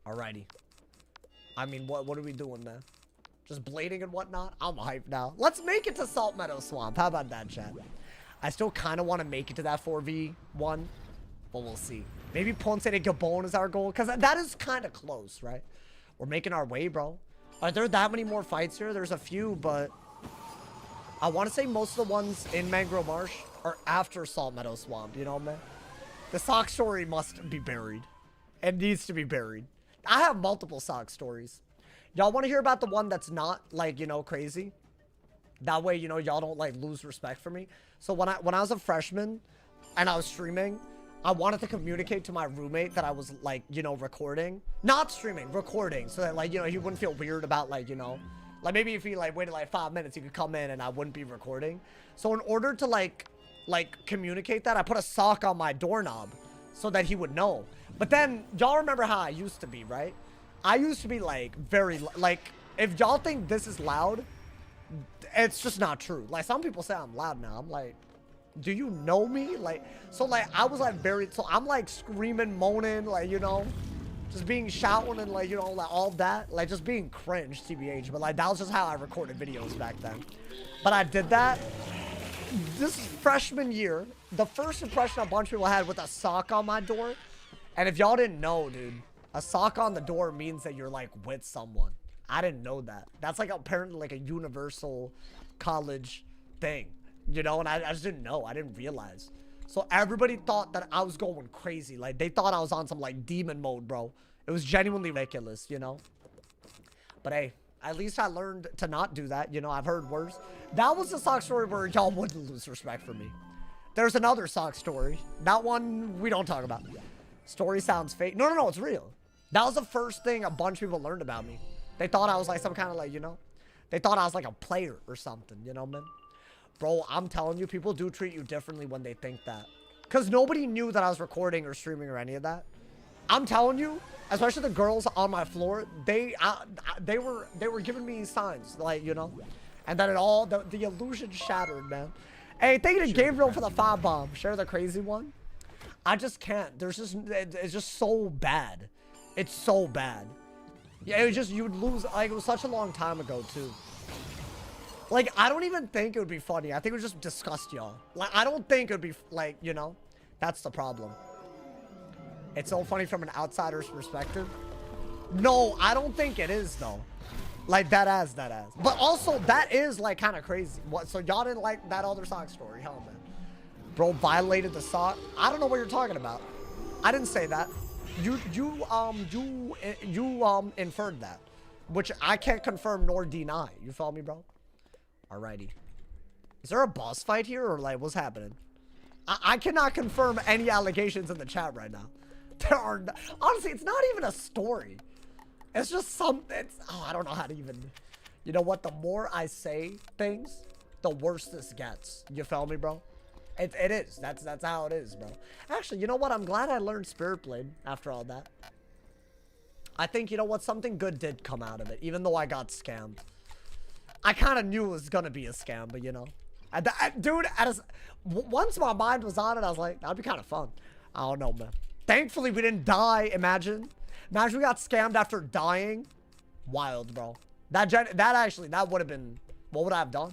Alrighty. I mean, what are we doing, man? Just blading and whatnot? I'm hyped now. Let's make it to Salt Meadow Swamp. How about that, chat? I still kind of want to make it to that 4v1, but we'll see. Maybe Ponce de Gabon is our goal, because that is kind of close, right? We're making our way, bro. Are there that many more fights here? There's a few, but I want to say most of the ones in Mangrove Marsh are after Salt Meadow Swamp, you know, man? The sock story must be buried. It needs to be buried. I have multiple sock stories. Y'all want to hear about the one that's not, like, you know, crazy? That way, you know, y'all don't, like, lose respect for me. So when I was a freshman and I was streaming, I wanted to communicate to my roommate that I was, like, you know, recording. Not streaming, recording. So that, like, you know, he wouldn't feel weird about, like, you know. Like, maybe if he, like, waited, like, 5 minutes, he could come in and I wouldn't be recording. So in order to, like communicate that, I put a sock on my doorknob so that he would know. But then, y'all remember how I used to be, right? I used to be, like, very, like, if y'all think this is loud, it's just not true. Like, some people say I'm loud now. I'm like, do you know me? Like, so like I was like so I'm like screaming, moaning, like, you know, just being shouting and like, you know, like all that, like just being cringe, TBH. But like that was just how I recorded videos back then. But I did that this freshman year. The first impression a bunch of people had with a sock on my door. And if y'all didn't know, dude, a sock on the door means that you're like with someone. I didn't know that. That's like apparently like a universal college thing. You know, and I just didn't know. I didn't realize. So everybody thought that I was going crazy. Like, they thought I was on some, like, demon mode, bro. It was genuinely ridiculous, you know? But, hey, at least I learned to not do that. You know, I've heard worse. That was the sock story where y'all wouldn't lose respect for me. There's another sock story. That one we don't talk about. Story sounds fake. No, it's real. That was the first thing a bunch of people learned about me. They thought I was, like, some kind of, like, you know? They thought I was, like, a player or something, you know, man? Bro, I'm telling you, people do treat you differently when they think that. Because nobody knew that I was recording or streaming or any of that. I'm telling you, especially the girls on my floor, they were giving me signs, like, you know. And then it all, the illusion shattered, man. Hey, thank you to Gabriel for the 5 bomb. Share the crazy one. I just can't. It's just so bad. It's so bad. Yeah, it was just, you would lose, like, it was such a long time ago, too. Like, I don't even think it would be funny. I think it would just disgust y'all. Like, I don't think it would be, like, you know? That's the problem. It's so funny from an outsider's perspective. No, I don't think it is, though. Like, that ass. But also, that is, like, kind of crazy. What? So y'all didn't like that other sock story, huh, man? Bro violated the sock. I don't know what you're talking about. I didn't say that. you inferred that, which I can't confirm nor deny. You follow me, bro? Alrighty. Is there a boss fight here, or like what's happening? I cannot confirm any allegations in the chat right now. There are honestly, it's not even a story. It's just I don't know how to even. You know what? The more I say things, the worse this gets. You feel me, bro? It is. That's how it is, bro. Actually, you know what? I'm glad I learned Spirit Blade after all that. I think, you know what? Something good did come out of it, even though I got scammed. I kind of knew it was gonna be a scam, but you know. Dude, once my mind was on it, I was like, that'd be kind of fun. I don't know, man. Thankfully, we didn't die. Imagine we got scammed after dying. Wild, bro. That would have been, what would I have done?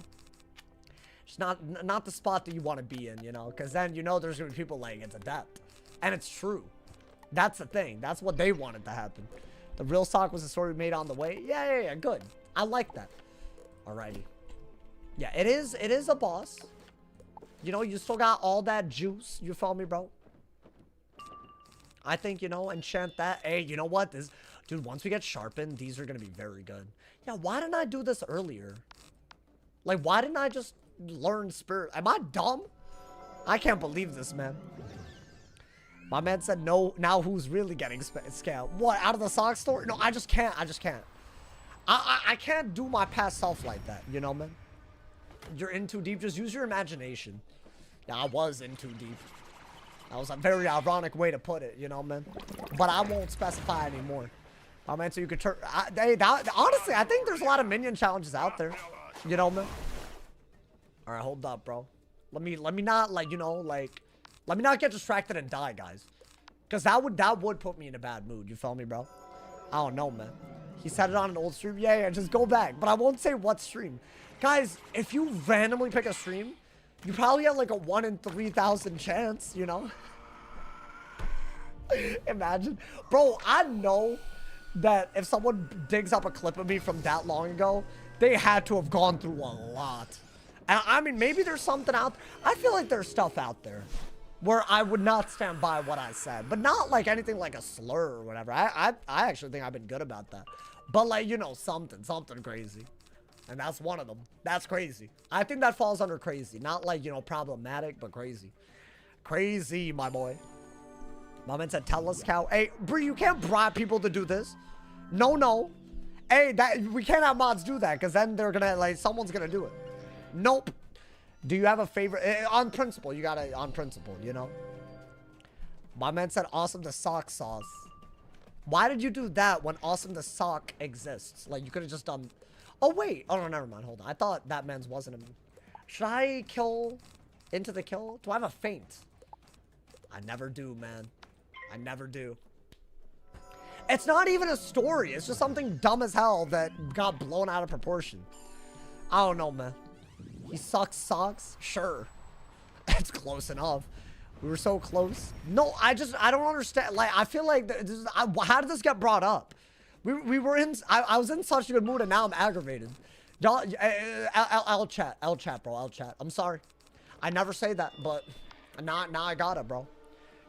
It's not the spot that you want to be in, you know, because then, you know, there's going to be people like, it's a death. And it's true. That's the thing. That's what they wanted to happen. The real sock was the story we made on the way. Yeah, good. I like that. Alrighty. Yeah, it is a boss. You know, you still got all that juice. You follow me, bro? I think, you know, enchant that. Hey, you know what? Dude, once we get sharpened, these are going to be very good. Yeah, why didn't I do this earlier? Like, why didn't I just learn spirit? Am I dumb? I can't believe this, man. My man said no. Now who's really getting scammed? What, out of the sock store? No, I just can't. I can't do my past self like that, you know, man? You're in too deep. Just use your imagination. Yeah, I was in too deep. That was a very ironic way to put it, you know, man? But I won't specify anymore. Oh, man, so you could turn... honestly, I think there's a lot of minion challenges out there. You know, man? Alright, hold up, bro. Let me not, like, you know, like... Let me not get distracted and die, guys. Because that would put me in a bad mood. You feel me, bro? I don't know, man. He said it on an old stream. Yeah, just go back. But I won't say what stream. Guys, if you randomly pick a stream, you probably have, like, a 1 in 3,000 chance, you know? Imagine. Bro, I know that if someone digs up a clip of me from that long ago, they had to have gone through a lot. And I mean, maybe there's something out there. I feel like there's stuff out there where I would not stand by what I said, but not like anything like a slur or whatever. I actually think I've been good about that. But like, you know, something crazy. And that's one of them. That's crazy. I think that falls under crazy. Not like, you know, problematic, but crazy. Crazy, my boy. My man said, tell us, cow. Hey, Bree, you can't bribe people to do this. No. Hey, we can't have mods do that, because then they're gonna, like, someone's gonna do it. Nope. Do you have a favorite? On principle, you gotta, on principle, you know? My man said, awesome the sock sauce. Why did you do that when awesome the sock exists? Like, you could have just done... Oh, wait. Oh, no, never mind. Hold on. I thought that man's wasn't a... Should I kill into the kill? Do I have a feint? I never do, man. I never do. It's not even a story. It's just something dumb as hell that got blown out of proportion. I don't know, man. He sucks socks? Sure. It's close enough. We were so close. No, I don't understand. Like, I feel like, how did this get brought up? We were in, I was in such a good mood and now I'm aggravated. Y'all, I'll chat, bro, I'll chat. I'm sorry. I never say that, but now I got it, bro.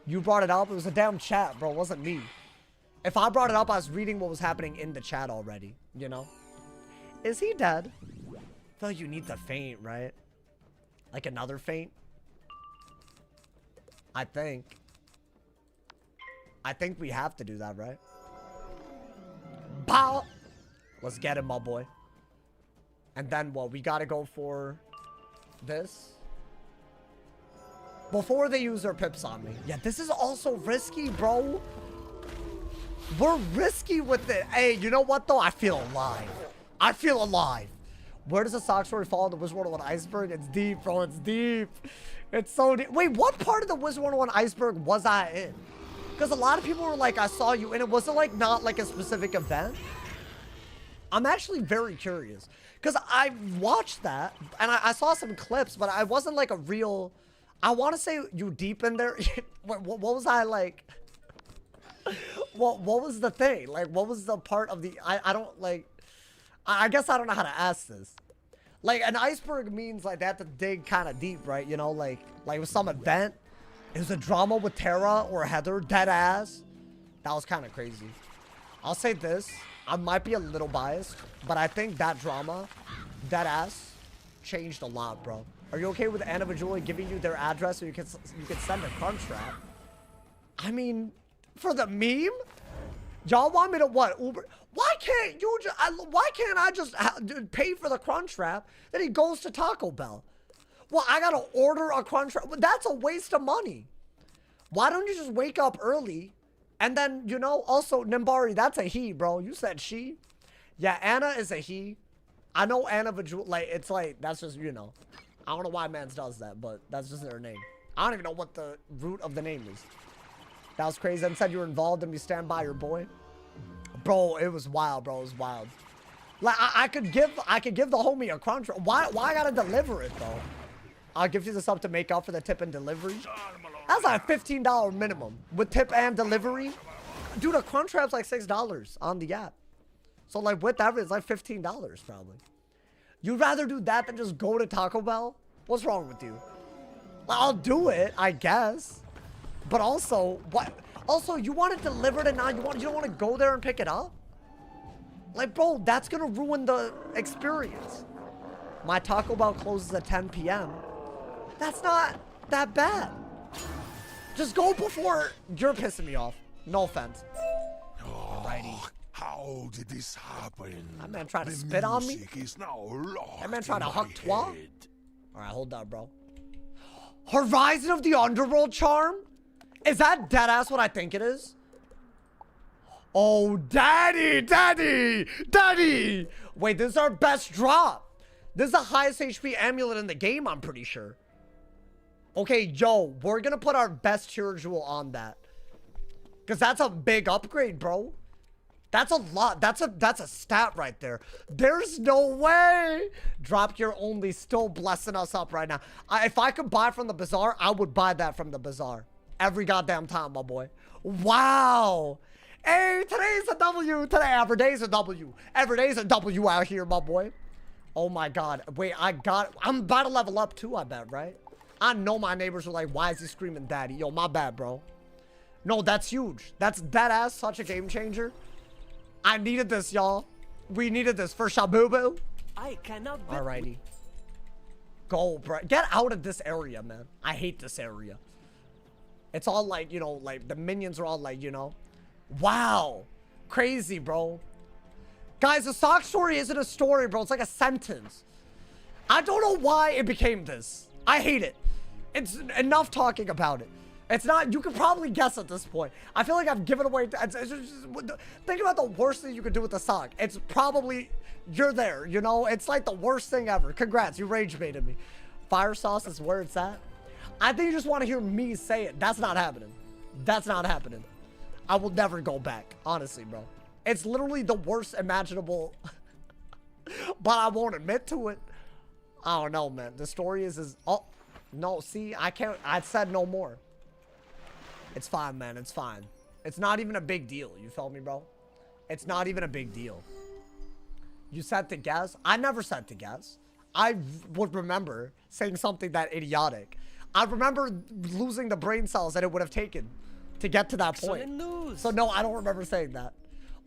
You brought it up. It was a damn chat, bro. It wasn't me. If I brought it up, I was reading what was happening in the chat already, you know? Is he dead? I feel like you need the feint, right? Like another feint? I think we have to do that, right? Pow! Let's get him, my boy. And then what? We gotta go for this. Before they use their pips on me. Yeah, this is also risky, bro. We're risky with it. Hey, you know what, though? I feel alive. I feel alive. Where does the sock story fall in the Wizard101 iceberg? It's deep, bro. It's deep. It's so deep. Wait, what part of the Wizard101 iceberg was I in? Because a lot of people were like, I saw you in it. Was it like not like a specific event? I'm actually very curious. Because I watched that and I saw some clips, but I wasn't like a real... I want to say you deep in there. what was I like? What was the thing? Like, what was the part of the... I don't like... I guess I don't know how to ask this. Like, an iceberg means like they have to dig kind of deep, right? You know, like with some event. It was a drama with Tara or Heather, dead ass. That was kind of crazy. I'll say this. I might be a little biased, but I think that drama, that ass, changed a lot, bro. Are you okay with Anna Vajula giving you their address so you can send a crunch wrap? I mean, for the meme? Y'all want me to what? Uber? Why can't you just, why can't I just pay for the crunch wrap? Then he goes to Taco Bell. Well, I gotta order a crunch wrap. That's a waste of money. Why don't you just wake up early? And then, you know, also, Nimbari, that's a he, bro. You said she. Yeah, Anna is a he. I know Anna Vajula, like, it's like, that's just, you know. I don't know why Mans does that, but that's just their name. I don't even know what the root of the name is. That was crazy. And said you were involved and you stand by your boy. Bro, it was wild, bro. It was wild. Like, I could give the homie a crunch. Why I gotta deliver it, though? I'll give you the sub to make up for the tip and delivery. That's like a $15 minimum. With tip and delivery. Dude, a crunch wrap's like $6 on the app. So, like, with that, it's like $15 probably. You'd rather do that than just go to Taco Bell? What's wrong with you? I'll do it, I guess. But also, what? Also, you want it delivered and now you don't want to go there and pick it up? Like, bro, that's gonna ruin the experience. My Taco Bell closes at 10 p.m. That's not that bad. Just go before you're pissing me off. No offense. Alrighty. How did this happen? That man trying to spit on me? That man trying to huck twa? Alright, hold up, bro. Horizon of the Underworld charm? Is that deadass what I think it is? Oh, daddy, daddy, daddy! Wait, this is our best drop. This is the highest HP amulet in the game, I'm pretty sure. Okay, yo, we're gonna put our best tier jewel on that. Because that's a big upgrade, bro. That's a lot. That's a stat right there. There's no way. Drop gear only still blessing us up right now. If I could buy from the Bazaar, I would buy that from the Bazaar. Every goddamn time, my boy. Wow. Hey, today's a W. Today, every day's a W. Every day's a W out here, my boy. Oh my God. Wait, I'm about to level up too, I bet, right? I know my neighbors were like, why is he screaming daddy? Yo, my bad, bro. No, that's huge. That's deadass, such a game changer. I needed this, y'all. We needed this for Shabubu. I cannot. Alrighty. Go, bro. Get out of this area, man. I hate this area. It's all like, you know, like the minions are all like, you know. Wow. Crazy, bro. Guys, the sock story isn't a story, bro. It's like a sentence. I don't know why it became this. I hate it. It's enough talking about it. It's not, you could probably guess at this point. I feel like I've given away, think about the worst thing you could do with the sock. It's probably, you're there, you know? It's like the worst thing ever. Congrats, you rage baited me. Fire sauce is where it's at. I think you just want to hear me say it. That's not happening. That's not happening. I will never go back, honestly, bro. It's literally the worst imaginable, but I won't admit to it. I don't know, man. The story is, oh, no, see, I can't, I said no more. It's fine, man. It's fine. It's not even a big deal. You feel me, bro? It's not even a big deal. You said to guess? I never said to guess. I would remember saying something that idiotic. I remember losing the brain cells that it would have taken to get to that point. So no, I don't remember saying that.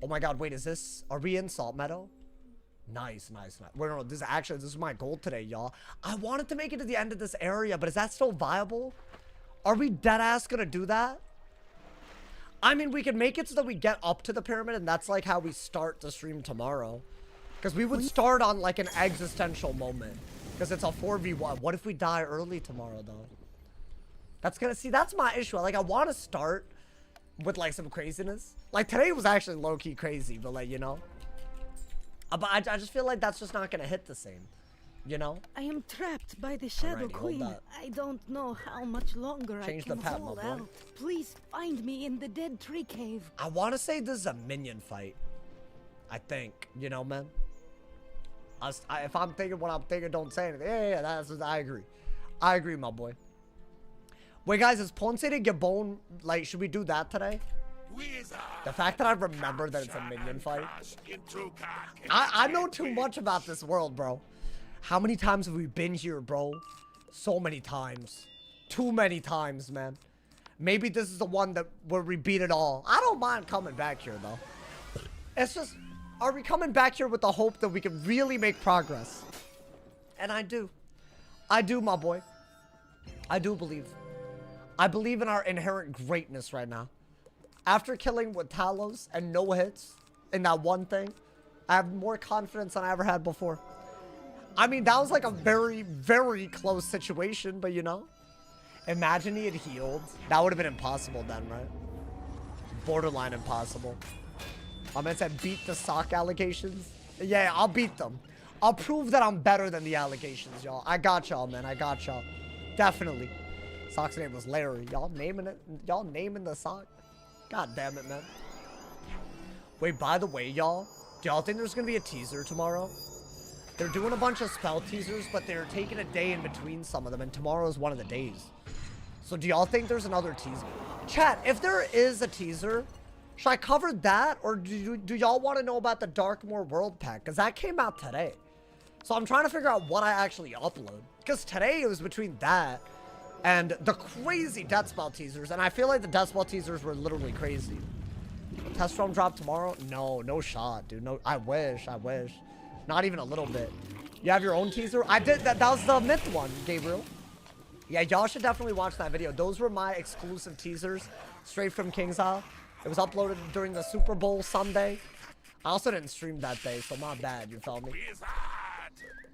Oh my God, wait, is this, are we in Salt Meadow? Nice, nice, nice. Wait, no, this is my goal today, y'all. I wanted to make it to the end of this area, but is that still viable? Are we dead ass gonna do that? I mean, we can make it so that we get up to the pyramid, and that's like how we start the stream tomorrow. Because we would start on like an existential moment. Because it's a 4v1. What if we die early tomorrow, though? That's gonna, see, that's my issue. Like, I want to start with like some craziness. Like, today was actually low-key crazy, but like, you know. But I just feel like that's just not gonna hit the same. You know? I am trapped by the Shadow Alrighty, Queen. I don't know how much longer I can hold out. Please find me in the dead tree cave. I want to say this is a minion fight. I think. You know, man? If I'm thinking what I'm thinking, don't say anything. Yeah, I agree. I agree, my boy. Wait, guys, is Ponce de Gabon, like, should we do that today? The fact that I remember that it's a minion fight. I know too much about this world, bro. How many times have we been here, bro? So many times. Too many times, man. Maybe this is the one that where we beat it all. I don't mind coming back here, though. It's just, are we coming back here with the hope that we can really make progress? And I do. I do, my boy. I do believe. I believe in our inherent greatness right now. After killing with Talos and no hits in that one thing, I have more confidence than I ever had before. I mean, that was like a very, very close situation, but you know, imagine he had healed. That would have been impossible then, right? Borderline impossible. My man said beat the sock allegations. Yeah, I'll beat them. I'll prove that I'm better than the allegations, y'all. I got y'all, man. I got y'all. Definitely. Sock's name was Larry. Y'all naming it? Y'all naming the sock? God damn it, man. Wait, by the way, y'all, do y'all think there's gonna be a teaser tomorrow? They're doing a bunch of spell teasers, but they're taking a day in between some of them, and tomorrow is one of the days. So do y'all think there's another teaser? Chat, if there is a teaser, should I cover that, or do y'all want to know about the Darkmoor World Pack? Because that came out today. So I'm trying to figure out what I actually upload. Because today it was between that and the crazy Death Spell teasers. And I feel like the Death Spell teasers were literally crazy. Test Realm drop tomorrow? No, no shot, dude. No, I wish. Not even a little bit. You have your own teaser? I did. That was the Myth one, Gabriel. Yeah, y'all should definitely watch that video. Those were my exclusive teasers straight from King's Isle. It was uploaded during the Super Bowl Sunday. I also didn't stream that day, so my bad, you felt me?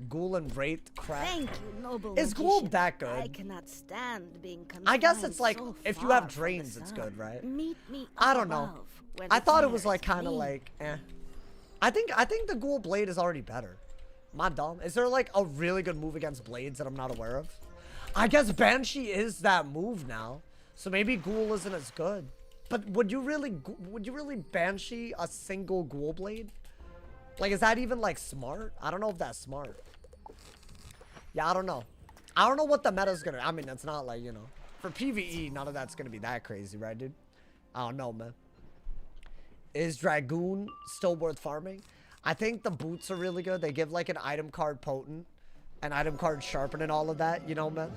Ghoul and Wraith crap. Thank you, noble Is Ghoul magician. that good? I cannot stand being confined. I guess it's like, so if you far have from drains, the it's sun. good, right? Meet me I up don't know. above, where I the thought it was fire like is kind of clean. like, eh. I think the Ghoul Blade is already better. Am I dumb? Is there like a really good move against blades that I'm not aware of? I guess Banshee is that move now. So maybe Ghoul isn't as good. But would you really Banshee a single Ghoul Blade? Like, is that even like smart? I don't know if that's smart. Yeah, I don't know. I don't know what the meta's gonna, I mean, it's not like, you know, for PvE, none of that's gonna be that crazy, right, dude? I don't know, man. Is Dragoon still worth farming? I think the boots are really good. They give like an item card potent, an item card sharpen and all of that, you know, man?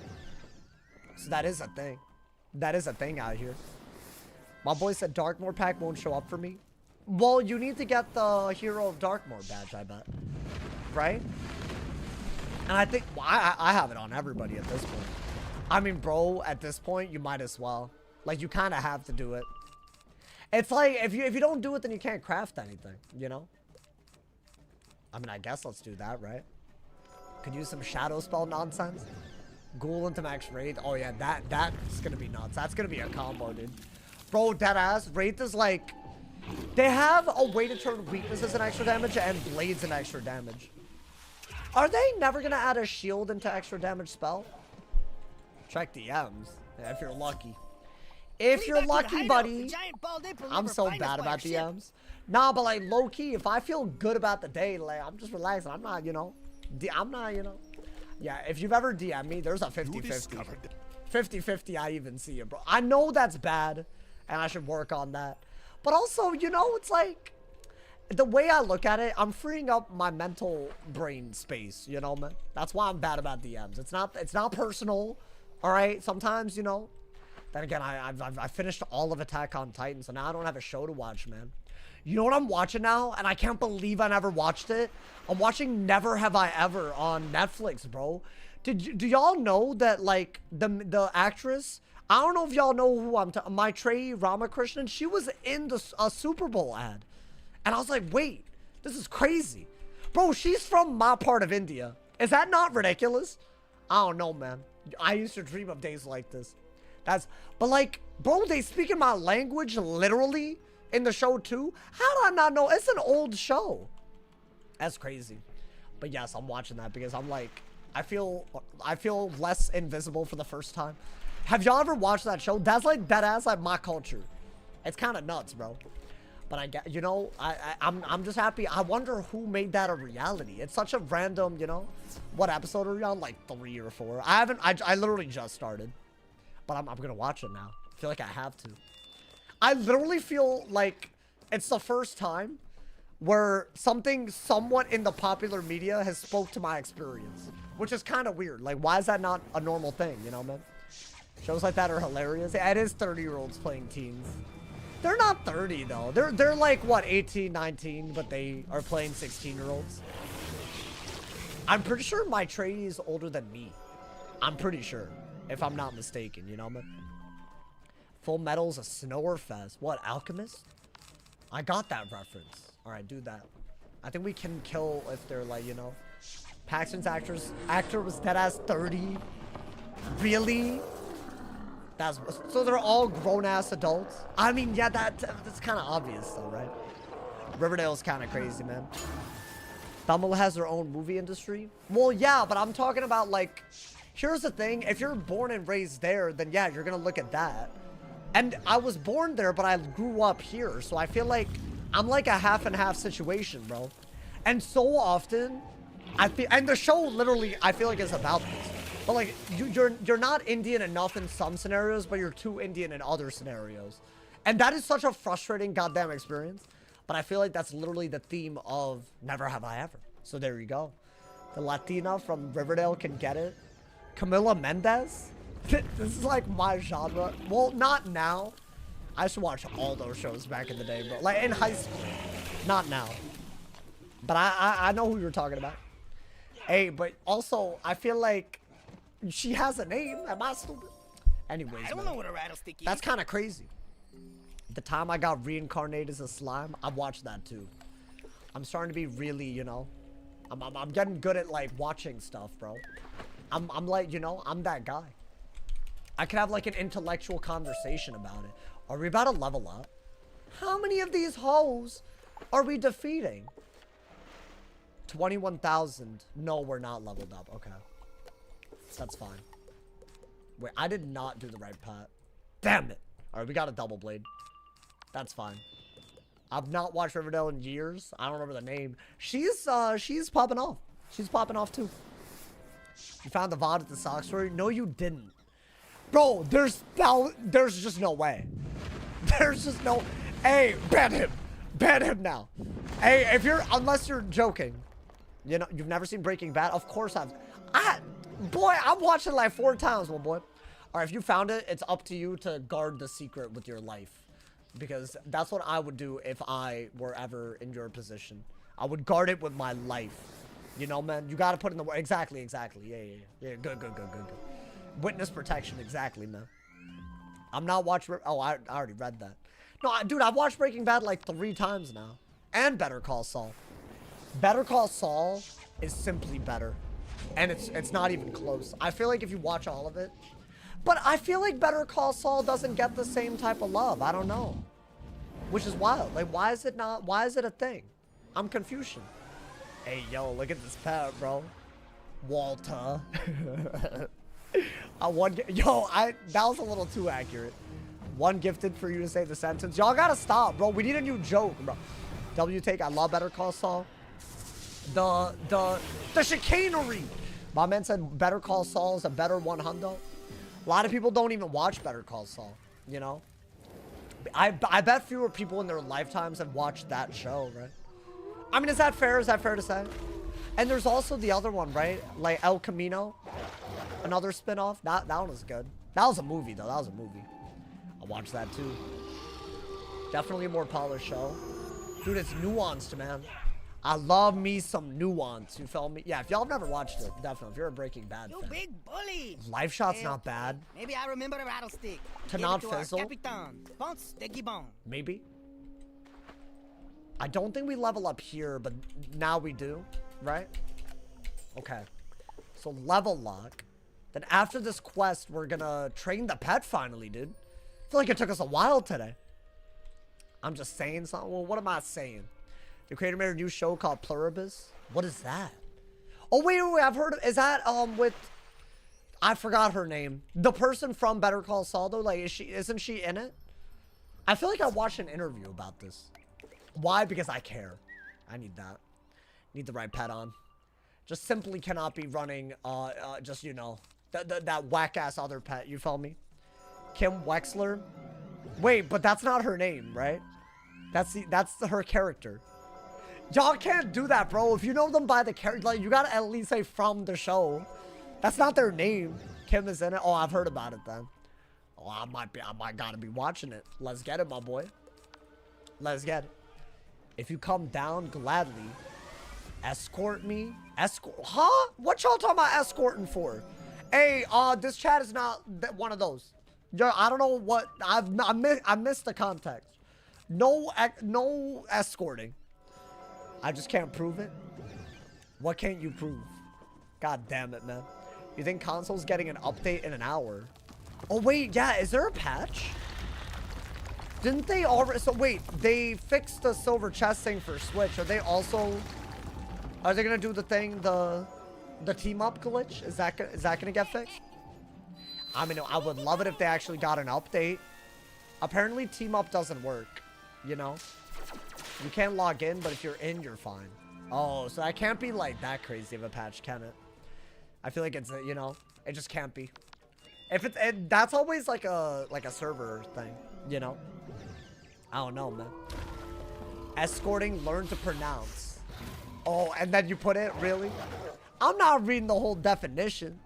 So that is a thing. That is a thing out here. My boy said Darkmoor pack won't show up for me. Well, you need to get the Hero of Darkmoor badge, I bet. Right? And I think, well, I have it on everybody at this point. I mean, bro, at this point, you might as well. Like, you kind of have to do it. It's like, if you don't do it, then you can't craft anything, you know? I mean, I guess let's do that, right? Could use some shadow spell nonsense. Ghoul into max Wraith. Oh, yeah, that's gonna be nuts. That's gonna be a combo, dude. Bro, deadass. Wraith is like... They have a way to turn weaknesses in extra damage and blades in extra damage. Are they never gonna add a shield into extra damage spell? Check the M's. Yeah, if you're lucky. If you're lucky, buddy. I'm so bad about the M's. Nah, but like low-key, if I feel good about the day, like I'm just relaxing. I'm not, you know. I'm not, you know. Yeah, if you've ever DM'd me, there's a 50-50. 50-50, I even see it, bro. I know that's bad, and I should work on that. But also, you know, it's like... The way I look at it, I'm freeing up my mental brain space, you know, man? That's why I'm bad about DMs. It's not personal, all right? Sometimes, you know. Then again, I finished all of Attack on Titan, so now I don't have a show to watch, man. You know what I'm watching now? And I can't believe I never watched it. I'm watching Never Have I Ever on Netflix, bro. Do y'all know that, like, the actress... I don't know if y'all know who I'm talking... Maitreyi Ramakrishnan, she was in a Super Bowl ad. And I was like, wait, this is crazy. Bro, she's from my part of India. Is that not ridiculous? I don't know, man. I used to dream of days like this. But like, bro, they speak in my language literally in the show too. How did I not know? It's an old show. That's crazy. But yes, I'm watching that because I'm like, I feel less invisible for the first time. Have y'all ever watched that show? That's like, that's like my culture. It's kind of nuts, bro. But I get, you know, I'm just happy. I wonder who made that a reality. It's such a random, you know. What episode are you on? Like 3 or 4. I literally just started. But I'm gonna watch it now. I feel like I have to. I literally feel like it's the first time where something somewhat in the popular media has spoke to my experience. Which is kind of weird. Like, why is that not a normal thing, you know, man? Shows like that are hilarious. Yeah, it is 30-year-olds playing teens. They're not 30 though. They're like what, 18, 19, but they are playing 16-year-olds. I'm pretty sure my trainee is older than me. I'm pretty sure, if I'm not mistaken, you know, man. Full Metal's a Snower Fest. What, Alchemist? I got that reference. All right, do that. I think we can kill if they're like, you know. Paxton's actor was deadass 30. Really? So they're all grown-ass adults? I mean, yeah, that's kind of obvious though, right? Riverdale's kind of crazy, man. Thumbel has their own movie industry? Well, yeah, but I'm talking about, like, here's the thing. If you're born and raised there, then yeah, you're going to look at that. And I was born there, but I grew up here. So I feel like I'm like a half and half situation, bro. And so often, and the show literally, I feel like is about this. But like, you're not Indian enough in some scenarios, but you're too Indian in other scenarios. And that is such a frustrating goddamn experience. But I feel like that's literally the theme of Never Have I Ever. So there you go. The Latina from Riverdale can get it. Camila Mendez? This is like my genre. Well, not now. I used to watch all those shows back in the day, bro. Like in high school. Not now. But I know who you're talking about. Hey, but also, I feel like she has a name. Am I stupid? Anyways, I don't know what a rattlesnake is. That's kind of crazy. The time I got reincarnated as a slime, I've watched that too. I'm starting to be really, you know, I'm getting good at like watching stuff, bro. I'm like, you know, I'm that guy. I could have like an intellectual conversation about it. Are we about to level up? How many of these hoes are we defeating? 21,000. No, we're not leveled up. Okay. That's fine. Wait, I did not do the right path. Damn it. All right, we got a double blade. That's fine. I've not watched Riverdale in years. I don't remember the name. She's popping off. She's popping off too. You found the VOD at the sock store? No, you didn't. Bro, there's just no way. There's just no... Hey, ban him. Ban him now. Hey, unless you're joking. You know, you've never seen Breaking Bad? Of course boy, I've watched it like 4 times, my boy. All right, if you found it, it's up to you to guard the secret with your life. Because that's what I would do if I were ever in your position. I would guard it with my life. You know, man? You gotta put in the work. Exactly. Yeah, good. Witness protection, exactly, man. I'm not watching... Oh, I already read that. No, dude, I've watched Breaking Bad like 3 times now. And Better Call Saul. Better Call Saul is simply better. And it's not even close. I feel like if you watch all of it... But I feel like Better Call Saul doesn't get the same type of love. I don't know. Which is wild. Like, why is it a thing? I'm Confucian. Hey, yo, look at this pet, bro. Walter. That was a little too accurate. One gifted for you to say the sentence. Y'all gotta stop, bro. We need a new joke, bro. W-Take, I love Better Call Saul. The chicanery. My man said Better Call Saul is a better 100. A lot of people don't even watch Better Call Saul, you know? I bet fewer people in their lifetimes have watched that show, right? I mean, is that fair? Is that fair to say? And there's also the other one, right? Like El Camino. Another spin-off. That one was good. That was a movie, though. That was a movie. I watched that, too. Definitely a more polished show. Dude, it's nuanced, man. I love me some nuance. You feel me? Yeah, if y'all have never watched it, definitely. If you're a Breaking Bad fan. Big bully. Life Shot's not bad. Maybe I remember a rattlestick. To not fizzle. Maybe. I don't think we level up here, but now we do, right? Okay. So level lock. Then after this quest, we're gonna train the pet finally, dude. I feel like it took us a while today. I'm just saying something. Well, what am I saying? The creator made a new show called Pluribus. What is that? Oh, wait, I've heard of... Is that, with... I forgot her name. The person from Better Call Saul, though? Like, isn't she in it? I feel like I watched an interview about this. Why? Because I care. I need that. Need the right pet on. Just simply cannot be running, just, you know, that whack-ass other pet. You feel me? Kim Wexler? Wait, but that's not her name, right? That's her character. Y'all can't do that, bro. If you know them by the character, like, you gotta at least say from the show. That's not their name. Kim is in it. Oh, I've heard about it then. Oh, I might gotta be watching it. Let's get it, my boy. Let's get it. If you come down gladly, escort me. Escort, huh? What y'all talking about escorting for? Hey, this chat is not one of those. Yo, I don't know what, I missed the context. No escorting. I just can't prove it. What can't you prove? God damn it, man. You think console's getting an update in an hour? Oh, wait, yeah, is there a patch? Didn't they already, so wait, they fixed the silver chest thing for Switch. Are they gonna do the thing, the team up glitch? Is that gonna get fixed? I mean, I would love it if they actually got an update. Apparently team up doesn't work, you know? You can't log in, but if you're in, you're fine. Oh, so that can't be like that crazy of a patch, can it? I feel like it's, you know, it just can't be. If it's, that's always like a server thing, you know? I don't know, man. Escorting, learn to pronounce. Oh, and then you put it, really? I'm not reading the whole definition,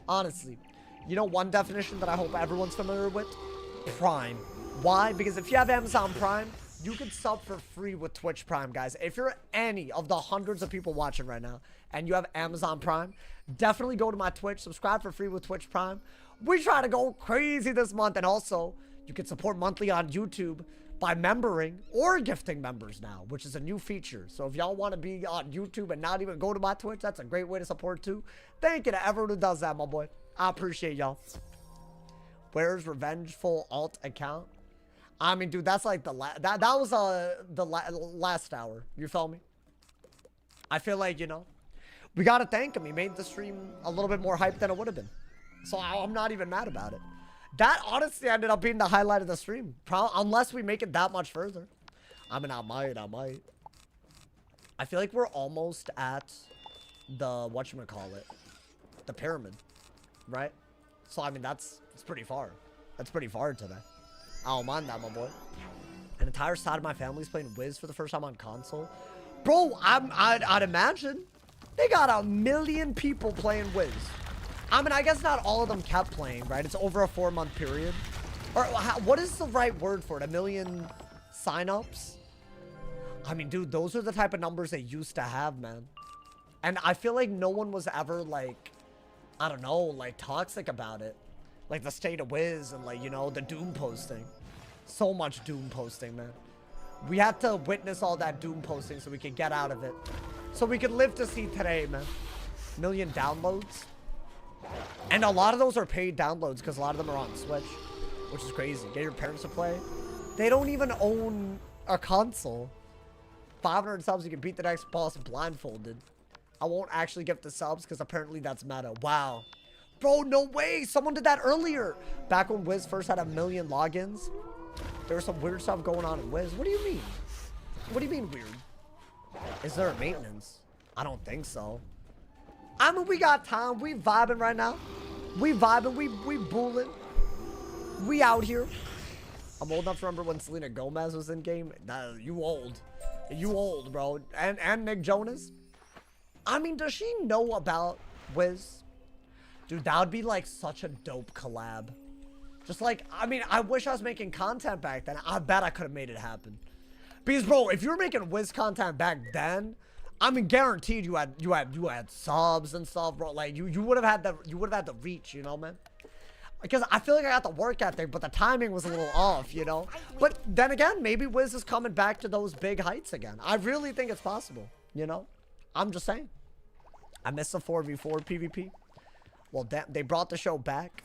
honestly. You know one definition that I hope everyone's familiar with? Prime. Why? Because if you have Amazon Prime, you can sub for free with Twitch Prime, guys. If you're any of the hundreds of people watching right now and you have Amazon Prime, definitely go to my Twitch, subscribe for free with Twitch Prime. We try to go crazy this month, and also you can support monthly on YouTube by membering or gifting members now, which is a new feature. So if y'all want to be on YouTube and not even go to my Twitch, that's a great way to support too. Thank you to everyone who does that, my boy. I appreciate y'all. Where's Revengeful alt account? I mean, dude, that's like the last hour. You feel me? I feel like, you know, we gotta thank him. He made the stream a little bit more hype than it would have been. So I'm not even mad about it. That honestly ended up being the highlight of the stream. Unless we make it that much further. I mean, I might. I feel like we're almost at the, whatchamacallit, the pyramid, right? So, I mean, it's pretty far. That's pretty far today. I don't mind that, my boy. An entire side of my family's playing Wiz for the first time on console. Bro, I'd imagine they got 1 million people playing Wiz. I mean, I guess not all of them kept playing, right? It's over a 4-month period. Or what is the right word for it? 1 million signups? I mean, dude, those are the type of numbers they used to have, man. And I feel like no one was ever, like, I don't know, like, toxic about it. Like, the state of Wiz and, like, you know, the doom posting. So much doom posting, man. We had to witness all that doom posting so we could get out of it. So we could live to see today, man. 1 million downloads. And a lot of those are paid downloads because a lot of them are on Switch, which is crazy. Get your parents to play. They don't even own a console. 500 subs, you can beat the next boss blindfolded. I won't actually gift the subs because apparently that's meta. Wow. Bro, no way. Someone did that earlier. Back when Wiz first had 1 million logins, there was some weird stuff going on in Wiz. What do you mean? What do you mean weird? Is there a maintenance? I don't think so. I mean, we got time. We vibing right now. We vibing. We booling. We out here. I'm old enough to remember when Selena Gomez was in game. Nah, you old. You old, bro. And Nick Jonas. I mean, does she know about Wiz? Dude, that would be like such a dope collab. Just like, I mean, I wish I was making content back then. I bet I could have made it happen. Because, bro, if you were making Wiz content back then, I mean, guaranteed you had subs and stuff, bro. Like you would have had the reach, you know, man. Because I feel like I got the work ethic, but the timing was a little off, you know. But then again, maybe Wiz is coming back to those big heights again. I really think it's possible, you know. I'm just saying. I miss the 4v4 PvP. Well, damn, they brought the show back.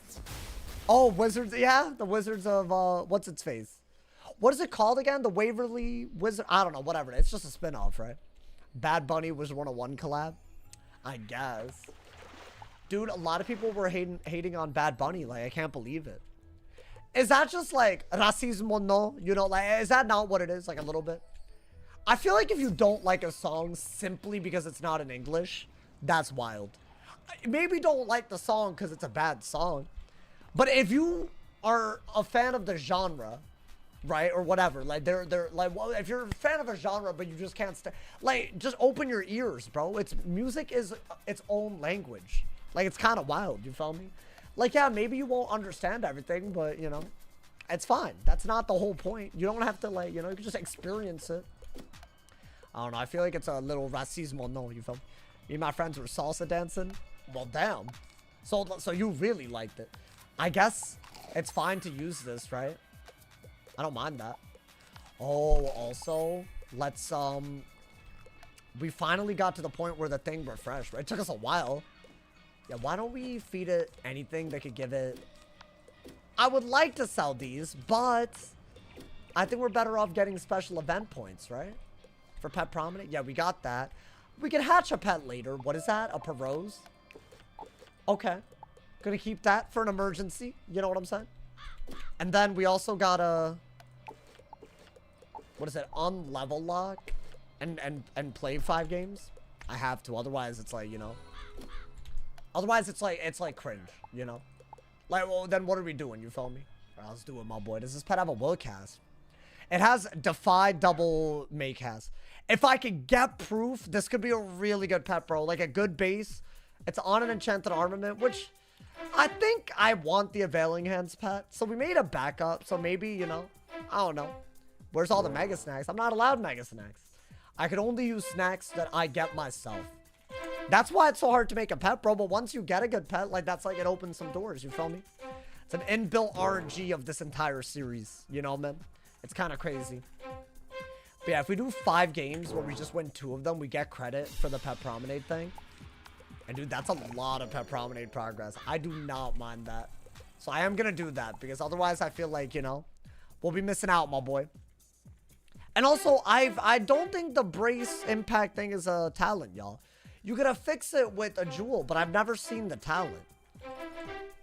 Oh, Wizards, yeah, the Wizards of what's its face? What is it called again? The Waverly Wizard? I don't know, whatever. It's just a spin-off, right? Bad Bunny Wizard101 collab, I guess. Dude, a lot of people were hating on Bad Bunny. Like, I can't believe it. Is that just like racismo? No, you know, like, is that not what it is? Like a little bit. I feel like if you don't like a song simply because it's not in English, that's wild. Maybe don't like the song because it's a bad song, but if you are a fan of the genre, right, or whatever, like they're like, well, if you're a fan of a genre but you just can't like, just open your ears, bro. It's music is its own language. Like, it's kind of wild, you feel me? Like, yeah, maybe you won't understand everything, but, you know, it's fine. That's not the whole point. You don't have to, like, you know, you can just experience it. I don't know. I feel like it's a little racismo. No, you feel me? Me and my friends were salsa dancing. Well, damn. So you really liked it. I guess it's fine to use this, right? I don't mind that. Oh, also, let's, we finally got to the point where the thing refreshed, right? It took us a while. Yeah, why don't we feed it anything that could give it... I would like to sell these, but I think we're better off getting special event points, right? For pet promenade? Yeah, we got that. We can hatch a pet later. What is that? A Perose? Okay. Gonna keep that for an emergency. You know what I'm saying? And then we also got a... What is it? Unlevel lock? And play 5 games? I have to. Otherwise, it's like, you know... Otherwise, it's like cringe, you know? Like, well, then what are we doing? You feel me? All right, let's do it, my boy. Does this pet have a will cast? It has Defy double May cast. If I could get proof, this could be a really good pet, bro. Like a good base. It's on an enchanted armament, which I think I want the Availing Hands pet. So we made a backup. So maybe, you know, I don't know. Where's all the Mega Snacks? I'm not allowed Mega Snacks. I could only use snacks that I get myself. That's why it's so hard to make a pet, bro. But once you get a good pet, like, that's like it opens some doors. You feel me? It's an inbuilt RNG of this entire series. You know, man? It's kind of crazy. But yeah, if we do 5 games where we just win 2 of them, we get credit for the pet promenade thing. And dude, that's a lot of pet promenade progress. I do not mind that. So I am going to do that because otherwise I feel like, you know, we'll be missing out, my boy. And also, I don't think the brace impact thing is a talent, y'all. You gotta fix it with a jewel, but I've never seen the talent.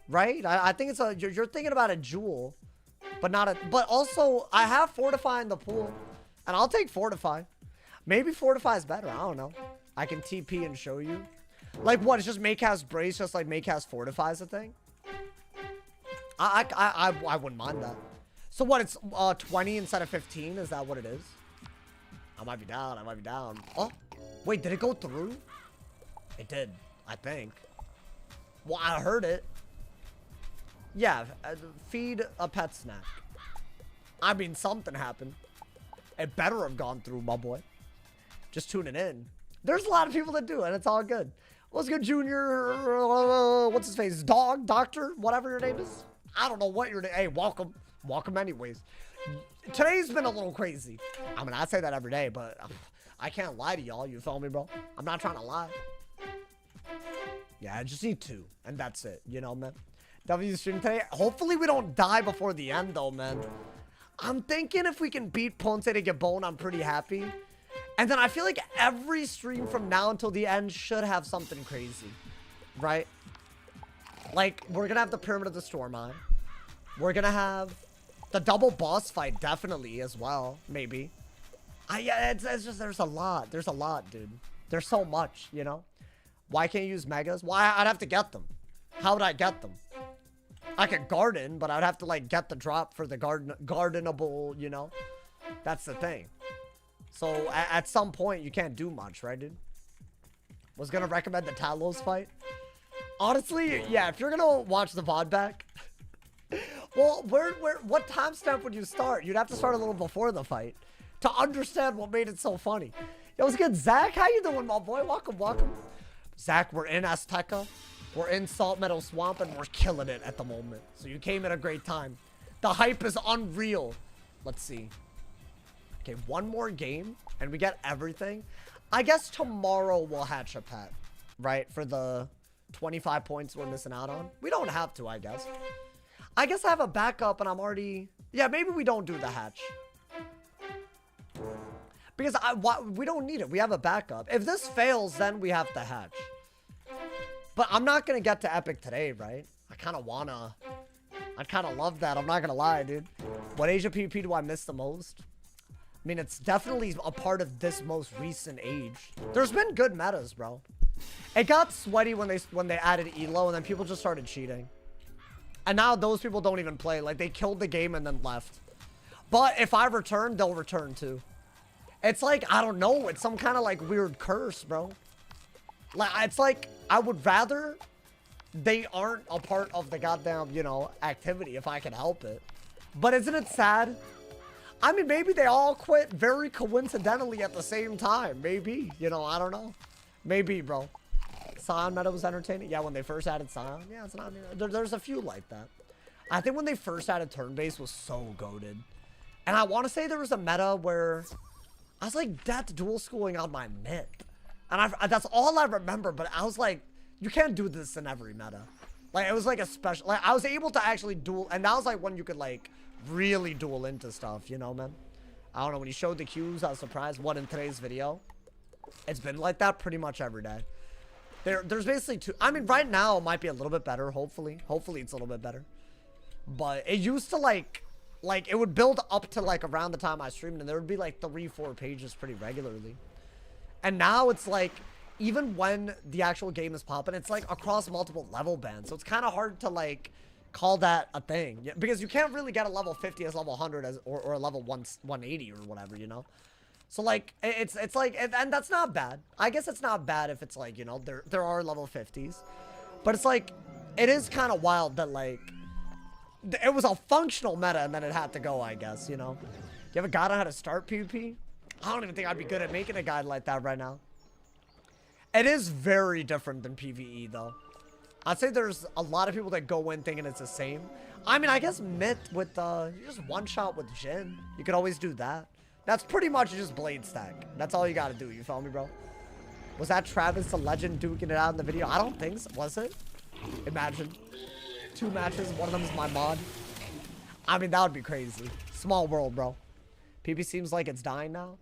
Right? I think it's a... You're thinking about a jewel, but not a... But also, I have Fortify in the pool, and I'll take Fortify. Maybe Fortify is better. I don't know. I can TP and show you. Like, what? It's just Maycast Brace, just like Maycast Fortify is a thing? I wouldn't mind that. So what? It's 20 instead of 15? Is that what it is? I might be down. I might be down. Oh, wait. Did it go through? It did, I think. Well, I heard it. Yeah, feed a pet snack. I mean, something happened. It better have gone through, my boy. Just tuning in. There's a lot of people that do it, and it's all good. What's good, Junior? What's his face? Doctor, whatever your name is. I don't know what your name. Hey, welcome. Welcome anyways. Today's been a little crazy. I mean, I say that every day, but I can't lie to y'all. You feel me, bro? I'm not trying to lie. Yeah, I just need 2, and that's it. You know, man. W stream today. Hopefully we don't die before the end, though, man. I'm thinking if we can beat Ponce to get bone, I'm pretty happy. And then I feel like every stream from now until the end should have something crazy. Right? Like, we're gonna have the Pyramid of the Storm Eye. We're gonna have the double boss fight, definitely, as well. Maybe. Yeah, it's just, there's a lot. There's a lot, dude. There's so much, you know? Why can't you use megas? Why? I'd have to get them. How would I get them? I could garden, but I'd have to, like, get the drop for the gardenable, you know? That's the thing. So, at some point, you can't do much, right, dude? Was gonna recommend the Talos fight. Honestly, yeah, if you're gonna watch the VOD back... Well, what timestamp would you start? You'd have to start a little before the fight to understand what made it so funny. Yo, what's good, Zach? How you doing, my boy? Welcome, welcome. Zach, we're in AZTECA. We're in Salt Meadow Swamp, and we're killing it at the moment. So you came at a great time. The hype is unreal. Let's see. Okay, 1 more game, and we get everything. I guess tomorrow we'll hatch a pet, right? For the 25 points we're missing out on. We don't have to, I guess. I guess I have a backup, and I'm already... Yeah, maybe we don't do the hatch. Because we don't need it. We have a backup. If this fails, then we have to hatch. But I'm not going to get to Epic today, right? I kind of want to. I kind of love that. I'm not going to lie, dude. What age of PvP do I miss the most? I mean, it's definitely a part of this most recent age. There's been good metas, bro. It got sweaty when they added Elo, and then people just started cheating. And now those people don't even play. Like, they killed the game and then left. But if I return, they'll return too. It's like, I don't know. It's some kind of like weird curse, bro. Like, it's like, I would rather they aren't a part of the goddamn, you know, activity if I can help it. But isn't it sad? I mean, maybe they all quit very coincidentally at the same time. Maybe, you know, I don't know. Maybe, bro. Scion meta was entertaining. Yeah, when they first added Scion. Yeah, it's not, there's a few like that. I think when they first added turn-based was so goated. And I want to say there was a meta where I was like death dual schooling on my mid. And that's all I remember, but I was like, you can't do this in every meta. Like, it was like a special, like, I was able to actually duel, and that was like when you could like really duel into stuff, you know, man? I don't know, when you showed the cues, I was surprised. What, in today's video? It's been like that pretty much every day. There's basically two, I mean, right now it might be a little bit better, hopefully. Hopefully it's a little bit better. But it used to like it would build up to like around the time I streamed, and there would be like 3-4 pages pretty regularly. And now it's like, even when the actual game is popping, it's like across multiple level bands. So it's kind of hard to like call that a thing, because you can't really get a level 50 as level 100 as or a level 180 or whatever, you know. So like it's like, and that's not bad. I guess it's not bad if it's like, you know, there are level 50s, but it's like, it is kind of wild that like it was a functional meta and then it had to go, I guess, you know. Do you have a guide on how to start PvP? I don't even think I'd be good at making a guide like that right now. It is very different than PvE, though. I'd say there's a lot of people that go in thinking it's the same. I mean, I guess Myth with, you just one-shot with Jhin. You could always do that. That's pretty much just blade stack. That's all you gotta do, you feel me, bro? Was that Travis the Legend duking it out in the video? I don't think so. Was it? Imagine. 2 matches, one of them is my mod. I mean, that would be crazy. Small world, bro. PvP seems like it's dying now.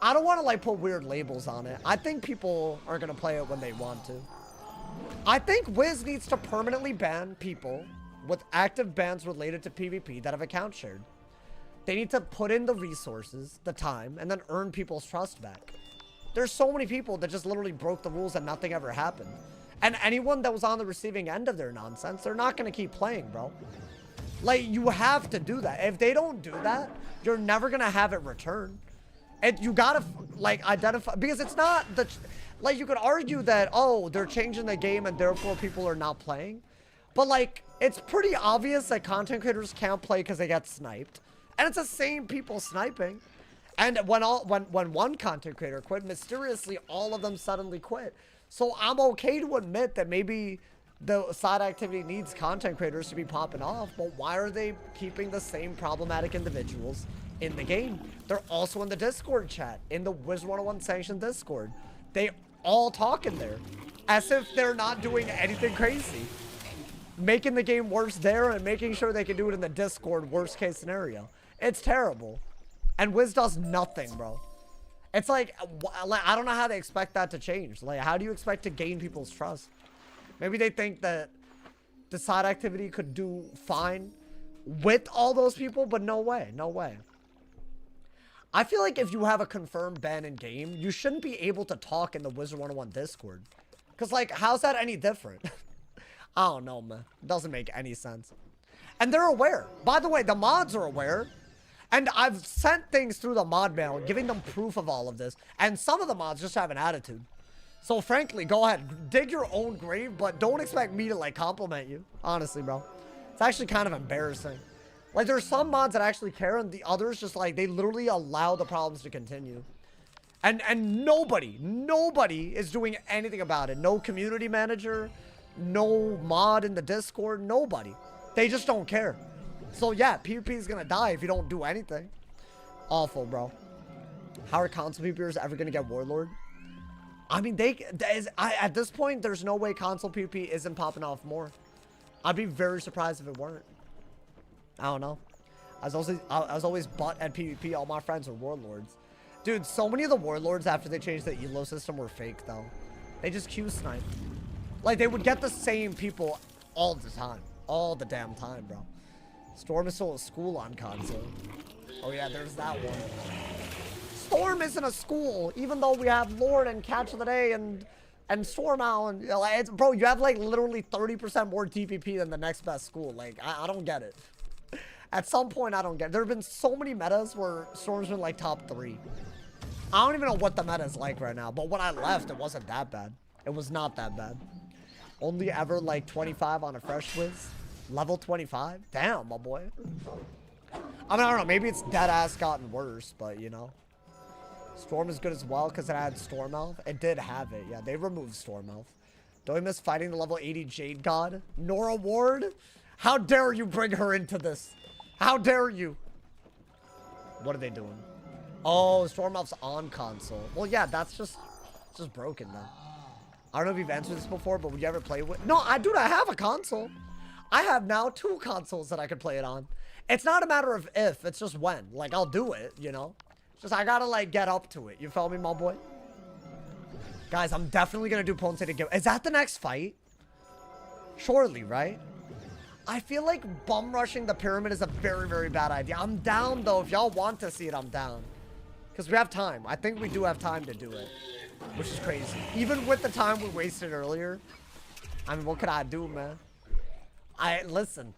I don't want to like put weird labels on it. I think people are going to play it when they want to. I think Wiz needs to permanently ban people with active bans related to PvP that have account shared. They need to put in the resources, the time, and then earn people's trust back. There's so many people that just literally broke the rules and nothing ever happened. And anyone that was on the receiving end of their nonsense, they're not going to keep playing, bro. Like, you have to do that. If they don't do that, you're never going to have it return. And you got to, like, identify, because it's not the, like, you could argue that, oh, they're changing the game and therefore people are not playing. But, like, it's pretty obvious that content creators can't play because they get sniped. And it's the same people sniping. And when one content creator quit, mysteriously, all of them suddenly quit. So I'm okay to admit that maybe the side activity needs content creators to be popping off, but why are they keeping the same problematic individuals in the game? They're also in the Discord chat, in the Wizard101 sanctioned Discord. They all talk in there as if they're not doing anything crazy. Making the game worse there and making sure they can do it in the Discord worst case scenario. It's terrible. And Wiz does nothing, bro. It's like, I don't know how they expect that to change. Like, how do you expect to gain people's trust? Maybe they think that the side activity could do fine with all those people, but no way, no way. I feel like if you have a confirmed ban in game, you shouldn't be able to talk in the Wizard101 Discord. Because, like, how's that any different? I don't know, man. It doesn't make any sense. And they're aware. By the way, the mods are aware. And I've sent things through the mod mail, giving them proof of all of this. And some of the mods just have an attitude. So frankly, go ahead, dig your own grave, but don't expect me to like compliment you. Honestly, bro. It's actually kind of embarrassing. Like, there's some mods that actually care, and the others just like, they literally allow the problems to continue. And nobody is doing anything about it. No community manager, no mod in the Discord, nobody. They just don't care. So yeah, PvP is gonna die if you don't do anything. Awful, bro. How are console PvPers ever gonna get Warlord? I mean, at this point, there's no way console PvP isn't popping off more. I'd be very surprised if it weren't. I don't know. I was always butt at PvP. All my friends were Warlords. Dude, so many of the Warlords after they changed the elo system were fake, though. They just Q snipe. Like, they would get the same people all the time. All the damn time, bro. Storm is still a school on console. Oh yeah, there's that one. Storm isn't a school, even though we have Lord and Catch of the Day and Storm Owl, and, you know, bro, you have like literally 30% more DPP than the next best school. Like, I don't get it. At some point, I don't get it. There have been so many metas where Storm's been like top 3. I don't even know what the meta is like right now, but when I left, it wasn't that bad. It was not that bad. Only ever like 25 on a fresh whiz. Level 25? Damn, my boy. I mean, I don't know. Maybe it's dead ass gotten worse, but you know. Storm is good as well because it had Storm Elf. It did have it. Yeah, they removed Storm Elf. Don't we miss fighting the level 80 Jade God? Nora Ward? How dare you bring her into this? How dare you? What are they doing? Oh, Storm Elf's on console. Well, yeah, that's just broken then. I don't know if you've answered this before, but would you ever play with... No, I do not have a console. I have now 2 consoles that I could play it on. It's not a matter of if, it's just when. Like, I'll do it, you know? Just, I gotta, like, get up to it. You feel me, my boy? Guys, I'm definitely gonna do Ponce de Gil. Is that the next fight? Surely, right? I feel like bum rushing the pyramid is a very, very bad idea. I'm down, though. If y'all want to see it, I'm down. Because we have time. I think we do have time to do it. Which is crazy. Even with the time we wasted earlier. I mean, what could I do, man? Listen.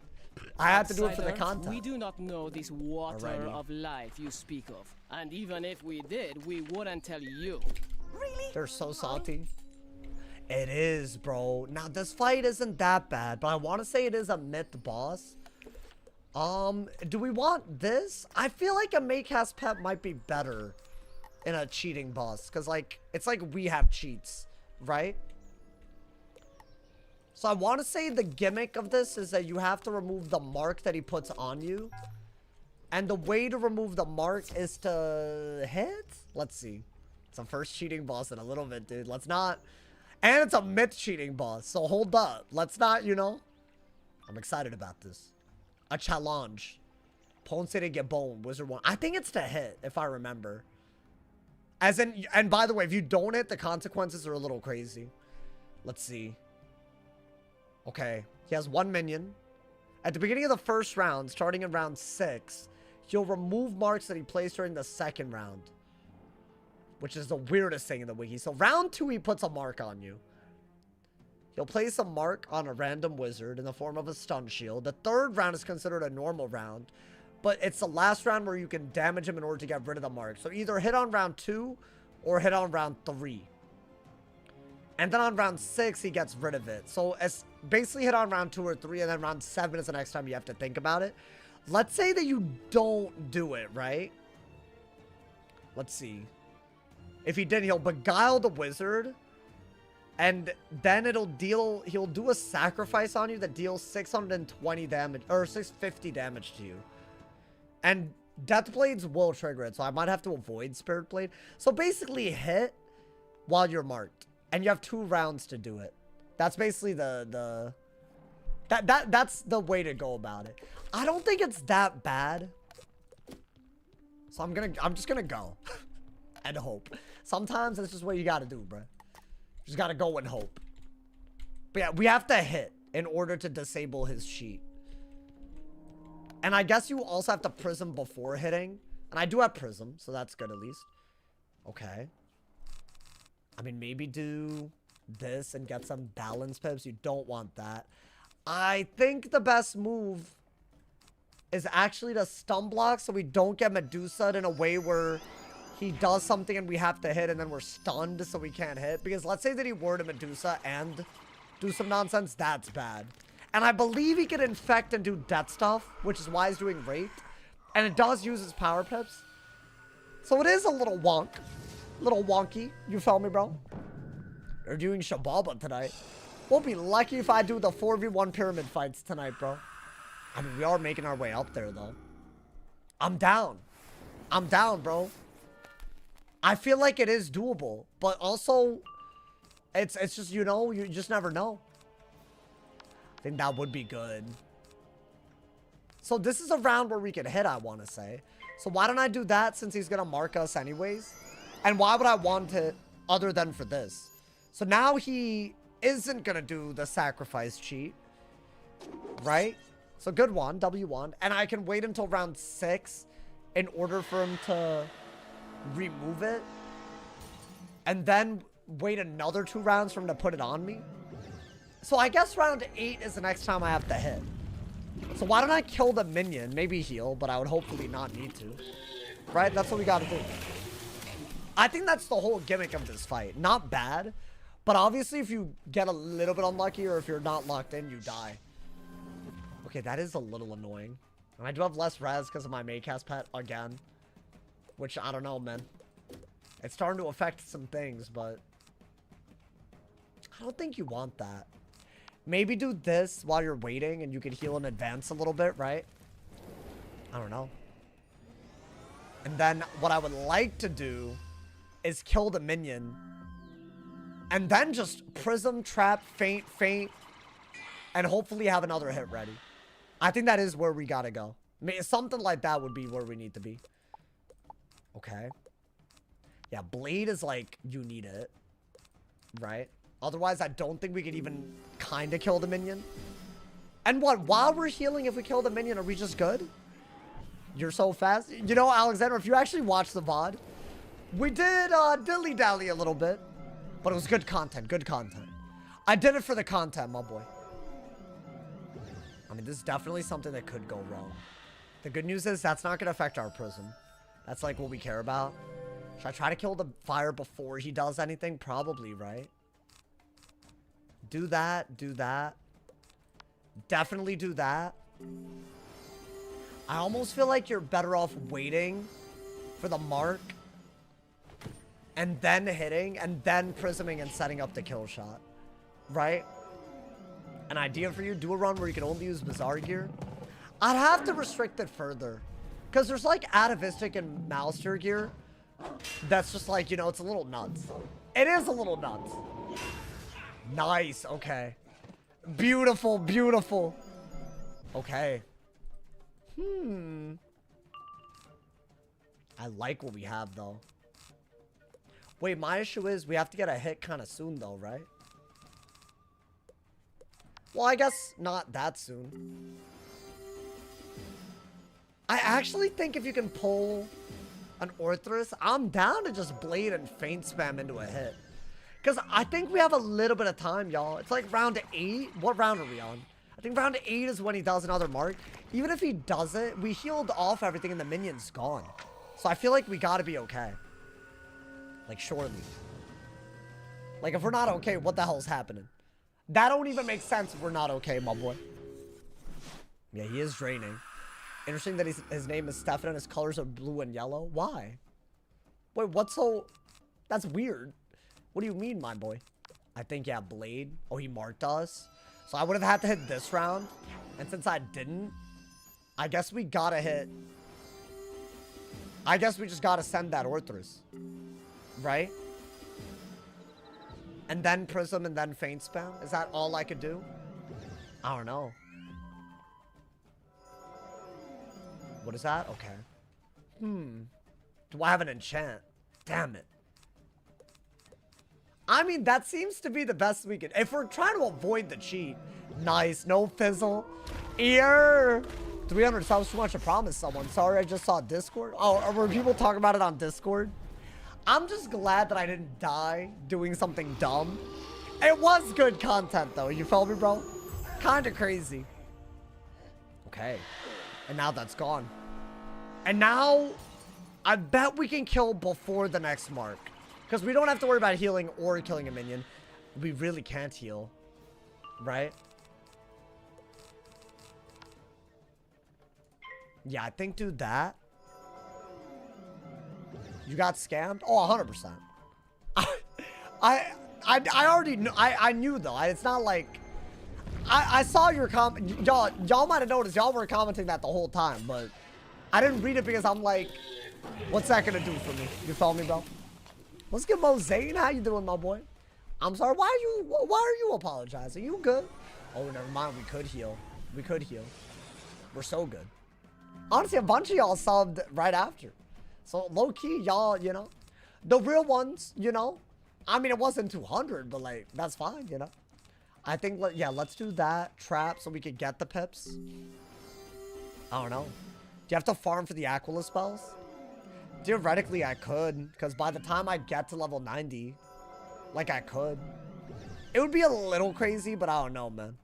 I had to do it for the content. We do not know this water of life you speak of. And even if we did, we wouldn't tell you. Really? They're so salty. It is, bro. Now, this fight isn't that bad, but I want to say it is a myth boss. Do we want this? I feel like a Maycast pet might be better in a cheating boss. Because, like, it's like we have cheats, right? So I want to say the gimmick of this is that you have to remove the mark that he puts on you. And the way to remove the mark is to hit? Let's see. It's a first cheating boss in a little bit, dude. Let's not... And it's a myth cheating boss. So hold up. Let's not, you know... I'm excited about this. A challenge. Ponce de Gabon, Wizard1. I think it's to hit, if I remember. As in... And by the way, if you don't hit, the consequences are a little crazy. Let's see. Okay, he has 1 minion. At the beginning of the first round, starting in round 6, he'll remove marks that he placed during the second round. Which is the weirdest thing in the wiki. So round 2, he puts a mark on you. He'll place a mark on a random wizard in the form of a stun shield. The third round is considered a normal round. But it's the last round where you can damage him in order to get rid of the mark. So either hit on round 2 or hit on round 3. And then on round 6, he gets rid of it. So it's basically hit on round 2 or 3, and then round 7 is the next time you have to think about it. Let's say that you don't do it, right? Let's see. If he did, he'll beguile the wizard. And then he'll do a sacrifice on you that deals 620 damage, or 650 damage to you. And Death Blades will trigger it, so I might have to avoid Spirit Blade. So basically hit while you're marked. And you have 2 rounds to do it. That's basically that's the way to go about it. I don't think it's that bad. So I'm just gonna go. And hope. Sometimes that's just what you gotta do, bro. You just gotta go and hope. But yeah, we have to hit in order to disable his cheat. And I guess you also have to prism before hitting. And I do have prism, so that's good at least. Okay. I mean, maybe do this and get some balance pips. You don't want that. I think the best move is actually to stun block so we don't get Medusa in a way where he does something and we have to hit and then we're stunned so we can't hit. Because let's say that he were to Medusa and do some nonsense. That's bad. And I believe he can infect and do death stuff, which is why he's doing rape. And it does use his power pips. So it is a little wonky. You feel me, bro? You're doing Shababa tonight. We'll be lucky if I do the 4v1 pyramid fights tonight, bro. I mean, we are making our way up there, though. I'm down. I'm down, bro. I feel like it is doable. But also, it's just, you know, you just never know. I think that would be good. So this is a round where we can hit, I want to say. So why don't I do that since he's going to mark us anyways? And why would I want it other than for this? So now he isn't going to do the sacrifice cheat. Right? So good one. W1. And I can wait until round 6 in order for him to remove it. And then wait another 2 rounds for him to put it on me. So I guess round 8 is the next time I have to hit. So why don't I kill the minion? Maybe heal, but I would hopefully not need to. Right? That's what we got to do. I think that's the whole gimmick of this fight. Not bad, But obviously, if you get a little bit unlucky or if you're not locked in, you die. Okay, that is a little annoying. And I do have less res because of my Maycast pet again. Which, I don't know, man. It's starting to affect some things, but... I don't think you want that. Maybe do this while you're waiting and you can heal in advance a little bit, right? I don't know. And then what I would like to do is kill the minion. And then just prism, trap, feint, and hopefully have another hit ready. I think that is where we gotta go. I mean, something like that would be where we need to be. Okay. Yeah, blade is like, you need it. Right? Otherwise, I don't think we could even kind of kill the minion. And what? While we're healing, if we kill the minion, are we just good? You're so fast. You know, Alexander, if you actually watch the VOD, we did dilly-dally a little bit. But it was good content. Good content. I did it for the content, my boy. I mean, this is definitely something that could go wrong. The good news is that's not going to affect our prism. That's like what we care about. Should I try to kill the fire before he does anything? Probably, right? Do that. Do that. Definitely do that. I almost feel like you're better off waiting for the mark. And then hitting. And then prisming and setting up the kill shot. Right? An idea for you. Do a run where you can only use Bazaar gear. I'd have to restrict it further. Because there's like atavistic and Mouster gear. That's just like, you know, it's a little nuts. It is a little nuts. Nice. Okay. Beautiful. Beautiful. Okay. I like what we have, though. Wait, my issue is we have to get a hit kind of soon, though, right? Well, I guess not that soon. I actually think if you can pull an Orthrus, I'm down to just blade and feint spam into a hit. Because I think we have a little bit of time, y'all. It's like round 8. What round are we on? I think round 8 is when he does another mark. Even if he does it, we healed off everything and the minion's gone. So I feel like we gotta be okay. Like, surely. Like, if we're not okay, what the hell's happening? That don't even make sense if we're not okay, my boy. Yeah, he is draining. Interesting that his name is Stefan and his colors are blue and yellow. Why? Wait, what's so... That's weird. What do you mean, my boy? I think, yeah, blade. Oh, he marked us. So I would have had to hit this round. And since I didn't, I guess we gotta hit... I guess we just gotta send that Orthrus. Right? And then prism and then feint spam? Is that all I could do? I don't know. What is that? Okay. Do I have an enchant? Damn it. I mean, that seems to be the best we can. If we're trying to avoid the cheat. Nice. No fizzle. Ear. 300 subs too much to promise someone. Sorry, I just saw Discord. Oh, were people talking about it on Discord? I'm just glad that I didn't die doing something dumb. It was good content, though. You felt me, bro? Kind of crazy. Okay. And now that's gone. And now, I bet we can kill before the next mark. Because we don't have to worry about healing or killing a minion. We really can't heal. Right? Yeah, I think do that. You got scammed? Oh, 100%. I already knew. I knew, though. It's not like... I saw your comment. Y'all might have noticed. Y'all were commenting that the whole time, but I didn't read it because I'm like, what's that gonna do for me? You feel me, bro? Let's get Mosaic. How you doing, my boy? I'm sorry. Why are you apologizing? You good? Oh, never mind. We could heal. We could heal. We're so good. Honestly, a bunch of y'all subbed right after. So, low-key, y'all, you know. The real ones, you know. I mean, it wasn't 200, but, like, that's fine, you know. I think, yeah, let's do that. Trap so we could get the pips. I don't know. Do you have to farm for the Aquila spells? Theoretically, I could. Because by the time I get to level 90, like, I could. It would be a little crazy, but I don't know, man.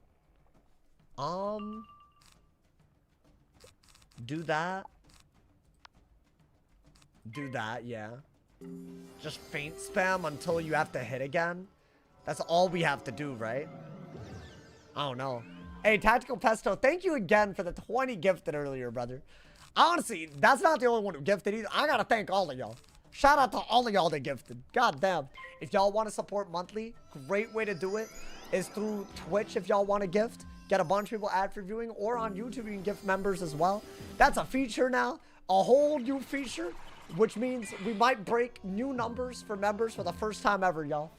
Do that. Do that, yeah. Just feint spam until you have to hit again. That's all we have to do, right? I don't know. Hey, Tactical Pesto, thank you again for the 20 gifted earlier, brother. Honestly, that's not the only one who gifted either. I gotta thank all of y'all. Shout out to all of y'all that gifted. God damn. If y'all want to support monthly, great way to do it is through Twitch if y'all want to gift. Get a bunch of people ad for viewing, or on YouTube you can gift members as well. That's a feature now. A whole new feature, which means we might break new numbers for members for the first time ever, y'all.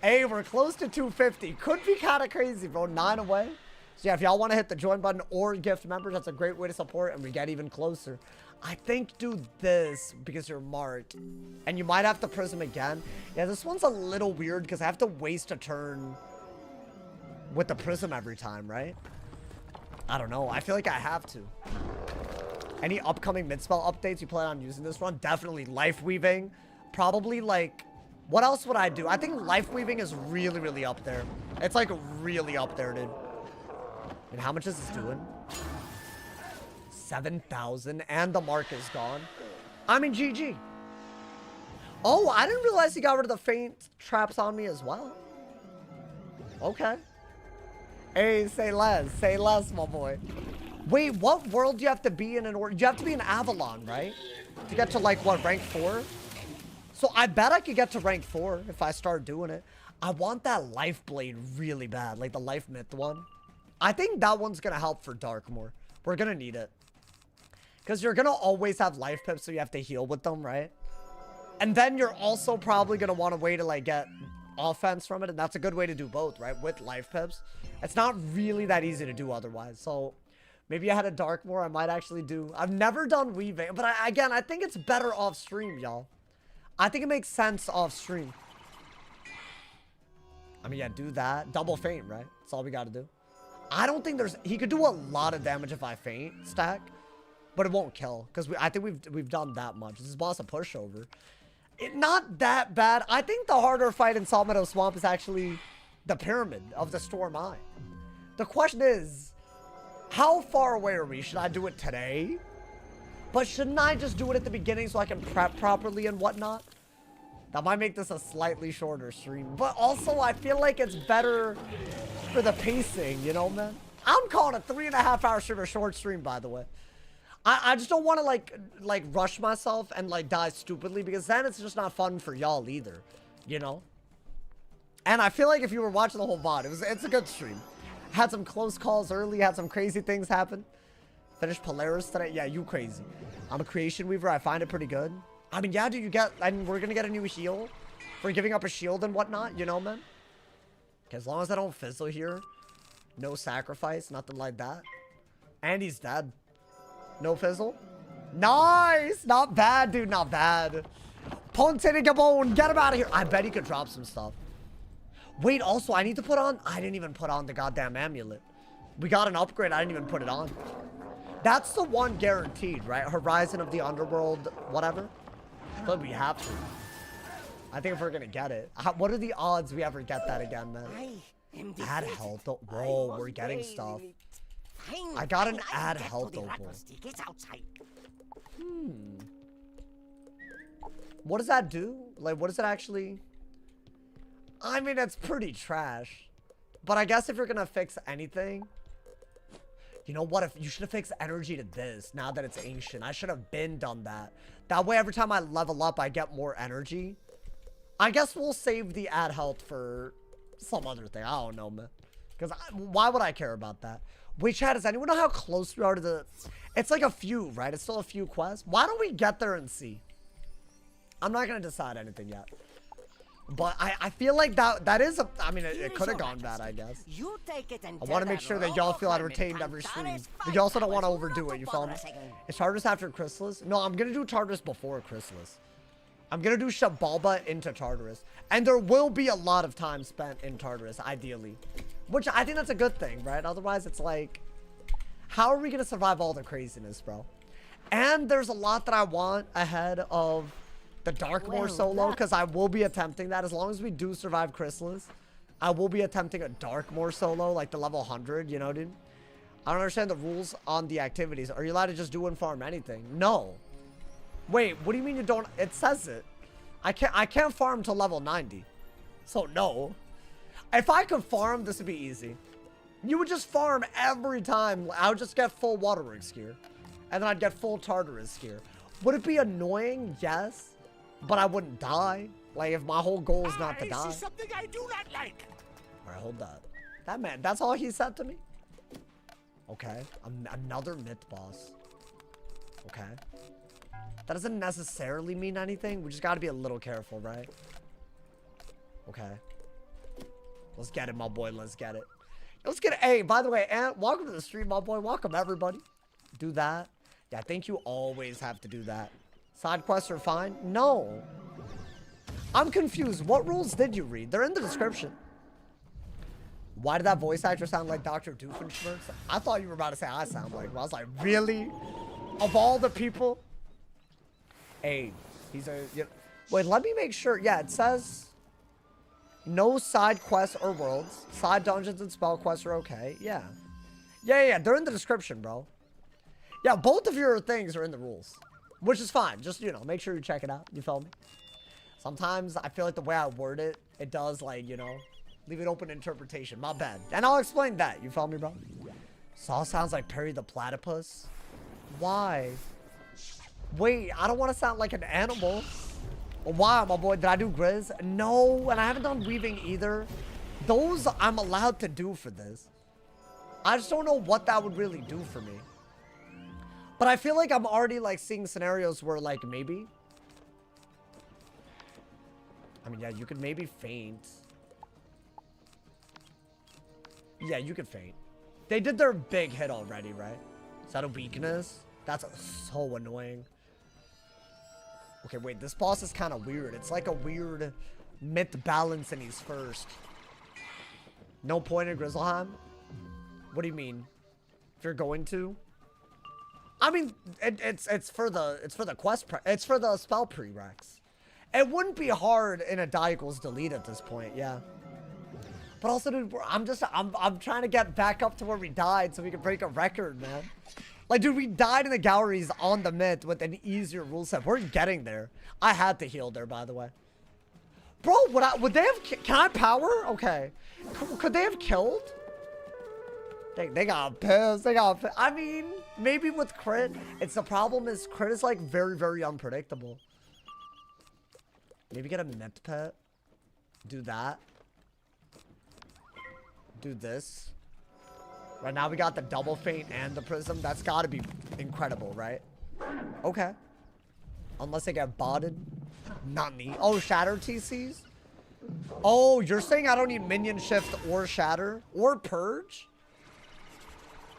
Hey, we're close to 250. Could be kind of crazy, bro. 9 away. So yeah, if y'all want to hit the join button or gift members, that's a great way to support, and we get even closer. I think do this because you're marked, and you might have to prism again. Yeah, this one's a little weird because I have to waste a turn with the prism every time, right? I don't know. I feel like I have to. Any upcoming mid-spell updates you plan on using this run? Definitely life weaving. Probably like, what else would I do? I think life weaving is really, really up there. It's like really up there, dude. And how much is this doing? 7,000, and the mark is gone. I mean, GG. Oh, I didn't realize he got rid of the faint traps on me as well. Okay. Hey, say less, my boy. Wait, what world do you have to be in order? You have to be in Avalon, right? To get to, like, what, rank 4? So I bet I could get to rank 4 if I start doing it. I want that life blade really bad, like the life myth one. I think that one's gonna help for Darkmoor. We're gonna need it. Because you're gonna always have life pips, so you have to heal with them, right? And then you're also probably gonna want a way to, like, get offense from it, and that's a good way to do both, right? With life pips. It's not really that easy to do otherwise, so maybe I had a Darkmoor I might actually do. I've never done weaving, but again, I think it's better off stream, y'all. I think it makes sense off stream. I mean, yeah, do that. Double feint, right? That's all we gotta do. I don't think there's... He could do a lot of damage if I feint stack, but it won't kill, because I think we've done that much. This is boss a pushover. Not that bad. I think the harder fight in Salt Meadow Swamp is actually the Pyramid of the Storm Eye. The question is, how far away are we? Should I do it today? But shouldn't I just do it at the beginning so I can prep properly and whatnot? That might make this a slightly shorter stream. But also, I feel like it's better for the pacing, you know, man? I'm calling a 3.5-hour stream a short stream, by the way. I just don't want to, like, rush myself and, like, die stupidly, because then it's just not fun for y'all either, you know? And I feel like if you were watching the whole VOD, it's a good stream. Had some close calls early, had some crazy things happen. Finished Polaris today. Yeah, you crazy. I'm a Creation Weaver. I find it pretty good. I mean, yeah, dude, you get... And we're gonna get a new heal for giving up a shield and whatnot, you know, man? Okay, as long as I don't fizzle here. No sacrifice, nothing like that. And he's dead. No fizzle. Nice! Not bad, dude, not bad. Ponte de Gabon, get him out of here. I bet he could drop some stuff. Wait, also, I need to put on... I didn't even put on the goddamn amulet. We got an upgrade, I didn't even put it on. That's the one guaranteed, right? Horizon of the Underworld, whatever. But we have to. I think if we're gonna get it. What are the odds we ever get that again, man? Add health. Whoa, we're getting stuff. I got an add health opal. What does that do? Like, what does it actually... I mean, it's pretty trash. But I guess if you're gonna fix anything... You know what? If you should have fixed energy to this now that it's ancient. I should have been done that. That way, every time I level up, I get more energy. I guess we'll save the add health for some other thing. I don't know, man. Because why would I care about that? Wait, chat, does anyone know how close we are to the... It's like a few, right? It's still a few quests. Why don't we get there and see? I'm not going to decide anything yet. But I feel like that is a... I mean, it could have gone bad, I guess. You take it and I want to make sure that y'all feel I've retained every stream. But you also don't want to overdo it, you feel me? Is Tartarus after Chrysalis? No, I'm going to do Tartarus before Chrysalis. I'm going to do Shabalba into Tartarus. And there will be a lot of time spent in Tartarus, ideally. Which I think that's a good thing, right? Otherwise, it's like... How are we going to survive all the craziness, bro? And there's a lot that I want ahead of... the Darkmoor solo, because I will be attempting that. As long as we do survive Chrysalis, I will be attempting a Darkmoor solo, like the level 100, you know, dude? I don't understand the rules on the activities. Are you allowed to just do and farm anything? No. Wait, what do you mean you don't? It says it. I can't farm to level 90. So no. If I could farm, this would be easy. You would just farm every time. I would just get full Waterworks gear. And then I'd get full Tartarus gear. Would it be annoying? Yes. But I wouldn't die. Like, if my whole goal is not to die. I see something I do not like. Alright, hold that. That man, that's all he said to me? Okay. Another myth boss. Okay. That doesn't necessarily mean anything. We just gotta be a little careful, right? Okay. Let's get it, my boy. Let's get it. Let's get it. Hey, by the way, Ant, welcome to the stream, my boy. Welcome, everybody. Do that. Yeah, I think you always have to do that. Side quests are fine? No. I'm confused. What rules did you read? They're in the description. Why did that voice actor sound like Dr. Doofenshmirtz? I thought you were about to say I sound like him. I was like, really? Of all the people? Hey, he's a... You know, wait, let me make sure. Yeah, it says... No side quests or worlds. Side dungeons and spell quests are okay. Yeah. Yeah. They're in the description, bro. Yeah, both of your things are in the rules. Which is fine. Just, you know, make sure you check it out. You feel me? Sometimes I feel like the way I word it, it does, like, you know, leave it open to interpretation. My bad. And I'll explain that. You feel me, bro? Saw sounds like Perry the Platypus. Why? Wait, I don't want to sound like an animal. Why, my boy? Did I do Grizz? No, and I haven't done weaving either. Those I'm allowed to do for this. I just don't know what that would really do for me. But I feel like I'm already, like, seeing scenarios where, like, maybe. I mean, yeah, you could maybe faint. Yeah, you could faint. They did their big hit already, right? Is that a weakness? That's so annoying. Okay, wait, this boss is kind of weird. It's like a weird myth balance and he's first. No point in Grizzleheim? What do you mean? If you're going to? I mean, it's for the quest it's for the spell prereqs. It wouldn't be hard in a die equals delete at this point, yeah. But also, dude, I'm trying to get back up to where we died so we can break a record, man. Like, dude, we died in the galleries on the myth with an easier rule set. We're getting there. I had to heal there, by the way. Bro, would they have... Can I power? Okay. Could they have killed? They got pissed. They got pissed. I mean, maybe with crit. It's the problem is crit is, like, very, very unpredictable. Maybe get a myth pet. Do that. Do this. Right now we got the double feint and the prism. That's got to be incredible, right? Okay. Unless they get botted. Not me. Oh, shatter TCs? Oh, you're saying I don't need minion shift or shatter? Or purge?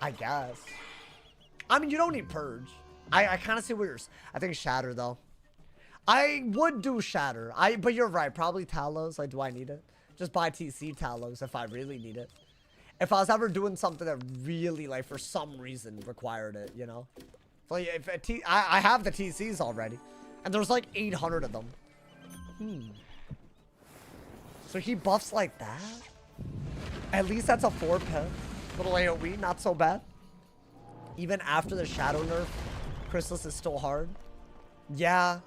I guess. I mean, you don't need purge. I kind of see where you're... I think shatter, though. I would do shatter. But you're right. Probably Talos. Like, do I need it? Just buy TC Talos if I really need it. If I was ever doing something that really, like, for some reason required it, you know? Like, if I have the TCs already. And there's, like, 800 of them. So he buffs like that? At least that's a 4-pip. Little AoE, not so bad. Even after the Shadow nerf, Chrysalis is still hard. Yeah.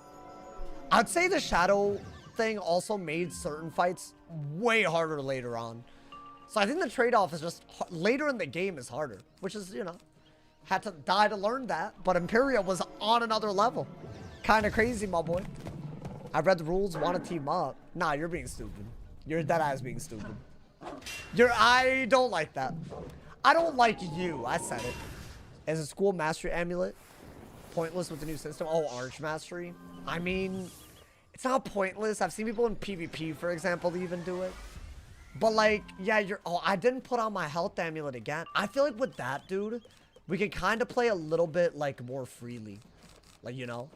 I'd say the Shadow thing also made certain fights way harder later on. So I think the trade-off is just later in the game is harder, which is, you know, had to die to learn that. But Imperia was on another level. Kind of crazy, my boy. I read the rules, want to team up. Nah, you're being stupid. You're dead ass being stupid. I don't like that. I don't like you. I said it. As a school mastery amulet, pointless with the new system. Oh, Archmastery. I mean, it's not pointless. I've seen people in PvP, for example, even do it. But, like, yeah, oh, I didn't put on my health amulet again. I feel like with that, dude, we can kind of play a little bit, like, more freely. Like, you know?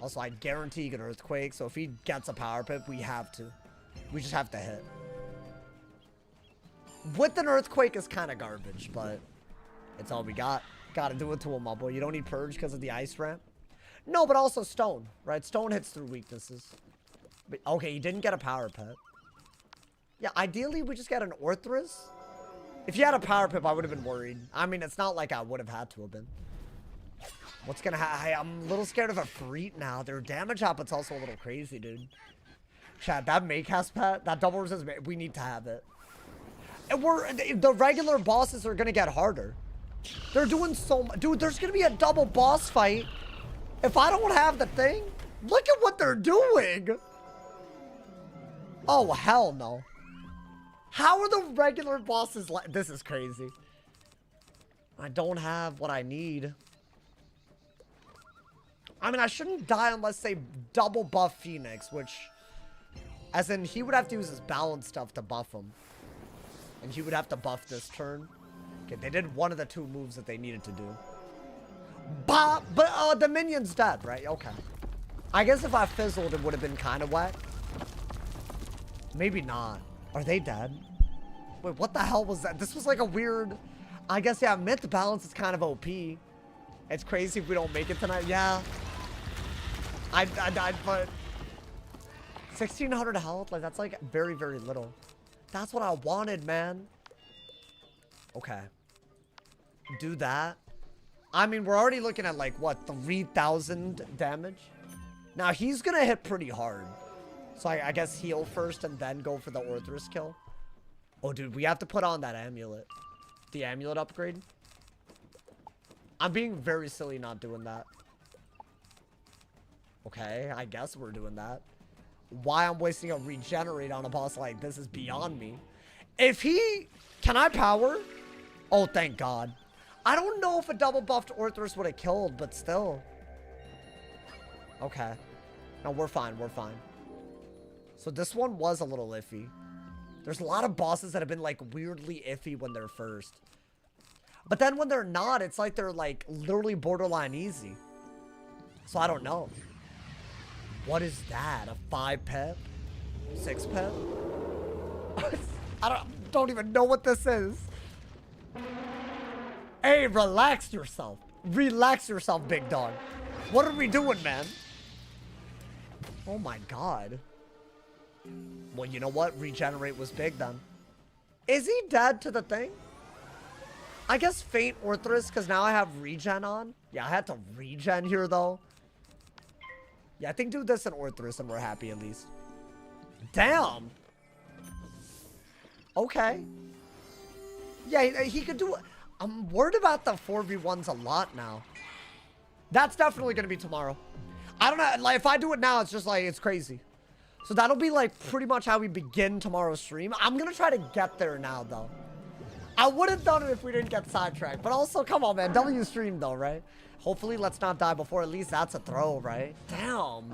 Also, I guarantee you get an earthquake, so if he gets a power pip, we have to. We just have to hit. With an earthquake is kind of garbage, but it's all we got. Gotta do it to him, my boy. You don't need purge because of the ice ramp. No, but also stone, right? Stone hits through weaknesses. But, okay, you didn't get a power pip. Yeah, ideally, we just get an Orthrus. If you had a power pip, I would have been worried. I mean, it's not like I would have had to have been. What's gonna happen? I'm a little scared of a Freet now. Their damage output's also a little crazy, dude. Chad, that Maycast pet, that double resist, we need to have it. And the regular bosses are gonna get harder. They're doing so much. Dude, there's gonna be a double boss fight. If I don't have the thing, look at what they're doing. Oh, hell no. How are the regular bosses like? This is crazy. I don't have what I need. I mean, I shouldn't die unless they double buff Phoenix, which, as in, he would have to use his balance stuff to buff him. And he would have to buff this turn. Okay, they did one of the two moves that they needed to do. But the minion's dead, right? Okay. I guess if I fizzled, it would have been kind of wet. Maybe not. Are they dead? Wait, what the hell was that? This was like a weird... I guess, yeah, myth balance is kind of OP. It's crazy if we don't make it tonight. Yeah. I died, but 1,600 health, like that's like very, very little. That's what I wanted, man. Okay. Do that. I mean, we're already looking at like, what, 3,000 damage? Now, he's gonna hit pretty hard. So I guess heal first and then go for the Orthrus kill. Oh, dude, we have to put on that amulet. The amulet upgrade. I'm being very silly not doing that. Okay, I guess we're doing that. Why I'm wasting a regenerate on a boss like this is beyond me. If he... Can I power? Oh, thank God. I don't know if a double buffed Orthrus would have killed, but still. Okay. No, we're fine. We're fine. So this one was a little iffy. There's a lot of bosses that have been like weirdly iffy when they're first. But then when they're not, it's like they're like literally borderline easy. So I don't know. What is that? A 5 pep? 6 pep? I don't even know what this is. Hey, relax yourself. Relax yourself, big dog. What are we doing, man? Oh my God. Well, you know what? Regenerate was big then. Is he dead to the thing? I guess Faint Orthrus, because now I have regen on. Yeah, I had to regen here, though. Yeah, I think do this in Orthrus and we're happy at least. Damn. Okay. Yeah, he could do... I'm worried about the 4v1s a lot now. That's definitely going to be tomorrow. I don't know. Like, if I do it now, it's just like, it's crazy. So that'll be like pretty much how we begin tomorrow's stream. I'm going to try to get there now, though. I would have done it if we didn't get sidetracked. But also, come on, man. W stream, though, right? Hopefully, let's not die before. At least that's a throw, right? Damn.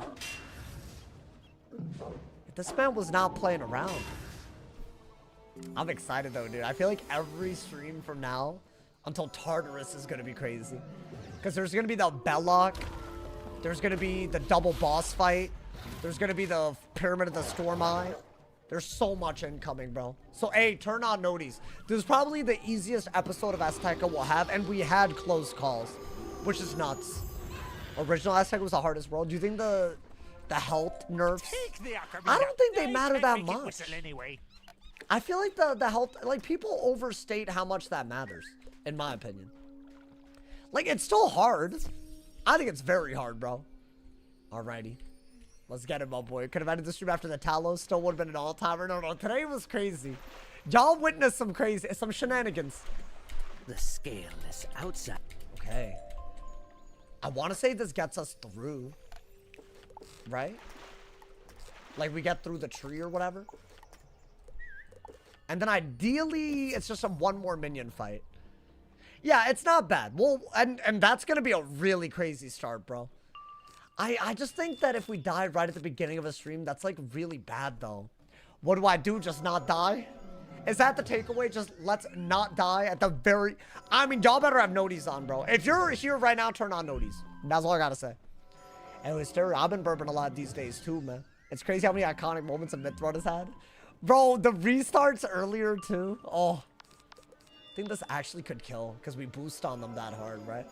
This man was not playing around. I'm excited, though, dude. I feel like every stream from now until Tartarus is going to be crazy. Because there's going to be the Belloc. There's going to be the double boss fight. There's going to be the Pyramid of the Storm Eye. There's so much incoming, bro. So, hey, turn on noties. This is probably the easiest episode of AZTECA we'll have. And we had close calls, which is nuts. Original AZTECA was the hardest world. Do you think the health nerfs? I don't think they matter that much. I feel like the health, like, people overstate how much that matters, in my opinion. Like, it's still hard. I think it's very hard, bro. Alrighty. Let's get him, my boy. Could have ended the stream after the Talos. Still would have been an all-timer. No, today was crazy. Y'all witnessed some shenanigans. The scale is outside. Okay. I want to say this gets us through. Right? Like, we get through the tree or whatever. And then ideally, it's just one more minion fight. Yeah, it's not bad. Well, and that's going to be a really crazy start, bro. I just think that if we die right at the beginning of a stream, that's like really bad, though. What do? Just not die? Is that the takeaway? Just let's not die at the very... I mean, y'all better have noties on, bro. If you're here right now, turn on noties. That's all I gotta say. Anyway, Stereo, I've been burping a lot these days, too, man. It's crazy how many iconic moments a Mythrone has had. Bro, the restarts earlier, too. Oh. I think this actually could kill, because we boost on them that hard, right?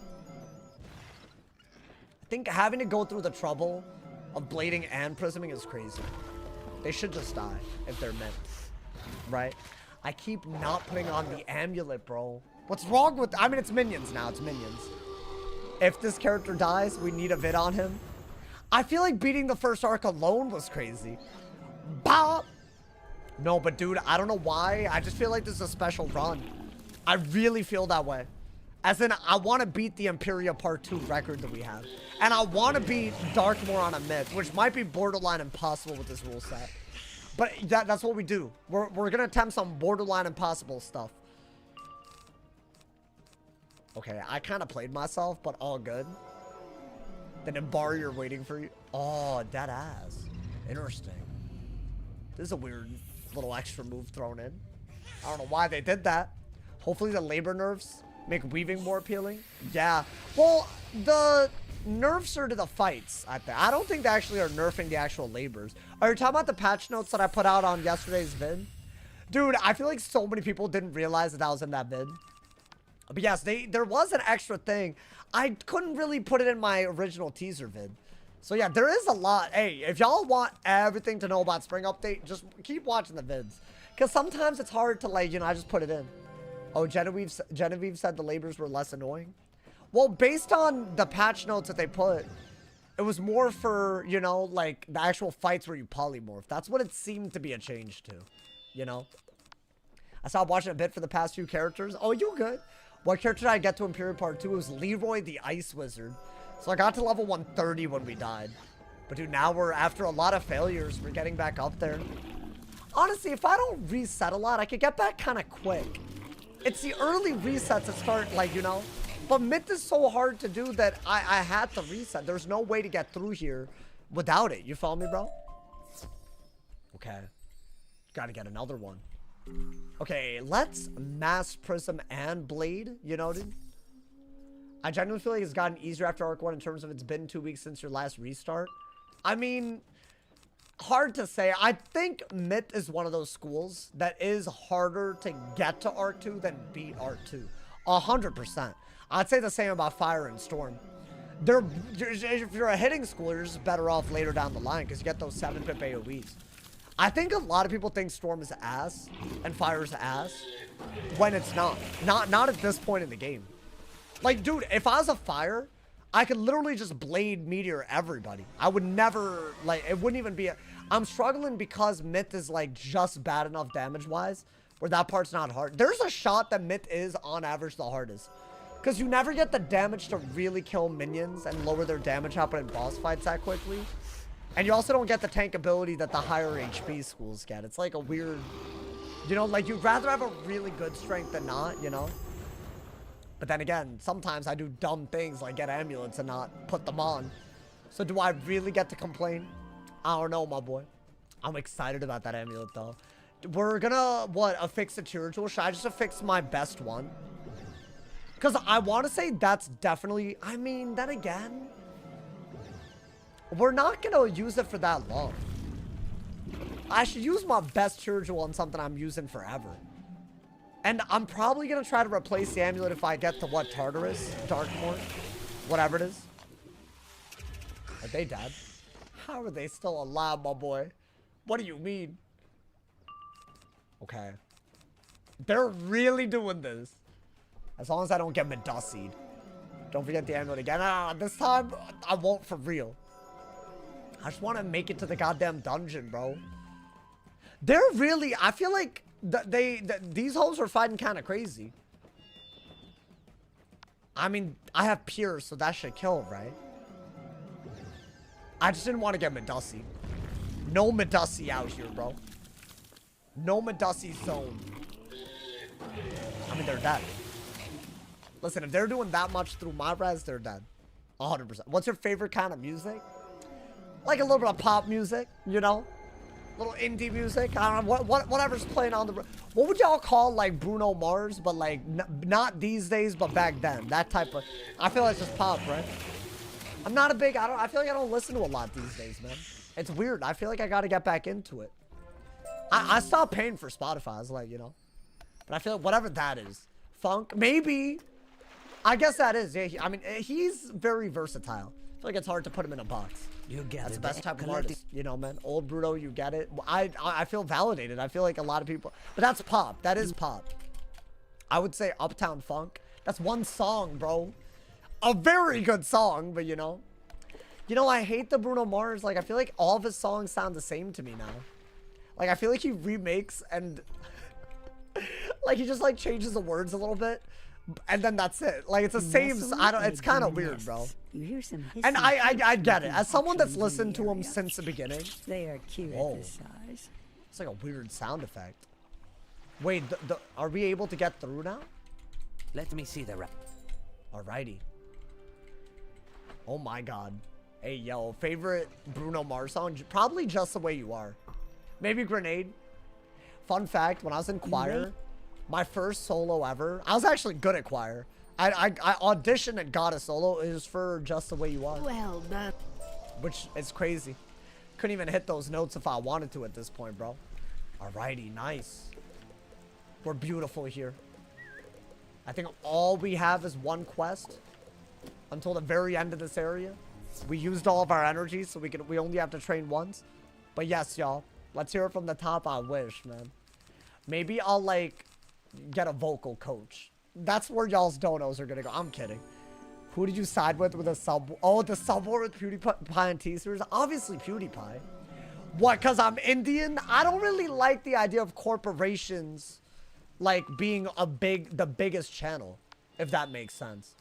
I think having to go through the trouble of blading and prisming is crazy. They should just die if they're meant, right? I keep not putting on the amulet, bro. What's wrong with... I mean, it's minions now. It's minions. If this character dies, we need a vid on him. I feel like beating the first arc alone was crazy. Bah! No, but dude, I don't know why. I just feel like this is a special run. I really feel that way. As in, I want to beat the Imperia Part 2 record that we have. And I want to beat Darkmoor on a myth, which might be borderline impossible with this rule set. But that's what we do. We're going to attempt some borderline impossible stuff. Okay, I kind of played myself, but all good. Then in bar, you're waiting for you. Oh, dead ass. Interesting. This is a weird little extra move thrown in. I don't know why they did that. Hopefully the labor nerfs make weaving more appealing. Yeah. Well, the nerfs are to the fights, I think. I don't think they actually are nerfing the actual labors. Are you talking about the patch notes that I put out on yesterday's vid? Dude, I feel like so many people didn't realize that was in that vid. But yes, there was an extra thing. I couldn't really put it in my original teaser vid. So yeah, there is a lot. Hey, if y'all want everything to know about Spring Update, just keep watching the vids. Because sometimes it's hard to, like, you know, I just put it in. Oh, Genevieve said the labors were less annoying. Well, based on the patch notes that they put, it was more for, you know, like, the actual fights where you polymorph. That's what it seemed to be a change to, you know? I stopped watching a bit for the past few characters. Oh, you good? What character did I get to Imperial Part 2? It was Leroy the Ice Wizard. So I got to level 130 when we died. But dude, now we're, after a lot of failures, we're getting back up there. Honestly, if I don't reset a lot, I could get back kind of quick. It's the early resets that start, like, you know. But Myth is so hard to do that I had to reset. There's no way to get through here without it. You follow me, bro? Okay. Gotta get another one. Okay, let's Mass Prism and Blade. You know, dude? I genuinely feel like it's gotten easier after Arc 1 in terms of it's been 2 weeks since your last restart. I mean, hard to say. I think Myth is one of those schools that is harder to get to Arc 2 than beat Arc 2. 100%. I'd say the same about Fire and Storm. If you're a hitting school, you're just better off later down the line because you get those 7-pip AoEs. I think a lot of people think Storm is ass and Fire is ass when it's not. Not at this point in the game. Like, dude, if I was a Fire, I could literally just Blade Meteor everybody. I would never, like, it wouldn't even be a... I'm struggling because Myth is, like, just bad enough damage-wise where that part's not hard. There's a shot that Myth is, on average, the hardest. Because you never get the damage to really kill minions and lower their damage output in boss fights that quickly. And you also don't get the tank ability that the higher HP schools get. It's like a weird... You know, like, you'd rather have a really good strength than not, you know? But then again, sometimes I do dumb things like get amulets and not put them on. So do I really get to complain? I don't know, my boy. I'm excited about that amulet, though. We're gonna, what, affix a tier tool? Should I just affix my best one? Because I want to say that's definitely... I mean, then again... We're not gonna use it for that long. I should use my best tier tool on something I'm using forever. And I'm probably going to try to replace the amulet if I get to what, Tartarus? Darkmoor? Whatever it is. Are they dead? How are they still alive, my boy? What do you mean? Okay. They're really doing this. As long as I don't get Medusied. Don't forget the amulet again. Ah, this time, I won't for real. I just want to make it to the goddamn dungeon, bro. They're really... I feel like... these hoes are fighting kind of crazy. I mean, I have Pierce, so that should kill, right? I just didn't want to get Medusi. No Medusi out here, bro. No Medusi zone. I mean, they're dead. Listen, if they're doing that much through my res, they're dead. 100%. What's your favorite kind of music? Like a little bit of pop music, you know? Little indie music. I don't know, whatever's playing on the... What would y'all call, like, Bruno Mars, but, like, not these days, but back then? That type of... I feel like it's just pop, right? I'm not a big... I feel like I don't listen to a lot these days, man. It's weird. I feel like I gotta get back into it. I stopped paying for Spotify. I was like, you know. But I feel like whatever that is. Funk? Maybe. I guess that is. Yeah, I mean, he's very versatile. I feel like it's hard to put him in a box. You get That's it. the best type of artist, you know, man. Old Bruno, you get it. I feel validated. I feel like a lot of people, but that's pop. That is pop. I would say Uptown Funk. That's one song, bro. A very good song, but you know, I hate the Bruno Mars. Like, I feel like all of his songs sound the same to me now. Like, I feel like he remakes and like he just like changes the words a little bit, and then that's it. Like it's the same. I don't. It's kind of weird, bro. You hear some and I get it. As someone that's listened to him since the beginning. They are cute at this size. It's like a weird sound effect. Wait, are we able to get through now? Let me see the rep. Alrighty. Oh my god. Hey, yo, favorite Bruno Mars song? Probably Just the Way You Are. Maybe Grenade. Fun fact, when I was in choir, my first solo ever, I was actually good at choir. I auditioned and got a solo. It was for Just the Way You Are. Well done. Which is crazy. Couldn't even hit those notes if I wanted to at this point, bro. Alrighty, nice. We're beautiful here. I think all we have is one quest until the very end of this area. We used all of our energy, so we only have to train once. But yes, y'all, let's hear it from the top. I wish, man. Maybe I'll like get a vocal coach. That's where y'all's donos are gonna go. I'm kidding. Who did you side with a sub? Oh, the sub war with PewDiePie and Teasers? Obviously PewDiePie. What, because I'm Indian? I don't really like the idea of corporations like being the biggest channel, if that makes sense.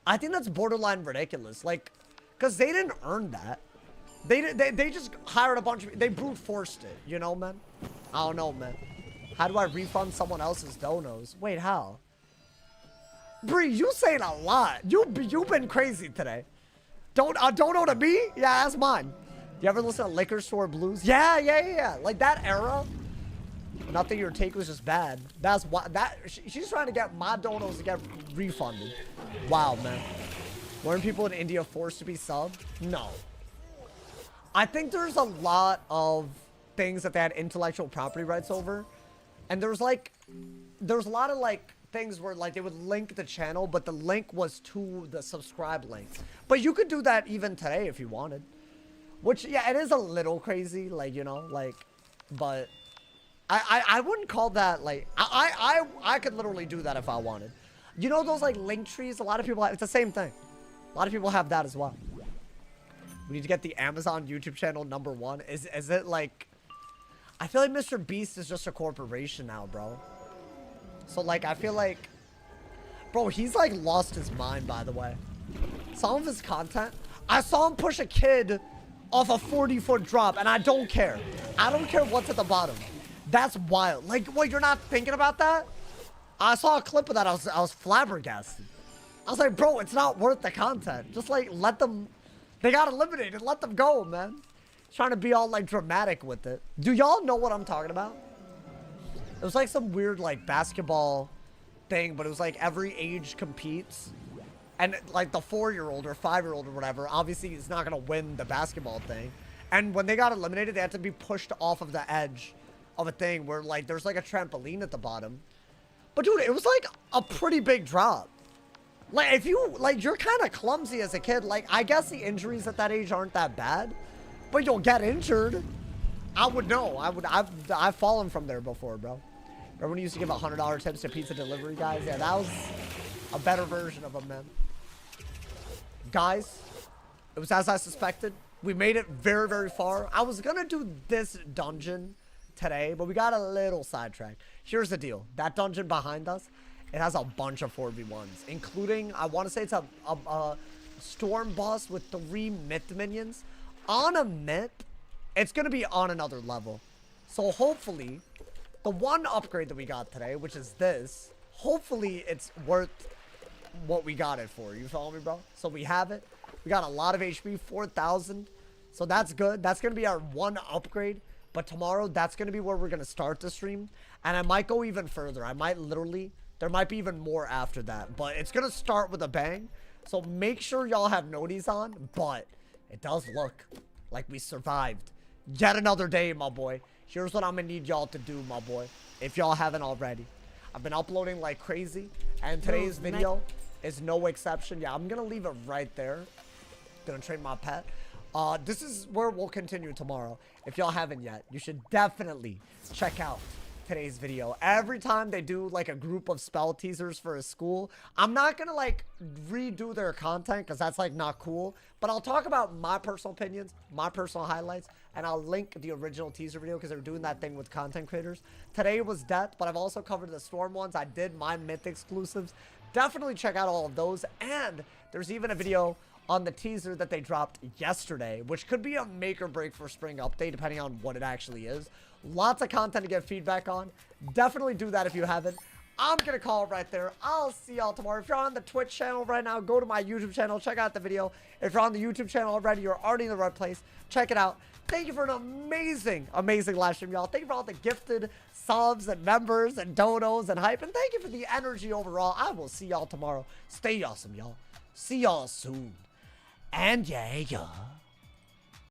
I think that's borderline ridiculous. Like, because they didn't earn that. They just hired a bunch of, they brute forced it, you know, man? I don't know, man. How do I refund someone else's donos? Wait, how? Bree, you saying a lot. You've been crazy today. Dono to me? Yeah, that's mine. You ever listen to Liquor Store Blues? Yeah. Like that era. Not that your take was just bad. That's why she's trying to get my donos to get refunded. Wow, man. Weren't people in India forced to be subbed? No. I think there's a lot of things that they had intellectual property rights over. And there's a lot of like things where like they would link the channel, but the link was to the subscribe link. But you could do that even today if you wanted. Which, yeah, it is a little crazy, like, you know, like, but I wouldn't call that like, I could literally do that if I wanted. You know those like link trees? A lot of people have, it's the same thing. A lot of people have that as well. We need to get the Amazon YouTube channel #1. Is it like, I feel like Mr. Beast is just a corporation now, bro. So like, I feel like, bro, he's like lost his mind, by the way. Some of his content, I saw him push a kid off a 40-foot drop, and I don't care. I don't care what's at the bottom. That's wild. Like, what, you're not thinking about that? I saw a clip of that. I was flabbergasted. I was like, bro, it's not worth the content. Just like, let them, they got eliminated. Let them go, man. Trying to be all like dramatic with it. Do y'all know what I'm talking about? It was like some weird like basketball thing, but it was like every age competes. And like the 4-year-old or 5-year-old or whatever, obviously is not going to win the basketball thing. And when they got eliminated, they had to be pushed off of the edge of a thing where like there's like a trampoline at the bottom. But dude, it was like a pretty big drop. Like if you, like you're kind of clumsy as a kid. Like I guess the injuries at that age aren't that bad, but you'll get injured. I would know. I've fallen from there before, bro. Remember when you used to give $100 tips to pizza delivery guys? Yeah, that was a better version of them, man. Guys, it was as I suspected. We made it very, very far. I was gonna do this dungeon today, but we got a little sidetracked. Here's the deal. That dungeon behind us, it has a bunch of 4v1s, including, I want to say it's a storm boss with 3 myth minions. On a myth, it's going to be on another level. So hopefully, the one upgrade that we got today, which is this, hopefully it's worth what we got it for. You follow me, bro? So we have it. We got a lot of HP, 4,000. So that's good. That's going to be our one upgrade. But tomorrow, that's going to be where we're going to start the stream. And I might go even further. I might literally, there might be even more after that. But it's going to start with a bang. So make sure y'all have noties on. But it does look like we survived yet another day, my boy. Here's what I'm going to need y'all to do, my boy. If y'all haven't already. I've been uploading like crazy. And today's video is no exception. Yeah, I'm going to leave it right there. Gonna train my pet. This is where we'll continue tomorrow. If y'all haven't yet, you should definitely check out today's video. Every time they do like a group of spell teasers for a school, I'm not gonna like redo their content because that's like not cool, but I'll talk about my personal opinions, my personal highlights, and I'll link the original teaser video because they're doing that thing with content creators. Today was Death, but I've also covered the Storm ones. I did my Myth exclusives. Definitely check out all of those, and there's even a video on the teaser that they dropped yesterday, which could be a make or break for spring update, depending on what it actually is. Lots of content to get feedback on. Definitely do that if you haven't. I'm gonna call it right there. I'll see y'all tomorrow. If you're on the Twitch channel right now, go to my YouTube channel, check out the video. If you're on the YouTube channel already, you're already in the right place. Check it out. Thank you for an amazing, amazing live stream, y'all. Thank you for all the gifted subs and members and donos and hype. And thank you for the energy overall. I will see y'all tomorrow. Stay awesome, y'all. See y'all soon. And yeah.